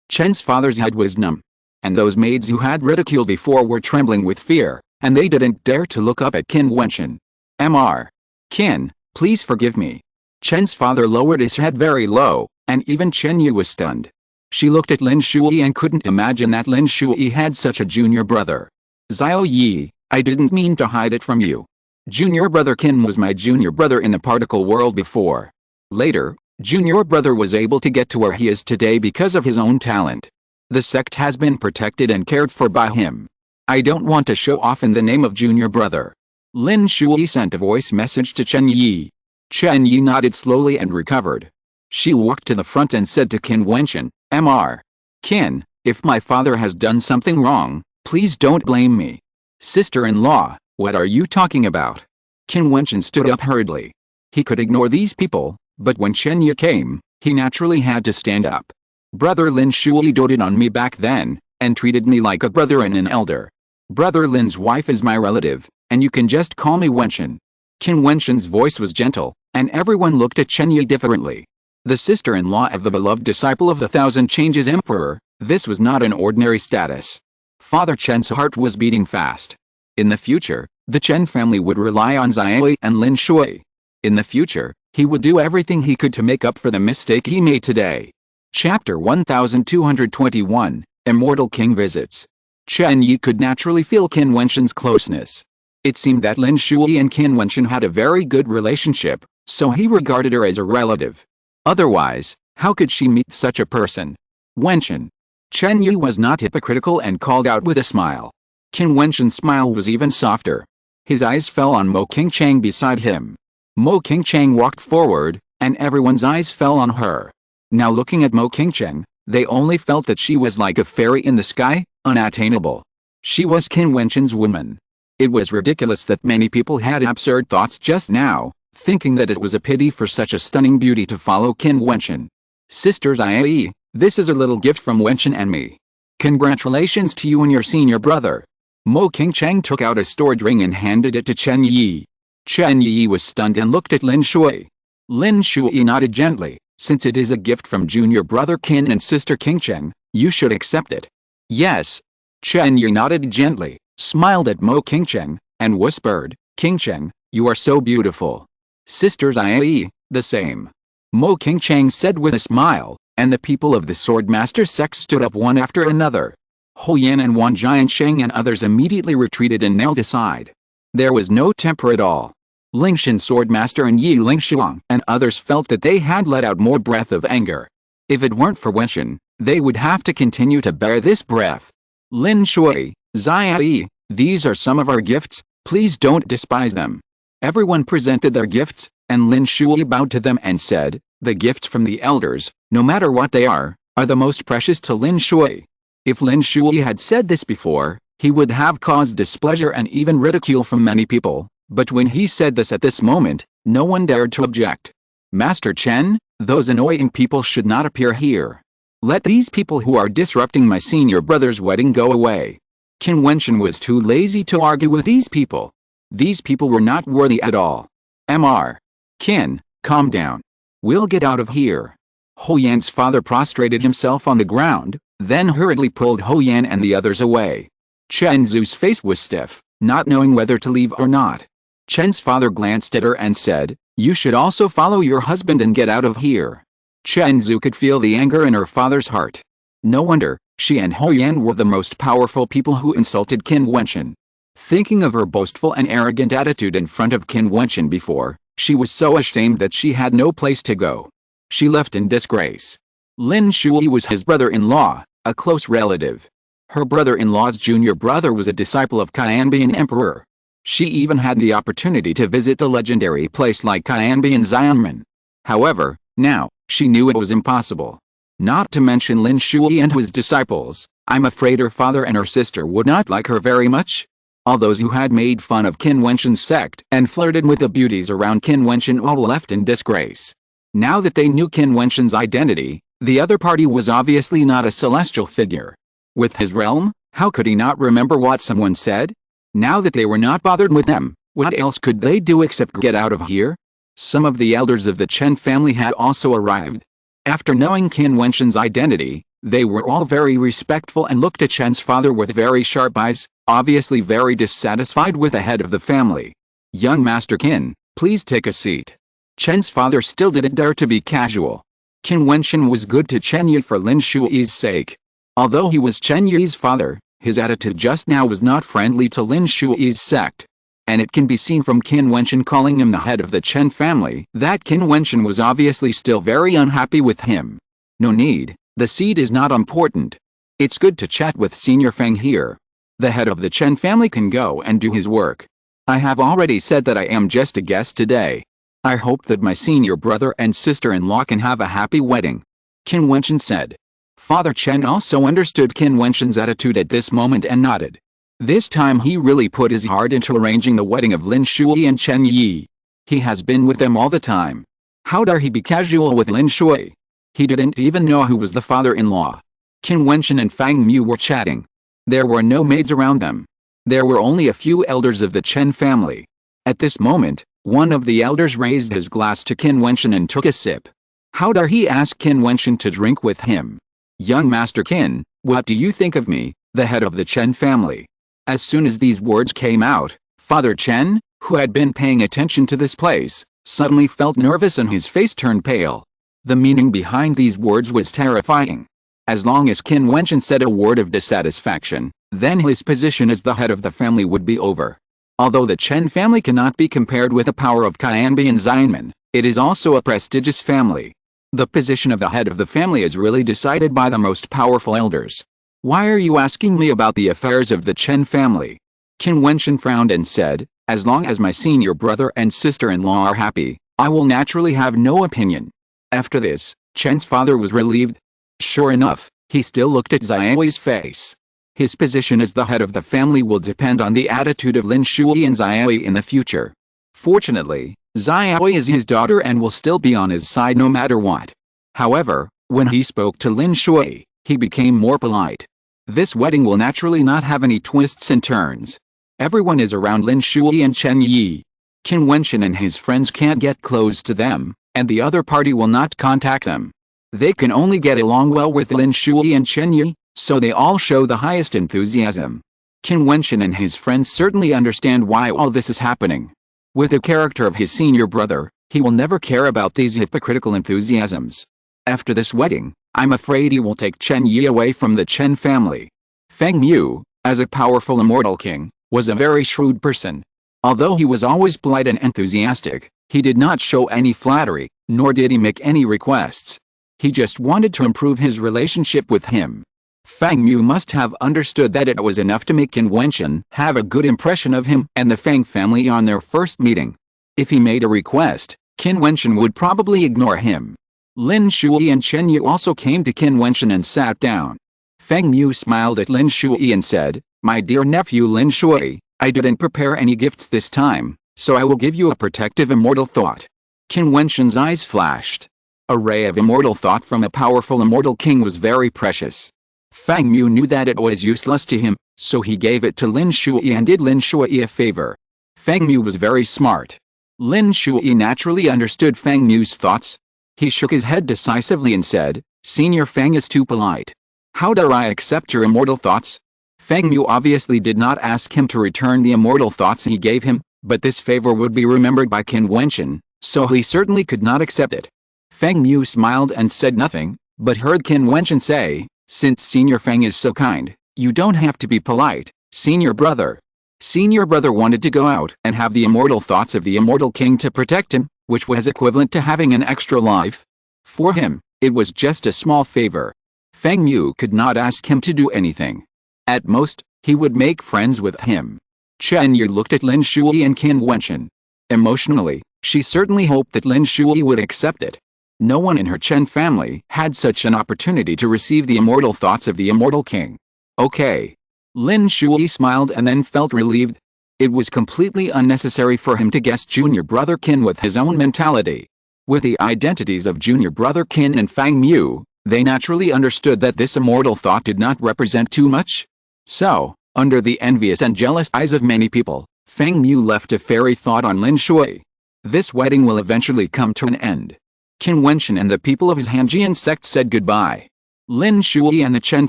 Chen's father's head was numb. And those maids who had ridiculed before were trembling with fear, and they didn't dare to look up at Qin Wentian. Mr. Qin, please forgive me. Chen's father lowered his head very low, and even Chen Yu was stunned. She looked at Lin Shui and couldn't imagine that Lin Shui had such a junior brother. "Xiao Yi, I didn't mean to hide it from you. Junior brother Qin was my junior brother in the particle world before. Later, junior brother was able to get to where he is today because of his own talent. The sect has been protected and cared for by him. I don't want to show off in the name of junior brother." Lin Shui sent a voice message to Chen Yi. Chen Yi nodded slowly and recovered. She walked to the front and said to Qin Wentian, "Mr. Qin, if my father has done something wrong, please don't blame me." "Sister-in-law, what are you talking about?" Qin Wentian stood up hurriedly. He could ignore these people, but when Chen Yi came, he naturally had to stand up. "Brother Lin Shui doted on me back then, and treated me like a brother and an elder. Brother Lin's wife is my relative, and you can just call me Wentian." Qin Wentian's voice was gentle, and everyone looked at Chen Yi differently. The sister-in-law of the beloved disciple of the Thousand Changes Emperor, this was not an ordinary status. Father Chen's heart was beating fast. In the future, the Chen family would rely on Ziyi and Lin Shui. In the future, he would do everything he could to make up for the mistake he made today. Chapter 1221, Immortal King Visits. Chen Yi could naturally feel Qin Wentian's closeness. It seemed that Lin Shui and Qin Wentian had a very good relationship, so he regarded her as a relative. Otherwise, how could she meet such a person? Wentian. Chen Yi was not hypocritical and called out with a smile. Qin Wentian's smile was even softer. His eyes fell on Mo Qingchang beside him. Mo Qingchang walked forward, and everyone's eyes fell on her. Now looking at Mo Qingchang, they only felt that she was like a fairy in the sky, unattainable. She was Qin Wentian's woman. It was ridiculous that many people had absurd thoughts just now, thinking that it was a pity for such a stunning beauty to follow Qin Wentian. "Sisters Ziyi, this is a little gift from Wentian and me. Congratulations to you and your senior brother." Mo Qingchang took out a storage ring and handed it to Chen Yi. Chen Yi was stunned and looked at Lin Shui. Lin Shui nodded gently. "Since it is a gift from junior brother Qin and sister Qingcheng, you should accept it." "Yes." Chen Yi nodded gently, smiled at Mo Qingcheng, and whispered, "Qingcheng, you are so beautiful." "Sisters Ziyi, the same." Mo Qingcheng said with a smile, and the people of the Swordmaster sect stood up one after another. Huyan and Wang Jiansheng and others immediately retreated and knelt aside. There was no temper at all. Lingshan Swordmaster and Yi Lingshuang and others felt that they had let out more breath of anger. If it weren't for Wentian, they would have to continue to bear this breath. "Lin Shui, Ziyi, these are some of our gifts, please don't despise them." Everyone presented their gifts, and Lin Shui bowed to them and said, "The gifts from the elders, no matter what they are the most precious to Lin Shui." If Lin Shui had said this before, he would have caused displeasure and even ridicule from many people, but when he said this at this moment, no one dared to object. "Master Chen, those annoying people should not appear here. Let these people who are disrupting my senior brother's wedding go away." Qin Wentian was too lazy to argue with these people. These people were not worthy at all. Mr. Qin, calm down. We'll get out of here." Huyan's father prostrated himself on the ground, then hurriedly pulled Huyan and the others away. Chen Zu's face was stiff, not knowing whether to leave or not. Chen's father glanced at her and said, "You should also follow your husband and get out of here." Chen Zu could feel the anger in her father's heart. No wonder, she and Huyan were the most powerful people who insulted Qin Wentian. Thinking of her boastful and arrogant attitude in front of Qin Wentian before, she was so ashamed that she had no place to go. She left in disgrace. Lin Shui was his brother-in-law, a close relative. Her brother-in-law's junior brother was a disciple of Qianbian Emperor. She even had the opportunity to visit the legendary place like Qianbian Xianmen. However, now, she knew it was impossible. Not to mention Lin Shui and his disciples, I'm afraid her father and her sister would not like her very much. All those who had made fun of Qin Wentian's sect and flirted with the beauties around Qin Wentian all left in disgrace. Now that they knew Qin Wentian's identity, the other party was obviously not a celestial figure. With his realm, how could he not remember what someone said? Now that they were not bothered with them, what else could they do except get out of here? Some of the elders of the Chen family had also arrived. After knowing Qin Wentian's identity, they were all very respectful and looked at Chen's father with very sharp eyes, obviously very dissatisfied with the head of the family. "Young Master Qin, please take a seat." Chen's father still didn't dare to be casual. Qin Wentian was good to Chen Yi for Lin Shui's sake. Although he was Chen Yi's father, his attitude just now was not friendly to Lin Shui's sect. And it can be seen from Qin Wentian calling him the head of the Chen family that Qin Wentian was obviously still very unhappy with him. "No need, the seed is not important. It's good to chat with Senior Feng here. The head of the Chen family can go and do his work. I have already said that I am just a guest today. I hope that my senior brother and sister-in-law can have a happy wedding," Qin Wentian said. Father Chen also understood Qin Wentian's attitude at this moment and nodded. This time he really put his heart into arranging the wedding of Lin Shui and Chen Yi. He has been with them all the time. How dare he be casual with Lin Shui? He didn't even know who was the father-in-law. Qin Wentian and Fang Mu were chatting. There were no maids around them. There were only a few elders of the Qin family. At this moment, one of the elders raised his glass to Qin Wentian and took a sip. How dare he ask Qin Wentian to drink with him? Young Master Qin, what do you think of me, the head of the Qin family? As soon as these words came out, Father Qin, who had been paying attention to this place, suddenly felt nervous and his face turned pale. The meaning behind these words was terrifying. As long as Qin Wentian said a word of dissatisfaction, then his position as the head of the family would be over. Although the Qin family cannot be compared with the power of Qin Wentian, it is also a prestigious family. The position of the head of the family is really decided by the most powerful elders. Why are you asking me about the affairs of the Qin family? Qin Wentian frowned and said, as long as my senior brother and sister-in-law are happy, I will naturally have no opinion. After this, Qin's father was relieved. Sure enough, he still looked at Xiaoi's face. His position as the head of the family will depend on the attitude of Lin Shui and Xiaoi in the future. Fortunately, Xiaoi is his daughter and will still be on his side no matter what. However, when he spoke to Lin Shui, he became more polite. This wedding will naturally not have any twists and turns. Everyone is around Lin Shui and Chen Yi. Qin Wentian and his friends can't get close to them, and the other party will not contact them. They can only get along well with Lin Shui and Chen Yi, so they all show the highest enthusiasm. Qin Wentian and his friends certainly understand why all this is happening. With the character of his senior brother, he will never care about these hypocritical enthusiasms. After this wedding, I'm afraid he will take Chen Yi away from the Qin family. Feng Mu, as a powerful immortal king, was a very shrewd person. Although he was always polite and enthusiastic, he did not show any flattery, nor did he make any requests. He just wanted to improve his relationship with him. Feng Mu must have understood that it was enough to make Qin Wentian have a good impression of him and the Feng family on their first meeting. If he made a request, Qin Wentian would probably ignore him. Lin Shui and Chen Yi also came to Qin Wentian and sat down. Feng Mu smiled at Lin Shui and said, my dear nephew Lin Shui, I didn't prepare any gifts this time, so I will give you a protective immortal thought. Qin Wentian's eyes flashed. A ray of immortal thought from a powerful immortal king was very precious. Feng Mu knew that it was useless to him, so he gave it to Lin Shui and did Lin Shui a favor. Feng Mu was very smart. Lin Shui naturally understood Feng Mu's thoughts. He shook his head decisively and said, Senior Feng is too polite. How dare I accept your immortal thoughts? Feng Mu obviously did not ask him to return the immortal thoughts he gave him, but this favor would be remembered by Qin Wentian, so he certainly could not accept it. Feng Mu smiled and said nothing, but heard Qin Wentian say, since Senior Feng is so kind, you don't have to be polite, Senior Brother. Senior Brother wanted to go out and have the immortal thoughts of the immortal king to protect him, which was equivalent to having an extra life. For him, it was just a small favor. Feng Mu could not ask him to do anything. At most, he would make friends with him. Chen Yi looked at Lin Shui and Qin Wentian. Emotionally, she certainly hoped that Lin Shui would accept it. No one in her Qin family had such an opportunity to receive the immortal thoughts of the immortal king. Okay. Lin Shui smiled and then felt relieved. It was completely unnecessary for him to guess junior brother Qin with his own mentality. With the identities of junior brother Qin and Feng Mu, they naturally understood that this immortal thought did not represent too much. So, under the envious and jealous eyes of many people, Feng Mu left a fairy thought on Lin Shui. This wedding will eventually come to an end. Qin Wentian and the people of his Hanjian sect said goodbye. Lin Shui and the Chen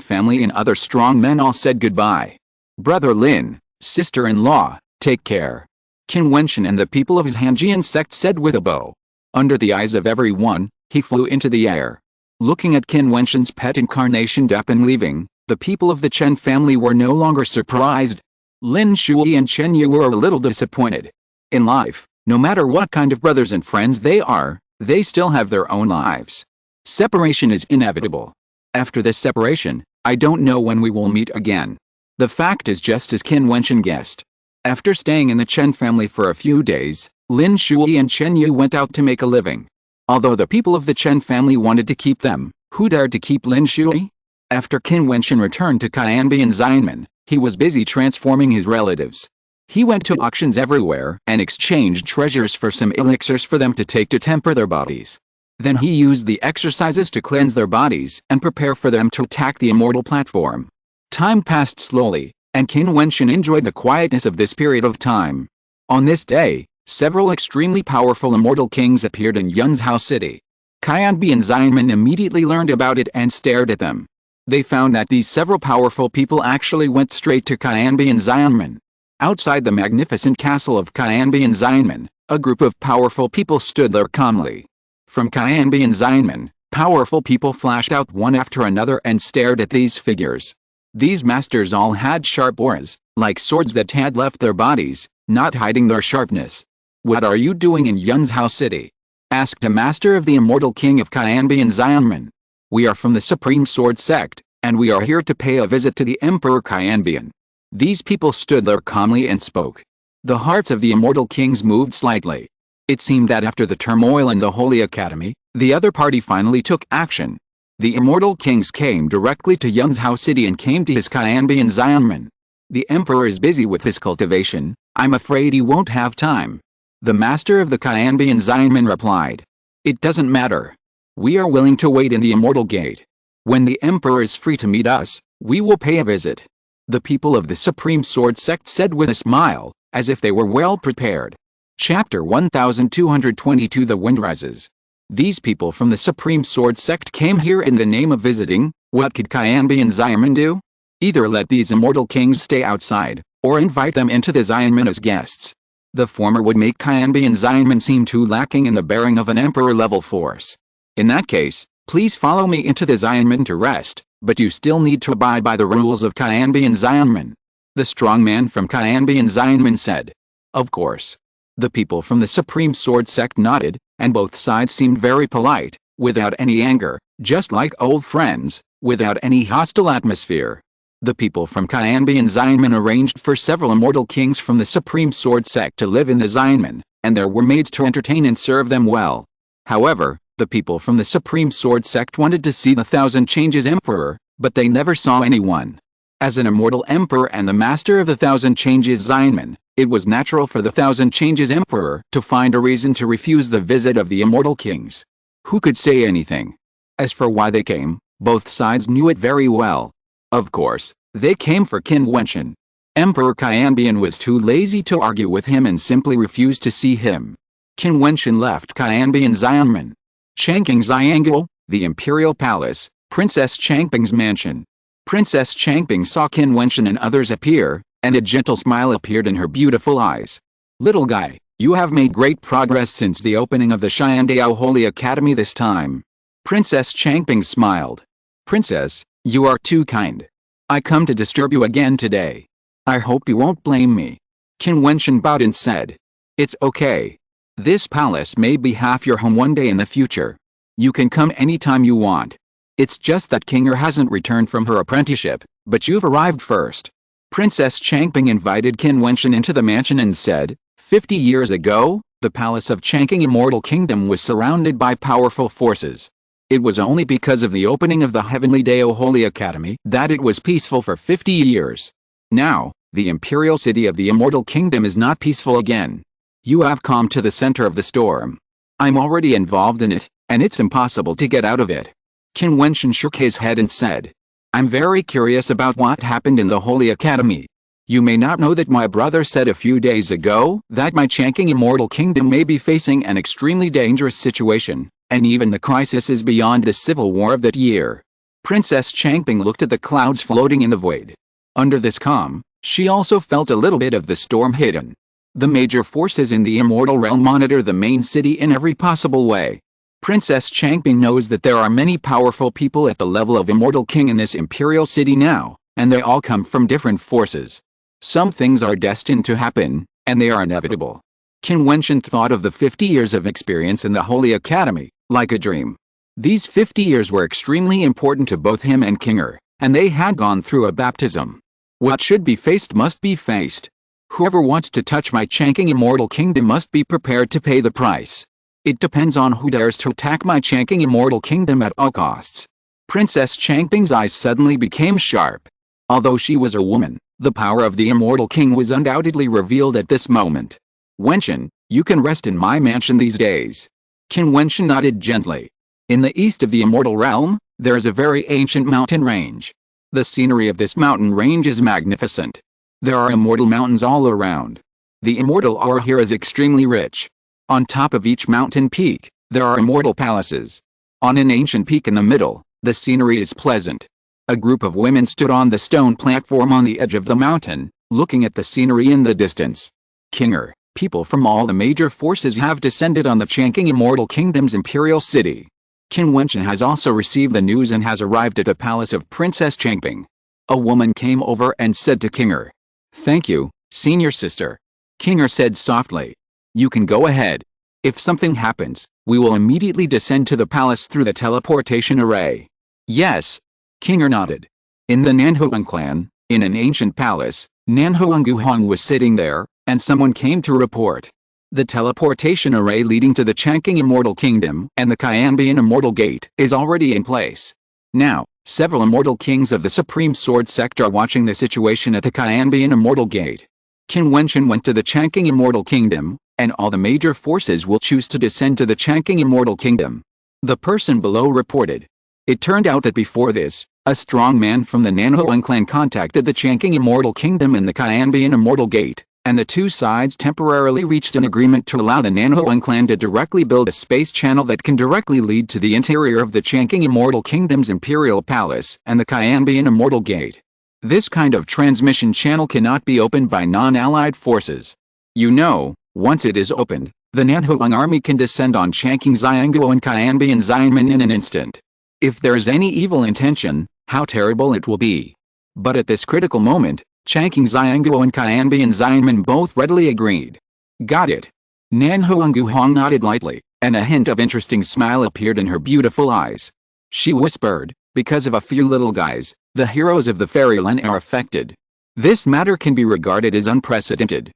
family and other strong men all said goodbye. Brother Lin, sister-in-law, take care. Qin Wentian and the people of his Hanjian sect said with a bow. Under the eyes of everyone, he flew into the air. Looking at Qin Wentian's pet incarnation Depin leaving, the people of the Chen family were no longer surprised. Lin Shui and Chen Yi were a little disappointed. In life, no matter what kind of brothers and friends they are, they still have their own lives. Separation is inevitable. After this separation, I don't know when we will meet again. The fact is just as Qin Wentian guessed. After staying in the Chen family for a few days, Lin Shui and Chen Yi went out to make a living. Although the people of the Chen family wanted to keep them, who dared to keep Lin Shui? After Qin Wentian returned to Qin Wentian, he was busy transforming his relatives. He went to auctions everywhere and exchanged treasures for some elixirs for them to take to temper their bodies. Then he used the exercises to cleanse their bodies and prepare for them to attack the immortal platform. Time passed slowly, and Qin Wentian enjoyed the quietness of this period of time. On this day, several extremely powerful immortal kings appeared in Yunzhou City. Qianbi and Xianmen immediately learned about it and stared at them. They found that these several powerful people actually went straight to Qianbi and Xianmen. Outside the magnificent castle of Qianbi and Xianmen, a group of powerful people stood there calmly. From Qianbi and Xianmen, powerful people flashed out one after another and stared at these figures. These masters all had sharp auras, like swords that had left their bodies, not hiding their sharpness. "What are you doing in Yunzhou City?" asked a master of the immortal king of Qianbi and Xianmen. "We are from the Supreme Sword Sect, and we are here to pay a visit to the Emperor Qianbian." These people stood there calmly and spoke. The hearts of the immortal kings moved slightly. It seemed that after the turmoil in the Holy Academy, the other party finally took action. The immortal kings came directly to Yunzhou City and came to his Qianbi and Xianmen. "The emperor is busy with his cultivation. I'm afraid he won't have time." The master of the Qianbi and Xianmen replied. "It doesn't matter. We are willing to wait in the immortal gate. When the emperor is free to meet us, we will pay a visit." The people of the Supreme Sword Sect said with a smile, as if they were well prepared. Chapter 1222 The Wind Rises. These people from the Supreme Sword Sect came here in the name of visiting. What could Qianbi and Xianmen do? Either let these immortal kings stay outside, or invite them into the Xianmen as guests. The former would make Qianbi and Xianmen seem too lacking in the bearing of an emperor-level force. In that case, please follow me into the Xianmen to rest, but you still need to abide by the rules of Qianbi and Xianmen. The strong man from Qianbi and Xianmen said. Of course. The people from the Supreme Sword Sect nodded, and both sides seemed very polite, without any anger, just like old friends, without any hostile atmosphere. The people from Qianbi and Xianmen arranged for several immortal kings from the Supreme Sword Sect to live in the Xianmen, and there were maids to entertain and serve them well. However, the people from the Supreme Sword Sect wanted to see the Thousand Changes Emperor, but they never saw anyone. As an immortal emperor and the master of the Thousand Changes Xianmen, it was natural for the Thousand Changes Emperor to find a reason to refuse the visit of the immortal kings. Who could say anything? As for why they came, both sides knew it very well. Of course, they came for Qin Wentian. Emperor Qianbian was too lazy to argue with him and simply refused to see him. Qin Wentian left Qianbi and Xianmen. Changqing Xiangul, the imperial palace, Princess Changping's mansion. Princess Changping saw Qin Wentian and others appear, and a gentle smile appeared in her beautiful eyes. Little guy, you have made great progress since the opening of the Xiandao Holy Academy this time. Princess Changping smiled. Princess, you are too kind. I come to disturb you again today. I hope you won't blame me. Qin Wentian bowed and said. It's okay. This palace may be half your home one day in the future. You can come anytime you want. It's just that Kinger hasn't returned from her apprenticeship, but you've arrived first. Princess Changping invited Qin Wentian into the mansion and said, 50 years ago, the palace of Changqing Immortal Kingdom was surrounded by powerful forces. It was only because of the opening of the Heavenly Dao Holy Academy that it was peaceful for 50 years. Now, the imperial city of the Immortal Kingdom is not peaceful again. You have come to the center of the storm. I'm already involved in it, and it's impossible to get out of it. Qin Wentian shook his head and said, I'm very curious about what happened in the Holy Academy. You may not know that my brother said a few days ago that my Changqing Immortal Kingdom may be facing an extremely dangerous situation, and even the crisis is beyond the civil war of that year. Princess Changping looked at the clouds floating in the void. Under this calm, she also felt a little bit of the storm hidden. The major forces in the immortal realm monitor the main city in every possible way. Princess Changping knows that there are many powerful people at the level of Immortal King in this imperial city now, and they all come from different forces. Some things are destined to happen, and they are inevitable. Qin Wentian thought of the 50 years of experience in the Holy Academy, like a dream. These 50 years were extremely important to both him and Kinger, and they had gone through a baptism. What should be faced must be faced. Whoever wants to touch my Changqing Immortal Kingdom must be prepared to pay the price. It depends on who dares to attack my Changqing Immortal Kingdom at all costs. Princess Changping's eyes suddenly became sharp. Although she was a woman, the power of the Immortal King was undoubtedly revealed at this moment. Wentian, you can rest in my mansion these days. Qin Wentian nodded gently. In the east of the Immortal Realm, there is a very ancient mountain range. The scenery of this mountain range is magnificent. There are immortal mountains all around. The immortal aura here is extremely rich. On top of each mountain peak, there are immortal palaces. On an ancient peak in the middle, the scenery is pleasant. A group of women stood on the stone platform on the edge of the mountain, looking at the scenery in the distance. Kinger, people from all the major forces have descended on the Changqing Immortal Kingdom's imperial city. Qin Wentian has also received the news and has arrived at the palace of Princess Changping. A woman came over and said to Kinger, "Thank you, senior sister." Kinger said softly, "You can go ahead. If something happens, we will immediately descend to the palace through the teleportation array." "Yes." Kinger nodded. In the Nanhuang clan, in an ancient palace, Nanhuang was sitting there, and someone came to report. The teleportation array leading to the Changqing Immortal Kingdom and the Qianbian Immortal Gate is already in place. Now, several immortal kings of the Supreme Sword Sect are watching the situation at the Qianbian Immortal Gate. Qin Wentian went to the Changqing Immortal Kingdom, and all the major forces will choose to descend to the Changqing Immortal Kingdom. The person below reported. It turned out that before this, a strong man from the Nanhuang clan contacted the Changqing Immortal Kingdom and the Qianbian Immortal Gate, and the two sides temporarily reached an agreement to allow the Nanhuang clan to directly build a space channel that can directly lead to the interior of the Changqing Immortal Kingdom's Imperial Palace and the Qianbian Immortal Gate. This kind of transmission channel cannot be opened by non-allied forces. You know, once it is opened, the Nanhuang army can descend on Changqing Xianguo and Qianbian Xianmen in an instant. If there is any evil intention, how terrible it will be. But at this critical moment, Changqing Xianguo and Qianbian Xianmen both readily agreed. Got it. Nanhuang nodded lightly, and a hint of interesting smile appeared in her beautiful eyes. She whispered, "Because of a few little guys, the heroes of the fairyland are affected. This matter can be regarded as unprecedented.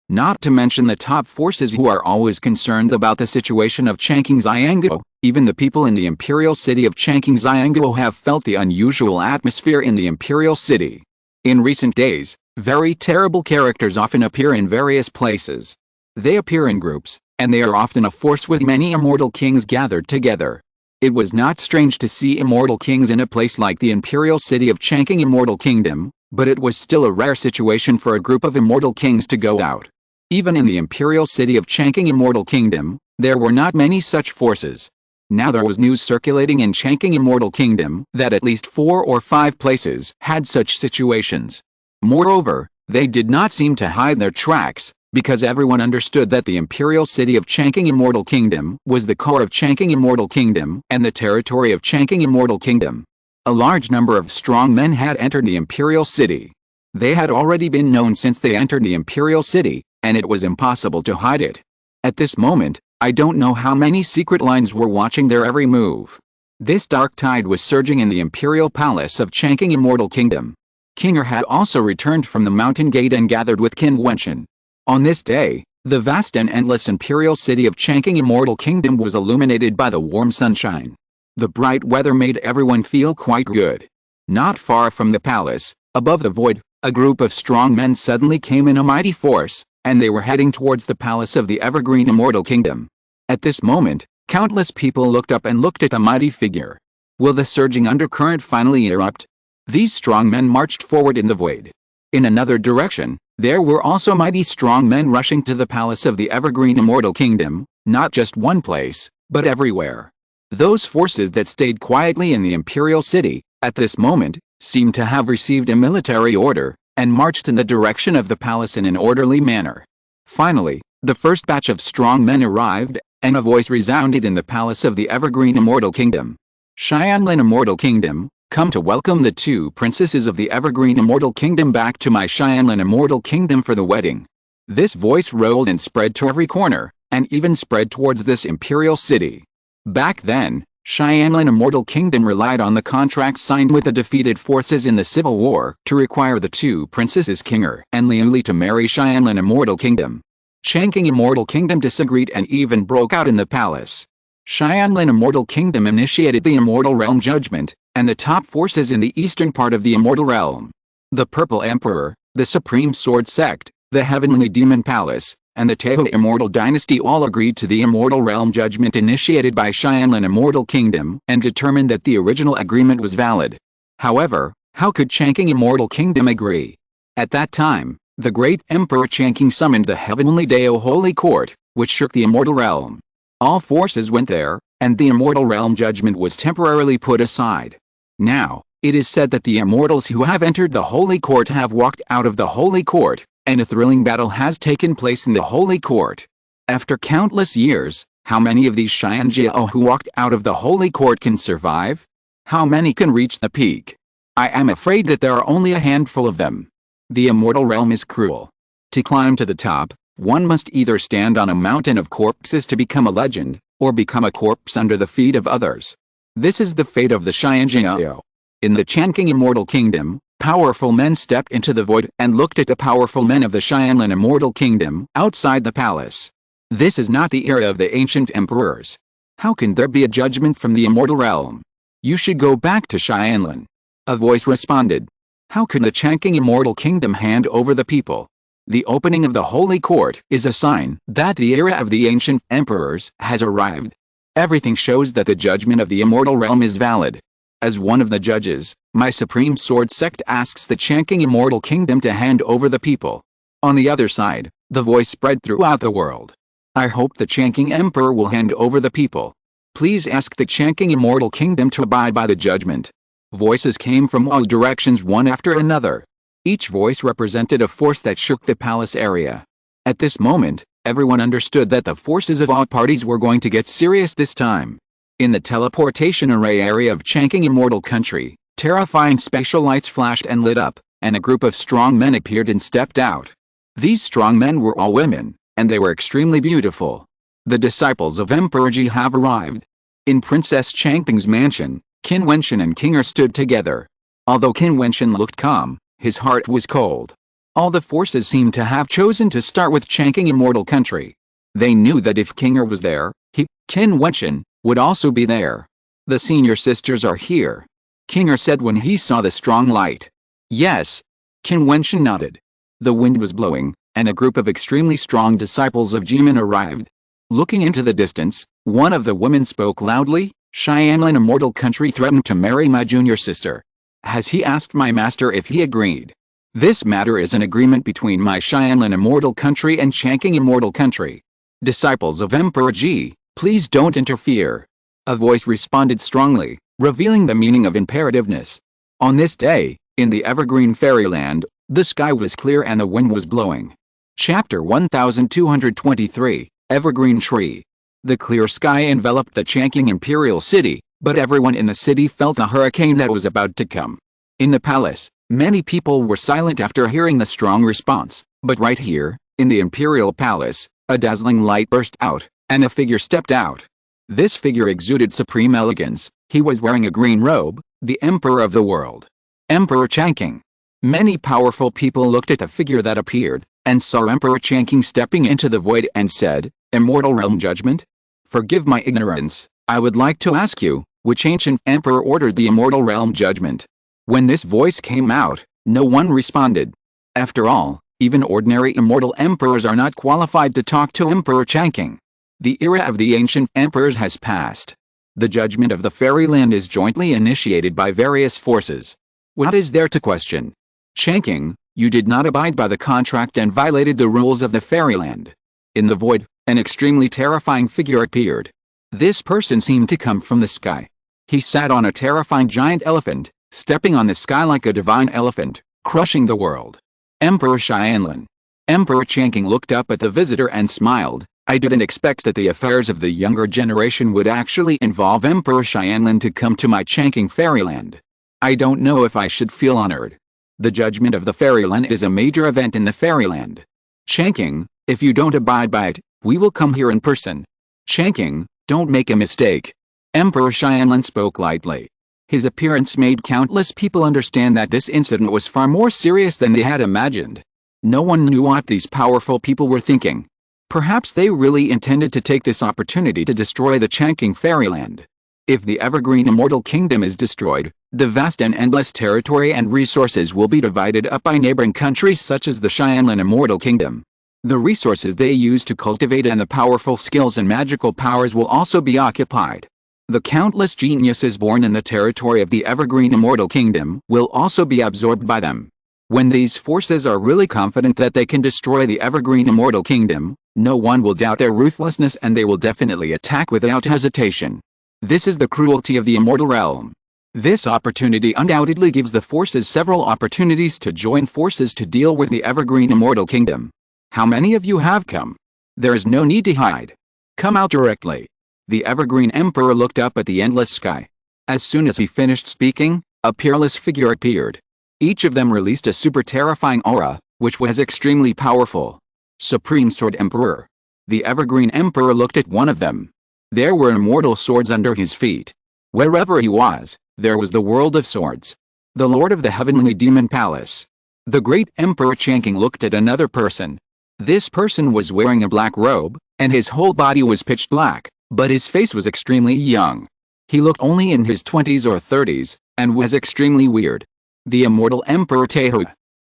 Not to mention the top forces who are always concerned about the situation of Changqing Xianguo. Even the people in the imperial city of Changqing Xianguo have felt the unusual atmosphere in the imperial city. In recent days, very terrible characters often appear in various places. They appear in groups, and they are often a force with many immortal kings gathered together. It was not strange to see immortal kings in a place like the imperial city of Changqing Immortal Kingdom, but it was still a rare situation for a group of immortal kings to go out. Even in the imperial city of Changqing Immortal Kingdom, there were not many such forces. Now there was news circulating in Changqing Immortal Kingdom that at least 4 or 5 places had such situations. Moreover, they did not seem to hide their tracks, because everyone understood that the imperial city of Changqing Immortal Kingdom was the core of Changqing Immortal Kingdom and the territory of Changqing Immortal Kingdom. A large number of strong men had entered the imperial city. They had already been known since they entered the imperial city, and it was impossible to hide it. At this moment, I don't know how many secret lines were watching their every move. This dark tide was surging in the imperial palace of Changqing Immortal Kingdom. Kinger had also returned from the mountain gate and gathered with Qin Wentian. On this day, the vast and endless imperial city of Changqing Immortal Kingdom was illuminated by the warm sunshine. The bright weather made everyone feel quite good. Not far from the palace, above the void, a group of strong men suddenly came in a mighty force, and they were heading towards the palace of the Evergreen Immortal Kingdom. At this moment, countless people looked up and looked at the mighty figure. Will the surging undercurrent finally erupt? These strong men marched forward in the void. In another direction, there were also mighty strong men rushing to the palace of the Evergreen Immortal Kingdom, not just one place, but everywhere. Those forces that stayed quietly in the imperial city, at this moment, seemed to have received a military order, and marched in the direction of the palace in an orderly manner. Finally, the first batch of strong men arrived, and a voice resounded in the palace of the Evergreen Immortal Kingdom. Xianlin Immortal Kingdom, come to welcome the 2 princesses of the Evergreen Immortal Kingdom back to my Xianlin Immortal Kingdom for the wedding. This voice rolled and spread to every corner, and even spread towards this imperial city. Back then, Xianlin Immortal Kingdom relied on the contracts signed with the defeated forces in the Civil War to require the 2 princesses Kinger and Liuli to marry Xianlin Immortal Kingdom. Changqing Immortal Kingdom disagreed and even broke out in the palace. Xianlin Immortal Kingdom initiated the Immortal Realm Judgment, and the top forces in the eastern part of the Immortal Realm, the Purple Emperor, the Supreme Sword Sect, the Heavenly Demon Palace, and the Tehu Immortal Dynasty all agreed to the Immortal Realm Judgment initiated by Xianlin Immortal Kingdom and determined that the original agreement was valid. However, how could Changqing Immortal Kingdom agree? At that time, the great Emperor Changqing summoned the heavenly Dao Holy Court, which shook the immortal realm. All forces went there, and the immortal realm judgment was temporarily put aside. Now, it is said that the immortals who have entered the Holy Court have walked out of the Holy Court, and a thrilling battle has taken place in the Holy Court. After countless years, how many of these Xianjiao who walked out of the Holy Court can survive? How many can reach the peak? I am afraid that there are only a handful of them. The immortal realm is cruel. To climb to the top, one must either stand on a mountain of corpses to become a legend, or become a corpse under the feet of others. This is the fate of the Xianjiao. In the Changqing Immortal Kingdom, powerful men stepped into the void and looked at the powerful men of the Xianlan Immortal Kingdom outside the palace. This is not the era of the ancient emperors. How can there be a judgment from the immortal realm? You should go back to Xianlan. A voice responded. How can the Changqing Immortal Kingdom hand over the people? The opening of the Holy Court is a sign that the era of the ancient emperors has arrived. Everything shows that the judgment of the immortal realm is valid. As one of the judges, my supreme sword sect asks the Changqing Immortal Kingdom to hand over the people. On the other side, the voice spread throughout the world. I hope the Changqing Emperor will hand over the people. Please ask the Changqing Immortal Kingdom to abide by the judgment. Voices came from all directions one after another. Each voice represented a force that shook the palace area. At this moment, everyone understood that the forces of all parties were going to get serious this time. In the teleportation array area of Changqing Immortal Country, terrifying spatial lights flashed and lit up, and a group of strong men appeared and stepped out. These strong men were all women, and they were extremely beautiful. The disciples of Emperor Ji have arrived. In Princess Changping's mansion, Qin Wentian and King Er stood together. Although Qin Wentian looked calm, his heart was cold. All the forces seemed to have chosen to start with Changqing Immortal Country. They knew that if King Er was there, Qin Wentian, would also be there. The senior sisters are here. King Er said when he saw the strong light. Yes. Qin Wentian nodded. The wind was blowing, and a group of extremely strong disciples of Jimin arrived. Looking into the distance, one of the women spoke loudly. Xianlan Immortal Country threatened to marry my junior sister. Has he asked my master if he agreed? This matter is an agreement between my Xianlan Immortal Country and Changqing Immortal Country. Disciples of Emperor Ji, please don't interfere. A voice responded strongly, revealing the meaning of imperativeness. On this day, in the evergreen fairyland, the sky was clear and the wind was blowing. Chapter 1223, Evergreen Tree. The clear sky enveloped the Changqing Imperial City, but everyone in the city felt a hurricane that was about to come. In the palace, many people were silent after hearing the strong response, but right here, in the Imperial Palace, a dazzling light burst out, and a figure stepped out. This figure exuded supreme elegance. He was wearing a green robe, the Emperor of the world. Emperor Changqing. Many powerful people looked at the figure that appeared, and saw Emperor Changqing stepping into the void and said, Immortal Realm Judgment? Forgive my ignorance, I would like to ask you, which ancient emperor ordered the Immortal Realm Judgment? When this voice came out, no one responded. After all, even ordinary immortal emperors are not qualified to talk to Emperor Changqing. The era of the ancient emperors has passed. The judgment of the fairyland is jointly initiated by various forces. What is there to question? Changqing, you did not abide by the contract and violated the rules of the fairyland. In the void, an extremely terrifying figure appeared. This person seemed to come from the sky. He sat on a terrifying giant elephant, stepping on the sky like a divine elephant, crushing the world. Emperor Xianlan. Emperor Changqing looked up at the visitor and smiled. I didn't expect that the affairs of the younger generation would actually involve Emperor Xianlan to come to my Changqing fairyland. I don't know if I should feel honored. The judgment of the fairyland is a major event in the fairyland. Changqing, if you don't abide by it, we will come here in person. Changqing, don't make a mistake. Emperor Xianlan spoke lightly. His appearance made countless people understand that this incident was far more serious than they had imagined. No one knew what these powerful people were thinking. Perhaps they really intended to take this opportunity to destroy the Changqing fairyland. If the Evergreen Immortal Kingdom is destroyed, the vast and endless territory and resources will be divided up by neighboring countries such as the Xianlan Immortal Kingdom. The resources they use to cultivate and the powerful skills and magical powers will also be occupied. The countless geniuses born in the territory of the Evergreen Immortal Kingdom will also be absorbed by them. When these forces are really confident that they can destroy the evergreen immortal kingdom, no one will doubt their ruthlessness and they will definitely attack without hesitation. This is the cruelty of the immortal realm. This opportunity undoubtedly gives the forces several opportunities to join forces to deal with the evergreen immortal kingdom. How many of you have come? There is no need to hide. Come out directly. The evergreen emperor looked up at the endless sky. As soon as he finished speaking, a peerless figure appeared. Each of them released a super terrifying aura, which was extremely powerful. Supreme Sword Emperor. The evergreen emperor looked at one of them. There were immortal swords under his feet. Wherever he was, there was the world of swords. The lord of the heavenly demon palace. The great emperor Changqing looked at another person. This person was wearing a black robe, and his whole body was pitch black, but his face was extremely young. He looked only in his 20s or 30s, and was extremely weird. The immortal Emperor Tehu.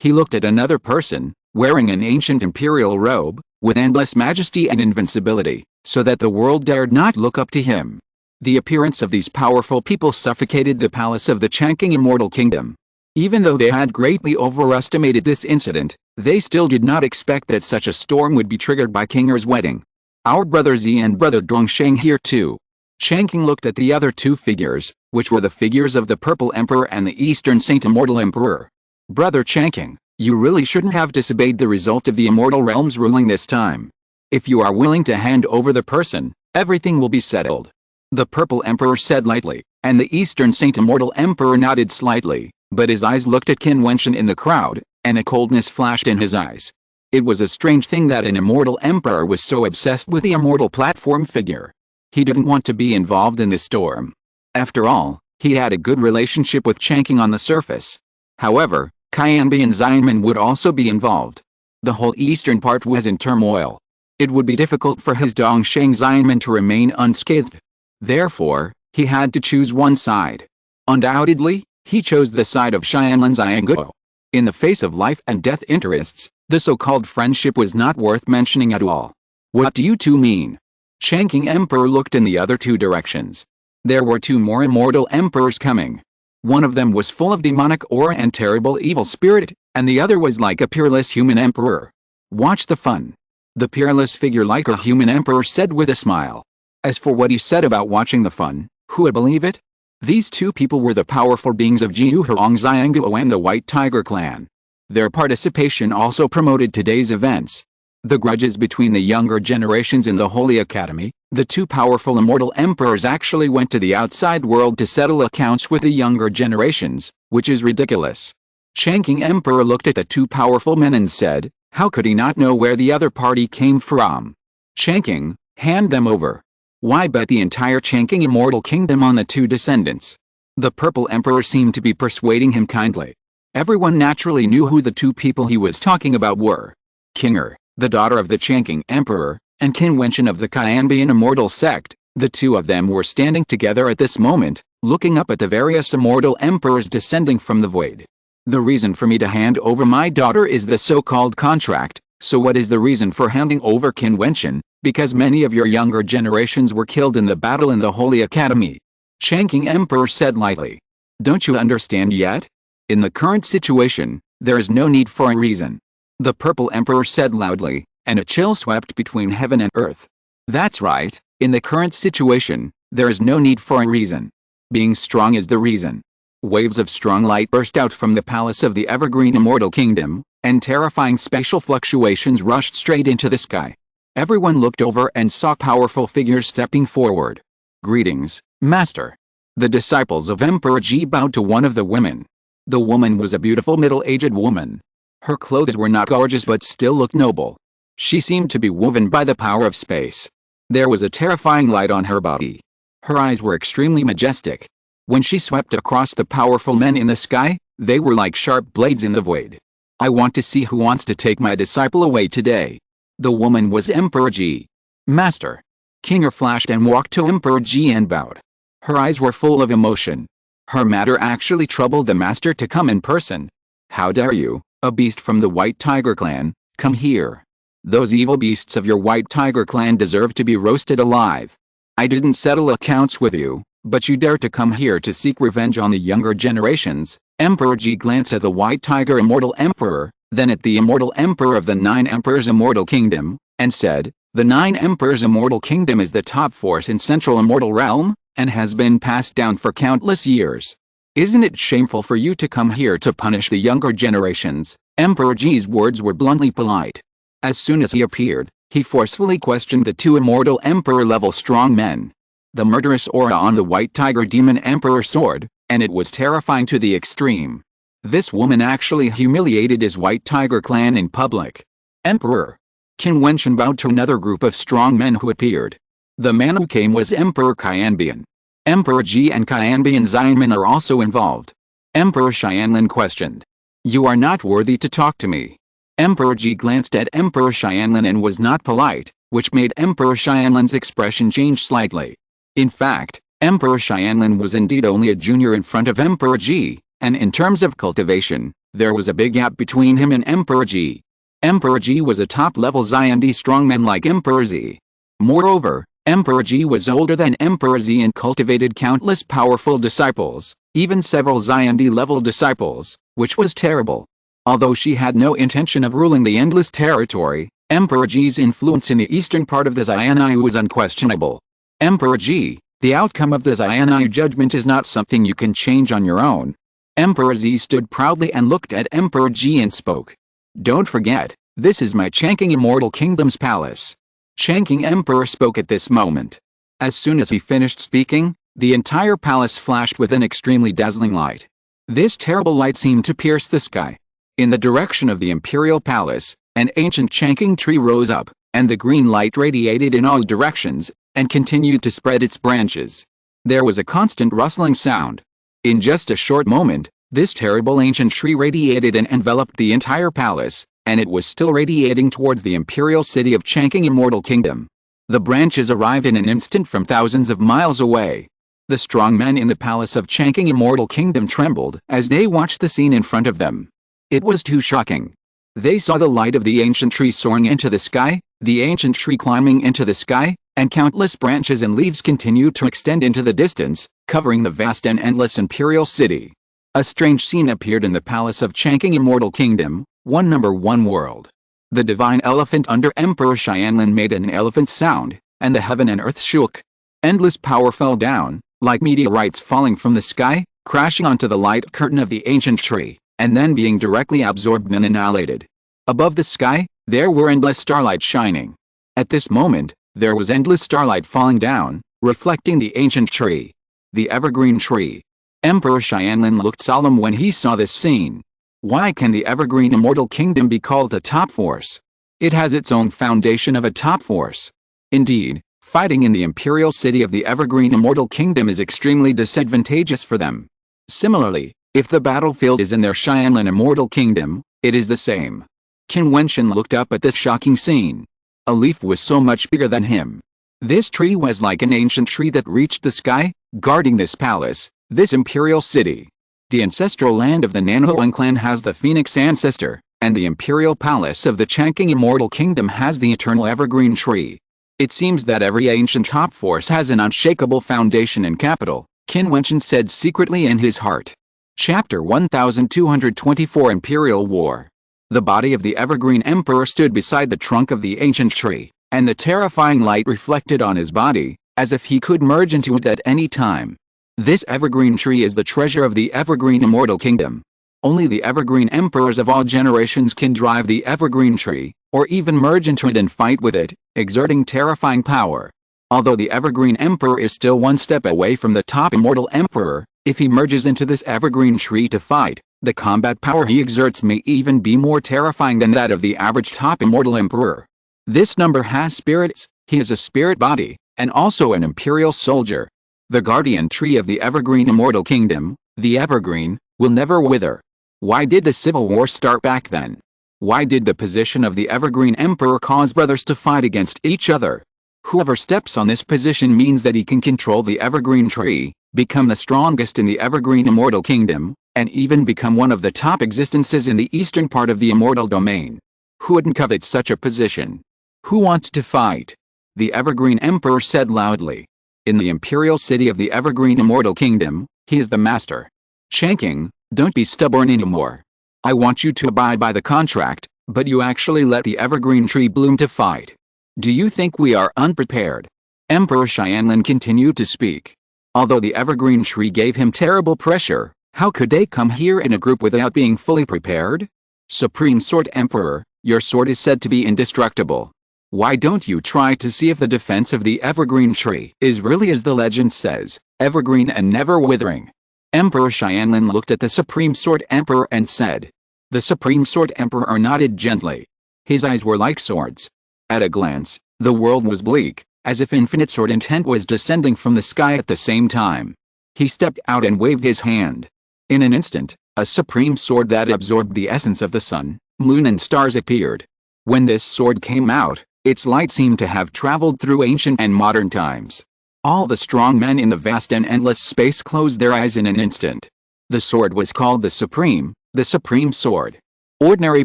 He looked at another person, wearing an ancient imperial robe, with endless majesty and invincibility, so that the world dared not look up to him. The appearance of these powerful people suffocated the palace of the Changqing Immortal Kingdom. Even though they had greatly overestimated this incident, they still did not expect that such a storm would be triggered by King Er's wedding. Our brother Zi and brother Dongsheng here too. Changqing looked at the other two figures, which were the figures of the Purple Emperor and the Eastern Saint Immortal Emperor. Brother Changqing, you really shouldn't have disobeyed the result of the Immortal Realm's ruling this time. If you are willing to hand over the person, everything will be settled. The Purple Emperor said lightly, and the Eastern Saint Immortal Emperor nodded slightly, but his eyes looked at Qin Wentian in the crowd, and a coldness flashed in his eyes. It was a strange thing that an immortal emperor was so obsessed with the immortal platform figure. He didn't want to be involved in this storm. After all, he had a good relationship with Changqing on the surface. However, Qianbi and Xianmen would also be involved. The whole eastern part was in turmoil. It would be difficult for his Dongsheng Xianmen to remain unscathed. Therefore, he had to choose one side. Undoubtedly, he chose the side of Xianlin Xianguo. In the face of life and death interests, the so-called friendship was not worth mentioning at all. What do you two mean? Changqing Emperor looked in the other two directions. There were two more immortal emperors coming. One of them was full of demonic aura and terrible evil spirit, and the other was like a peerless human emperor. Watch the fun. The peerless figure like a human emperor said with a smile. As for what he said about watching the fun, who would believe it? These two people were the powerful beings of Jiuhuang Xianguo and the White Tiger clan. Their participation also promoted today's events. The grudges between the younger generations in the Holy Academy, the two powerful immortal emperors actually went to the outside world to settle accounts with the younger generations, which is ridiculous. Changqing Emperor looked at the two powerful men and said, how could he not know where the other party came from? Changqing, hand them over. Why bet the entire Changqing Immortal Kingdom on the two descendants? The Purple Emperor seemed to be persuading him kindly. Everyone naturally knew who the two people he was talking about were. Qin Er, the daughter of the Changqing Emperor, and Qin Wentian of the Qianbian Immortal Sect. The two of them were standing together at this moment, looking up at the various immortal emperors descending from the void. The reason for me to hand over my daughter is the so-called contract, so what is the reason for handing over Qin Wentian? Because many of your younger generations were killed in the battle in the Holy Academy. Changqing Emperor said lightly. Don't you understand yet? In the current situation, there is no need for a reason. The Purple Emperor said loudly, and a chill swept between heaven and earth. That's right, in the current situation, there is no need for a reason. Being strong is the reason. Waves of strong light burst out from the palace of the Evergreen Immortal Kingdom, and terrifying spatial fluctuations rushed straight into the sky. Everyone looked over and saw powerful figures stepping forward. Greetings, Master. The disciples of Emperor Ji bowed to one of the women. The woman was a beautiful middle-aged woman. Her clothes were not gorgeous but still looked noble. She seemed to be woven by the power of space. There was a terrifying light on her body. Her eyes were extremely majestic. When she swept across the powerful men in the sky, they were like sharp blades in the void. I want to see who wants to take my disciple away today. The woman was Emperor Ji. Master. King Er flashed and walked to Emperor Ji and bowed. Her eyes were full of emotion. Her matter actually troubled the master to come in person. How dare you, a beast from the White Tiger clan, come here. Those evil beasts of your White Tiger clan deserve to be roasted alive. I didn't settle accounts with you, But you dare to come here to seek revenge on the younger generations? Emperor Ji glanced at the White Tiger Immortal Emperor, then at the Immortal Emperor of the Nine Emperors Immortal Kingdom, and said, "The Nine Emperors Immortal Kingdom is the top force in Central Immortal Realm, and has been passed down for countless years. Isn't it shameful for you to come here to punish the younger generations?" Emperor Ji's words were bluntly polite. As soon as he appeared, he forcefully questioned the two Immortal Emperor-level strong men. The murderous aura on the White Tiger Demon Emperor soared, and it was terrifying to the extreme. This woman actually humiliated his White Tiger clan in public. "Emperor!" Qin Wentian bowed to another group of strong men who appeared. The man who came was Emperor Qianbian. Emperor Ji and Qianbian Xianmen are also involved. Emperor Xianlin questioned. "You are not worthy to talk to me." Emperor Ji glanced at Emperor Xianlin and was not polite, which made Emperor Xianlin's expression change slightly. In fact, Emperor Xianlin was indeed only a junior in front of Emperor Ji, and in terms of cultivation, there was a big gap between him and Emperor Ji. Emperor Ji was a top-level Xiandi strongman like Emperor Zi. Moreover, Emperor Ji was older than Emperor Zi and cultivated countless powerful disciples, even several Xiandi-level disciples, which was terrible. Although she had no intention of ruling the endless territory, Emperor Ji's influence in the eastern part of the Xianai was unquestionable. "Emperor Ji, the outcome of the Xianai judgment is not something you can change on your own." Emperor Zi stood proudly and looked at Emperor Ji and spoke. "Don't forget, this is my Changqing Immortal Kingdom's palace." Changqing Emperor spoke at this moment. As soon as he finished speaking, the entire palace flashed with an extremely dazzling light. This terrible light seemed to pierce the sky. In the direction of the imperial palace, an ancient Changqing tree rose up, and the green light radiated in all directions, and continued to spread its branches. There was a constant rustling sound. In just a short moment, this terrible ancient tree radiated and enveloped the entire palace, and it was still radiating towards the imperial city of Changqing Immortal Kingdom. The branches arrived in an instant from thousands of miles away. The strong men in the palace of Changqing Immortal Kingdom trembled as they watched the scene in front of them. It was too shocking. They saw the light of the ancient tree soaring into the sky, the ancient tree climbing into the sky, and countless branches and leaves continued to extend into the distance, covering the vast and endless imperial city. A strange scene appeared in the palace of Changqing Immortal Kingdom, 1 world. The divine elephant under Emperor Xianlin made an elephant sound, and the heaven and earth shook. Endless power fell down, like meteorites falling from the sky, crashing onto the light curtain of the ancient tree, and then being directly absorbed and annihilated. Above the sky, there were endless starlight shining. At this moment, there was endless starlight falling down, reflecting the ancient tree. The evergreen tree. Emperor Xianlin looked solemn when he saw this scene. Why can the evergreen immortal kingdom be called a top force? It has its own foundation of a top force. Indeed, fighting in the imperial city of the evergreen immortal kingdom is extremely disadvantageous for them. Similarly, if the battlefield is in their Xianlin immortal kingdom, it is the same. Qin Wentian looked up at this shocking scene. A leaf was so much bigger than him. This tree was like an ancient tree that reached the sky, guarding this palace, this imperial city. The ancestral land of the Nanohuang clan has the Phoenix ancestor, and the imperial palace of the Changqing immortal kingdom has the eternal evergreen tree. It seems that every ancient top force has an unshakable foundation and capital, Qin Wentian said secretly in his heart. Chapter 1224 Imperial War. The body of the evergreen emperor stood beside the trunk of the ancient tree, and the terrifying light reflected on his body, as if he could merge into it at any time. This evergreen tree is the treasure of the evergreen immortal kingdom. Only the evergreen emperors of all generations can drive the evergreen tree, or even merge into it and fight with it, exerting terrifying power. Although the evergreen emperor is still one step away from the top immortal emperor, if he merges into this evergreen tree to fight, the combat power he exerts may even be more terrifying than that of the average top immortal emperor. This number has spirits, he is a spirit body, and also an imperial soldier. The guardian tree of the evergreen immortal kingdom, the evergreen, will never wither. Why did the civil war start back then? Why did the position of the evergreen emperor cause brothers to fight against each other? Whoever steps on this position means that he can control the evergreen tree, become the strongest in the evergreen immortal kingdom, and even become one of the top existences in the eastern part of the immortal domain. Who wouldn't covet such a position? Who wants to fight? The evergreen emperor said loudly. In the imperial city of the evergreen immortal kingdom, he is the master. Changqing, don't be stubborn anymore. I want you to abide by the contract, but you actually let the evergreen tree bloom to fight. Do you think we are unprepared? Emperor Xianlin continued to speak. Although the evergreen tree gave him terrible pressure, how could they come here in a group without being fully prepared? Supreme Sword Emperor, your sword is said to be indestructible. Why don't you try to see if the defense of the evergreen tree is really as the legend says, evergreen and never withering? Emperor Xianlin looked at the Supreme Sword Emperor and said. The Supreme Sword Emperor nodded gently. His eyes were like swords. At a glance, the world was bleak, as if infinite sword intent was descending from the sky at the same time. He stepped out and waved his hand. In an instant, a supreme sword that absorbed the essence of the sun, moon and stars appeared. When this sword came out, its light seemed to have traveled through ancient and modern times. All the strong men in the vast and endless space closed their eyes in an instant. The sword was called the Supreme Sword. Ordinary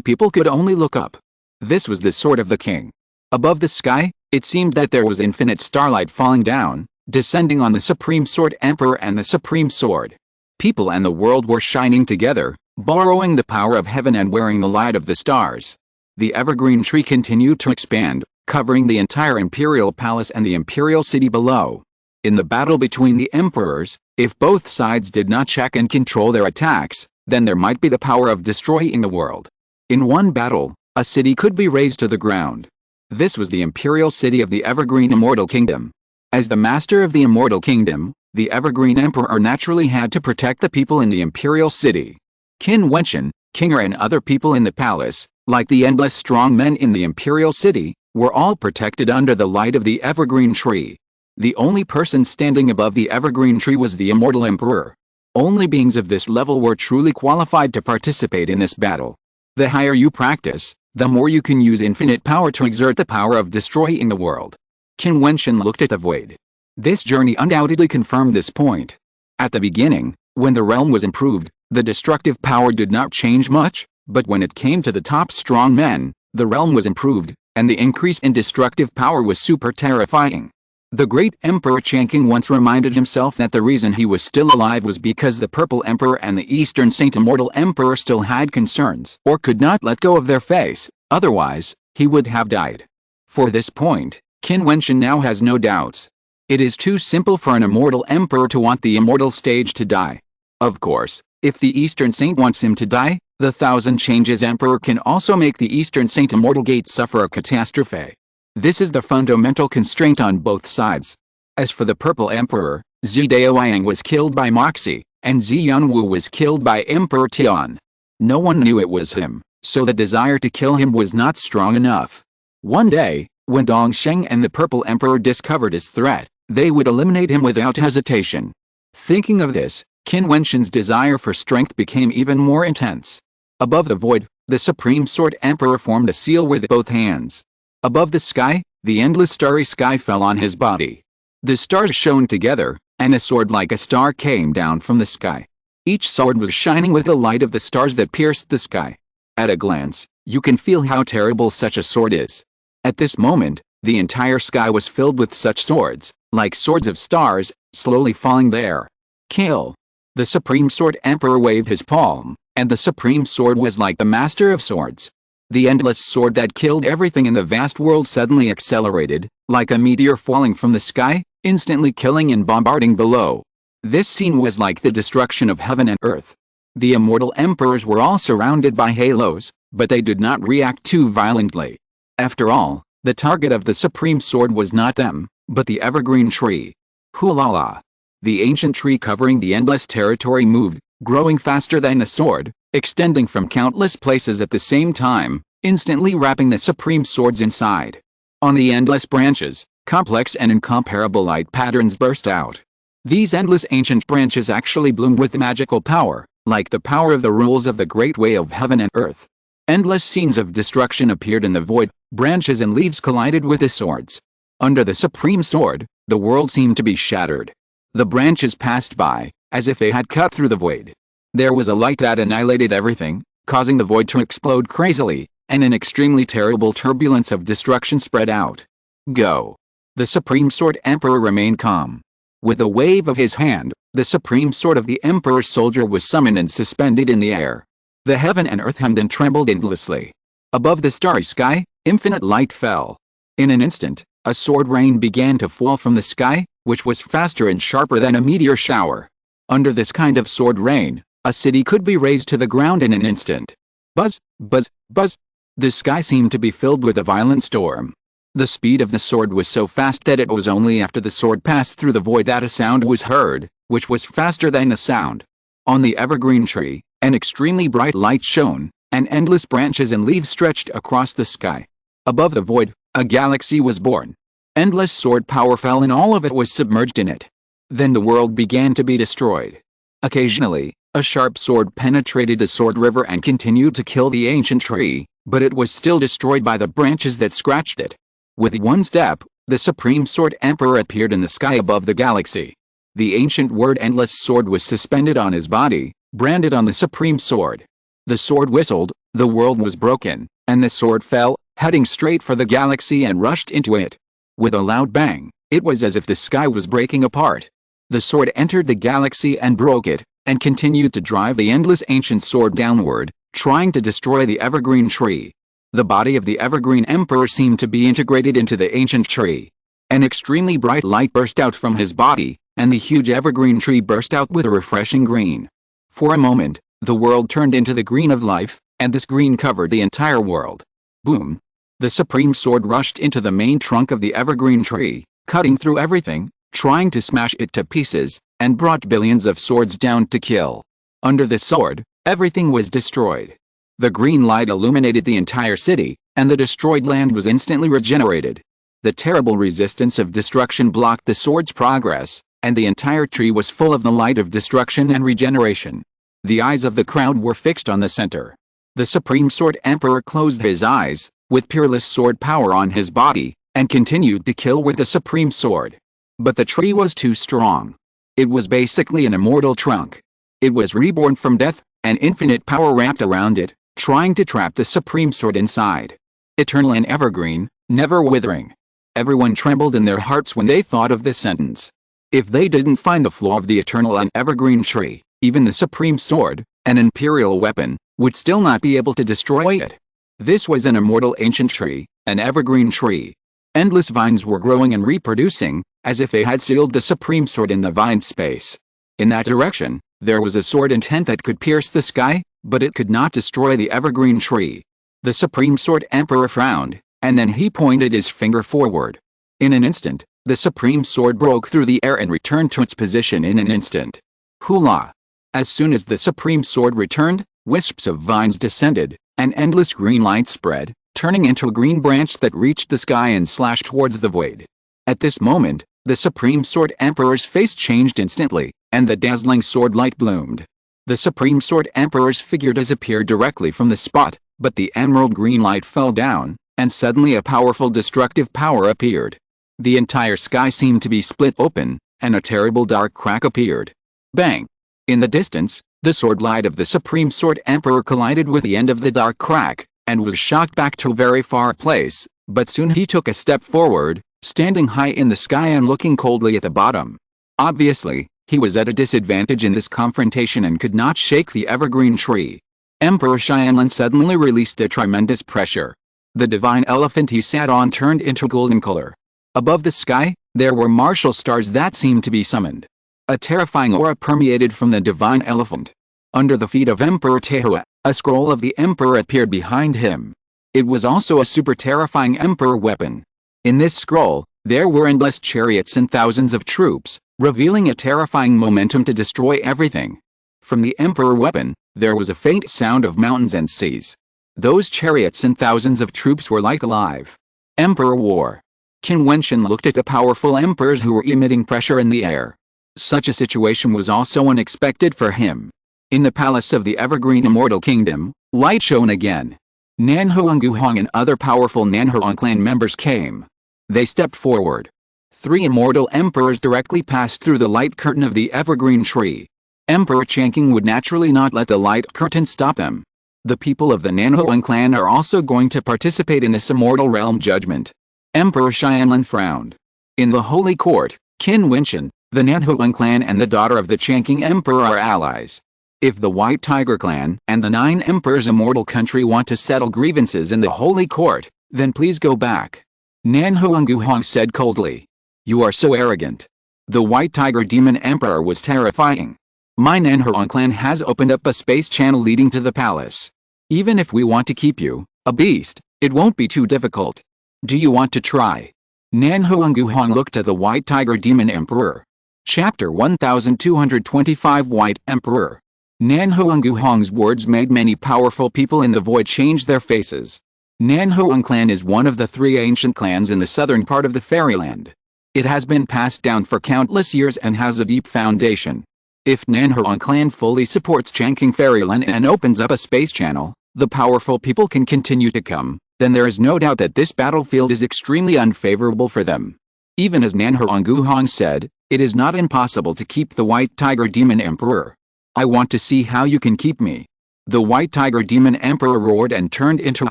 people could only look up. This was the sword of the king. Above the sky, it seemed that there was infinite starlight falling down, descending on the Supreme Sword Emperor and the Supreme Sword. People and the world were shining together, borrowing the power of heaven and wearing the light of the stars. The evergreen tree continued to expand, covering the entire imperial palace and the imperial city below. In the battle between the emperors, if both sides did not check and control their attacks, then there might be the power of destroying the world. In one battle, a city could be razed to the ground. This was the imperial city of the evergreen immortal kingdom. As the master of the immortal kingdom, the evergreen emperor naturally had to protect the people in the imperial city. Qin Wentian, Kinger and other people in the palace, like the endless strong men in the imperial city, were all protected under the light of the evergreen tree. The only person standing above the evergreen tree was the immortal emperor. Only beings of this level were truly qualified to participate in this battle. The higher you practice, the more you can use infinite power to exert the power of destroying the world. Qin Wentian looked at the void. This journey undoubtedly confirmed this point. At the beginning, when the realm was improved, the destructive power did not change much, but when it came to the top strong men, the realm was improved, and the increase in destructive power was super terrifying. The great Emperor Changqing once reminded himself that the reason he was still alive was because the Purple Emperor and the Eastern Saint Immortal Emperor still had concerns or could not let go of their face, otherwise, he would have died. For this point, Qin Wentian now has no doubts. It is too simple for an immortal emperor to want the immortal stage to die. Of course, if the Eastern Saint wants him to die, the Thousand Changes Emperor can also make the Eastern Saint Immortal Gate suffer a catastrophe. This is the fundamental constraint on both sides. As for the Purple Emperor, Xi Daoyang was killed by Moxie, and Xi Yunwu was killed by Emperor Tian. No one knew it was him, so the desire to kill him was not strong enough. One day, when Dongsheng and the Purple Emperor discovered his threat, they would eliminate him without hesitation. Thinking of this, Qin Wentian's desire for strength became even more intense. Above the void, the Supreme Sword Emperor formed a seal with both hands. Above the sky, the endless starry sky fell on his body. The stars shone together, and a sword like a star came down from the sky. Each sword was shining with the light of the stars that pierced the sky. At a glance, you can feel how terrible such a sword is. At this moment, the entire sky was filled with such swords, like swords of stars, slowly falling there. Kill! The Supreme Sword Emperor waved his palm, and the Supreme Sword was like the Master of Swords. The endless sword that killed everything in the vast world suddenly accelerated, like a meteor falling from the sky, instantly killing and bombarding below. This scene was like the destruction of heaven and earth. The immortal emperors were all surrounded by halos, but they did not react too violently. After all, the target of the Supreme Sword was not them, but the evergreen tree. Hulala! The ancient tree covering the endless territory moved, growing faster than the sword, extending from countless places at the same time, instantly wrapping the Supreme Swords inside. On the endless branches, complex and incomparable light patterns burst out. These endless ancient branches actually bloomed with magical power, like the power of the rules of the great way of heaven and earth. Endless scenes of destruction appeared in the void, branches and leaves collided with the swords. Under the Supreme Sword, the world seemed to be shattered. The branches passed by, as if they had cut through the void. There was a light that annihilated everything, causing the void to explode crazily, and an extremely terrible turbulence of destruction spread out. Go! The Supreme Sword Emperor remained calm. With a wave of his hand, the supreme sword of the Emperor's soldier was summoned and suspended in the air. The heaven and earth hummed and trembled endlessly. Above the starry sky, infinite light fell. In an instant, a sword rain began to fall from the sky, which was faster and sharper than a meteor shower. Under this kind of sword rain, a city could be razed to the ground in an instant. Buzz, buzz, buzz. The sky seemed to be filled with a violent storm. The speed of the sword was so fast that it was only after the sword passed through the void that a sound was heard, which was faster than the sound. On the evergreen tree, an extremely bright light shone, and endless branches and leaves stretched across the sky. Above the void, a galaxy was born. Endless sword power fell and all of it was submerged in it. Then the world began to be destroyed. Occasionally, a sharp sword penetrated the sword river and continued to kill the ancient tree, but it was still destroyed by the branches that scratched it. With one step, the Supreme Sword Emperor appeared in the sky above the galaxy. The ancient word Endless Sword was suspended on his body, branded on the Supreme Sword. The sword whistled, the world was broken, and the sword fell, heading straight for the galaxy and rushed into it. With a loud bang, it was as if the sky was breaking apart. The sword entered the galaxy and broke it, and continued to drive the endless ancient sword downward, trying to destroy the evergreen tree. The body of the evergreen emperor seemed to be integrated into the ancient tree. An extremely bright light burst out from his body, and the huge evergreen tree burst out with a refreshing green. For a moment, the world turned into the green of life, and this green covered the entire world. Boom! The supreme sword rushed into the main trunk of the evergreen tree, cutting through everything, trying to smash it to pieces, and brought billions of swords down to kill. Under the sword, everything was destroyed. The green light illuminated the entire city, and the destroyed land was instantly regenerated. The terrible resistance of destruction blocked the sword's progress, and the entire tree was full of the light of destruction and regeneration. The eyes of the crowd were fixed on the center. The Supreme Sword Emperor closed his eyes, with peerless sword power on his body, and continued to kill with the Supreme Sword. But the tree was too strong. It was basically an immortal trunk. It was reborn from death, and infinite power wrapped around it, trying to trap the Supreme Sword inside. Eternal and evergreen, never withering. Everyone trembled in their hearts when they thought of this sentence. If they didn't find the flaw of the eternal and evergreen tree, even the Supreme Sword, an imperial weapon, would still not be able to destroy it. This was an immortal ancient tree, an evergreen tree. Endless vines were growing and reproducing, as if they had sealed the Supreme Sword in the vine space. In that direction, there was a sword intent that could pierce the sky, but it could not destroy the evergreen tree. The Supreme Sword Emperor frowned, and then he pointed his finger forward. In an instant, the Supreme Sword broke through the air and returned to its position in an instant. Hula! As soon as the Supreme Sword returned, wisps of vines descended, and endless green light spread, turning into a green branch that reached the sky and slashed towards the void. At this moment, the Supreme Sword Emperor's face changed instantly, and the dazzling sword light bloomed. The Supreme Sword Emperor's figure disappeared directly from the spot, but the emerald green light fell down, and suddenly a powerful destructive power appeared. The entire sky seemed to be split open, and a terrible dark crack appeared. Bang! In the distance, the sword light of the Supreme Sword Emperor collided with the end of the dark crack, and was shot back to a very far place, but soon he took a step forward, standing high in the sky and looking coldly at the bottom. Obviously, he was at a disadvantage in this confrontation and could not shake the evergreen tree. Emperor Xianlin suddenly released a tremendous pressure. The divine elephant he sat on turned into golden color. Above the sky, there were martial stars that seemed to be summoned. A terrifying aura permeated from the divine elephant. Under the feet of Emperor Tehua, a scroll of the Emperor appeared behind him. It was also a super terrifying Emperor weapon. In this scroll, there were endless chariots and thousands of troops, revealing a terrifying momentum to destroy everything. From the Emperor weapon, there was a faint sound of mountains and seas. Those chariots and thousands of troops were like alive. Emperor War. Qin Wentian looked at the powerful emperors who were emitting pressure in the air. Such a situation was also unexpected for him. In the palace of the Evergreen Immortal Kingdom, light shone again. Nanhuang Guhong and other powerful Nanhuang clan members came. They stepped forward. 3 immortal emperors directly passed through the light curtain of the evergreen tree. Emperor Changqing would naturally not let the light curtain stop them. The people of the Nanhuang clan are also going to participate in this immortal realm judgment. Emperor Xianlin frowned. In the holy court, Qin Wentian, The Nanhuang clan and the daughter of the Changqing Emperor are allies. If the White Tiger clan and the 9 Emperors' immortal country want to settle grievances in the Holy Court, then please go back. Nanhuang said coldly. You are so arrogant. The White Tiger Demon Emperor was terrifying. My Nanhuang clan has opened up a space channel leading to the palace. Even if we want to keep you, a beast, it won't be too difficult. Do you want to try? Nanhuang looked at the White Tiger Demon Emperor. Chapter 1225 White Emperor. Nanhuang's words made many powerful people in the void change their faces. Nanhuang clan is one of the 3 ancient clans in the southern part of the fairyland. It has been passed down for countless years and has a deep foundation. If Nanhuang clan fully supports Changqing Fairyland and opens up a space channel, the powerful people can continue to come, then there is no doubt that this battlefield is extremely unfavorable for them. Even as Nanhuang said, it is not impossible to keep the White Tiger Demon Emperor. I want to see how you can keep me. The White Tiger Demon Emperor roared and turned into a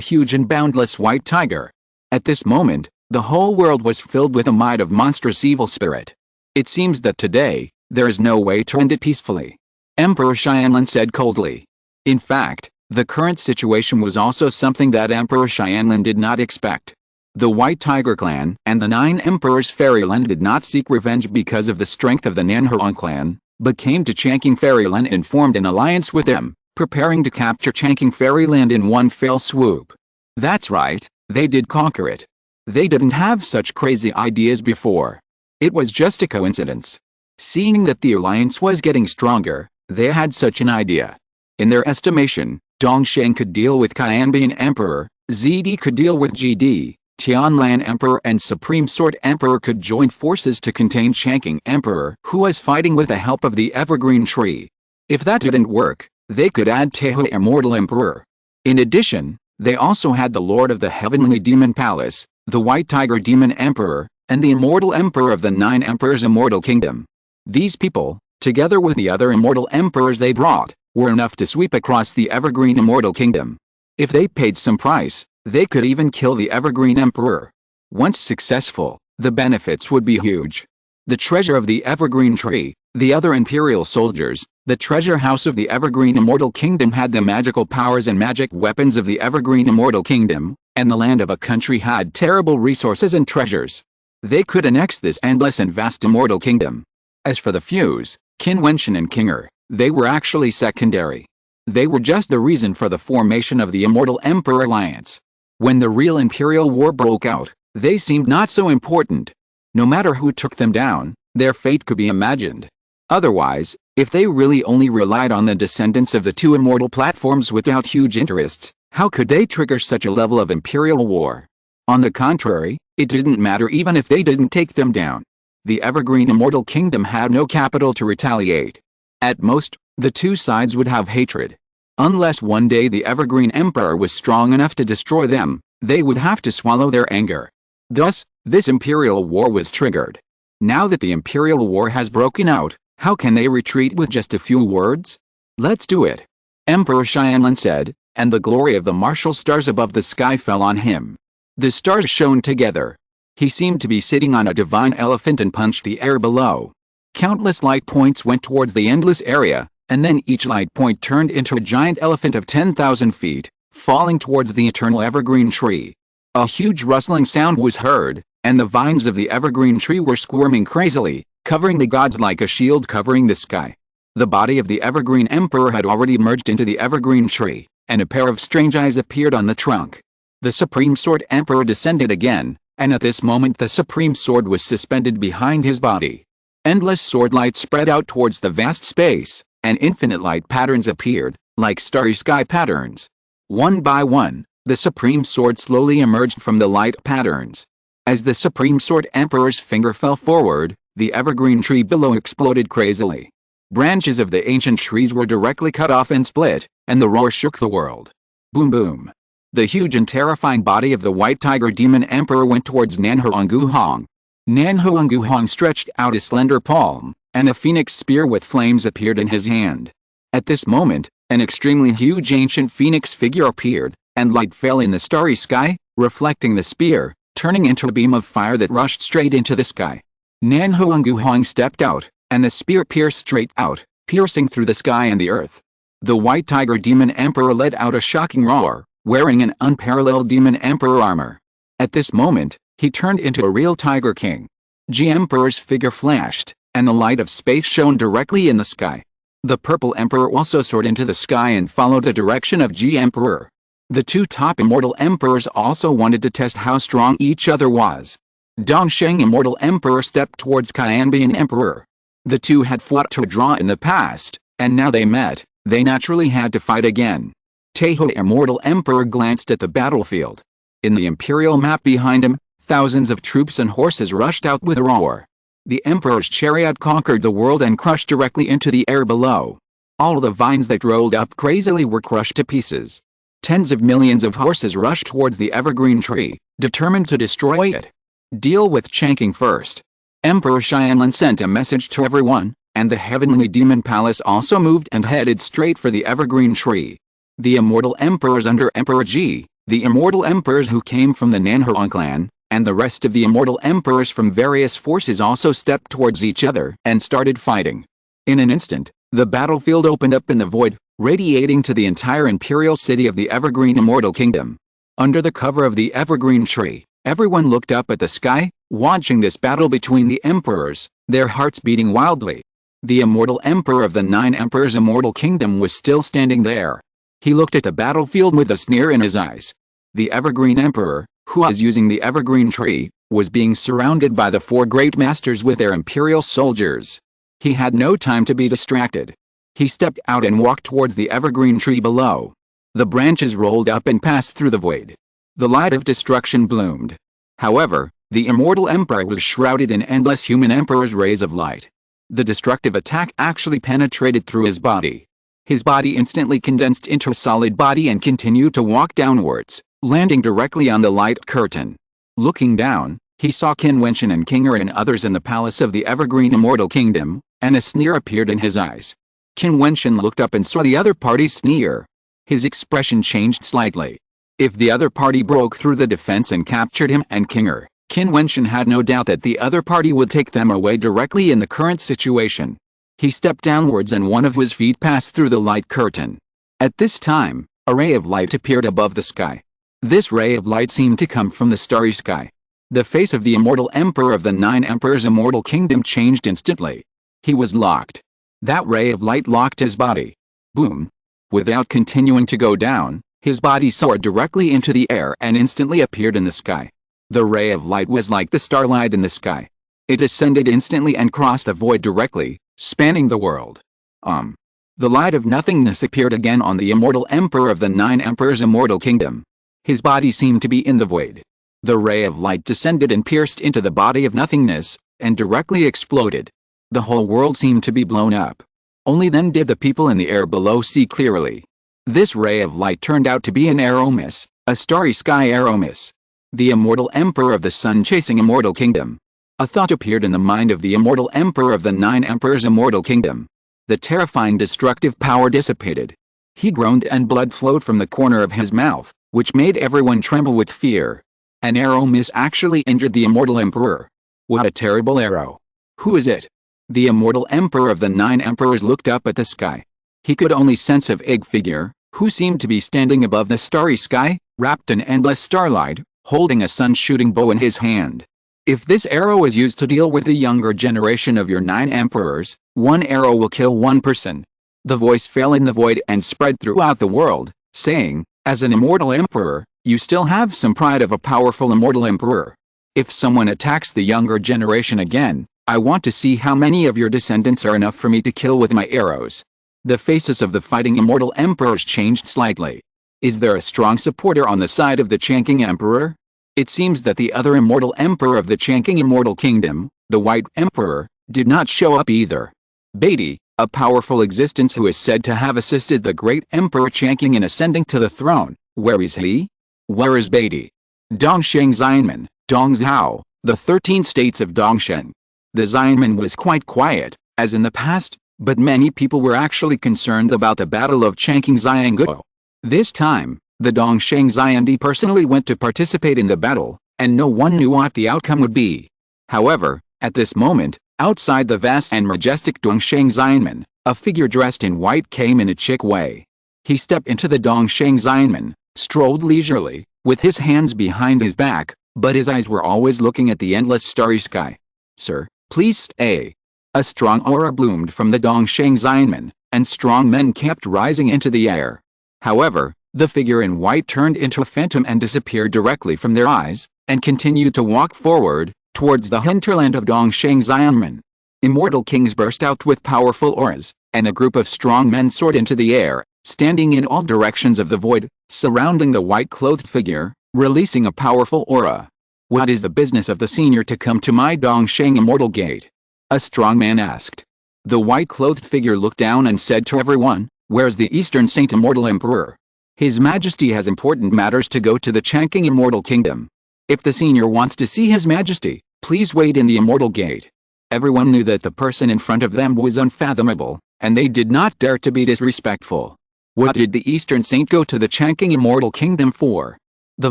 huge and boundless white tiger. At this moment, the whole world was filled with a might of monstrous evil spirit. It seems that today, there is no way to end it peacefully. Emperor Xianlin said coldly. In fact, the current situation was also something that Emperor Xianlin did not expect. The White Tiger clan and the 9 Emperors Fairyland did not seek revenge because of the strength of the Nanhuang clan, but came to Changqing Fairyland and formed an alliance with them, preparing to capture Changqing Fairyland in one fell swoop. That's right, they did conquer it. They didn't have such crazy ideas before. It was just a coincidence. Seeing that the alliance was getting stronger, they had such an idea. In their estimation, Dongsheng could deal with Qianbian Emperor, ZD could deal with GD, Tianlan Emperor and Supreme Sword Emperor could join forces to contain Changqing Emperor, who was fighting with the help of the Evergreen Tree. If that didn't work, they could add Tehu Immortal Emperor. In addition, they also had the Lord of the Heavenly Demon Palace, the White Tiger Demon Emperor, and the Immortal Emperor of the 9 Emperors' Immortal Kingdom. These people, together with the other Immortal Emperors they brought, were enough to sweep across the Evergreen Immortal Kingdom. If they paid some price, they could even kill the Evergreen Emperor. Once successful, the benefits would be huge. The treasure of the Evergreen Tree, the other Imperial soldiers, the treasure house of the Evergreen Immortal Kingdom had the magical powers and magic weapons of the Evergreen Immortal Kingdom, and the land of a country had terrible resources and treasures. They could annex this endless and vast Immortal Kingdom. As for the fews, Qin Wentian and Kinger, they were actually secondary. They were just the reason for the formation of the Immortal Emperor Alliance. When the real Imperial War broke out, they seemed not so important. No matter who took them down, their fate could be imagined. Otherwise, if they really only relied on the descendants of the 2 immortal platforms without huge interests, how could they trigger such a level of Imperial War? On the contrary, it didn't matter even if they didn't take them down. The Evergreen Immortal Kingdom had no capital to retaliate. At most, the 2 sides would have hatred. Unless one day the Evergreen Emperor was strong enough to destroy them, they would have to swallow their anger. Thus, this Imperial War was triggered. Now that the Imperial War has broken out, how can they retreat with just a few words? Let's do it. Emperor Xianlin said, and the glory of the martial stars above the sky fell on him. The stars shone together. He seemed to be sitting on a divine elephant and punched the air below. Countless light points went towards the endless area, and then each light point turned into a giant elephant of 10,000 feet, falling towards the eternal Evergreen Tree. A huge rustling sound was heard, and the vines of the Evergreen Tree were squirming crazily, covering the gods like a shield covering the sky. The body of the Evergreen Emperor had already merged into the Evergreen Tree, and a pair of strange eyes appeared on the trunk. The Supreme Sword Emperor descended again, and at this moment the Supreme Sword was suspended behind his body. Endless sword light spread out towards the vast space, and infinite light patterns appeared, like starry sky patterns. One by one, the Supreme Sword slowly emerged from the light patterns. As the Supreme Sword Emperor's finger fell forward, the Evergreen Tree below exploded crazily. Branches of the ancient trees were directly cut off and split, and the roar shook the world. Boom boom. The huge and terrifying body of the White Tiger Demon Emperor went towards Nanhuang. Nanhuang stretched out a slender palm, and a phoenix spear with flames appeared in his hand. At this moment, an extremely huge ancient phoenix figure appeared, and light fell in the starry sky, reflecting the spear, turning into a beam of fire that rushed straight into the sky. Nanhuang Huang stepped out, and the spear pierced straight out, piercing through the sky and the earth. The White Tiger Demon Emperor let out a shocking roar, wearing an unparalleled Demon Emperor armor. At this moment, he turned into a real Tiger King. G Emperor's figure flashed, and the light of space shone directly in the sky. The Purple Emperor also soared into the sky and followed the direction of G Emperor. The two top immortal emperors also wanted to test how strong each other was. Dongsheng Immortal Emperor stepped towards Qianbian Emperor. The two had fought to a draw in the past, and now they met. They naturally had to fight again. Taihou Immortal Emperor glanced at the battlefield. In the imperial map behind him, thousands of troops and horses rushed out with a roar. The Emperor's chariot conquered the world and crushed directly into the air below. All the vines that rolled up crazily were crushed to pieces. Tens of millions of horses rushed towards the evergreen tree, determined to destroy it. Deal with Changqing first. Emperor Xianlin sent a message to everyone, and the Heavenly Demon Palace also moved and headed straight for the evergreen tree. The immortal emperors under Emperor Ji, the immortal emperors who came from the Nanhuang clan, and the rest of the immortal emperors from various forces also stepped towards each other and started fighting. In an instant, the battlefield opened up in the void, radiating to the entire imperial city of the Evergreen Immortal Kingdom. Under the cover of the evergreen tree, everyone looked up at the sky, watching this battle between the emperors, their hearts beating wildly. The immortal emperor of the 9 Emperors Immortal Kingdom was still standing there. He looked at the battlefield with a sneer in his eyes. The Evergreen Emperor, who was using the evergreen tree, was being surrounded by the 4 great masters with their imperial soldiers. He had no time to be distracted. He stepped out and walked towards the evergreen tree below. The branches rolled up and passed through the void. The light of destruction bloomed. However, the immortal emperor was shrouded in endless human emperor's rays of light. The destructive attack actually penetrated through his body. His body instantly condensed into a solid body and continued to walk downwards, landing directly on the light curtain. Looking down, he saw Qin Wentian and Kinger and others in the palace of the Evergreen Immortal Kingdom, and a sneer appeared in his eyes. Qin Wentian looked up and saw the other party's sneer. His expression changed slightly. If the other party broke through the defense and captured him and Kinger, Qin Wentian had no doubt that the other party would take them away directly in the current situation. He stepped downwards and one of his feet passed through the light curtain. At this time, a ray of light appeared above the sky. This ray of light seemed to come from the starry sky. The face of the immortal emperor of the 9 Emperors Immortal Kingdom changed instantly. He was locked. That ray of light locked his body. Boom! Without continuing to go down, his body soared directly into the air and instantly appeared in the sky. The ray of light was like the starlight in the sky. It ascended instantly and crossed the void directly, spanning the world. The light of nothingness appeared again on the immortal emperor of the 9 Emperors Immortal Kingdom. His body seemed to be in the void. The ray of light descended and pierced into the body of nothingness, and directly exploded. The whole world seemed to be blown up. Only then did the people in the air below see clearly. This ray of light turned out to be an aeromis, a starry sky aeromis. The immortal emperor of the sun-chasing immortal kingdom. A thought appeared in the mind of the immortal emperor of the 9 Emperors Immortal Kingdom. The terrifying destructive power dissipated. He groaned and blood flowed from the corner of his mouth, which made everyone tremble with fear. An arrow miss actually injured the immortal emperor. What a terrible arrow. Who is it? The immortal emperor of the 9 Emperors looked up at the sky. He could only sense an egg figure, who seemed to be standing above the starry sky, wrapped in endless starlight, holding a sun-shooting bow in his hand. If this arrow is used to deal with the younger generation of your 9 emperors, one arrow will kill one person. The voice fell in the void and spread throughout the world, saying, as an immortal emperor, you still have some pride of a powerful immortal emperor. If someone attacks the younger generation again, I want to see how many of your descendants are enough for me to kill with my arrows. The faces of the fighting immortal emperors changed slightly. Is there a strong supporter on the side of the Changqing Emperor? It seems that the other immortal emperor of the Changqing Immortal Kingdom, the White Emperor, did not show up either. Beatty, a powerful existence who is said to have assisted the great Emperor Changqing in ascending to the throne, where is he? Where is Beatty? Dongsheng Xianmen, Dongzhao, the 13 states of Dongsheng. The Xianmen was quite quiet, as in the past, but many people were actually concerned about the Battle of Changqing Xiangguo. This time, the Dongsheng Xiandi personally went to participate in the battle, and no one knew what the outcome would be. However, At this moment, outside the vast and majestic Dongsheng Xianmen, a figure dressed in white came in a chic way. He stepped into the Dongsheng Xianmen, strolled leisurely, with his hands behind his back, but his eyes were always looking at the endless starry sky. "Sir, please stay." A strong aura bloomed from the Dongsheng Xianmen, and strong men kept rising into the air. However, the figure in white turned into a phantom and disappeared directly from their eyes, and continued to walk forward, towards the hinterland of Dongsheng Xianmen. Immortal kings burst out with powerful auras, and a group of strong men soared into the air, standing in all directions of the void, surrounding the white-clothed figure, releasing a powerful aura. "What is the business of the senior to come to my Dongsheng Immortal Gate?" a strong man asked. The white-clothed figure looked down and said to everyone, "Where's the Eastern Saint Immortal Emperor? His Majesty has important matters to go to the Changqing Immortal Kingdom. If the senior wants to see His Majesty, please wait in the Immortal Gate." Everyone knew that the person in front of them was unfathomable, and they did not dare to be disrespectful. What did the Eastern Saint go to the Changqing Immortal Kingdom for? The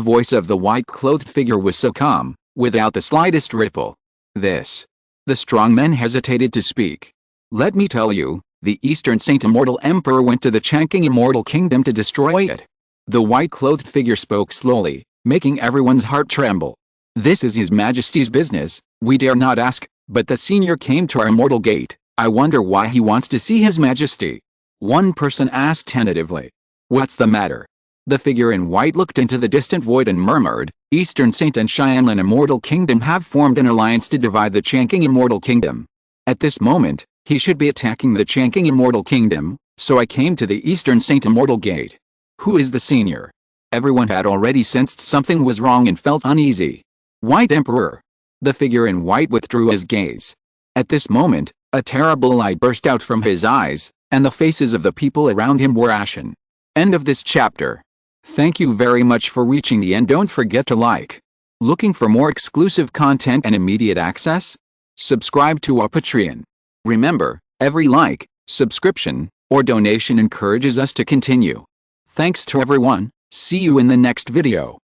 voice of the white-clothed figure was so calm, without the slightest ripple. "This." The strong men hesitated to speak. "Let me tell you, the Eastern Saint Immortal Emperor went to the Changqing Immortal Kingdom to destroy it." The white-clothed figure spoke slowly, making everyone's heart tremble. "This is His Majesty's business, we dare not ask, but the senior came to our Immortal Gate. I wonder why he wants to see His Majesty." One person asked tentatively. "What's the matter?" The figure in white looked into the distant void and murmured, "Eastern Saint and Xianlan Immortal Kingdom have formed an alliance to divide the Changqing Immortal Kingdom. At this moment, he should be attacking the Changqing Immortal Kingdom, so I came to the Eastern Saint Immortal Gate." Who is the senior? Everyone had already sensed something was wrong and felt uneasy. "White Emperor." The figure in white withdrew his gaze. At this moment, a terrible light burst out from his eyes, and the faces of the people around him were ashen. End of this chapter. Thank you very much for reaching the end. Don't forget to like. Looking for more exclusive content and immediate access? Subscribe to our Patreon. Remember, every like, subscription, or donation encourages us to continue. Thanks to everyone. See you in the next video.